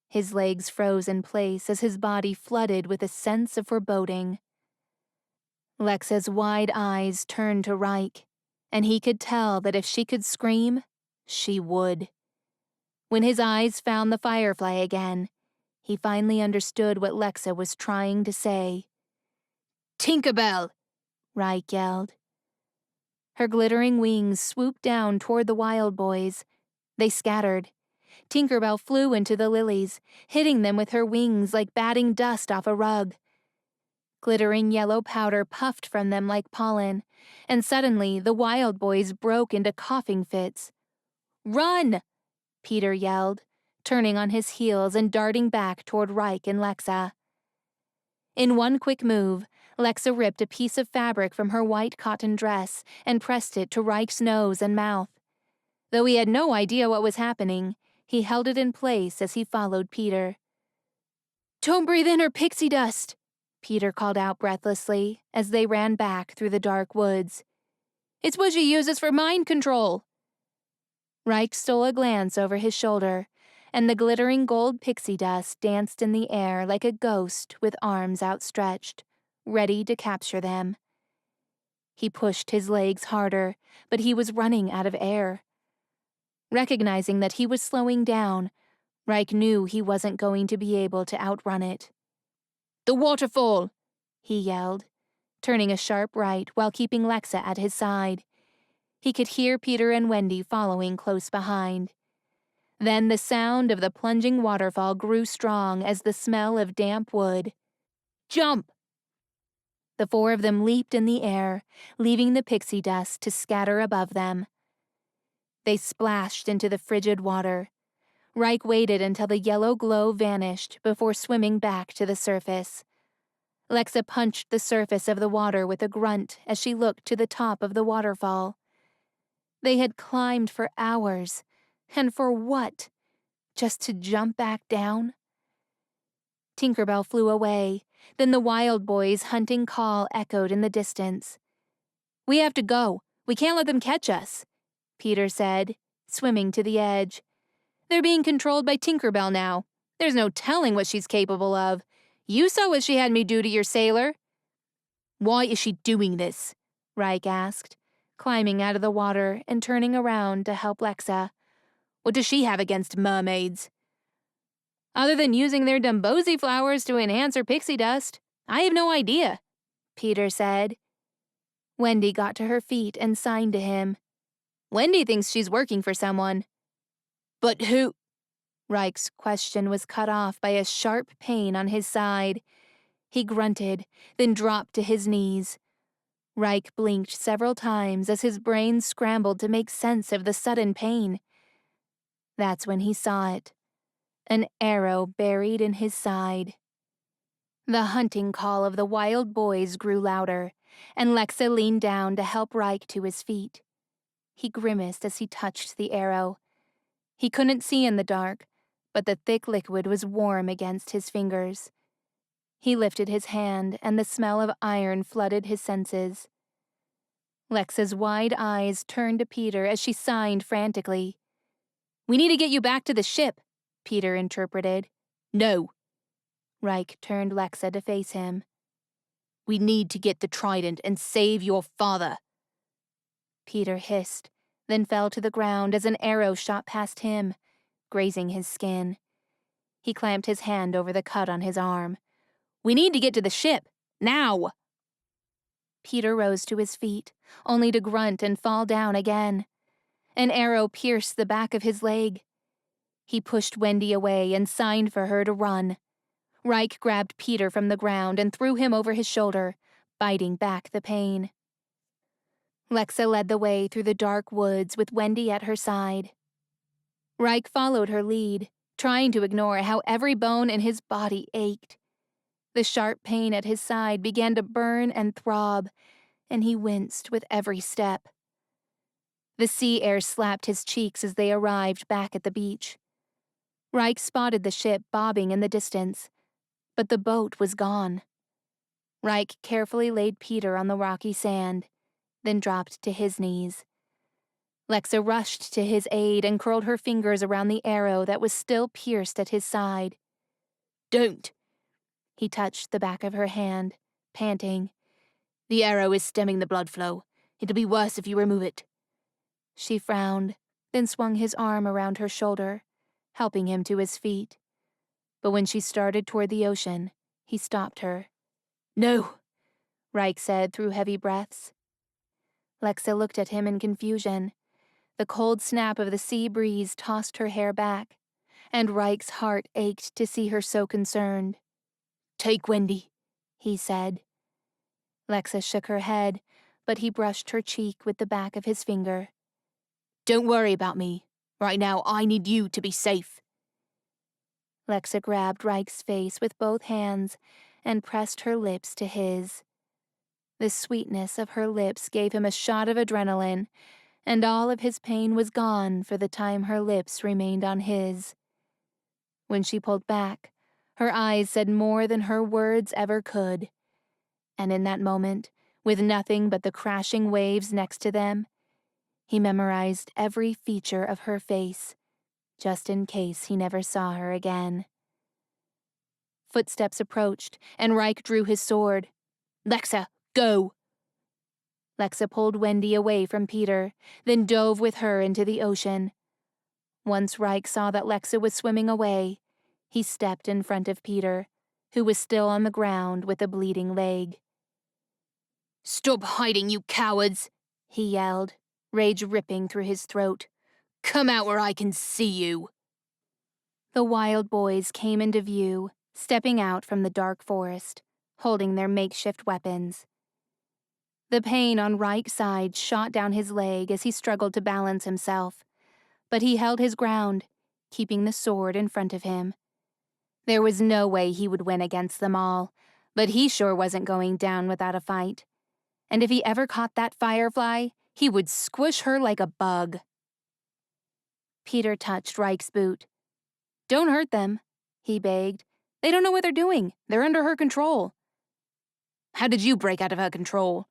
His legs froze in place as his body flooded with a sense of foreboding. Lexa's wide eyes turned to Reich, and he could tell that if she could scream, she would. When his eyes found the firefly again, he finally understood what Lexa was trying to say. Tinkerbell! Reich yelled. Her glittering wings swooped down toward the wild boys. They scattered. Tinkerbell flew into the lilies, hitting them with her wings like batting dust off a rug. Glittering yellow powder puffed from them like pollen, and suddenly the wild boys broke into coughing fits. "Run!" Peter yelled, turning on his heels and darting back toward Reich and Lexa. In one quick move, Lexa ripped a piece of fabric from her white cotton dress and pressed it to Reich's nose and mouth. Though he had no idea what was happening, he held it in place as he followed Peter. "Don't breathe in her pixie dust," Peter called out breathlessly as they ran back through the dark woods. "It's what she uses for mind control." Reich stole a glance over his shoulder, and the glittering gold pixie dust danced in the air like a ghost with arms outstretched, ready to capture them. He pushed his legs harder, but he was running out of air. Recognizing that he was slowing down, Reich knew he wasn't going to be able to outrun it. "The waterfall!" he yelled, turning a sharp right while keeping Lexa at his side. He could hear Peter and Wendy following close behind. Then the sound of the plunging waterfall grew strong as the smell of damp wood. "Jump!" The four of them leaped in the air, leaving the pixie dust to scatter above them. They splashed into the frigid water. Reich waited until the yellow glow vanished before swimming back to the surface. Lexa punched the surface of the water with a grunt as she looked to the top of the waterfall. They had climbed for hours. And for what? Just to jump back down? Tinkerbell flew away. Then the wild boys' hunting call echoed in the distance. "We have to go. We can't let them catch us," Peter said, swimming to the edge. "They're being controlled by Tinkerbell now. There's no telling what she's capable of. You saw what she had me do to your sailor." "Why is she doing this?" Reich asked, climbing out of the water and turning around to help Lexa. "What does she have against mermaids?" "Other than using their Dumbosi flowers to enhance her pixie dust, I have no idea," Peter said. Wendy got to her feet and signed to him. "Wendy thinks she's working for someone." "But who?" Reich's question was cut off by a sharp pain on his side. He grunted, then dropped to his knees. Reich blinked several times as his brain scrambled to make sense of the sudden pain. That's when he saw it. An arrow buried in his side. The hunting call of the wild boys grew louder, and Lexa leaned down to help Reich to his feet. He grimaced as he touched the arrow. He couldn't see in the dark, but the thick liquid was warm against his fingers. He lifted his hand, and the smell of iron flooded his senses. Lexa's wide eyes turned to Peter as she signed frantically. "We need to get you back to the ship," Peter interpreted. "No." Reich turned Lexa to face him. "We need to get the trident and save your father." Peter hissed, then fell to the ground as an arrow shot past him, grazing his skin. He clamped his hand over the cut on his arm. "We need to get to the ship, now!" Peter rose to his feet, only to grunt and fall down again. An arrow pierced the back of his leg. He pushed Wendy away and signed for her to run. Reich grabbed Peter from the ground and threw him over his shoulder, biting back the pain. Lexa led the way through the dark woods with Wendy at her side. Reich followed her lead, trying to ignore how every bone in his body ached. The sharp pain at his side began to burn and throb, and he winced with every step. The sea air slapped his cheeks as they arrived back at the beach. Reich spotted the ship bobbing in the distance, but the boat was gone. Reich carefully laid Peter on the rocky sand, then dropped to his knees. Lexa rushed to his aid and curled her fingers around the arrow that was still pierced at his side. "Don't!" He touched the back of her hand, panting. "The arrow is stemming the blood flow. It'll be worse if you remove it." She frowned, then swung his arm around her shoulder, helping him to his feet. But when she started toward the ocean, he stopped her. "No!" Reich said through heavy breaths. Lexa looked at him in confusion. The cold snap of the sea breeze tossed her hair back, and Reich's heart ached to see her so concerned. "Take Wendy," he said. Lexa shook her head, but he brushed her cheek with the back of his finger. "Don't worry about me. Right now, I need you to be safe." Lexa grabbed Reich's face with both hands and pressed her lips to his. The sweetness of her lips gave him a shot of adrenaline, and all of his pain was gone for the time her lips remained on his. When she pulled back, her eyes said more than her words ever could. And in that moment, with nothing but the crashing waves next to them, he memorized every feature of her face, just in case he never saw her again. Footsteps approached, and Reich drew his sword. "Lexa, go!" Lexa pulled Wendy away from Peter, then dove with her into the ocean. Once Reich saw that Lexa was swimming away, he stepped in front of Peter, who was still on the ground with a bleeding leg. "Stop hiding, you cowards!" he yelled, rage ripping through his throat. "Come out where I can see you!" The wild boys came into view, stepping out from the dark forest, holding their makeshift weapons. The pain on Reich's side shot down his leg as he struggled to balance himself, but he held his ground, keeping the sword in front of him. There was no way he would win against them all, but he sure wasn't going down without a fight. And if he ever caught that firefly, he would squish her like a bug. Peter touched Reich's boot. "Don't hurt them," he begged. "They don't know what they're doing. They're under her control." "How did you break out of her control?"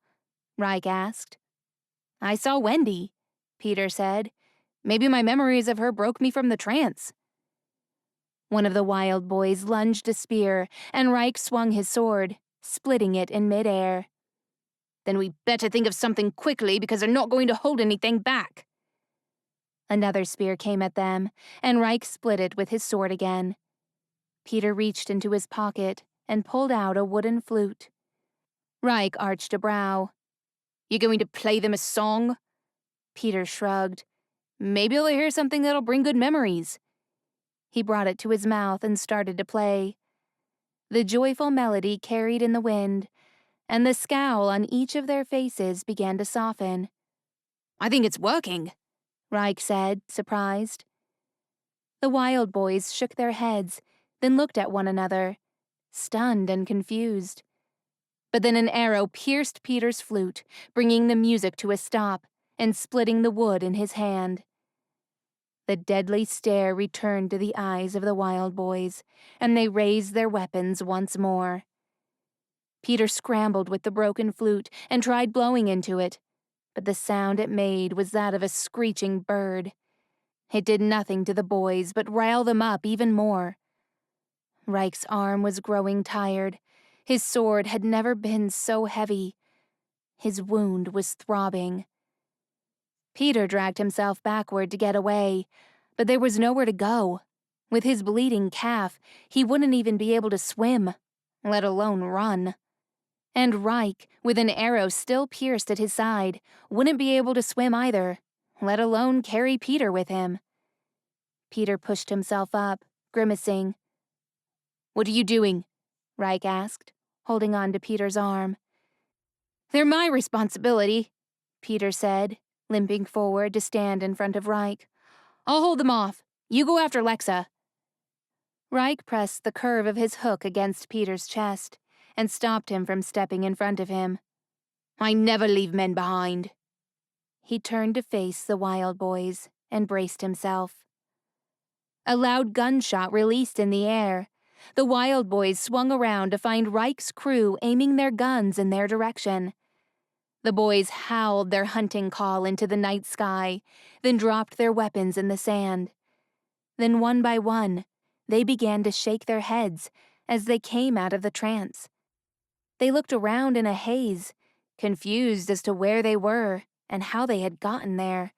Reich asked. "I saw Wendy," Peter said. "Maybe my memories of her broke me from the trance." One of the wild boys lunged a spear, and Reich swung his sword, splitting it in midair. "Then we better think of something quickly because they're not going to hold anything back." Another spear came at them, and Reich split it with his sword again. Peter reached into his pocket and pulled out a wooden flute. Reich arched a brow. "You going to play them a song?" Peter shrugged. "Maybe they'll hear something that'll bring good memories." He brought it to his mouth and started to play. The joyful melody carried in the wind, and the scowl on each of their faces began to soften. "I think it's working," Reich said, surprised. The wild boys shook their heads, then looked at one another, stunned and confused. But then an arrow pierced Peter's flute, bringing the music to a stop and splitting the wood in his hand. The deadly stare returned to the eyes of the wild boys, and they raised their weapons once more. Peter scrambled with the broken flute and tried blowing into it, but the sound it made was that of a screeching bird. It did nothing to the boys but rile them up even more. Reich's arm was growing tired. His sword had never been so heavy. His wound was throbbing. Peter dragged himself backward to get away, but there was nowhere to go. With his bleeding calf, he wouldn't even be able to swim, let alone run. And Reich, with an arrow still pierced at his side, wouldn't be able to swim either, let alone carry Peter with him. Peter pushed himself up, grimacing. "What are you doing?" Reich asked, holding on to Peter's arm. "They're my responsibility," Peter said, limping forward to stand in front of Reich. "I'll hold them off. You go after Lexa." Reich pressed the curve of his hook against Peter's chest and stopped him from stepping in front of him. "I never leave men behind." He turned to face the wild boys and braced himself. A loud gunshot released in the air. The wild boys swung around to find Reich's crew aiming their guns in their direction. The boys howled their hunting call into the night sky, then dropped their weapons in the sand. Then one by one, they began to shake their heads as they came out of the trance. They looked around in a haze, confused as to where they were and how they had gotten there.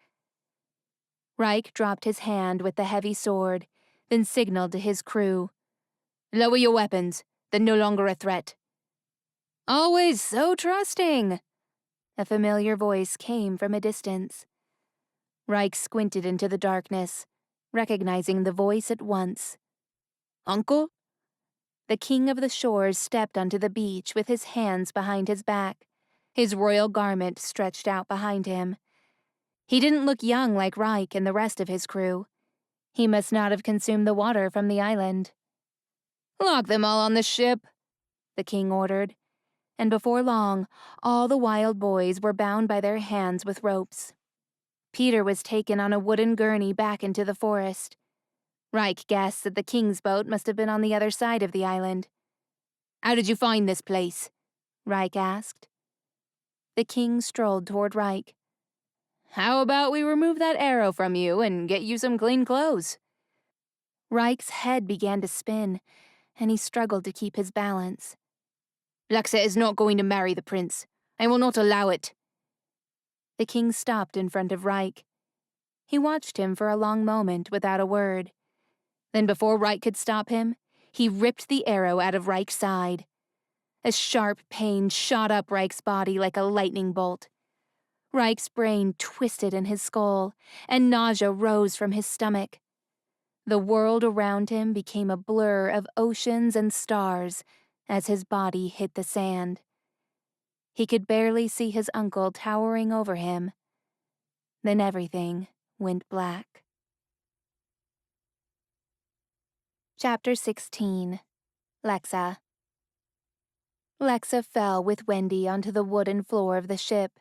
Reich dropped his hand with the heavy sword, then signaled to his crew. "Lower your weapons. They're no longer a threat." Always so trusting. A familiar voice came from a distance. Reich squinted into the darkness, recognizing the voice at once. Uncle? The king of the shores stepped onto the beach with his hands behind his back, his royal garment stretched out behind him. He didn't look young like Reich and the rest of his crew. He must not have consumed the water from the island. Lock them all on the ship, the king ordered, and before long, all the wild boys were bound by their hands with ropes. Peter was taken on a wooden gurney back into the forest. Reich guessed that the king's boat must have been on the other side of the island. How did you find this place? Reich asked. The king strolled toward Reich. How about we remove that arrow from you and get you some clean clothes? Reich's head began to spin, and he struggled to keep his balance. Lexa is not going to marry the prince. I will not allow it. The king stopped in front of Reich. He watched him for a long moment without a word. Then before Reich could stop him, he ripped the arrow out of Reich's side. A sharp pain shot up Reich's body like a lightning bolt. Reich's brain twisted in his skull, and nausea rose from his stomach. The world around him became a blur of oceans and stars as his body hit the sand. He could barely see his uncle towering over him. Then everything went black. Chapter 16. Lexa. Lexa fell with Wendy onto the wooden floor of the ship,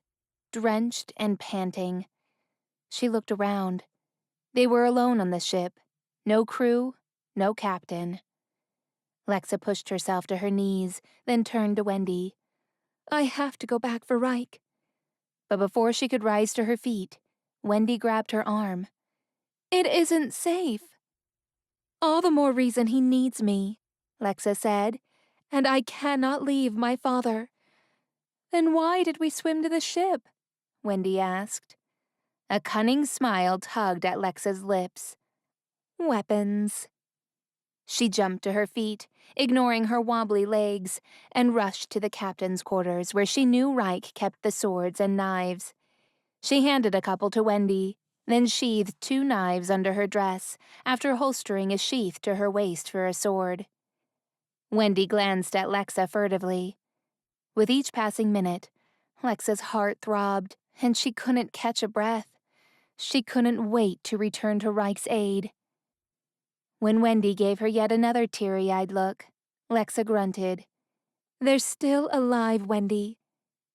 drenched and panting. She looked around. They were alone on the ship. No crew, no captain. Lexa pushed herself to her knees, then turned to Wendy. I have to go back for Reich. But before she could rise to her feet, Wendy grabbed her arm. It isn't safe. All the more reason he needs me, Lexa said, and I cannot leave my father. Then why did we swim to the ship? Wendy asked. A cunning smile tugged at Lexa's lips. Weapons. She jumped to her feet, ignoring her wobbly legs, and rushed to the captain's quarters where she knew Reich kept the swords and knives. She handed a couple to Wendy, then sheathed 2 knives under her dress after holstering a sheath to her waist for a sword. Wendy glanced at Lexa furtively. With each passing minute, Lexa's heart throbbed, and she couldn't catch a breath. She couldn't wait to return to Reich's aid. When Wendy gave her yet another teary-eyed look, Lexa grunted. They're still alive, Wendy,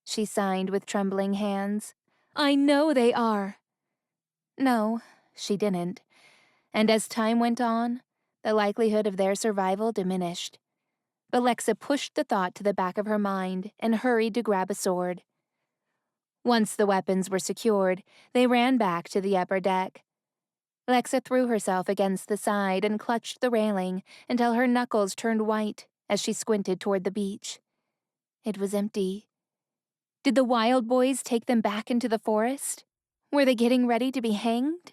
she signed with trembling hands. I know they are. No, she didn't. And as time went on, the likelihood of their survival diminished. But Lexa pushed the thought to the back of her mind and hurried to grab a sword. Once the weapons were secured, they ran back to the upper deck. Lexa threw herself against the side and clutched the railing until her knuckles turned white as she squinted toward the beach. It was empty. Did the wild boys take them back into the forest? Were they getting ready to be hanged?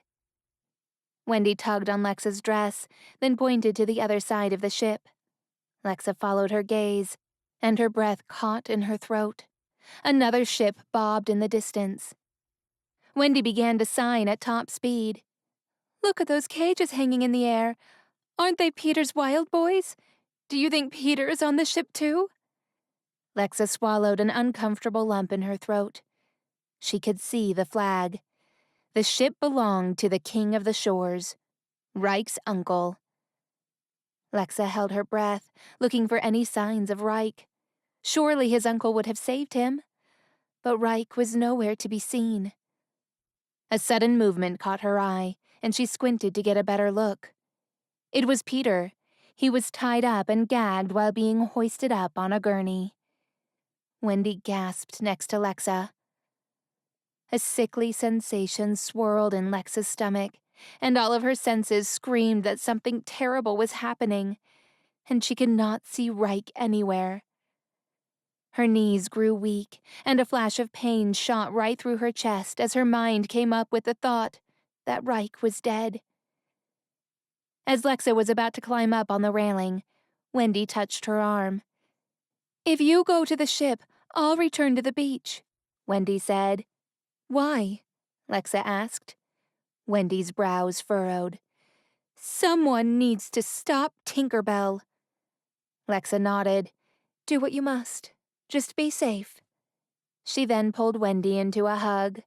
Wendy tugged on Lexa's dress, then pointed to the other side of the ship. Lexa followed her gaze, and her breath caught in her throat. Another ship bobbed in the distance. Wendy began to sign at top speed. Look at those cages hanging in the air. Aren't they Peter's wild boys? Do you think Peter is on the ship too? Lexa swallowed an uncomfortable lump in her throat. She could see the flag. The ship belonged to the king of the shores, Reich's uncle. Lexa held her breath, looking for any signs of Reich. Surely his uncle would have saved him. But Reich was nowhere to be seen. A sudden movement caught her eye, and she squinted to get a better look. It was Peter. He was tied up and gagged while being hoisted up on a gurney. Wendy gasped next to Lexa. A sickly sensation swirled in Lexa's stomach, and all of her senses screamed that something terrible was happening, and she could not see Reich anywhere. Her knees grew weak, and a flash of pain shot right through her chest as her mind came up with the thought that Reich was dead. As Lexa was about to climb up on the railing, Wendy touched her arm. If you go to the ship, I'll return to the beach, Wendy said. Why? Lexa asked. Wendy's brows furrowed. Someone needs to stop Tinker Bell. Lexa nodded. Do what you must. Just be safe. She then pulled Wendy into a hug.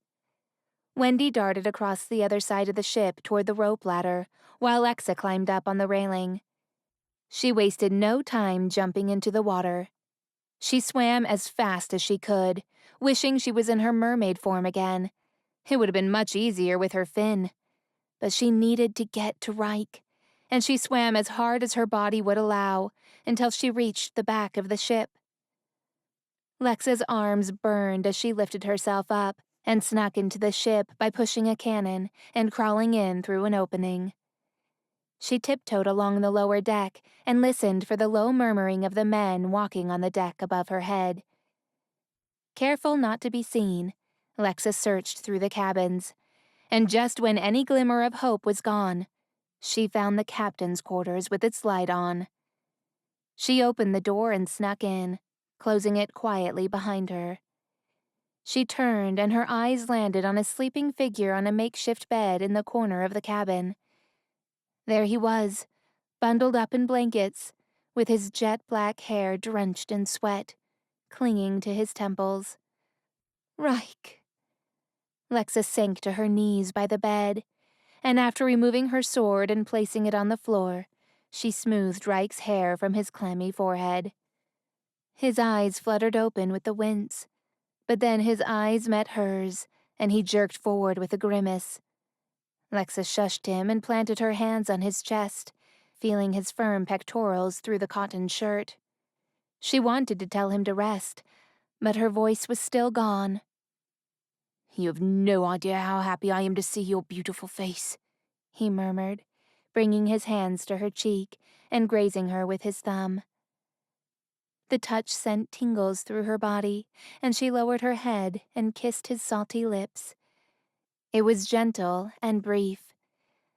Wendy darted across the other side of the ship toward the rope ladder, while Lexa climbed up on the railing. She wasted no time jumping into the water. She swam as fast as she could, wishing she was in her mermaid form again. It would have been much easier with her fin. But she needed to get to Reich, and she swam as hard as her body would allow until she reached the back of the ship. Lexa's arms burned as she lifted herself up and snuck into the ship by pushing a cannon and crawling in through an opening. She tiptoed along the lower deck and listened for the low murmuring of the men walking on the deck above her head. Careful not to be seen, Lexa searched through the cabins, and just when any glimmer of hope was gone, she found the captain's quarters with its light on. She opened the door and snuck in, closing it quietly behind her. She turned, and her eyes landed on a sleeping figure on a makeshift bed in the corner of the cabin. There he was, bundled up in blankets, with his jet-black hair drenched in sweat, clinging to his temples. Reich. Lexa sank to her knees by the bed, and after removing her sword and placing it on the floor, she smoothed Reich's hair from his clammy forehead. His eyes fluttered open with the wince, but then his eyes met hers, and he jerked forward with a grimace. Lexa shushed him and planted her hands on his chest, feeling his firm pectorals through the cotton shirt. She wanted to tell him to rest, but her voice was still gone. You have no idea how happy I am to see your beautiful face, he murmured, bringing his hands to her cheek and grazing her with his thumb. The touch sent tingles through her body, and she lowered her head and kissed his salty lips. It was gentle and brief.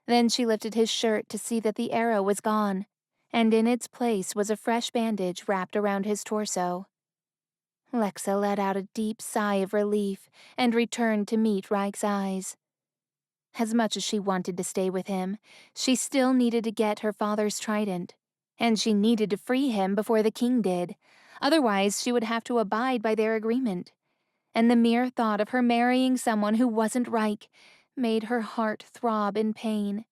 Then she lifted his shirt to see that the arrow was gone, and in its place was a fresh bandage wrapped around his torso. Lexa let out a deep sigh of relief and returned to meet Reich's eyes. As much as she wanted to stay with him, she still needed to get her father's trident, and she needed to free him before the king did. Otherwise, she would have to abide by their agreement. And the mere thought of her marrying someone who wasn't Reich made her heart throb in pain.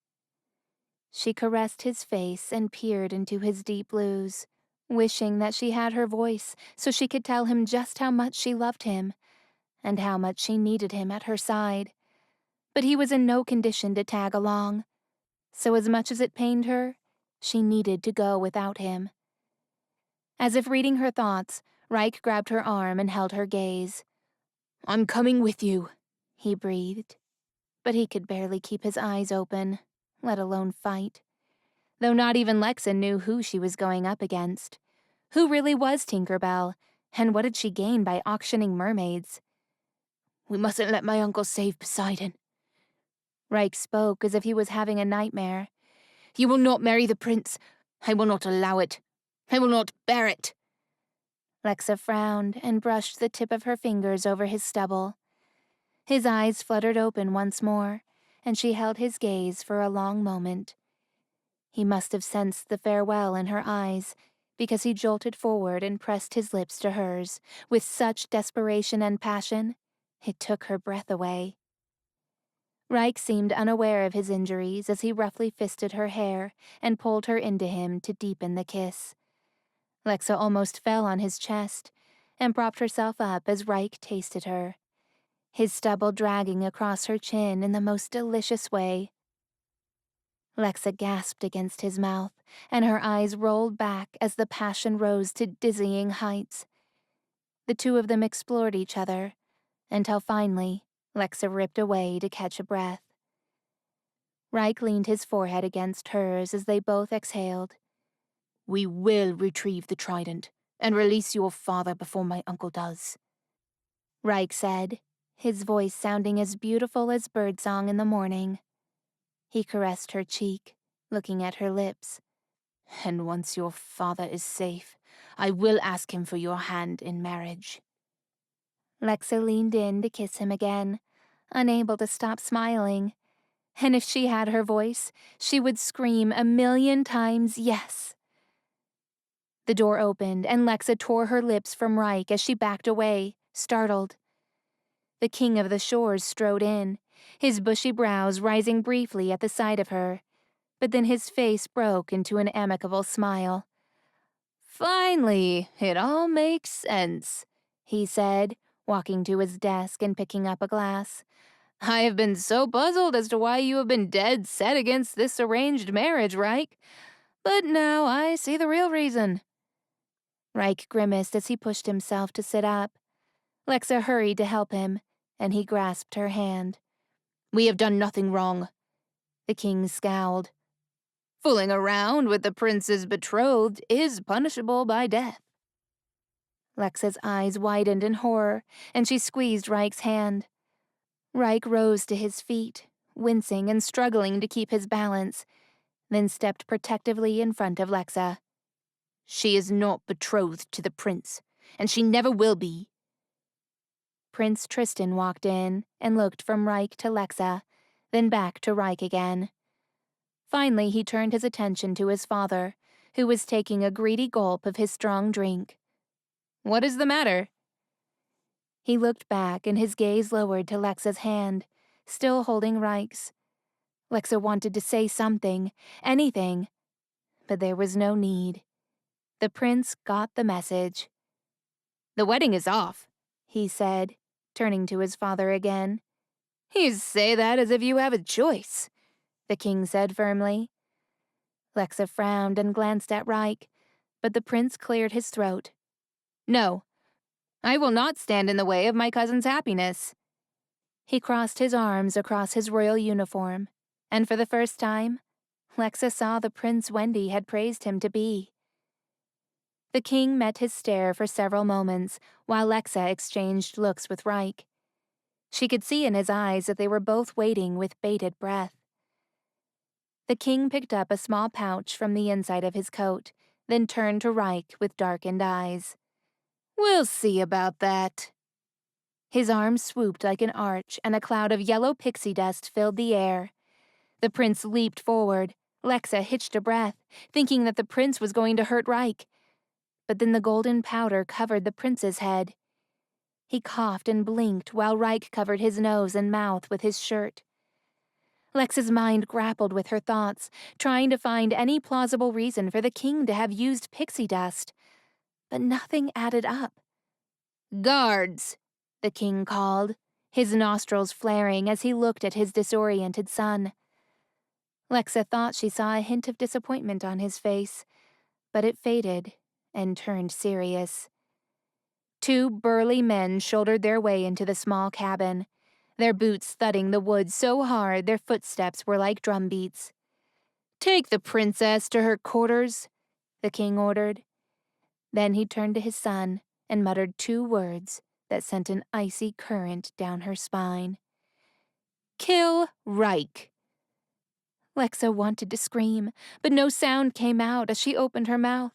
She caressed his face and peered into his deep blues, wishing that she had her voice so she could tell him just how much she loved him and how much she needed him at her side. But he was in no condition to tag along, so as much as it pained her, she needed to go without him. As if reading her thoughts, Reich grabbed her arm and held her gaze. I'm coming with you, he breathed. But he could barely keep his eyes open, let alone fight. Though not even Lexa knew who she was going up against. Who really was Tinker Bell, and what did she gain by auctioning mermaids? We mustn't let my uncle save Poseidon. Reich spoke as if he was having a nightmare. You will not marry the prince. I will not allow it. I will not bear it. Lexa frowned and brushed the tip of her fingers over his stubble. His eyes fluttered open once more, and she held his gaze for a long moment. He must have sensed the farewell in her eyes, because he jolted forward and pressed his lips to hers with such desperation and passion, it took her breath away. Reich seemed unaware of his injuries as he roughly fisted her hair and pulled her into him to deepen the kiss. Lexa almost fell on his chest and propped herself up as Reich tasted her, his stubble dragging across her chin in the most delicious way. Lexa gasped against his mouth, and her eyes rolled back as the passion rose to dizzying heights. The two of them explored each other, until finally, Lexa ripped away to catch a breath. Reich leaned his forehead against hers as they both exhaled. We will retrieve the trident and release your father before my uncle does, Reich said, his voice sounding as beautiful as birdsong in the morning. He caressed her cheek, looking at her lips. And once your father is safe, I will ask him for your hand in marriage." Lexa leaned in to kiss him again, unable to stop smiling. And if she had her voice, she would scream 1,000,000 times yes. The door opened, and Lexa tore her lips from Reich as she backed away, startled. The king of the shores strode in, his bushy brows rising briefly at the sight of her, but then his face broke into an amicable smile. "Finally, it all makes sense," he said, walking to his desk and picking up a glass. "I have been so puzzled as to why you have been dead set against this arranged marriage, Reich. But now I see the real reason." Reich grimaced as he pushed himself to sit up. Lexa hurried to help him, and he grasped her hand. "We have done nothing wrong." The king scowled. "Fooling around with the prince's betrothed is punishable by death." Lexa's eyes widened in horror, and she squeezed Reich's hand. Reich rose to his feet, wincing and struggling to keep his balance, then stepped protectively in front of Lexa. "She is not betrothed to the prince, and she never will be." Prince Tristan walked in and looked from Reich to Lexa, then back to Reich again. Finally, he turned his attention to his father, who was taking a greedy gulp of his strong drink. "What is the matter?" He looked back, and his gaze lowered to Lexa's hand, still holding Reich's. Lexa wanted to say something, anything, but there was no need. The prince got the message. "The wedding is off," he said, turning to his father again. "You say that as if you have a choice," the king said firmly. Lexa frowned and glanced at Reich, but the prince cleared his throat. "No, I will not stand in the way of my cousin's happiness." He crossed his arms across his royal uniform, and for the first time, Lexa saw the prince Wendy had praised him to be. The king met his stare for several moments while Lexa exchanged looks with Reich. She could see in his eyes that they were both waiting with bated breath. The king picked up a small pouch from the inside of his coat, then turned to Reich with darkened eyes. "We'll see about that." His arm swooped like an arch, and a cloud of yellow pixie dust filled the air. The prince leaped forward. Lexa hitched a breath, thinking that the prince was going to hurt Reich. But then the golden powder covered the prince's head. He coughed and blinked while Reich covered his nose and mouth with his shirt. Lexa's mind grappled with her thoughts, trying to find any plausible reason for the king to have used pixie dust. But nothing added up. "Guards!" the king called, his nostrils flaring as he looked at his disoriented son. Lexa thought she saw a hint of disappointment on his face, but it faded and turned serious. 2 burly men shouldered their way into the small cabin, their boots thudding the wood so hard their footsteps were like drumbeats. "Take the princess to her quarters," the king ordered. Then he turned to his son and muttered 2 words that sent an icy current down her spine. "Kill Reich." Lexa wanted to scream, but no sound came out as she opened her mouth.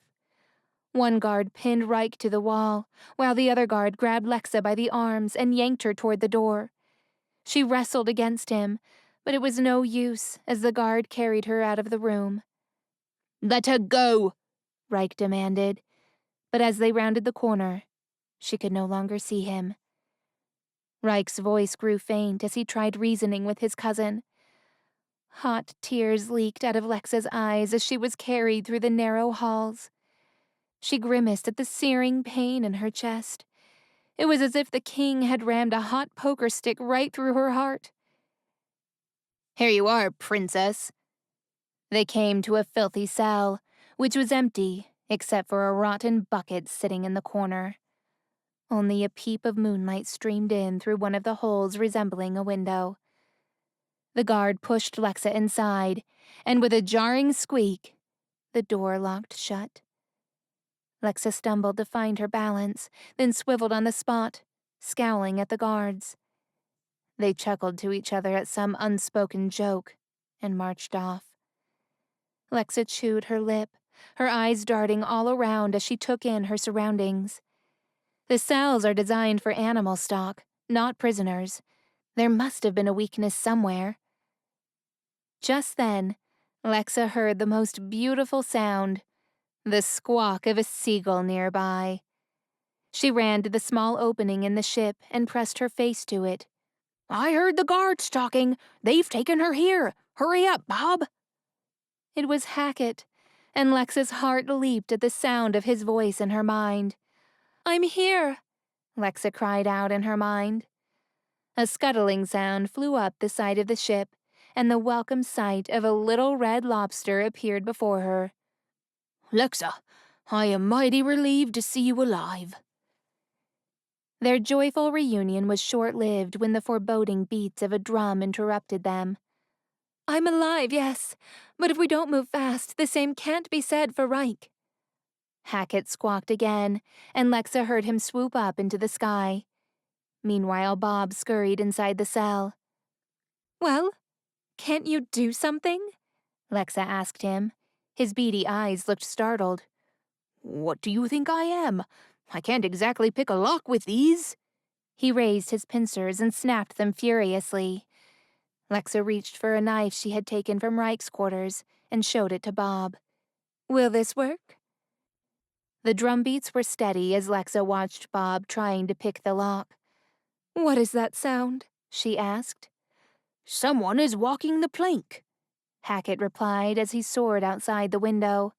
One guard pinned Reich to the wall, while the other guard grabbed Lexa by the arms and yanked her toward the door. She wrestled against him, but it was no use as the guard carried her out of the room. "Let her go," Reich demanded, but as they rounded the corner, she could no longer see him. Reich's voice grew faint as he tried reasoning with his cousin. Hot tears leaked out of Lexa's eyes as she was carried through the narrow halls. She grimaced at the searing pain in her chest. It was as if the king had rammed a hot poker stick right through her heart. "Here you are, princess." They came to a filthy cell, which was empty except for a rotten bucket sitting in the corner. Only a peep of moonlight streamed in through one of the holes resembling a window. The guard pushed Lexa inside, and with a jarring squeak, the door locked shut. Lexa stumbled to find her balance, then swiveled on the spot, scowling at the guards. They chuckled to each other at some unspoken joke and marched off. Lexa chewed her lip, her eyes darting all around as she took in her surroundings. The cells are designed for animal stock, not prisoners. There must have been a weakness somewhere. Just then, Lexa heard the most beautiful sound, the squawk of a seagull nearby. She ran to the small opening in the ship and pressed her face to it. I heard the guards talking. They've taken her here. Hurry up, Bob. It was Hackett, and Lexa's heart leaped at the sound of his voice in her mind. "I'm here," Lexa cried out in her mind. A scuttling sound flew up the side of the ship, and the welcome sight of a little red lobster appeared before her. Lexa, I am mighty relieved to see you alive. Their joyful reunion was short-lived when the foreboding beats of a drum interrupted them. "I'm alive, yes, but if we don't move fast, the same can't be said for Reich." Hackett squawked again, and Lexa heard him swoop up into the sky. Meanwhile, Bob scurried inside the cell. "Well, can't you do something?" Lexa asked him. His beady eyes looked startled. What do you think I am? I can't exactly pick a lock with these. He raised his pincers and snapped them furiously. Lexa reached for a knife she had taken from Reich's quarters and showed it to Bob. "Will this work?" The drumbeats were steady as Lexa watched Bob trying to pick the lock. "What is that sound?" she asked. Someone is walking the plank, Hackett replied as he soared outside the window.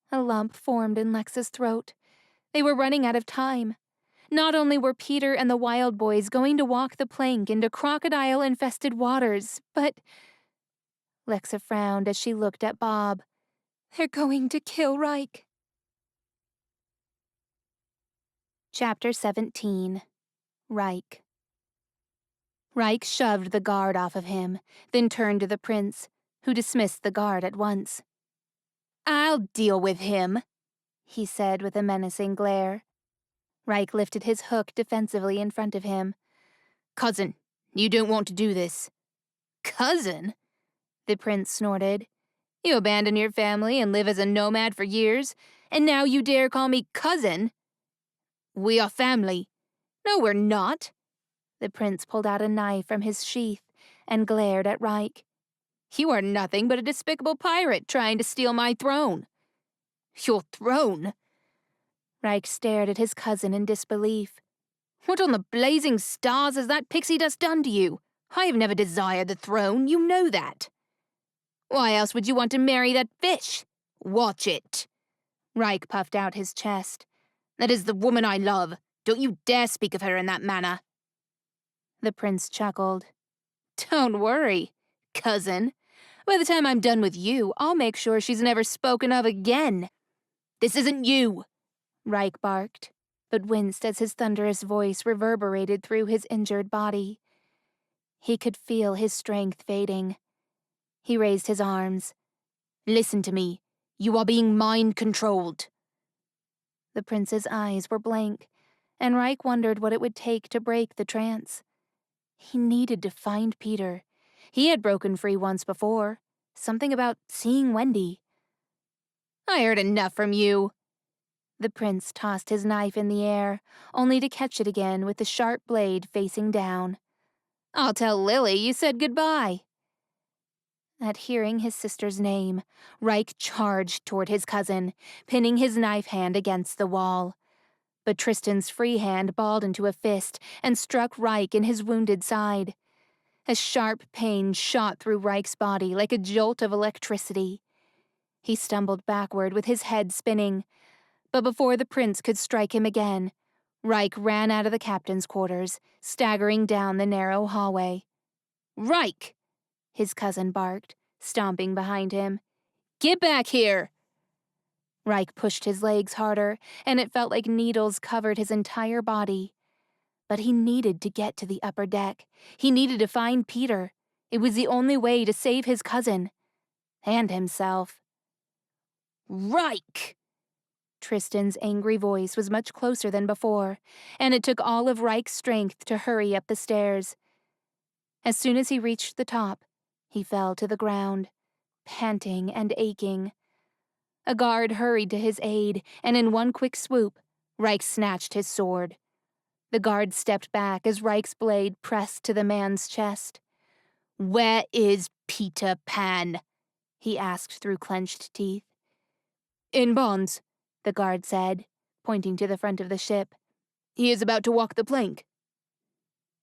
A lump formed in Lexa's throat. They were running out of time. Not only were Peter and the Wild Boys going to walk the plank into crocodile-infested waters, but... Lexa frowned as she looked at Bob. "They're going to kill Reich." Chapter 17. Reich. Reich shoved the guard off of him, then turned to the prince, who dismissed the guard at once. I'll deal with him, he said with a menacing glare. Reich lifted his hook defensively in front of him. Cousin, you don't want to do this. Cousin? The prince snorted. You abandon your family and live as a nomad for years, and now you dare call me cousin? We are family. No, we're not. The prince pulled out a knife from his sheath and glared at Reich. You are nothing but a despicable pirate trying to steal my throne. Your throne? Reich stared at his cousin in disbelief. What on the blazing stars has that pixie dust done to you? I have never desired the throne, you know that. Why else would you want to marry that fish? Watch it. Reich puffed out his chest. That is the woman I love. Don't you dare speak of her in that manner. The prince chuckled. Don't worry, cousin. By the time I'm done with you, I'll make sure she's never spoken of again. This isn't you, Reich barked, but winced as his thunderous voice reverberated through his injured body. He could feel his strength fading. He raised his arms. Listen to me. You are being mind-controlled. The prince's eyes were blank, and Reich wondered what it would take to break the trance. He needed to find Peter. He had broken free once before. Something about seeing Wendy. I heard enough from you. The prince tossed his knife in the air, only to catch it again with the sharp blade facing down. I'll tell Lily you said goodbye. At hearing his sister's name, Reich charged toward his cousin, pinning his knife hand against the wall. But Tristan's free hand balled into a fist and struck Reich in his wounded side. A sharp pain shot through Reich's body like a jolt of electricity. He stumbled backward with his head spinning, but before the prince could strike him again, Reich ran out of the captain's quarters, staggering down the narrow hallway. Reich! His cousin barked, stomping behind him. Get back here! Reich pushed his legs harder, and it felt like needles covered his entire body. But he needed to get to the upper deck. He needed to find Peter. It was the only way to save his cousin. And himself. Reich! Tristan's angry voice was much closer than before, and it took all of Reich's strength to hurry up the stairs. As soon as he reached the top, he fell to the ground, panting and aching. A guard hurried to his aid, and in one quick swoop, Reich snatched his sword. The guard stepped back as Reich's blade pressed to the man's chest. "Where is Peter Pan?" he asked through clenched teeth. "In bonds," the guard said, pointing to the front of the ship. "He is about to walk the plank."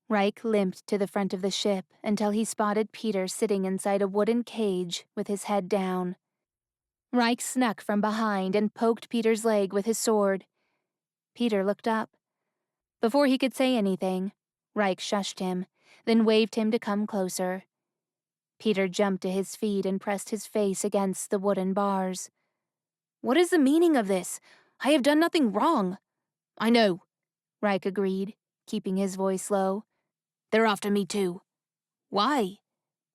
Reich limped to the front of the ship until he spotted Peter sitting inside a wooden cage with his head down. Reich snuck from behind and poked Peter's leg with his sword. Peter looked up. Before he could say anything, Reich shushed him, then waved him to come closer. Peter jumped to his feet and pressed his face against the wooden bars. "What is the meaning of this? I have done nothing wrong." "I know," Reich agreed, keeping his voice low. "They're after me too." "Why?"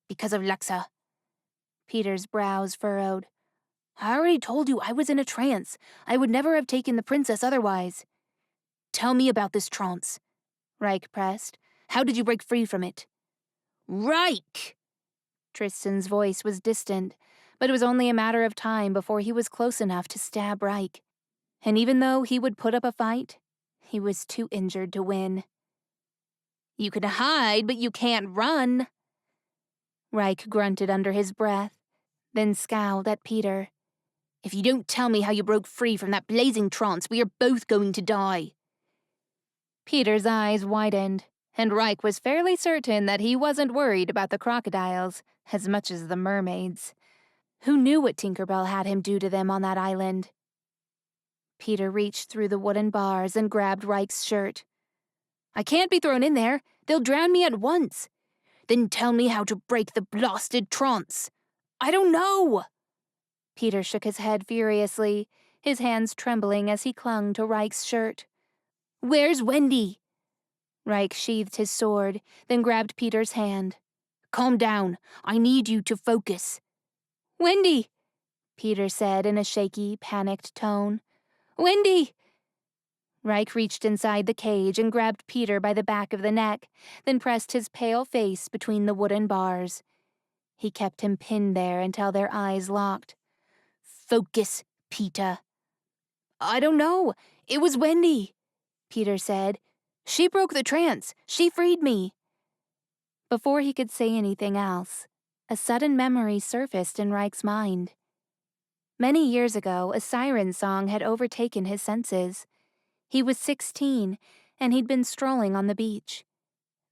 "Because of Lexa." Peter's brows furrowed. "I already told you I was in a trance. I would never have taken the princess otherwise." "Tell me about this trance," Reich pressed. "How did you break free from it?" "Reich!" Tristan's voice was distant, but it was only a matter of time before he was close enough to stab Reich. And even though he would put up a fight, he was too injured to win. "You can hide, but you can't run." Reich grunted under his breath, then scowled at Peter. "If you don't tell me how you broke free from that blazing trance, we are both going to die." Peter's eyes widened, and Reich was fairly certain that he wasn't worried about the crocodiles as much as the mermaids. Who knew what Tinkerbell had him do to them on that island? Peter reached through the wooden bars and grabbed Reich's shirt. "I can't be thrown in there. They'll drown me at once." "Then tell me how to break the blasted trance." "I don't know." Peter shook his head furiously, his hands trembling as he clung to Reich's shirt. "Where's Wendy?" Reich sheathed his sword, then grabbed Peter's hand. "Calm down. I need you to focus." "Wendy," Peter said in a shaky, panicked tone. "Wendy!" Reich reached inside the cage and grabbed Peter by the back of the neck, then pressed his pale face between the wooden bars. He kept him pinned there until their eyes locked. "Focus, Peter." "I don't know. It was Wendy," Peter said. "She broke the trance. She freed me." Before he could say anything else, a sudden memory surfaced in Reich's mind. Many years ago, a siren song had overtaken his senses. He was 16, and he'd been strolling on the beach.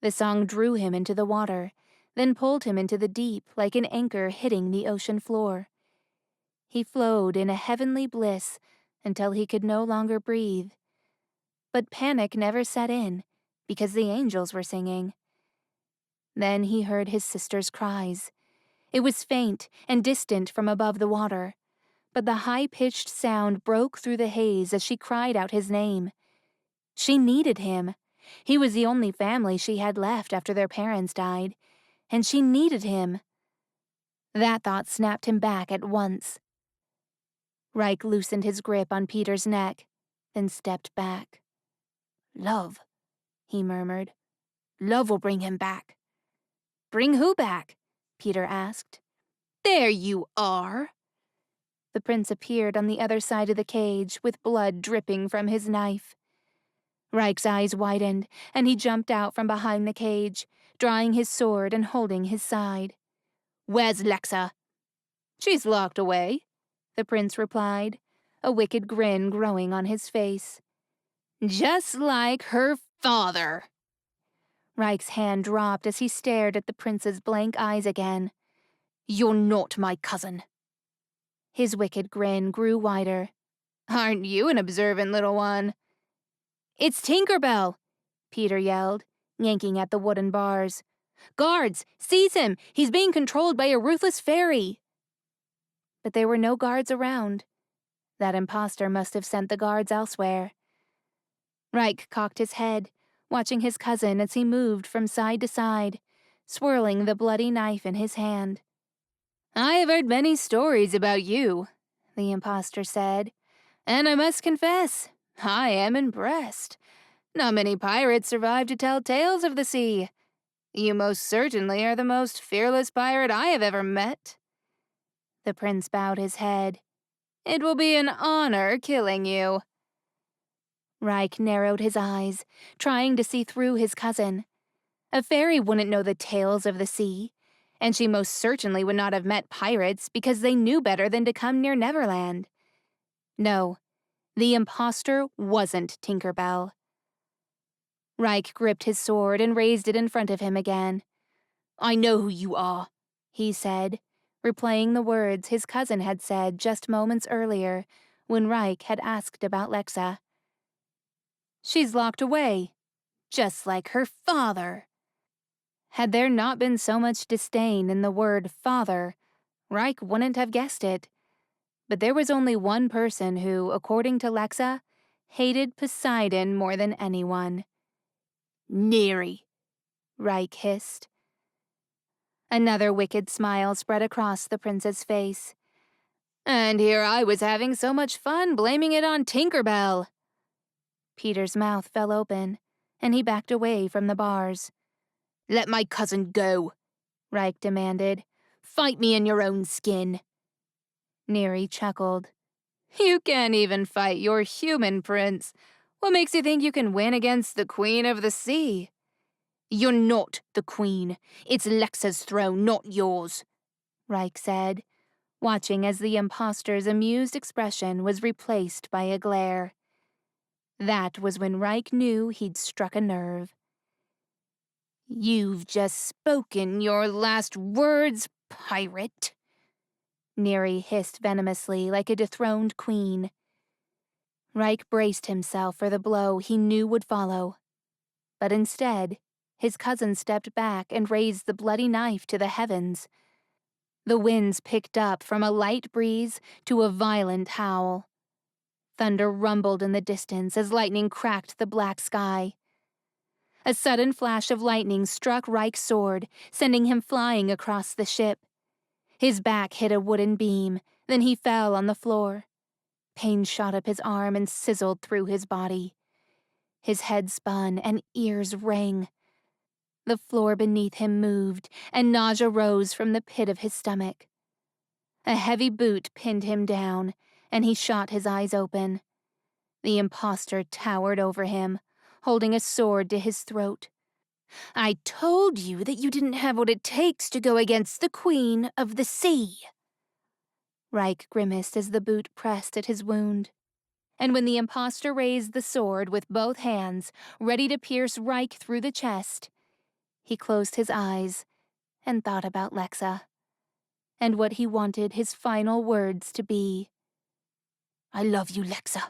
The song drew him into the water, then pulled him into the deep like an anchor hitting the ocean floor. He flowed in a heavenly bliss until he could no longer breathe. But panic never set in, because the angels were singing. Then he heard his sister's cries. It was faint and distant from above the water, but the high-pitched sound broke through the haze as she cried out his name. She needed him. He was the only family she had left after their parents died, and she needed him. That thought snapped him back at once. Reich loosened his grip on Peter's neck, then stepped back. "Love," he murmured. "Love will bring him back." "Bring who back?" Peter asked. "There you are." The prince appeared on the other side of the cage with blood dripping from his knife. Reich's eyes widened, and he jumped out from behind the cage, drawing his sword and holding his side. "Where's Lexa?" "She's locked away," the prince replied, a wicked grin growing on his face. "Just like her father." Reich's hand dropped as he stared at the prince's blank eyes again. "You're not my cousin." His wicked grin grew wider. "Aren't you an observant little one?" "It's Tinkerbell!" Peter yelled, yanking at the wooden bars. "Guards, seize him! He's being controlled by a ruthless fairy!" But there were no guards around. That imposter must have sent the guards elsewhere. Reich cocked his head, watching his cousin as he moved from side to side, swirling the bloody knife in his hand. "I have heard many stories about you," the imposter said, "and I must confess, I am impressed. Not many pirates survive to tell tales of the sea. You most certainly are the most fearless pirate I have ever met." The prince bowed his head. It will be an honor killing you. Reich narrowed his eyes, trying to see through his cousin. A fairy wouldn't know the tales of the sea, and she most certainly would not have met pirates because they knew better than to come near Neverland. No, the imposter wasn't Tinker Bell. Reich gripped his sword and raised it in front of him again. I know who you are, he said, replaying the words his cousin had said just moments earlier when Reich had asked about Lexa. She's locked away, just like her father. Had there not been so much disdain in the word father, Reich wouldn't have guessed it. But there was only one person who, according to Lexa, hated Poseidon more than anyone. Neri, Reich hissed. Another wicked smile spread across the prince's face. And here I was having so much fun blaming it on Tinker Bell. Peter's mouth fell open, and he backed away from the bars. Let my cousin go, Reich demanded. Fight me in your own skin. Neri chuckled. You can't even fight your human prince. What makes you think you can win against the Queen of the Sea? You're not the queen. It's Lexa's throne, not yours, Reich said, watching as the imposter's amused expression was replaced by a glare. That was when Reich knew he'd struck a nerve. You've just spoken your last words, pirate, Neri hissed venomously like a dethroned queen. Reich braced himself for the blow he knew would follow. But instead, his cousin stepped back and raised the bloody knife to the heavens. The winds picked up from a light breeze to a violent howl. Thunder rumbled in the distance as lightning cracked the black sky. A sudden flash of lightning struck Reich's sword, sending him flying across the ship. His back hit a wooden beam, then he fell on the floor. Pain shot up his arm and sizzled through his body. His head spun and ears rang. The floor beneath him moved, and nausea rose from the pit of his stomach. A heavy boot pinned him down, and he shot his eyes open. The imposter towered over him, holding a sword to his throat. I told you that you didn't have what it takes to go against the Queen of the Sea. Reich grimaced as the boot pressed at his wound. And when the imposter raised the sword with both hands, ready to pierce Reich through the chest, he closed his eyes and thought about Lexa, and what he wanted his final words to be. I love you, Lexa.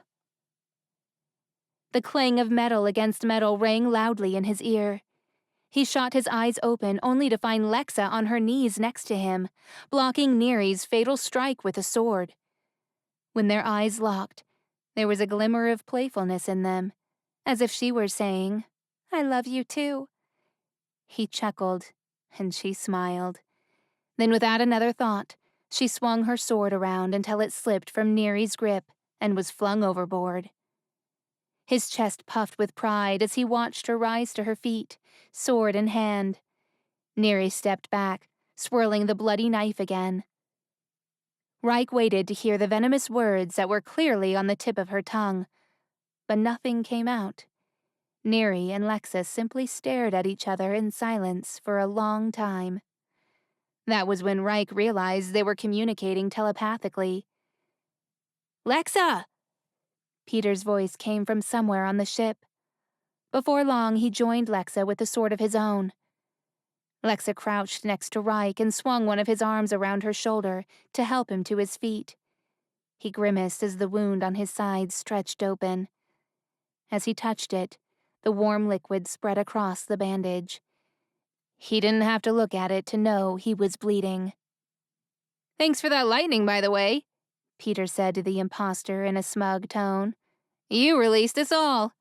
The clang of metal against metal rang loudly in his ear. He shot his eyes open only to find Lexa on her knees next to him, blocking Neri's fatal strike with a sword. When their eyes locked, there was a glimmer of playfulness in them, as if she were saying, I love you too. He chuckled, and she smiled. Then without another thought, she swung her sword around until it slipped from Neri's grip and was flung overboard. His chest puffed with pride as he watched her rise to her feet, sword in hand. Neri stepped back, swirling the bloody knife again. Reich waited to hear the venomous words that were clearly on the tip of her tongue, but nothing came out. Neri and Lexa simply stared at each other in silence for a long time. That was when Reich realized they were communicating telepathically. Lexa! Peter's voice came from somewhere on the ship. Before long, he joined Lexa with a sword of his own. Lexa crouched next to Reich and swung one of his arms around her shoulder to help him to his feet. He grimaced as the wound on his side stretched open. As he touched it, the warm liquid spread across the bandage. He didn't have to look at it to know he was bleeding. Thanks for that lightning, by the way, Peter said to the imposter in a smug tone. You released us all.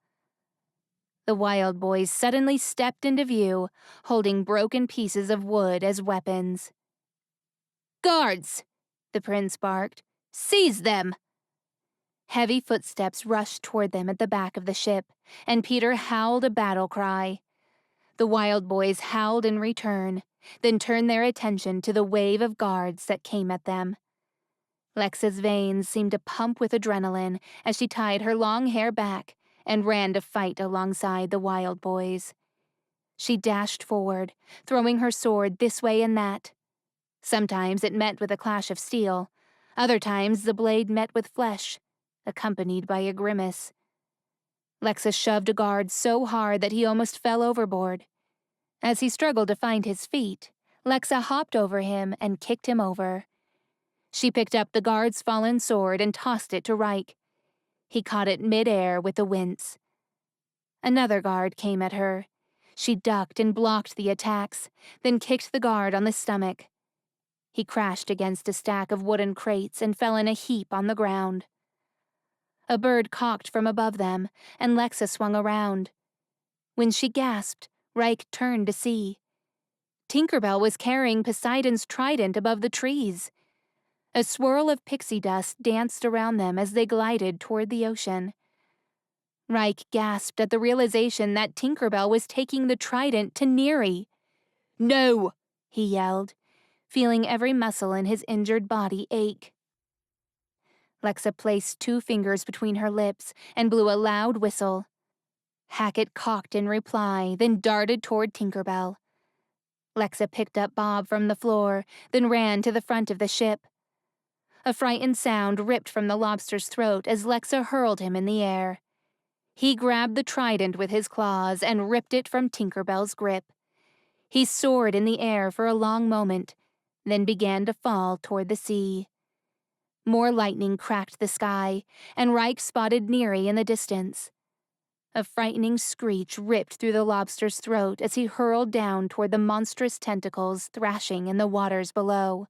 The wild boys suddenly stepped into view, holding broken pieces of wood as weapons. Guards! The prince barked. Seize them! Heavy footsteps rushed toward them at the back of the ship, and Peter howled a battle cry. The wild boys howled in return, then turned their attention to the wave of guards that came at them. Lexa's veins seemed to pump with adrenaline as she tied her long hair back and ran to fight alongside the wild boys. She dashed forward, throwing her sword this way and that. Sometimes it met with a clash of steel. Other times the blade met with flesh, accompanied by a grimace. Lexa shoved a guard so hard that he almost fell overboard. As he struggled to find his feet, Lexa hopped over him and kicked him over. She picked up the guard's fallen sword and tossed it to Reich. He caught it mid-air with a wince. Another guard came at her. She ducked and blocked the attacks, then kicked the guard on the stomach. He crashed against a stack of wooden crates and fell in a heap on the ground. A bird cocked from above them, and Lexa swung around. When she gasped, Reich turned to see. Tinkerbell was carrying Poseidon's trident above the trees. A swirl of pixie dust danced around them as they glided toward the ocean. Reich gasped at the realization that Tinkerbell was taking the trident to Neri. "No!" he yelled, feeling every muscle in his injured body ache. Lexa placed 2 fingers between her lips and blew a loud whistle. Hackett cocked in reply, then darted toward Tinkerbell. Lexa picked up Bob from the floor, then ran to the front of the ship. A frightened sound ripped from the lobster's throat as Lexa hurled him in the air. He grabbed the trident with his claws and ripped it from Tinkerbell's grip. He soared in the air for a long moment, then began to fall toward the sea. More lightning cracked the sky, and Reich spotted Neri in the distance. A frightening screech ripped through the lobster's throat as he hurled down toward the monstrous tentacles thrashing in the waters below.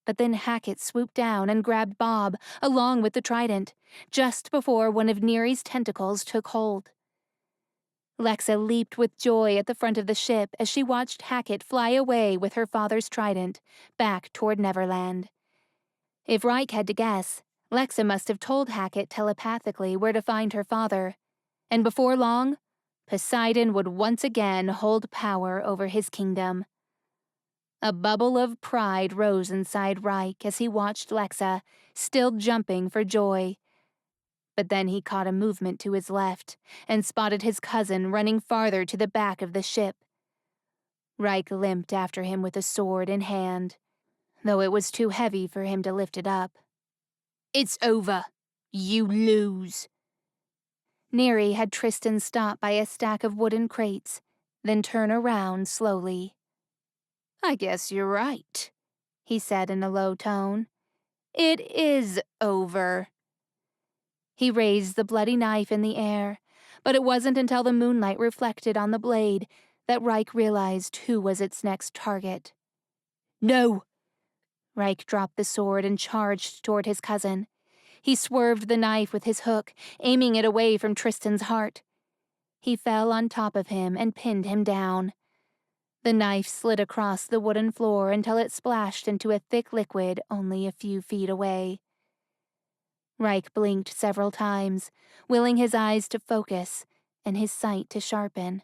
But then Hackett swooped down and grabbed Bob, along with the trident, just before one of Neri's tentacles took hold. Lexa leaped with joy at the front of the ship as she watched Hackett fly away with her father's trident, back toward Neverland. If Reich had to guess, Lexa must have told Hackett telepathically where to find her father, and before long, Poseidon would once again hold power over his kingdom. A bubble of pride rose inside Reich as he watched Lexa, still jumping for joy. But then he caught a movement to his left and spotted his cousin running farther to the back of the ship. Reich limped after him with a sword in hand, though it was too heavy for him to lift it up. "It's over. You lose." Neri had Tristan stop by a stack of wooden crates, then turn around slowly. "I guess you're right," he said in a low tone. "It is over." He raised the bloody knife in the air, but it wasn't until the moonlight reflected on the blade that Reich realized who was its next target. "No!" Reich dropped the sword and charged toward his cousin. He swerved the knife with his hook, aiming it away from Tristan's heart. He fell on top of him and pinned him down. The knife slid across the wooden floor until it splashed into a thick liquid only a few feet away. Reich blinked several times, willing his eyes to focus and his sight to sharpen.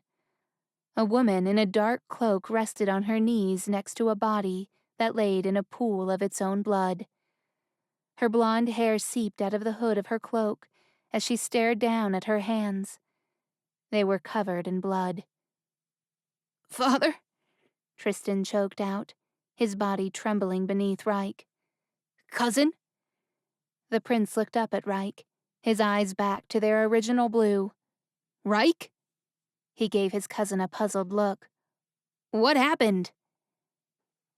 A woman in a dark cloak rested on her knees next to a body that laid in a pool of its own blood. Her blonde hair seeped out of the hood of her cloak as she stared down at her hands. They were covered in blood. "Father?" Tristan choked out, his body trembling beneath Reich. "Cousin?" The prince looked up at Reich, his eyes back to their original blue. "Reich?" He gave his cousin a puzzled look. "What happened?"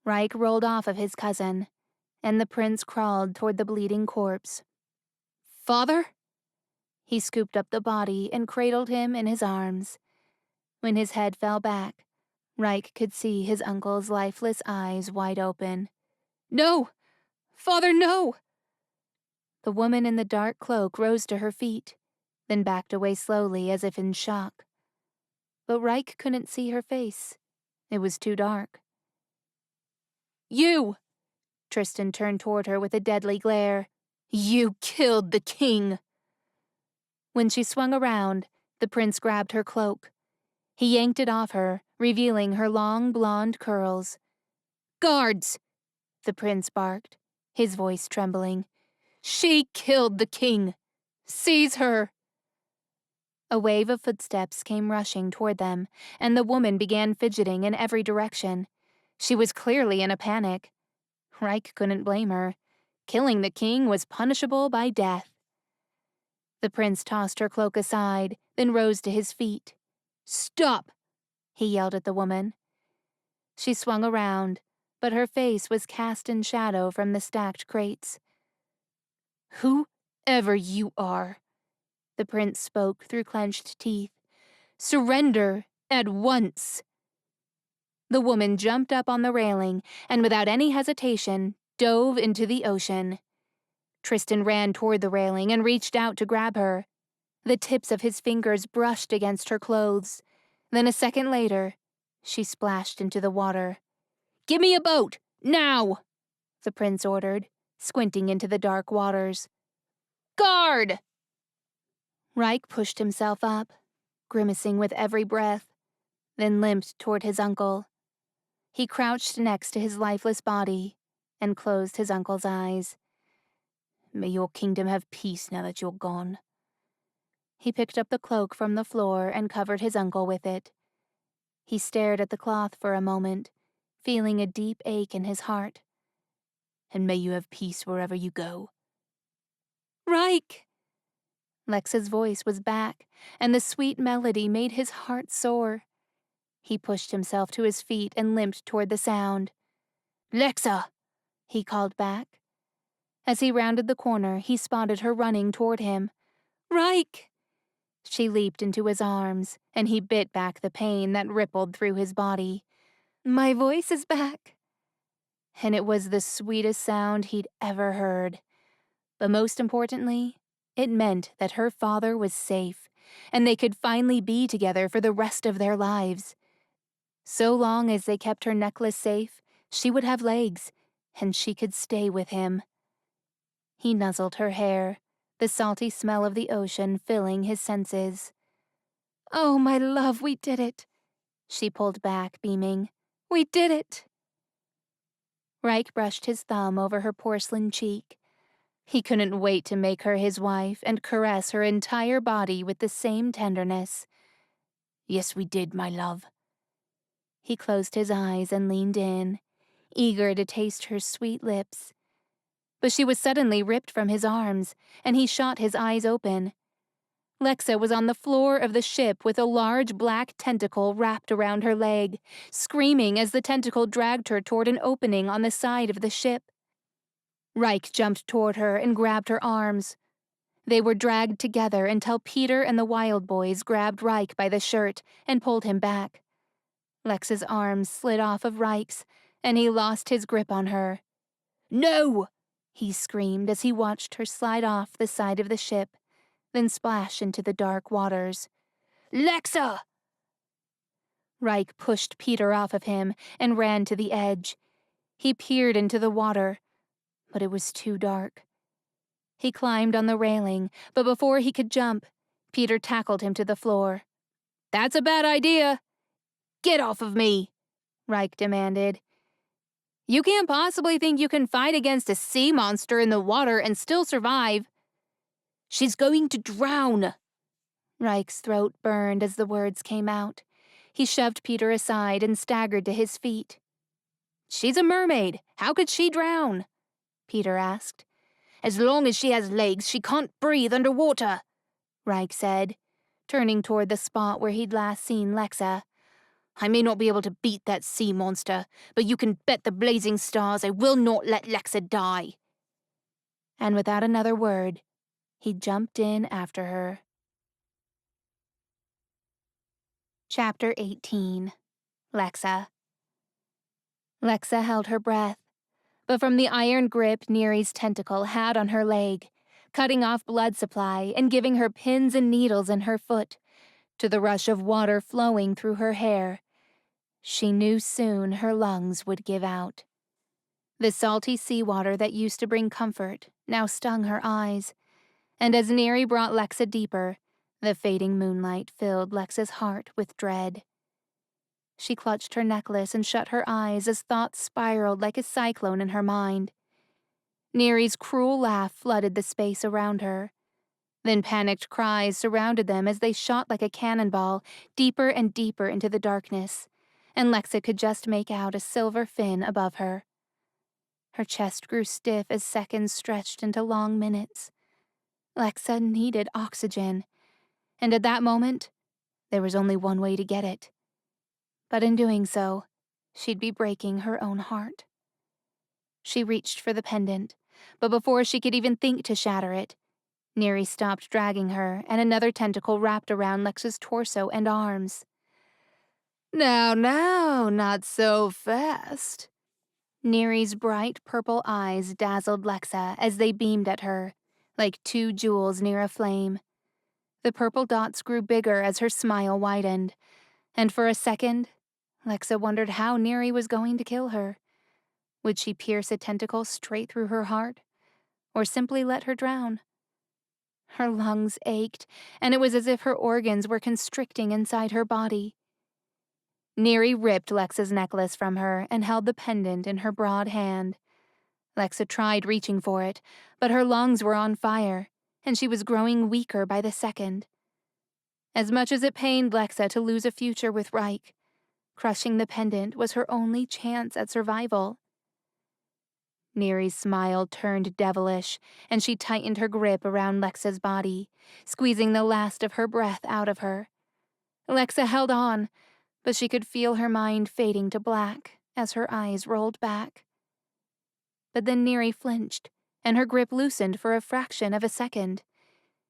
Reich rolled off of his cousin, and the prince crawled toward the bleeding corpse. "Father?" He scooped up the body and cradled him in his arms. When his head fell back, Reich could see his uncle's lifeless eyes wide open. "No! Father, no!" The woman in the dark cloak rose to her feet, then backed away slowly as if in shock. But Reich couldn't see her face. It was too dark. "You!" Tristan turned toward her with a deadly glare. "You killed the king!" When she swung around, the prince grabbed her cloak. He yanked it off her, revealing her long blonde curls. "Guards!" The prince barked. his voice trembling. "She killed the king! Seize her!" A wave of footsteps came rushing toward them, and the woman began fidgeting in every direction. She was clearly in a panic. Reich couldn't blame her. Killing the king was punishable by death. The prince tossed her cloak aside, then rose to his feet. "Stop!" he yelled at the woman. She swung around, but her face was cast in shadow from the stacked crates. "Whoever you are," the prince spoke through clenched teeth, "surrender at once." The woman jumped up on the railing and without any hesitation dove into the ocean. Tristan ran toward the railing and reached out to grab her. The tips of his fingers brushed against her clothes. Then a second later, she splashed into the water. "Give me a boat, now!" the prince ordered, squinting into the dark waters. "Guard!" Reich pushed himself up, grimacing with every breath, then limped toward his uncle. He crouched next to his lifeless body and closed his uncle's eyes. "May your kingdom have peace now that you're gone." He picked up the cloak from the floor and covered his uncle with it. He stared at the cloth for a moment, feeling a deep ache in his heart. "And may you have peace wherever you go." "Reich!" Lexa's voice was back, and the sweet melody made his heart soar. He pushed himself to his feet and limped toward the sound. "Lexa!" he called back. As he rounded the corner, he spotted her running toward him. "Reich!" She leaped into his arms, and he bit back the pain that rippled through his body. "My voice is back." And it was the sweetest sound he'd ever heard. But most importantly, it meant that her father was safe, and they could finally be together for the rest of their lives. So long as they kept her necklace safe, she would have legs, and she could stay with him. He nuzzled her hair, the salty smell of the ocean filling his senses. "Oh, my love, we did it." She pulled back, beaming. "We did it." Reich brushed his thumb over her porcelain cheek. He couldn't wait to make her his wife and caress her entire body with the same tenderness. "Yes, we did, my love." He closed his eyes and leaned in, eager to taste her sweet lips. But she was suddenly ripped from his arms, and he shot his eyes open. Lexa was on the floor of the ship with a large black tentacle wrapped around her leg, screaming as the tentacle dragged her toward an opening on the side of the ship. Reich jumped toward her and grabbed her arms. They were dragged together until Peter and the Wild Boys grabbed Reich by the shirt and pulled him back. Lexa's arms slid off of Reich's, and he lost his grip on her. "No!" he screamed as he watched her slide off the side of the ship, then splash into the dark waters. "Lexa!" Reich pushed Peter off of him and ran to the edge. He peered into the water, but it was too dark. He climbed on the railing, but before he could jump, Peter tackled him to the floor. "That's a bad idea." "Get off of me," Reich demanded. "You can't possibly think you can fight against a sea monster in the water and still survive." "She's going to drown." Reich's throat burned as the words came out. He shoved Peter aside and staggered to his feet. "She's a mermaid. How could she drown?" Peter asked. "As long as she has legs, she can't breathe underwater," Reich said, turning toward the spot where he'd last seen Lexa. "I may not be able to beat that sea monster, but you can bet the blazing stars I will not let Lexa die." And without another word, he jumped in after her. Chapter 18. Lexa. Lexa held her breath, but from the iron grip Neri's tentacle had on her leg, cutting off blood supply and giving her pins and needles in her foot, to the rush of water flowing through her hair, she knew soon her lungs would give out. The salty seawater that used to bring comfort now stung her eyes, and as Neri brought Lexa deeper, the fading moonlight filled Lexa's heart with dread. She clutched her necklace and shut her eyes as thoughts spiraled like a cyclone in her mind. Neri's cruel laugh flooded the space around her. Then panicked cries surrounded them as they shot like a cannonball deeper and deeper into the darkness, and Lexa could just make out a silver fin above her. Her chest grew stiff as seconds stretched into long minutes. Lexa needed oxygen, and at that moment, there was only one way to get it. But in doing so, she'd be breaking her own heart. She reached for the pendant, but before she could even think to shatter it, Neri stopped dragging her, and another tentacle wrapped around Lexa's torso and arms. Now, not so fast. Neri's bright purple eyes dazzled Lexa as they beamed at her, like two jewels near a flame. The purple dots grew bigger as her smile widened, and for a second, Lexa wondered how Neri was going to kill her. Would she pierce a tentacle straight through her heart, or simply let her drown? Her lungs ached, and it was as if her organs were constricting inside her body. Neri ripped Lexa's necklace from her and held the pendant in her broad hand. Lexa tried reaching for it, but her lungs were on fire, and she was growing weaker by the second. As much as it pained Lexa to lose a future with Reich, crushing the pendant was her only chance at survival. Neri's smile turned devilish, and she tightened her grip around Lexa's body, squeezing the last of her breath out of her. Lexa held on, but she could feel her mind fading to black as her eyes rolled back. But then Neri flinched, and her grip loosened for a fraction of a second.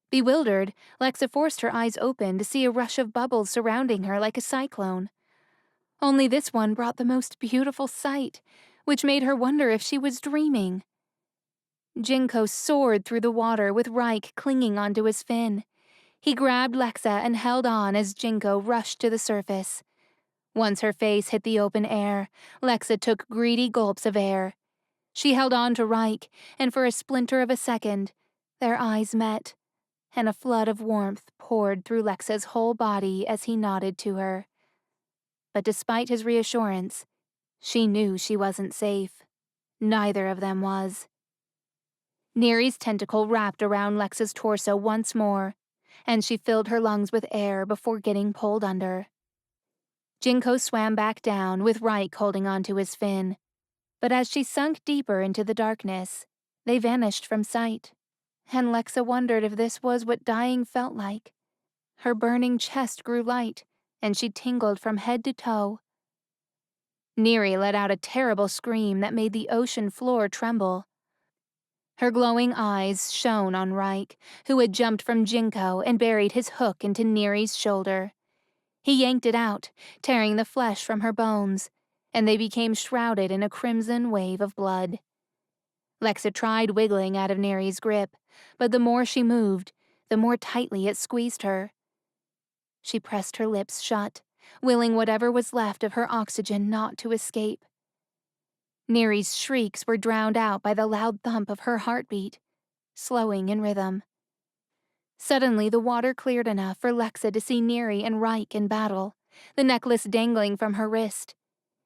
Bewildered, Lexa forced her eyes open to see a rush of bubbles surrounding her like a cyclone. Only this one brought the most beautiful sight, which made her wonder if she was dreaming. Jinko soared through the water with Reich clinging onto his fin. He grabbed Lexa and held on as Jinko rushed to the surface. Once her face hit the open air, Lexa took greedy gulps of air. She held on to Reich, and for a splinter of a second, their eyes met, and a flood of warmth poured through Lexa's whole body as he nodded to her. But despite his reassurance, she knew she wasn't safe. Neither of them was. Neri's tentacle wrapped around Lexa's torso once more, and she filled her lungs with air before getting pulled under. Jinko swam back down with Reich holding onto his fin, but as she sunk deeper into the darkness, they vanished from sight, and Lexa wondered if this was what dying felt like. Her burning chest grew light, and she tingled from head to toe. Neri let out a terrible scream that made the ocean floor tremble. Her glowing eyes shone on Reich, who had jumped from Jinko and buried his hook into Neri's shoulder. He yanked it out, tearing the flesh from her bones, and they became shrouded in a crimson wave of blood. Lexa tried wiggling out of Neri's grip, but the more she moved, the more tightly it squeezed her. She pressed her lips shut, willing whatever was left of her oxygen not to escape. Neri's shrieks were drowned out by the loud thump of her heartbeat, slowing in rhythm. Suddenly, the water cleared enough for Lexa to see Neri and Reich in battle, the necklace dangling from her wrist.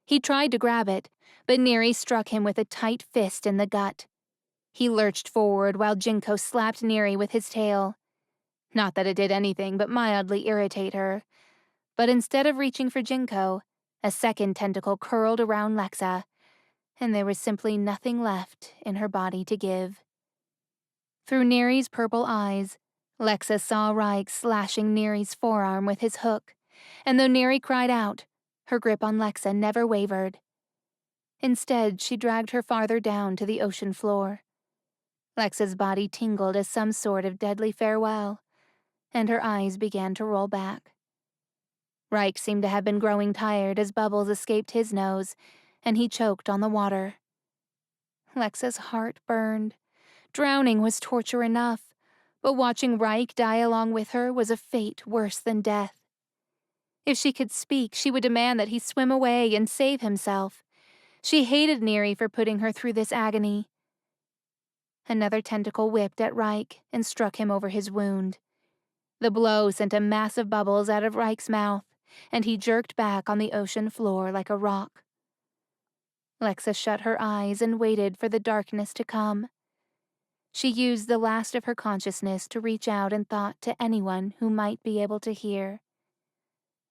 He tried to grab it, but Neri struck him with a tight fist in the gut. He lurched forward while Jinko slapped Neri with his tail. Not that it did anything but mildly irritate her. But instead of reaching for Jinko, a second tentacle curled around Lexa, and there was simply nothing left in her body to give. Through Neri's purple eyes, Lexa saw Reich slashing Neri's forearm with his hook, and though Neri cried out, her grip on Lexa never wavered. Instead, she dragged her farther down to the ocean floor. Lexa's body tingled as some sort of deadly farewell, and her eyes began to roll back. Reich seemed to have been growing tired as bubbles escaped his nose, and he choked on the water. Lexa's heart burned. Drowning was torture enough, but watching Reich die along with her was a fate worse than death. If she could speak, she would demand that he swim away and save himself. She hated Neri for putting her through this agony. Another tentacle whipped at Reich and struck him over his wound. The blow sent a mass of bubbles out of Reich's mouth, and he jerked back on the ocean floor like a rock. Lexa shut her eyes and waited for the darkness to come. She used the last of her consciousness to reach out in thought to anyone who might be able to hear,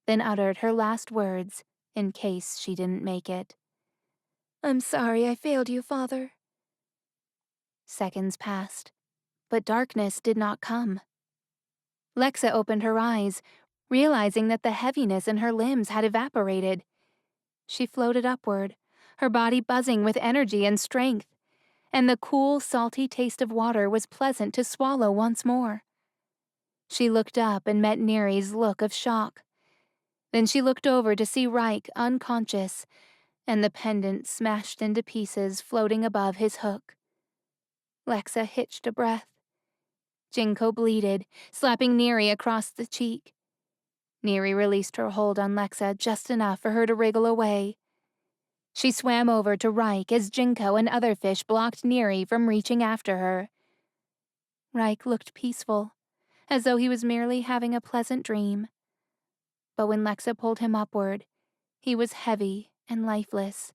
then uttered her last words in case she didn't make it. I'm sorry I failed you, Father. Seconds passed, but darkness did not come. Lexa opened her eyes, realizing that the heaviness in her limbs had evaporated. She floated upward, her body buzzing with energy and strength, and the cool, salty taste of water was pleasant to swallow once more. She looked up and met Neri's look of shock. Then she looked over to see Reich unconscious, and the pendant smashed into pieces floating above his hook. Lexa hitched a breath. Jinko bleated, slapping Neri across the cheek. Neri released her hold on Lexa just enough for her to wriggle away. She swam over to Reich as Jinko and other fish blocked Neri from reaching after her. Reich looked peaceful, as though he was merely having a pleasant dream. But when Lexa pulled him upward, he was heavy and lifeless,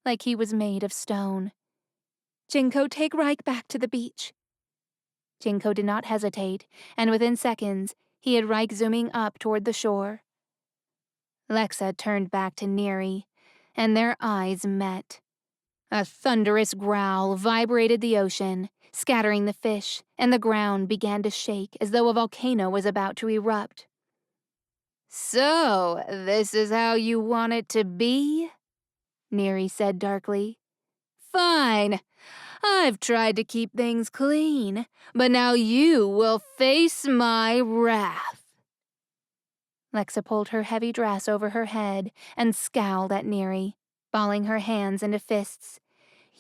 like he was made of stone. Jinko, take Reich back to the beach. Jinko did not hesitate, and within seconds, he had Reich zooming up toward the shore. Lexa turned back to Neri, and their eyes met. A thunderous growl vibrated the ocean, scattering the fish, and the ground began to shake as though a volcano was about to erupt. So, this is how you want it to be? Neri said darkly. Fine. I've tried to keep things clean, but now you will face my wrath. Lexa pulled her heavy dress over her head and scowled at Neri, balling her hands into fists.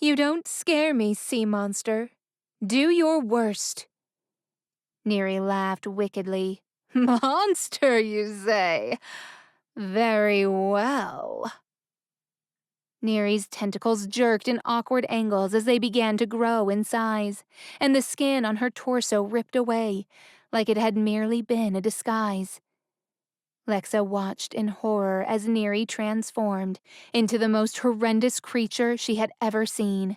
You don't scare me, sea monster. Do your worst. Neri laughed wickedly. Monster, you say? Very well. Neri's tentacles jerked in awkward angles as they began to grow in size, and the skin on her torso ripped away, like it had merely been a disguise. Lexa watched in horror as Neri transformed into the most horrendous creature she had ever seen.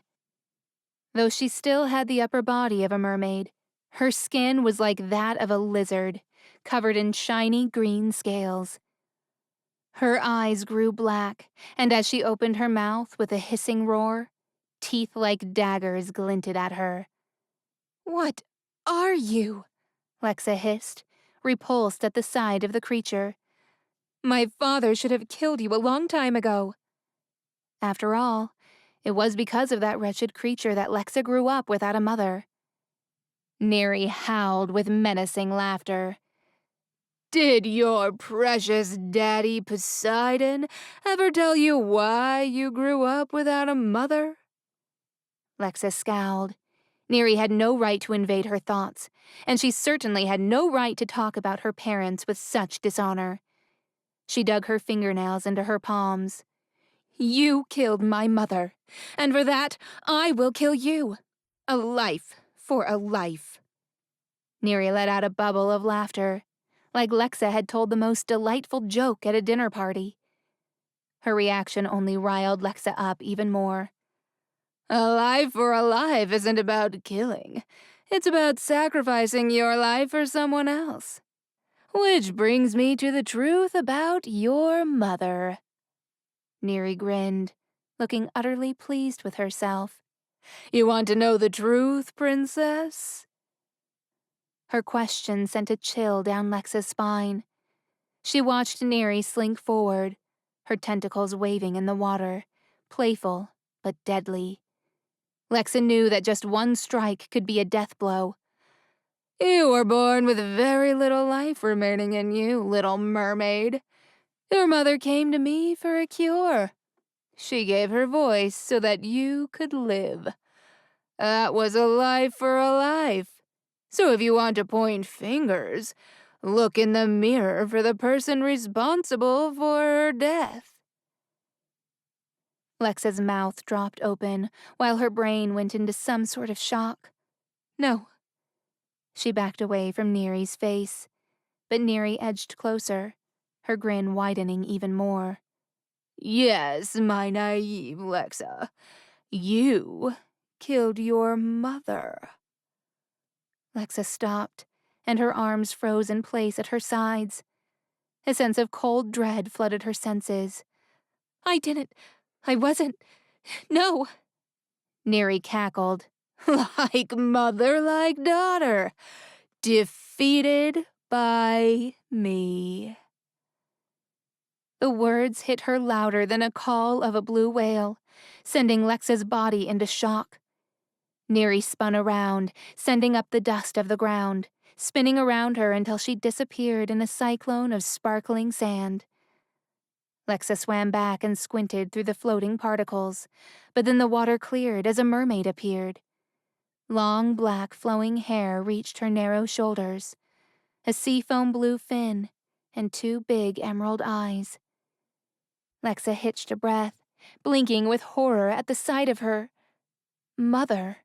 Though she still had the upper body of a mermaid, her skin was like that of a lizard, covered in shiny green scales. Her eyes grew black, and as she opened her mouth with a hissing roar, teeth like daggers glinted at her. What are you? Lexa hissed, repulsed at the sight of the creature. My father should have killed you a long time ago. After all, it was because of that wretched creature that Lexa grew up without a mother. Neri howled with menacing laughter. Did your precious daddy Poseidon ever tell you why you grew up without a mother? Lexa scowled. Neri had no right to invade her thoughts, and she certainly had no right to talk about her parents with such dishonor. She dug her fingernails into her palms. You killed my mother, and for that, I will kill you. A life for a life. Neri let out a bubble of laughter, like Lexa had told the most delightful joke at a dinner party. Her reaction only riled Lexa up even more. A life for a life isn't about killing. It's about sacrificing your life for someone else. Which brings me to the truth about your mother. Neri grinned, looking utterly pleased with herself. You want to know the truth, princess? Her question sent a chill down Lexa's spine. She watched Neri slink forward, her tentacles waving in the water, playful but deadly. Lexa knew that just one strike could be a death blow. You were born with very little life remaining in you, little mermaid. Your mother came to me for a cure. She gave her voice so that you could live. That was a life for a life. So if you want to point fingers, look in the mirror for the person responsible for her death. Lexa's mouth dropped open while her brain went into some sort of shock. No. She backed away from Neri's face, but Neri edged closer, her grin widening even more. Yes, my naive Lexa. You killed your mother. Lexa stopped, and her arms froze in place at her sides. A sense of cold dread flooded her senses. I wasn't. No. Neri cackled. Like mother, like daughter. Defeated by me. The words hit her louder than a call of a blue whale, sending Lexa's body into shock. Neri spun around, sending up the dust of the ground, spinning around her until she disappeared in a cyclone of sparkling sand. Lexa swam back and squinted through the floating particles, but then the water cleared as a mermaid appeared. Long black flowing hair reached her narrow shoulders, a seafoam blue fin, and 2 big emerald eyes. Lexa hitched a breath, blinking with horror at the sight of her mother.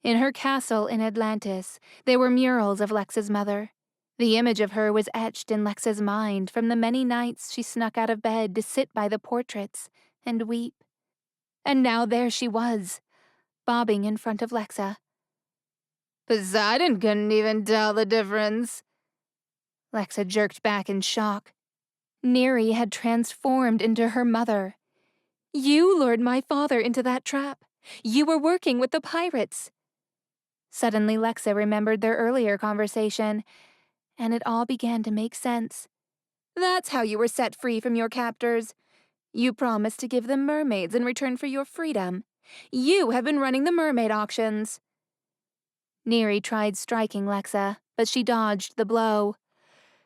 In her castle in Atlantis, there were murals of Lexa's mother. The image of her was etched in Lexa's mind from the many nights she snuck out of bed to sit by the portraits and weep. And now there she was, bobbing in front of Lexa. Poseidon couldn't even tell the difference. Lexa jerked back in shock. Neri had transformed into her mother. You lured my father into that trap. You were working with the pirates. Suddenly Lexa remembered their earlier conversation, and it all began to make sense. That's how you were set free from your captors. You promised to give them mermaids in return for your freedom. You have been running the mermaid auctions. Neri tried striking Lexa, but she dodged the blow.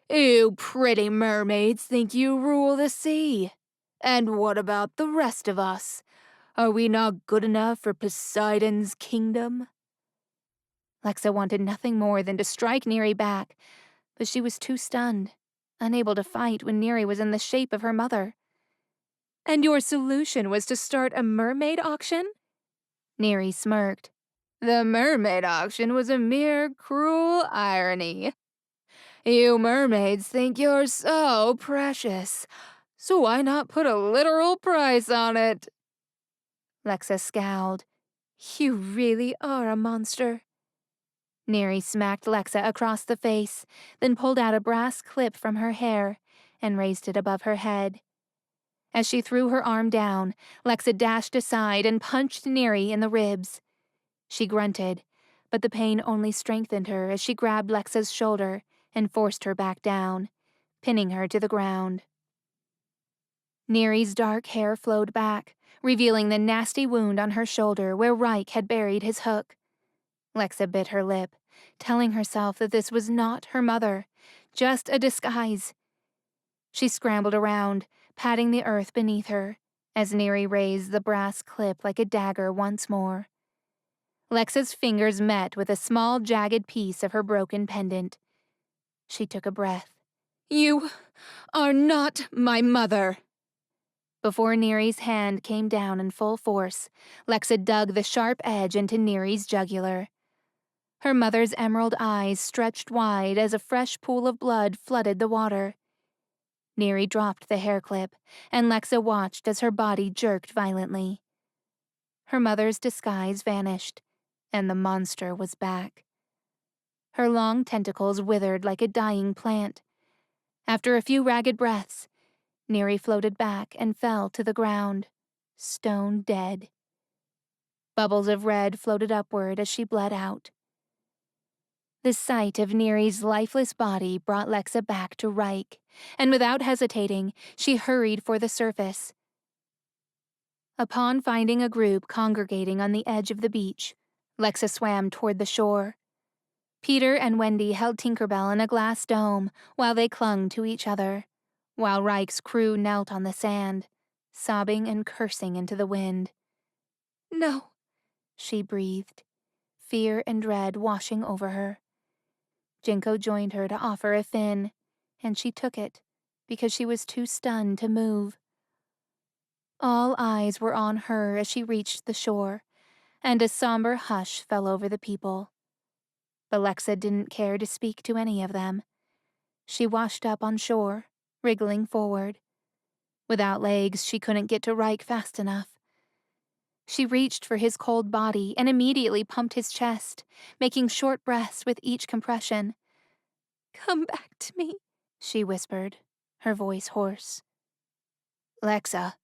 You pretty mermaids think you rule the sea. And what about the rest of us? Are we not good enough for Poseidon's kingdom? Lexa wanted nothing more than to strike Neri back, but she was too stunned, unable to fight when Neri was in the shape of her mother. And your solution was to start a mermaid auction? Neri smirked. The mermaid auction was a mere cruel irony. You mermaids think you're so precious, so why not put a literal price on it? Lexa scowled. You really are a monster. Neri smacked Lexa across the face, then pulled out a brass clip from her hair and raised it above her head. As she threw her arm down, Lexa dashed aside and punched Neri in the ribs. She grunted, but the pain only strengthened her as she grabbed Lexa's shoulder and forced her back down, pinning her to the ground. Neri's dark hair flowed back, revealing the nasty wound on her shoulder where Reich had buried his hook. Lexa bit her lip, telling herself that this was not her mother, just a disguise. She scrambled around, patting the earth beneath her, as Neri raised the brass clip like a dagger once more. Lexa's fingers met with a small jagged piece of her broken pendant. She took a breath. You are not my mother. Before Neri's hand came down in full force, Lexa dug the sharp edge into Neri's jugular. Her mother's emerald eyes stretched wide as a fresh pool of blood flooded the water. Neri dropped the hair clip, and Lexa watched as her body jerked violently. Her mother's disguise vanished, and the monster was back. Her long tentacles withered like a dying plant. After a few ragged breaths, Neri floated back and fell to the ground, stone dead. Bubbles of red floated upward as she bled out. The sight of Neri's lifeless body brought Lexa back to Reich, and without hesitating, she hurried for the surface. Upon finding a group congregating on the edge of the beach, Lexa swam toward the shore. Peter and Wendy held Tinkerbell in a glass dome while they clung to each other, while Reich's crew knelt on the sand, sobbing and cursing into the wind. No, she breathed, fear and dread washing over her. Jinko joined her to offer a fin, and she took it because she was too stunned to move. All eyes were on her as she reached the shore, and a somber hush fell over the people. But Lexa didn't care to speak to any of them. She washed up on shore, wriggling forward. Without legs, she couldn't get to Reich fast enough. She reached for his cold body and immediately pumped his chest, making short breaths with each compression. "Come back to me," she whispered, her voice hoarse. Lexa.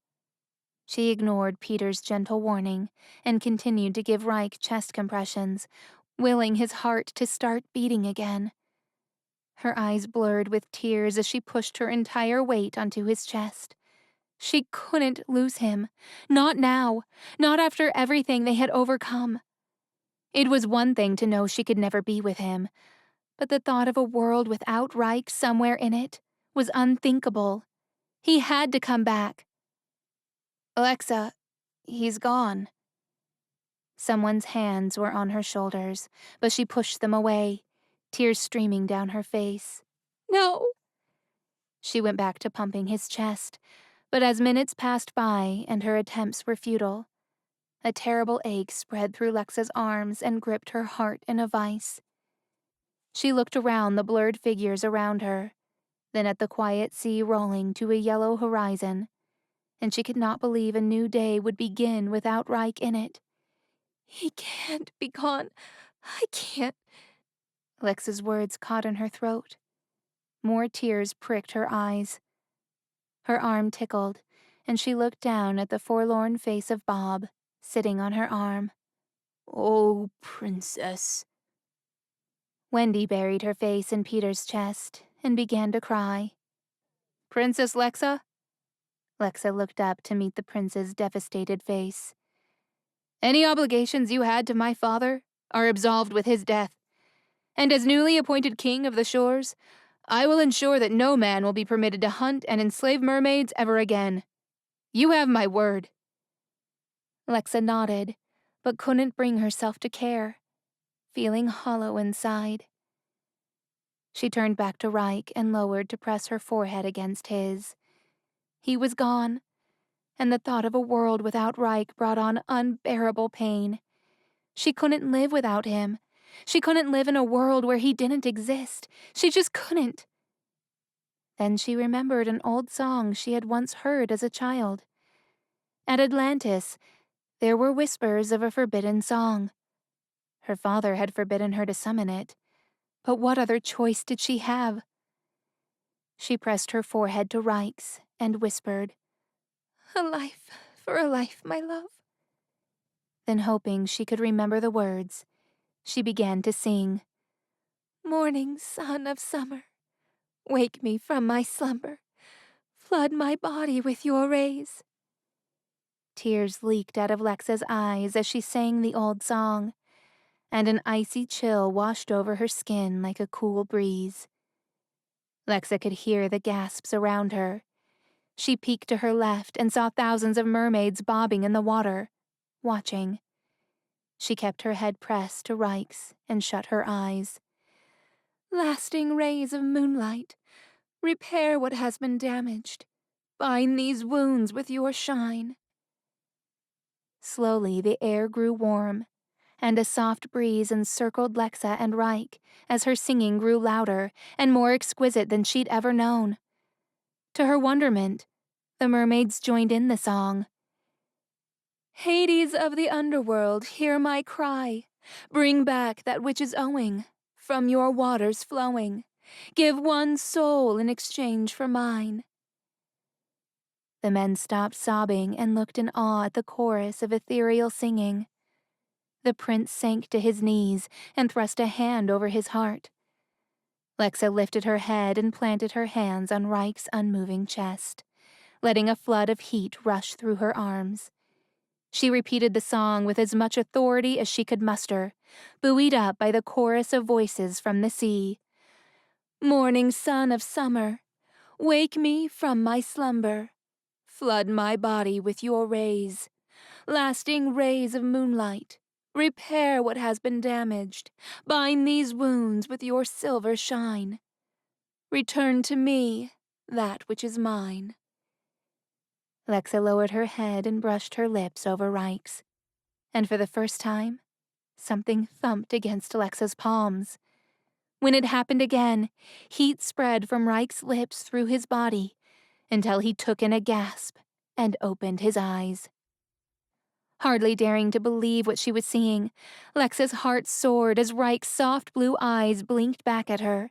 She ignored Peter's gentle warning and continued to give Reich chest compressions, willing his heart to start beating again. Her eyes blurred with tears as she pushed her entire weight onto his chest. She couldn't lose him. Not now. Not after everything they had overcome. It was one thing to know she could never be with him, but the thought of a world without Reich somewhere in it was unthinkable. He had to come back. Alexa, he's gone. Someone's hands were on her shoulders, but she pushed them away, tears streaming down her face. "No!" She went back to pumping his chest, but as minutes passed by and her attempts were futile, a terrible ache spread through Lexa's arms and gripped her heart in a vice. She looked around the blurred figures around her, then at the quiet sea rolling to a yellow horizon, and she could not believe a new day would begin without Reich in it. "He can't be gone. I can't." Lexa's words caught in her throat. More tears pricked her eyes. Her arm tickled, and she looked down at the forlorn face of Bob, sitting on her arm. Oh, princess. Wendy buried her face in Peter's chest and began to cry. Princess Lexa? Lexa looked up to meet the prince's devastated face. Any obligations you had to my father are absolved with his death, and as newly appointed king of the shores, I will ensure that no man will be permitted to hunt and enslave mermaids ever again. You have my word. Lexa nodded, but couldn't bring herself to care, feeling hollow inside. She turned back to Reich and lowered to press her forehead against his. He was gone, and the thought of a world without Reich brought on unbearable pain. She couldn't live without him. She couldn't live in a world where he didn't exist. She just couldn't. Then she remembered an old song she had once heard as a child. At Atlantis, there were whispers of a forbidden song. Her father had forbidden her to summon it, but what other choice did she have? She pressed her forehead to Reich's and whispered, "A life for a life, my love." Then, hoping she could remember the words, she began to sing. "Morning sun of summer, wake me from my slumber. Flood my body with your rays." Tears leaked out of Lexa's eyes as she sang the old song, and an icy chill washed over her skin like a cool breeze. Lexa could hear the gasps around her. She peeked to her left and saw thousands of mermaids bobbing in the water, watching. She kept her head pressed to Reich's and shut her eyes. "Lasting rays of moonlight, repair what has been damaged. Bind these wounds with your shine." Slowly the air grew warm, and a soft breeze encircled Lexa and Reich as her singing grew louder and more exquisite than she'd ever known. To her wonderment, the mermaids joined in the song. "Hades of the underworld, hear my cry. Bring back that which is owing, from your waters flowing. Give one soul in exchange for mine." The men stopped sobbing and looked in awe at the chorus of ethereal singing. The prince sank to his knees and thrust a hand over his heart. Lexa lifted her head and planted her hands on Reich's unmoving chest, letting a flood of heat rush through her arms. She repeated the song with as much authority as she could muster, buoyed up by the chorus of voices from the sea. "Morning sun of summer, wake me from my slumber. Flood my body with your rays. Lasting rays of moonlight, repair what has been damaged. Bind these wounds with your silver shine. Return to me that which is mine." Lexa lowered her head and brushed her lips over Reich's, and for the first time, something thumped against Lexa's palms. When it happened again, heat spread from Reich's lips through his body until he took in a gasp and opened his eyes. Hardly daring to believe what she was seeing, Lexa's heart soared as Rike's soft blue eyes blinked back at her.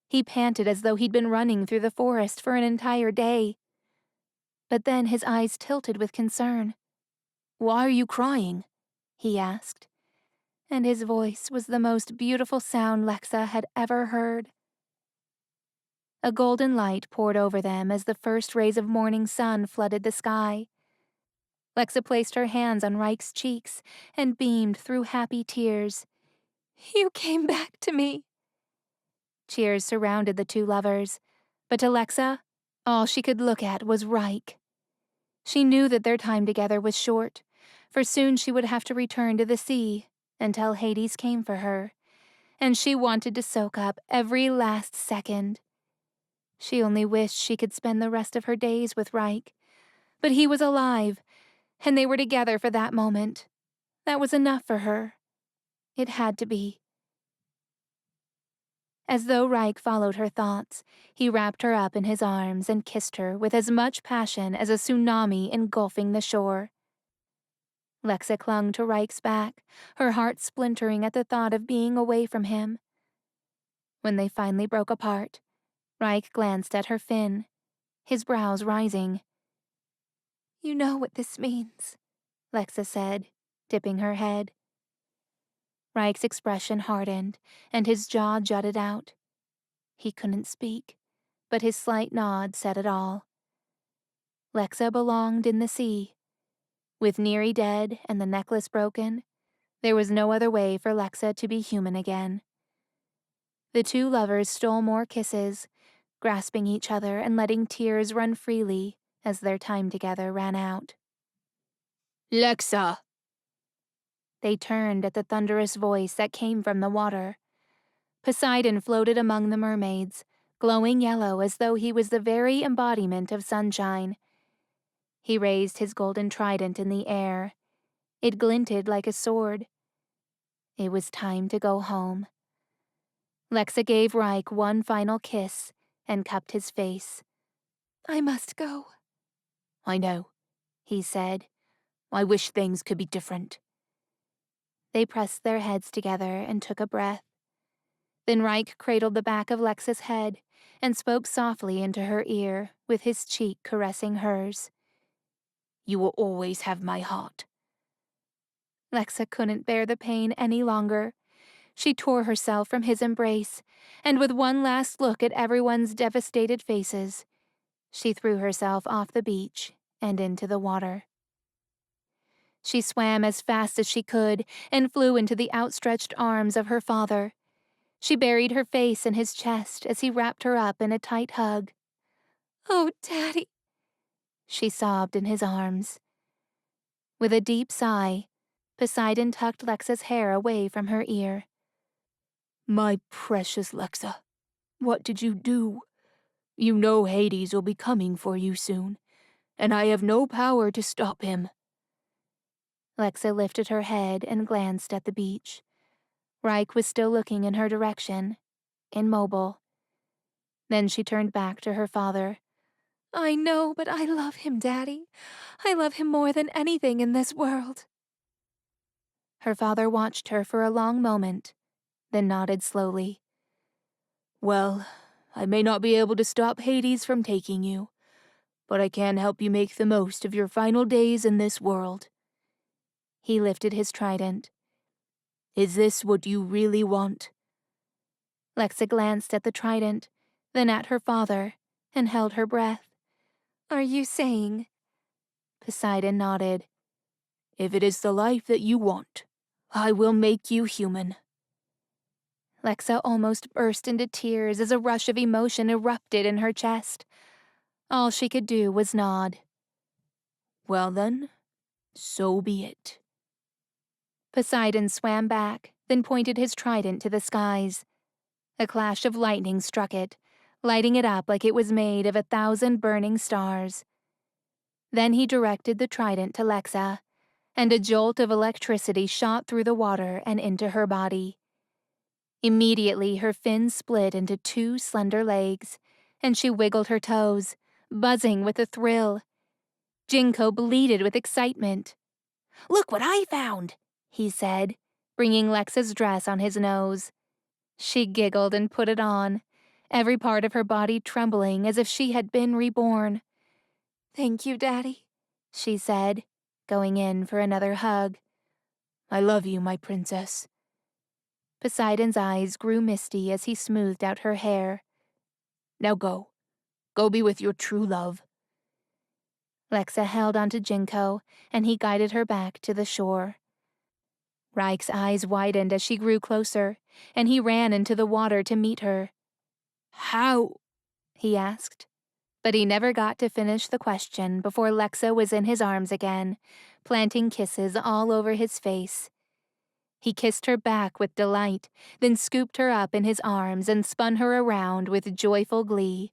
He panted as though he'd been running through the forest for an entire day. But then his eyes tilted with concern. "Why are you crying?" he asked, and his voice was the most beautiful sound Lexa had ever heard. A golden light poured over them as the first rays of morning sun flooded the sky. Lexa placed her hands on Rike's cheeks and beamed through happy tears. "You came back to me." Cheers surrounded the two lovers, but to Lexa, all she could look at was Rike. She knew that their time together was short, for soon she would have to return to the sea until Hades came for her, and she wanted to soak up every last second. She only wished she could spend the rest of her days with Rike, but he was alive, and they were together for that moment. That was enough for her. It had to be. As though Rike followed her thoughts, he wrapped her up in his arms and kissed her with as much passion as a tsunami engulfing the shore. Lexa clung to Rike's back, her heart splintering at the thought of being away from him. When they finally broke apart, Rike glanced at her fin, his brows rising. "You know what this means," Lexa said, dipping her head. Rike's expression hardened, and his jaw jutted out. He couldn't speak, but his slight nod said it all. Lexa belonged in the sea. With Neri dead and the necklace broken, there was no other way for Lexa to be human again. The two lovers stole more kisses, grasping each other and letting tears run freely as their time together ran out. "Lexa!" They turned at the thunderous voice that came from the water. Poseidon floated among the mermaids, glowing yellow as though he was the very embodiment of sunshine. He raised his golden trident in the air. It glinted like a sword. It was time to go home. Lexa gave Rike one final kiss and cupped his face. "I must go." "I know," he said. "I wish things could be different." They pressed their heads together and took a breath. Then Rike cradled the back of Lexa's head and spoke softly into her ear, with his cheek caressing hers. "You will always have my heart." Lexa couldn't bear the pain any longer. She tore herself from his embrace, and with one last look at everyone's devastated faces, she threw herself off the beach and into the water. She swam as fast as she could and flew into the outstretched arms of her father. She buried her face in his chest as he wrapped her up in a tight hug. "Oh, Daddy," she sobbed in his arms. With a deep sigh, Poseidon tucked Lexa's hair away from her ear. "My precious Lexa, what did you do? You know Hades will be coming for you soon, and I have no power to stop him." Lexa lifted her head and glanced at the beach. Rike was still looking in her direction, immobile. Then she turned back to her father. "I know, but I love him, Daddy. I love him more than anything in this world." Her father watched her for a long moment, then nodded slowly. "Well, I may not be able to stop Hades from taking you, but I can help you make the most of your final days in this world." He lifted his trident. "Is this what you really want?" Lexa glanced at the trident, then at her father, and held her breath. "Are you saying—" Poseidon nodded. "If it is the life that you want, I will make you human." Lexa almost burst into tears as a rush of emotion erupted in her chest. All she could do was nod. "Well then, so be it." Poseidon swam back, then pointed his trident to the skies. A clash of lightning struck it, lighting it up like it was made of 1,000 burning stars. Then he directed the trident to Lexa, and a jolt of electricity shot through the water and into her body. Immediately, her fins split into 2 slender legs, and she wiggled her toes, buzzing with a thrill. Jinko bleated with excitement. Look what I found, he said, bringing Lexa's dress on his nose. She giggled and put it on, every part of her body trembling as if she had been reborn. Thank you, Daddy, she said, going in for another hug. I love you, my princess. Poseidon's eyes grew misty as he smoothed out her hair. Now go. Go be with your true love. Lexa held onto Jinko, and he guided her back to the shore. Rike's eyes widened as she grew closer, and he ran into the water to meet her. How? He asked. But he never got to finish the question before Lexa was in his arms again, planting kisses all over his face. He kissed her back with delight, then scooped her up in his arms and spun her around with joyful glee.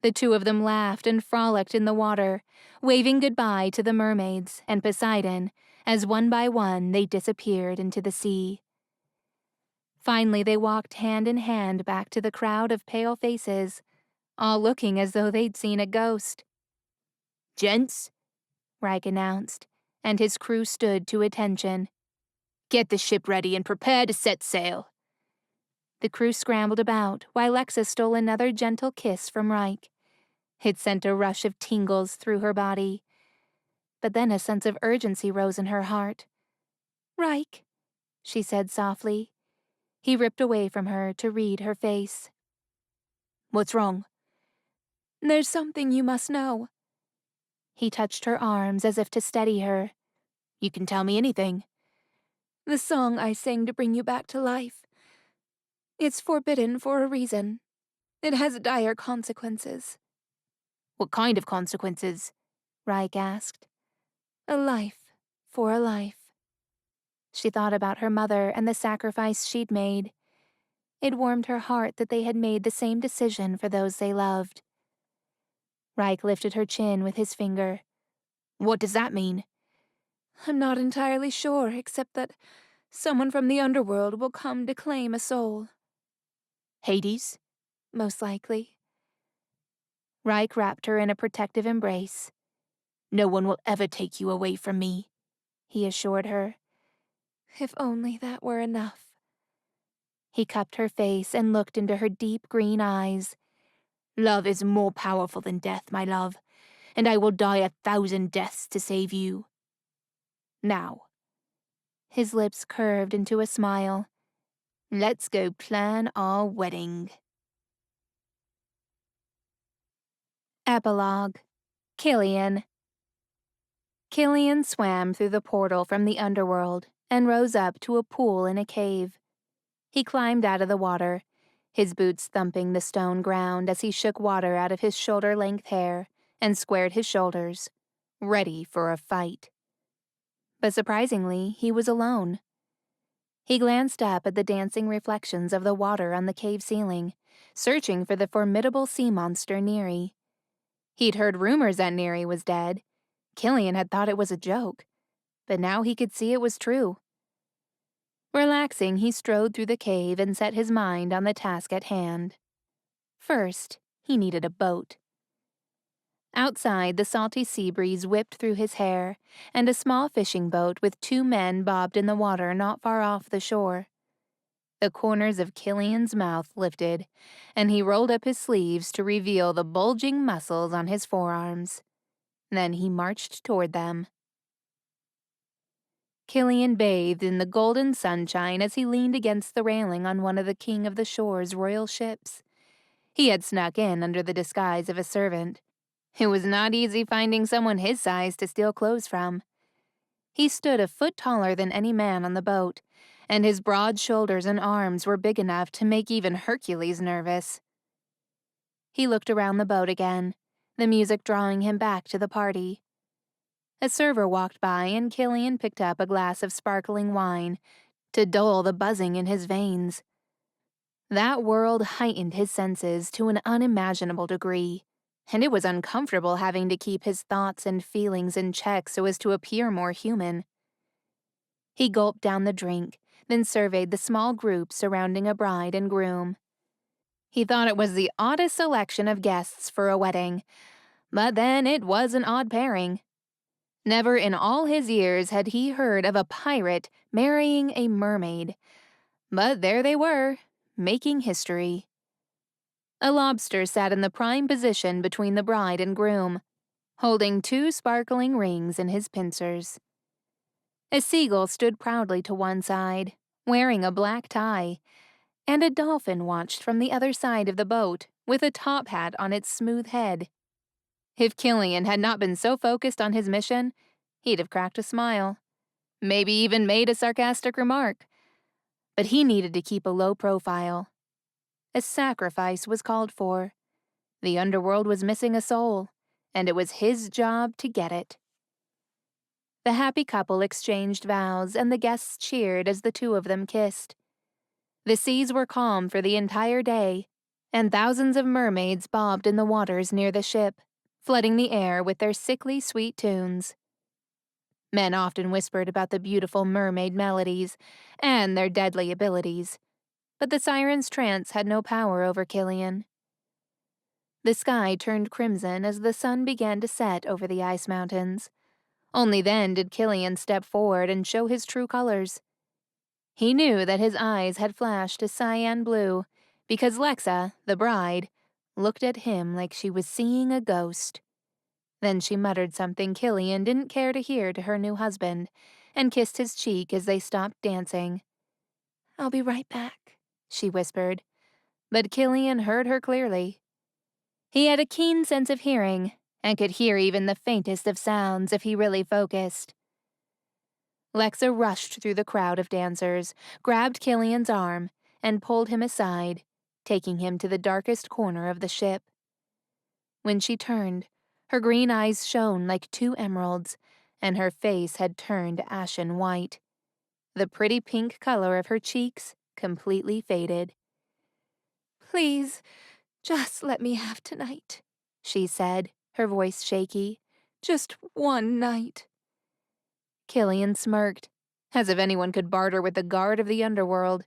The two of them laughed and frolicked in the water, waving goodbye to the mermaids and Poseidon as one by one they disappeared into the sea. Finally, they walked hand in hand back to the crowd of pale faces, all looking as though they'd seen a ghost. Gents, Rike announced, and his crew stood to attention. Get the ship ready and prepare to set sail. The crew scrambled about while Lexa stole another gentle kiss from Rike. It sent a rush of tingles through her body. But then a sense of urgency rose in her heart. Rike, she said softly. He ripped away from her to read her face. What's wrong? There's something you must know. He touched her arms as if to steady her. You can tell me anything. The song I sang to bring you back to life. It's forbidden for a reason. It has dire consequences. What kind of consequences? Rike asked. A life for a life. She thought about her mother and the sacrifice she'd made. It warmed her heart that they had made the same decision for those they loved. Rike lifted her chin with his finger. What does that mean? I'm not entirely sure, except that someone from the underworld will come to claim a soul. Hades? Most likely. Rike wrapped her in a protective embrace. No one will ever take you away from me, he assured her. If only that were enough. He cupped her face and looked into her deep green eyes. Love is more powerful than death, my love, and I will die 1,000 deaths to save you. Now. His lips curved into a smile. Let's go plan our wedding. Epilogue. Killian. Killian swam through the portal from the underworld and rose up to a pool in a cave. He climbed out of the water, his boots thumping the stone ground as he shook water out of his shoulder-length hair and squared his shoulders, ready for a fight. But surprisingly, he was alone. He glanced up at the dancing reflections of the water on the cave ceiling, searching for the formidable sea monster Neri. He'd heard rumors that Neri was dead. Killian had thought it was a joke, but now he could see it was true. Relaxing, he strode through the cave and set his mind on the task at hand. First, he needed a boat. Outside, the salty sea breeze whipped through his hair, and a small fishing boat with 2 men bobbed in the water not far off the shore. The corners of Killian's mouth lifted, and he rolled up his sleeves to reveal the bulging muscles on his forearms. Then he marched toward them. Killian bathed in the golden sunshine as he leaned against the railing on one of the King of the Shore's royal ships. He had snuck in under the disguise of a servant. It was not easy finding someone his size to steal clothes from. He stood a foot taller than any man on the boat, and his broad shoulders and arms were big enough to make even Hercules nervous. He looked around the boat again, the music drawing him back to the party. A server walked by and Killian picked up a glass of sparkling wine to dull the buzzing in his veins. That world heightened his senses to an unimaginable degree, and it was uncomfortable having to keep his thoughts and feelings in check so as to appear more human. He gulped down the drink, then surveyed the small group surrounding a bride and groom. He thought it was the oddest selection of guests for a wedding, but then it was an odd pairing. Never in all his years had he heard of a pirate marrying a mermaid. But there they were, making history. A lobster sat in the prime position between the bride and groom, holding 2 sparkling rings in his pincers. A seagull stood proudly to one side, wearing a black tie, and a dolphin watched from the other side of the boat with a top hat on its smooth head. If Killian had not been so focused on his mission, he'd have cracked a smile, maybe even made a sarcastic remark. But he needed to keep a low profile. A sacrifice was called for. The underworld was missing a soul, and it was his job to get it. The happy couple exchanged vows, and the guests cheered as the 2 of them kissed. The seas were calm for the entire day, and thousands of mermaids bobbed in the waters near the ship, flooding the air with their sickly sweet tunes. Men often whispered about the beautiful mermaid melodies and their deadly abilities, but the siren's trance had no power over Killian. The sky turned crimson as the sun began to set over the ice mountains. Only then did Killian step forward and show his true colors. He knew that his eyes had flashed a cyan blue because Lexa, the bride, looked at him like she was seeing a ghost. Then she muttered something Killian didn't care to hear to her new husband and kissed his cheek as they stopped dancing. "I'll be right back," she whispered, but Killian heard her clearly. He had a keen sense of hearing and could hear even the faintest of sounds if he really focused. Lexa rushed through the crowd of dancers, grabbed Killian's arm, and pulled him aside, taking him to the darkest corner of the ship. When she turned, her green eyes shone like 2 emeralds, and her face had turned ashen white. The pretty pink color of her cheeks completely faded. "Please, just let me have tonight," she said, her voice shaky. "Just one night." Killian smirked, as if anyone could barter with the guard of the underworld.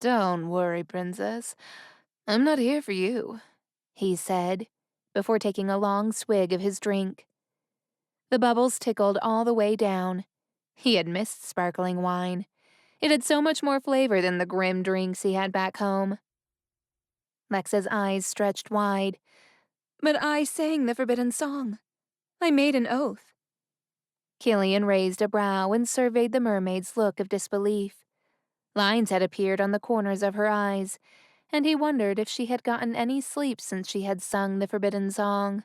"Don't worry, princess. I'm not here for you," he said, before taking a long swig of his drink. The bubbles tickled all the way down. He had missed sparkling wine. It had so much more flavor than the grim drinks he had back home. Lexa's eyes stretched wide. "But I sang the forbidden song. I made an oath." Killian raised a brow and surveyed the mermaid's look of disbelief. Lines had appeared on the corners of her eyes, and he wondered if she had gotten any sleep since she had sung the forbidden song.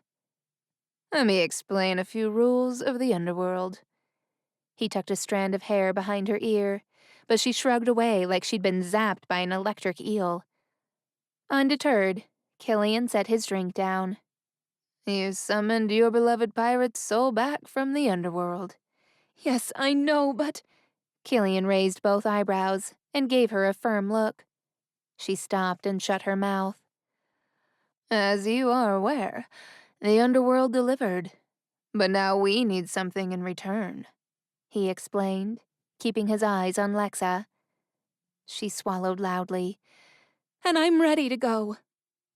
"Let me explain a few rules of the underworld." He tucked a strand of hair behind her ear, but she shrugged away like she'd been zapped by an electric eel. Undeterred, Killian set his drink down. "You summoned your beloved pirate's soul back from the underworld." "Yes, I know, but—" Killian raised both eyebrows and gave her a firm look. She stopped and shut her mouth. "As you are aware, the underworld delivered, but now we need something in return," he explained, keeping his eyes on Lexa. She swallowed loudly. "And I'm ready to go,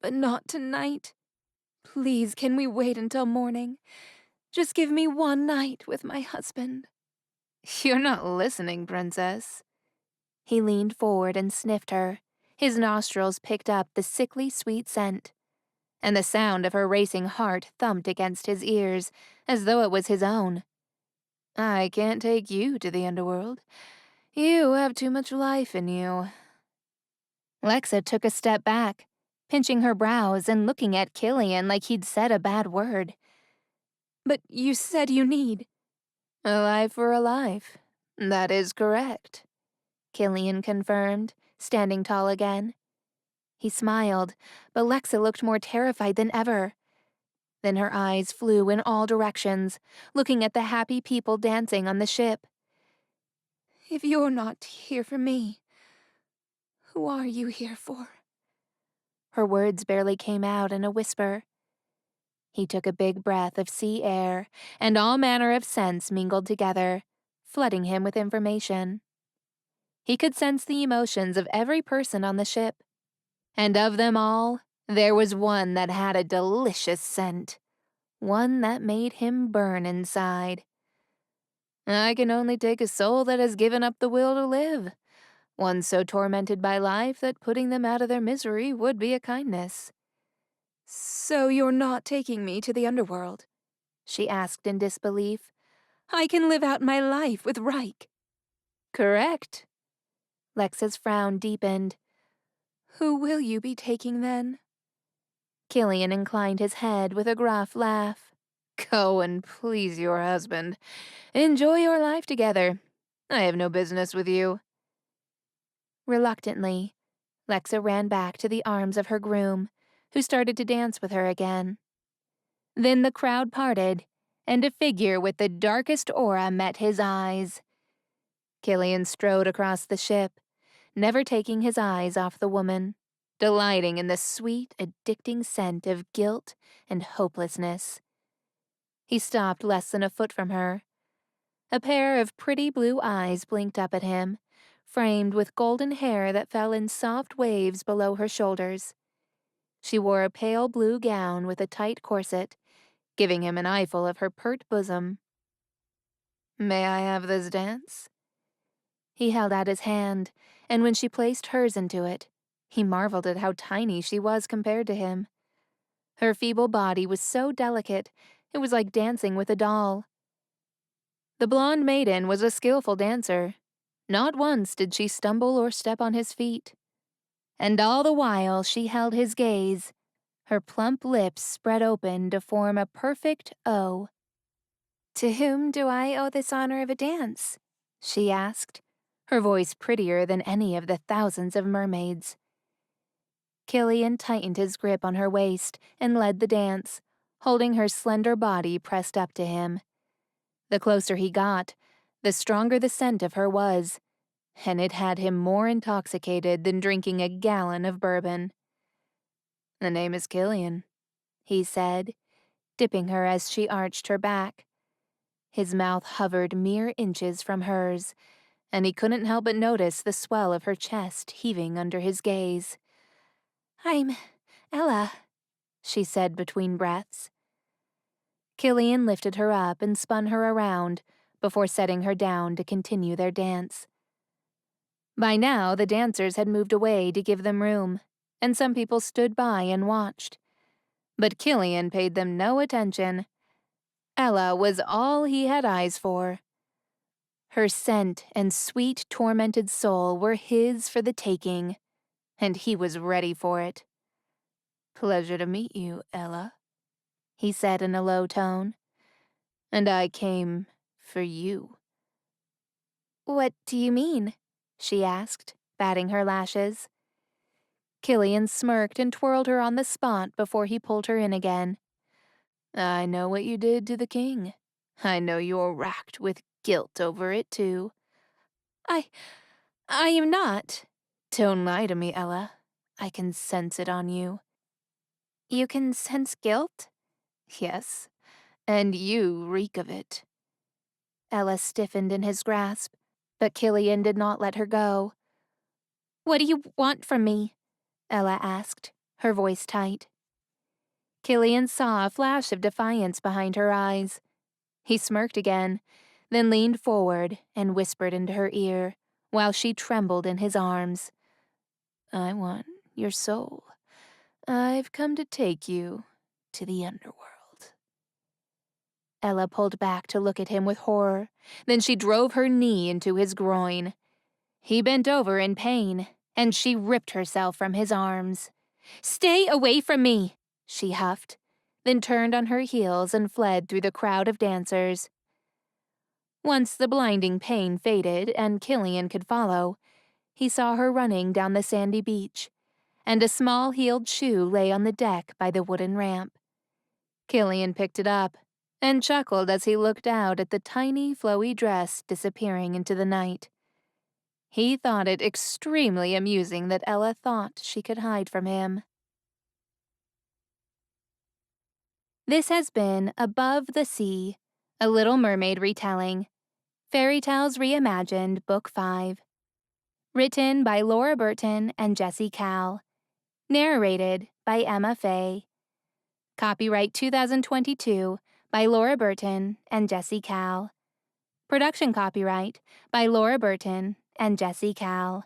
but not tonight. Please, can we wait until morning? Just give me one night with my husband." "You're not listening, princess." He leaned forward and sniffed her. His nostrils picked up the sickly sweet scent, and the sound of her racing heart thumped against his ears as though it was his own. "I can't take you to the underworld. You have too much life in you." Lexa took a step back, pinching her brows and looking at Killian like he'd said a bad word. "But you said you need—" "A life for a life. That is correct," Killian confirmed, standing tall again. He smiled, but Lexa looked more terrified than ever. Then her eyes flew in all directions, looking at the happy people dancing on the ship. "If you're not here for me, who are you here for?" Her words barely came out in a whisper. He took a big breath of sea air, and all manner of scents mingled together, flooding him with information. He could sense the emotions of every person on the ship, and of them all, there was one that had a delicious scent. one that made him burn inside. I can only take a soul that has given up the will to live, one so tormented by life that putting them out of their misery would be a kindness. So you're not taking me to the underworld? She asked in disbelief. I can live out my life with Reich. Correct. Lexa's frown deepened. Who will you be taking then? Killian inclined his head with a gruff laugh. Go and please your husband. Enjoy your life together. I have no business with you. Reluctantly, Lexa ran back to the arms of her groom, who started to dance with her again. Then the crowd parted, and a figure with the darkest aura met his eyes. Killian strode across the ship, never taking his eyes off the woman, delighting in the sweet, addicting scent of guilt and hopelessness. He stopped less than a foot from her. A pair of pretty blue eyes blinked up at him, framed with golden hair that fell in soft waves below her shoulders. She wore a pale blue gown with a tight corset, giving him an eyeful of her pert bosom. May I have this dance? He held out his hand, and when she placed hers into it, he marveled at how tiny she was compared to him. Her feeble body was so delicate, it was like dancing with a doll. The blonde maiden was a skillful dancer. Not once did she stumble or step on his feet. And all the while she held his gaze, her plump lips spread open to form a perfect O. To whom do I owe this honor of a dance? She asked, her voice prettier than any of the thousands of mermaids. Killian tightened his grip on her waist and led the dance, holding her slender body pressed up to him. The closer he got, the stronger the scent of her was, and it had him more intoxicated than drinking a gallon of bourbon. The name is Killian, he said, dipping her as she arched her back. His mouth hovered mere inches from hers, and he couldn't help but notice the swell of her chest heaving under his gaze. I'm Ella, she said between breaths. Killian lifted her up and spun her around before setting her down to continue their dance. By now, the dancers had moved away to give them room, and some people stood by and watched. But Killian paid them no attention. Ella was all he had eyes for. Her scent and sweet, tormented soul were his for the taking, and he was ready for it. Pleasure to meet you, Ella, he said in a low tone. And I came for you. What do you mean? She asked, batting her lashes. Killian smirked and twirled her on the spot before he pulled her in again. I know what you did to the king. I know you're racked with guilt over it, too. I am not. Don't lie to me, Ella. I can sense it on you. You can sense guilt? Yes, and you reek of it. Ella stiffened in his grasp, but Killian did not let her go. What do you want from me? Ella asked, her voice tight. Killian saw a flash of defiance behind her eyes. He smirked again, then leaned forward and whispered into her ear, while she trembled in his arms. I want your soul. I've come to take you to the underworld. Ella pulled back to look at him with horror. Then she drove her knee into his groin. He bent over in pain, and she ripped herself from his arms. Stay away from me, she huffed, then turned on her heels and fled through the crowd of dancers. Once the blinding pain faded and Killian could follow, he saw her running down the sandy beach, and a small-heeled shoe lay on the deck by the wooden ramp. Killian picked it up and chuckled as he looked out at the tiny, flowy dress disappearing into the night. He thought it extremely amusing that Ella thought she could hide from him. This has been Above the Sea, a Little Mermaid retelling. Fairy Tales Reimagined, Book 5. Written by Laura Burton and Jessie Cal. Narrated by Emma Faye. Copyright 2022 by Laura Burton and Jesse Cal. Production copyright by Laura Burton and Jesse Cal.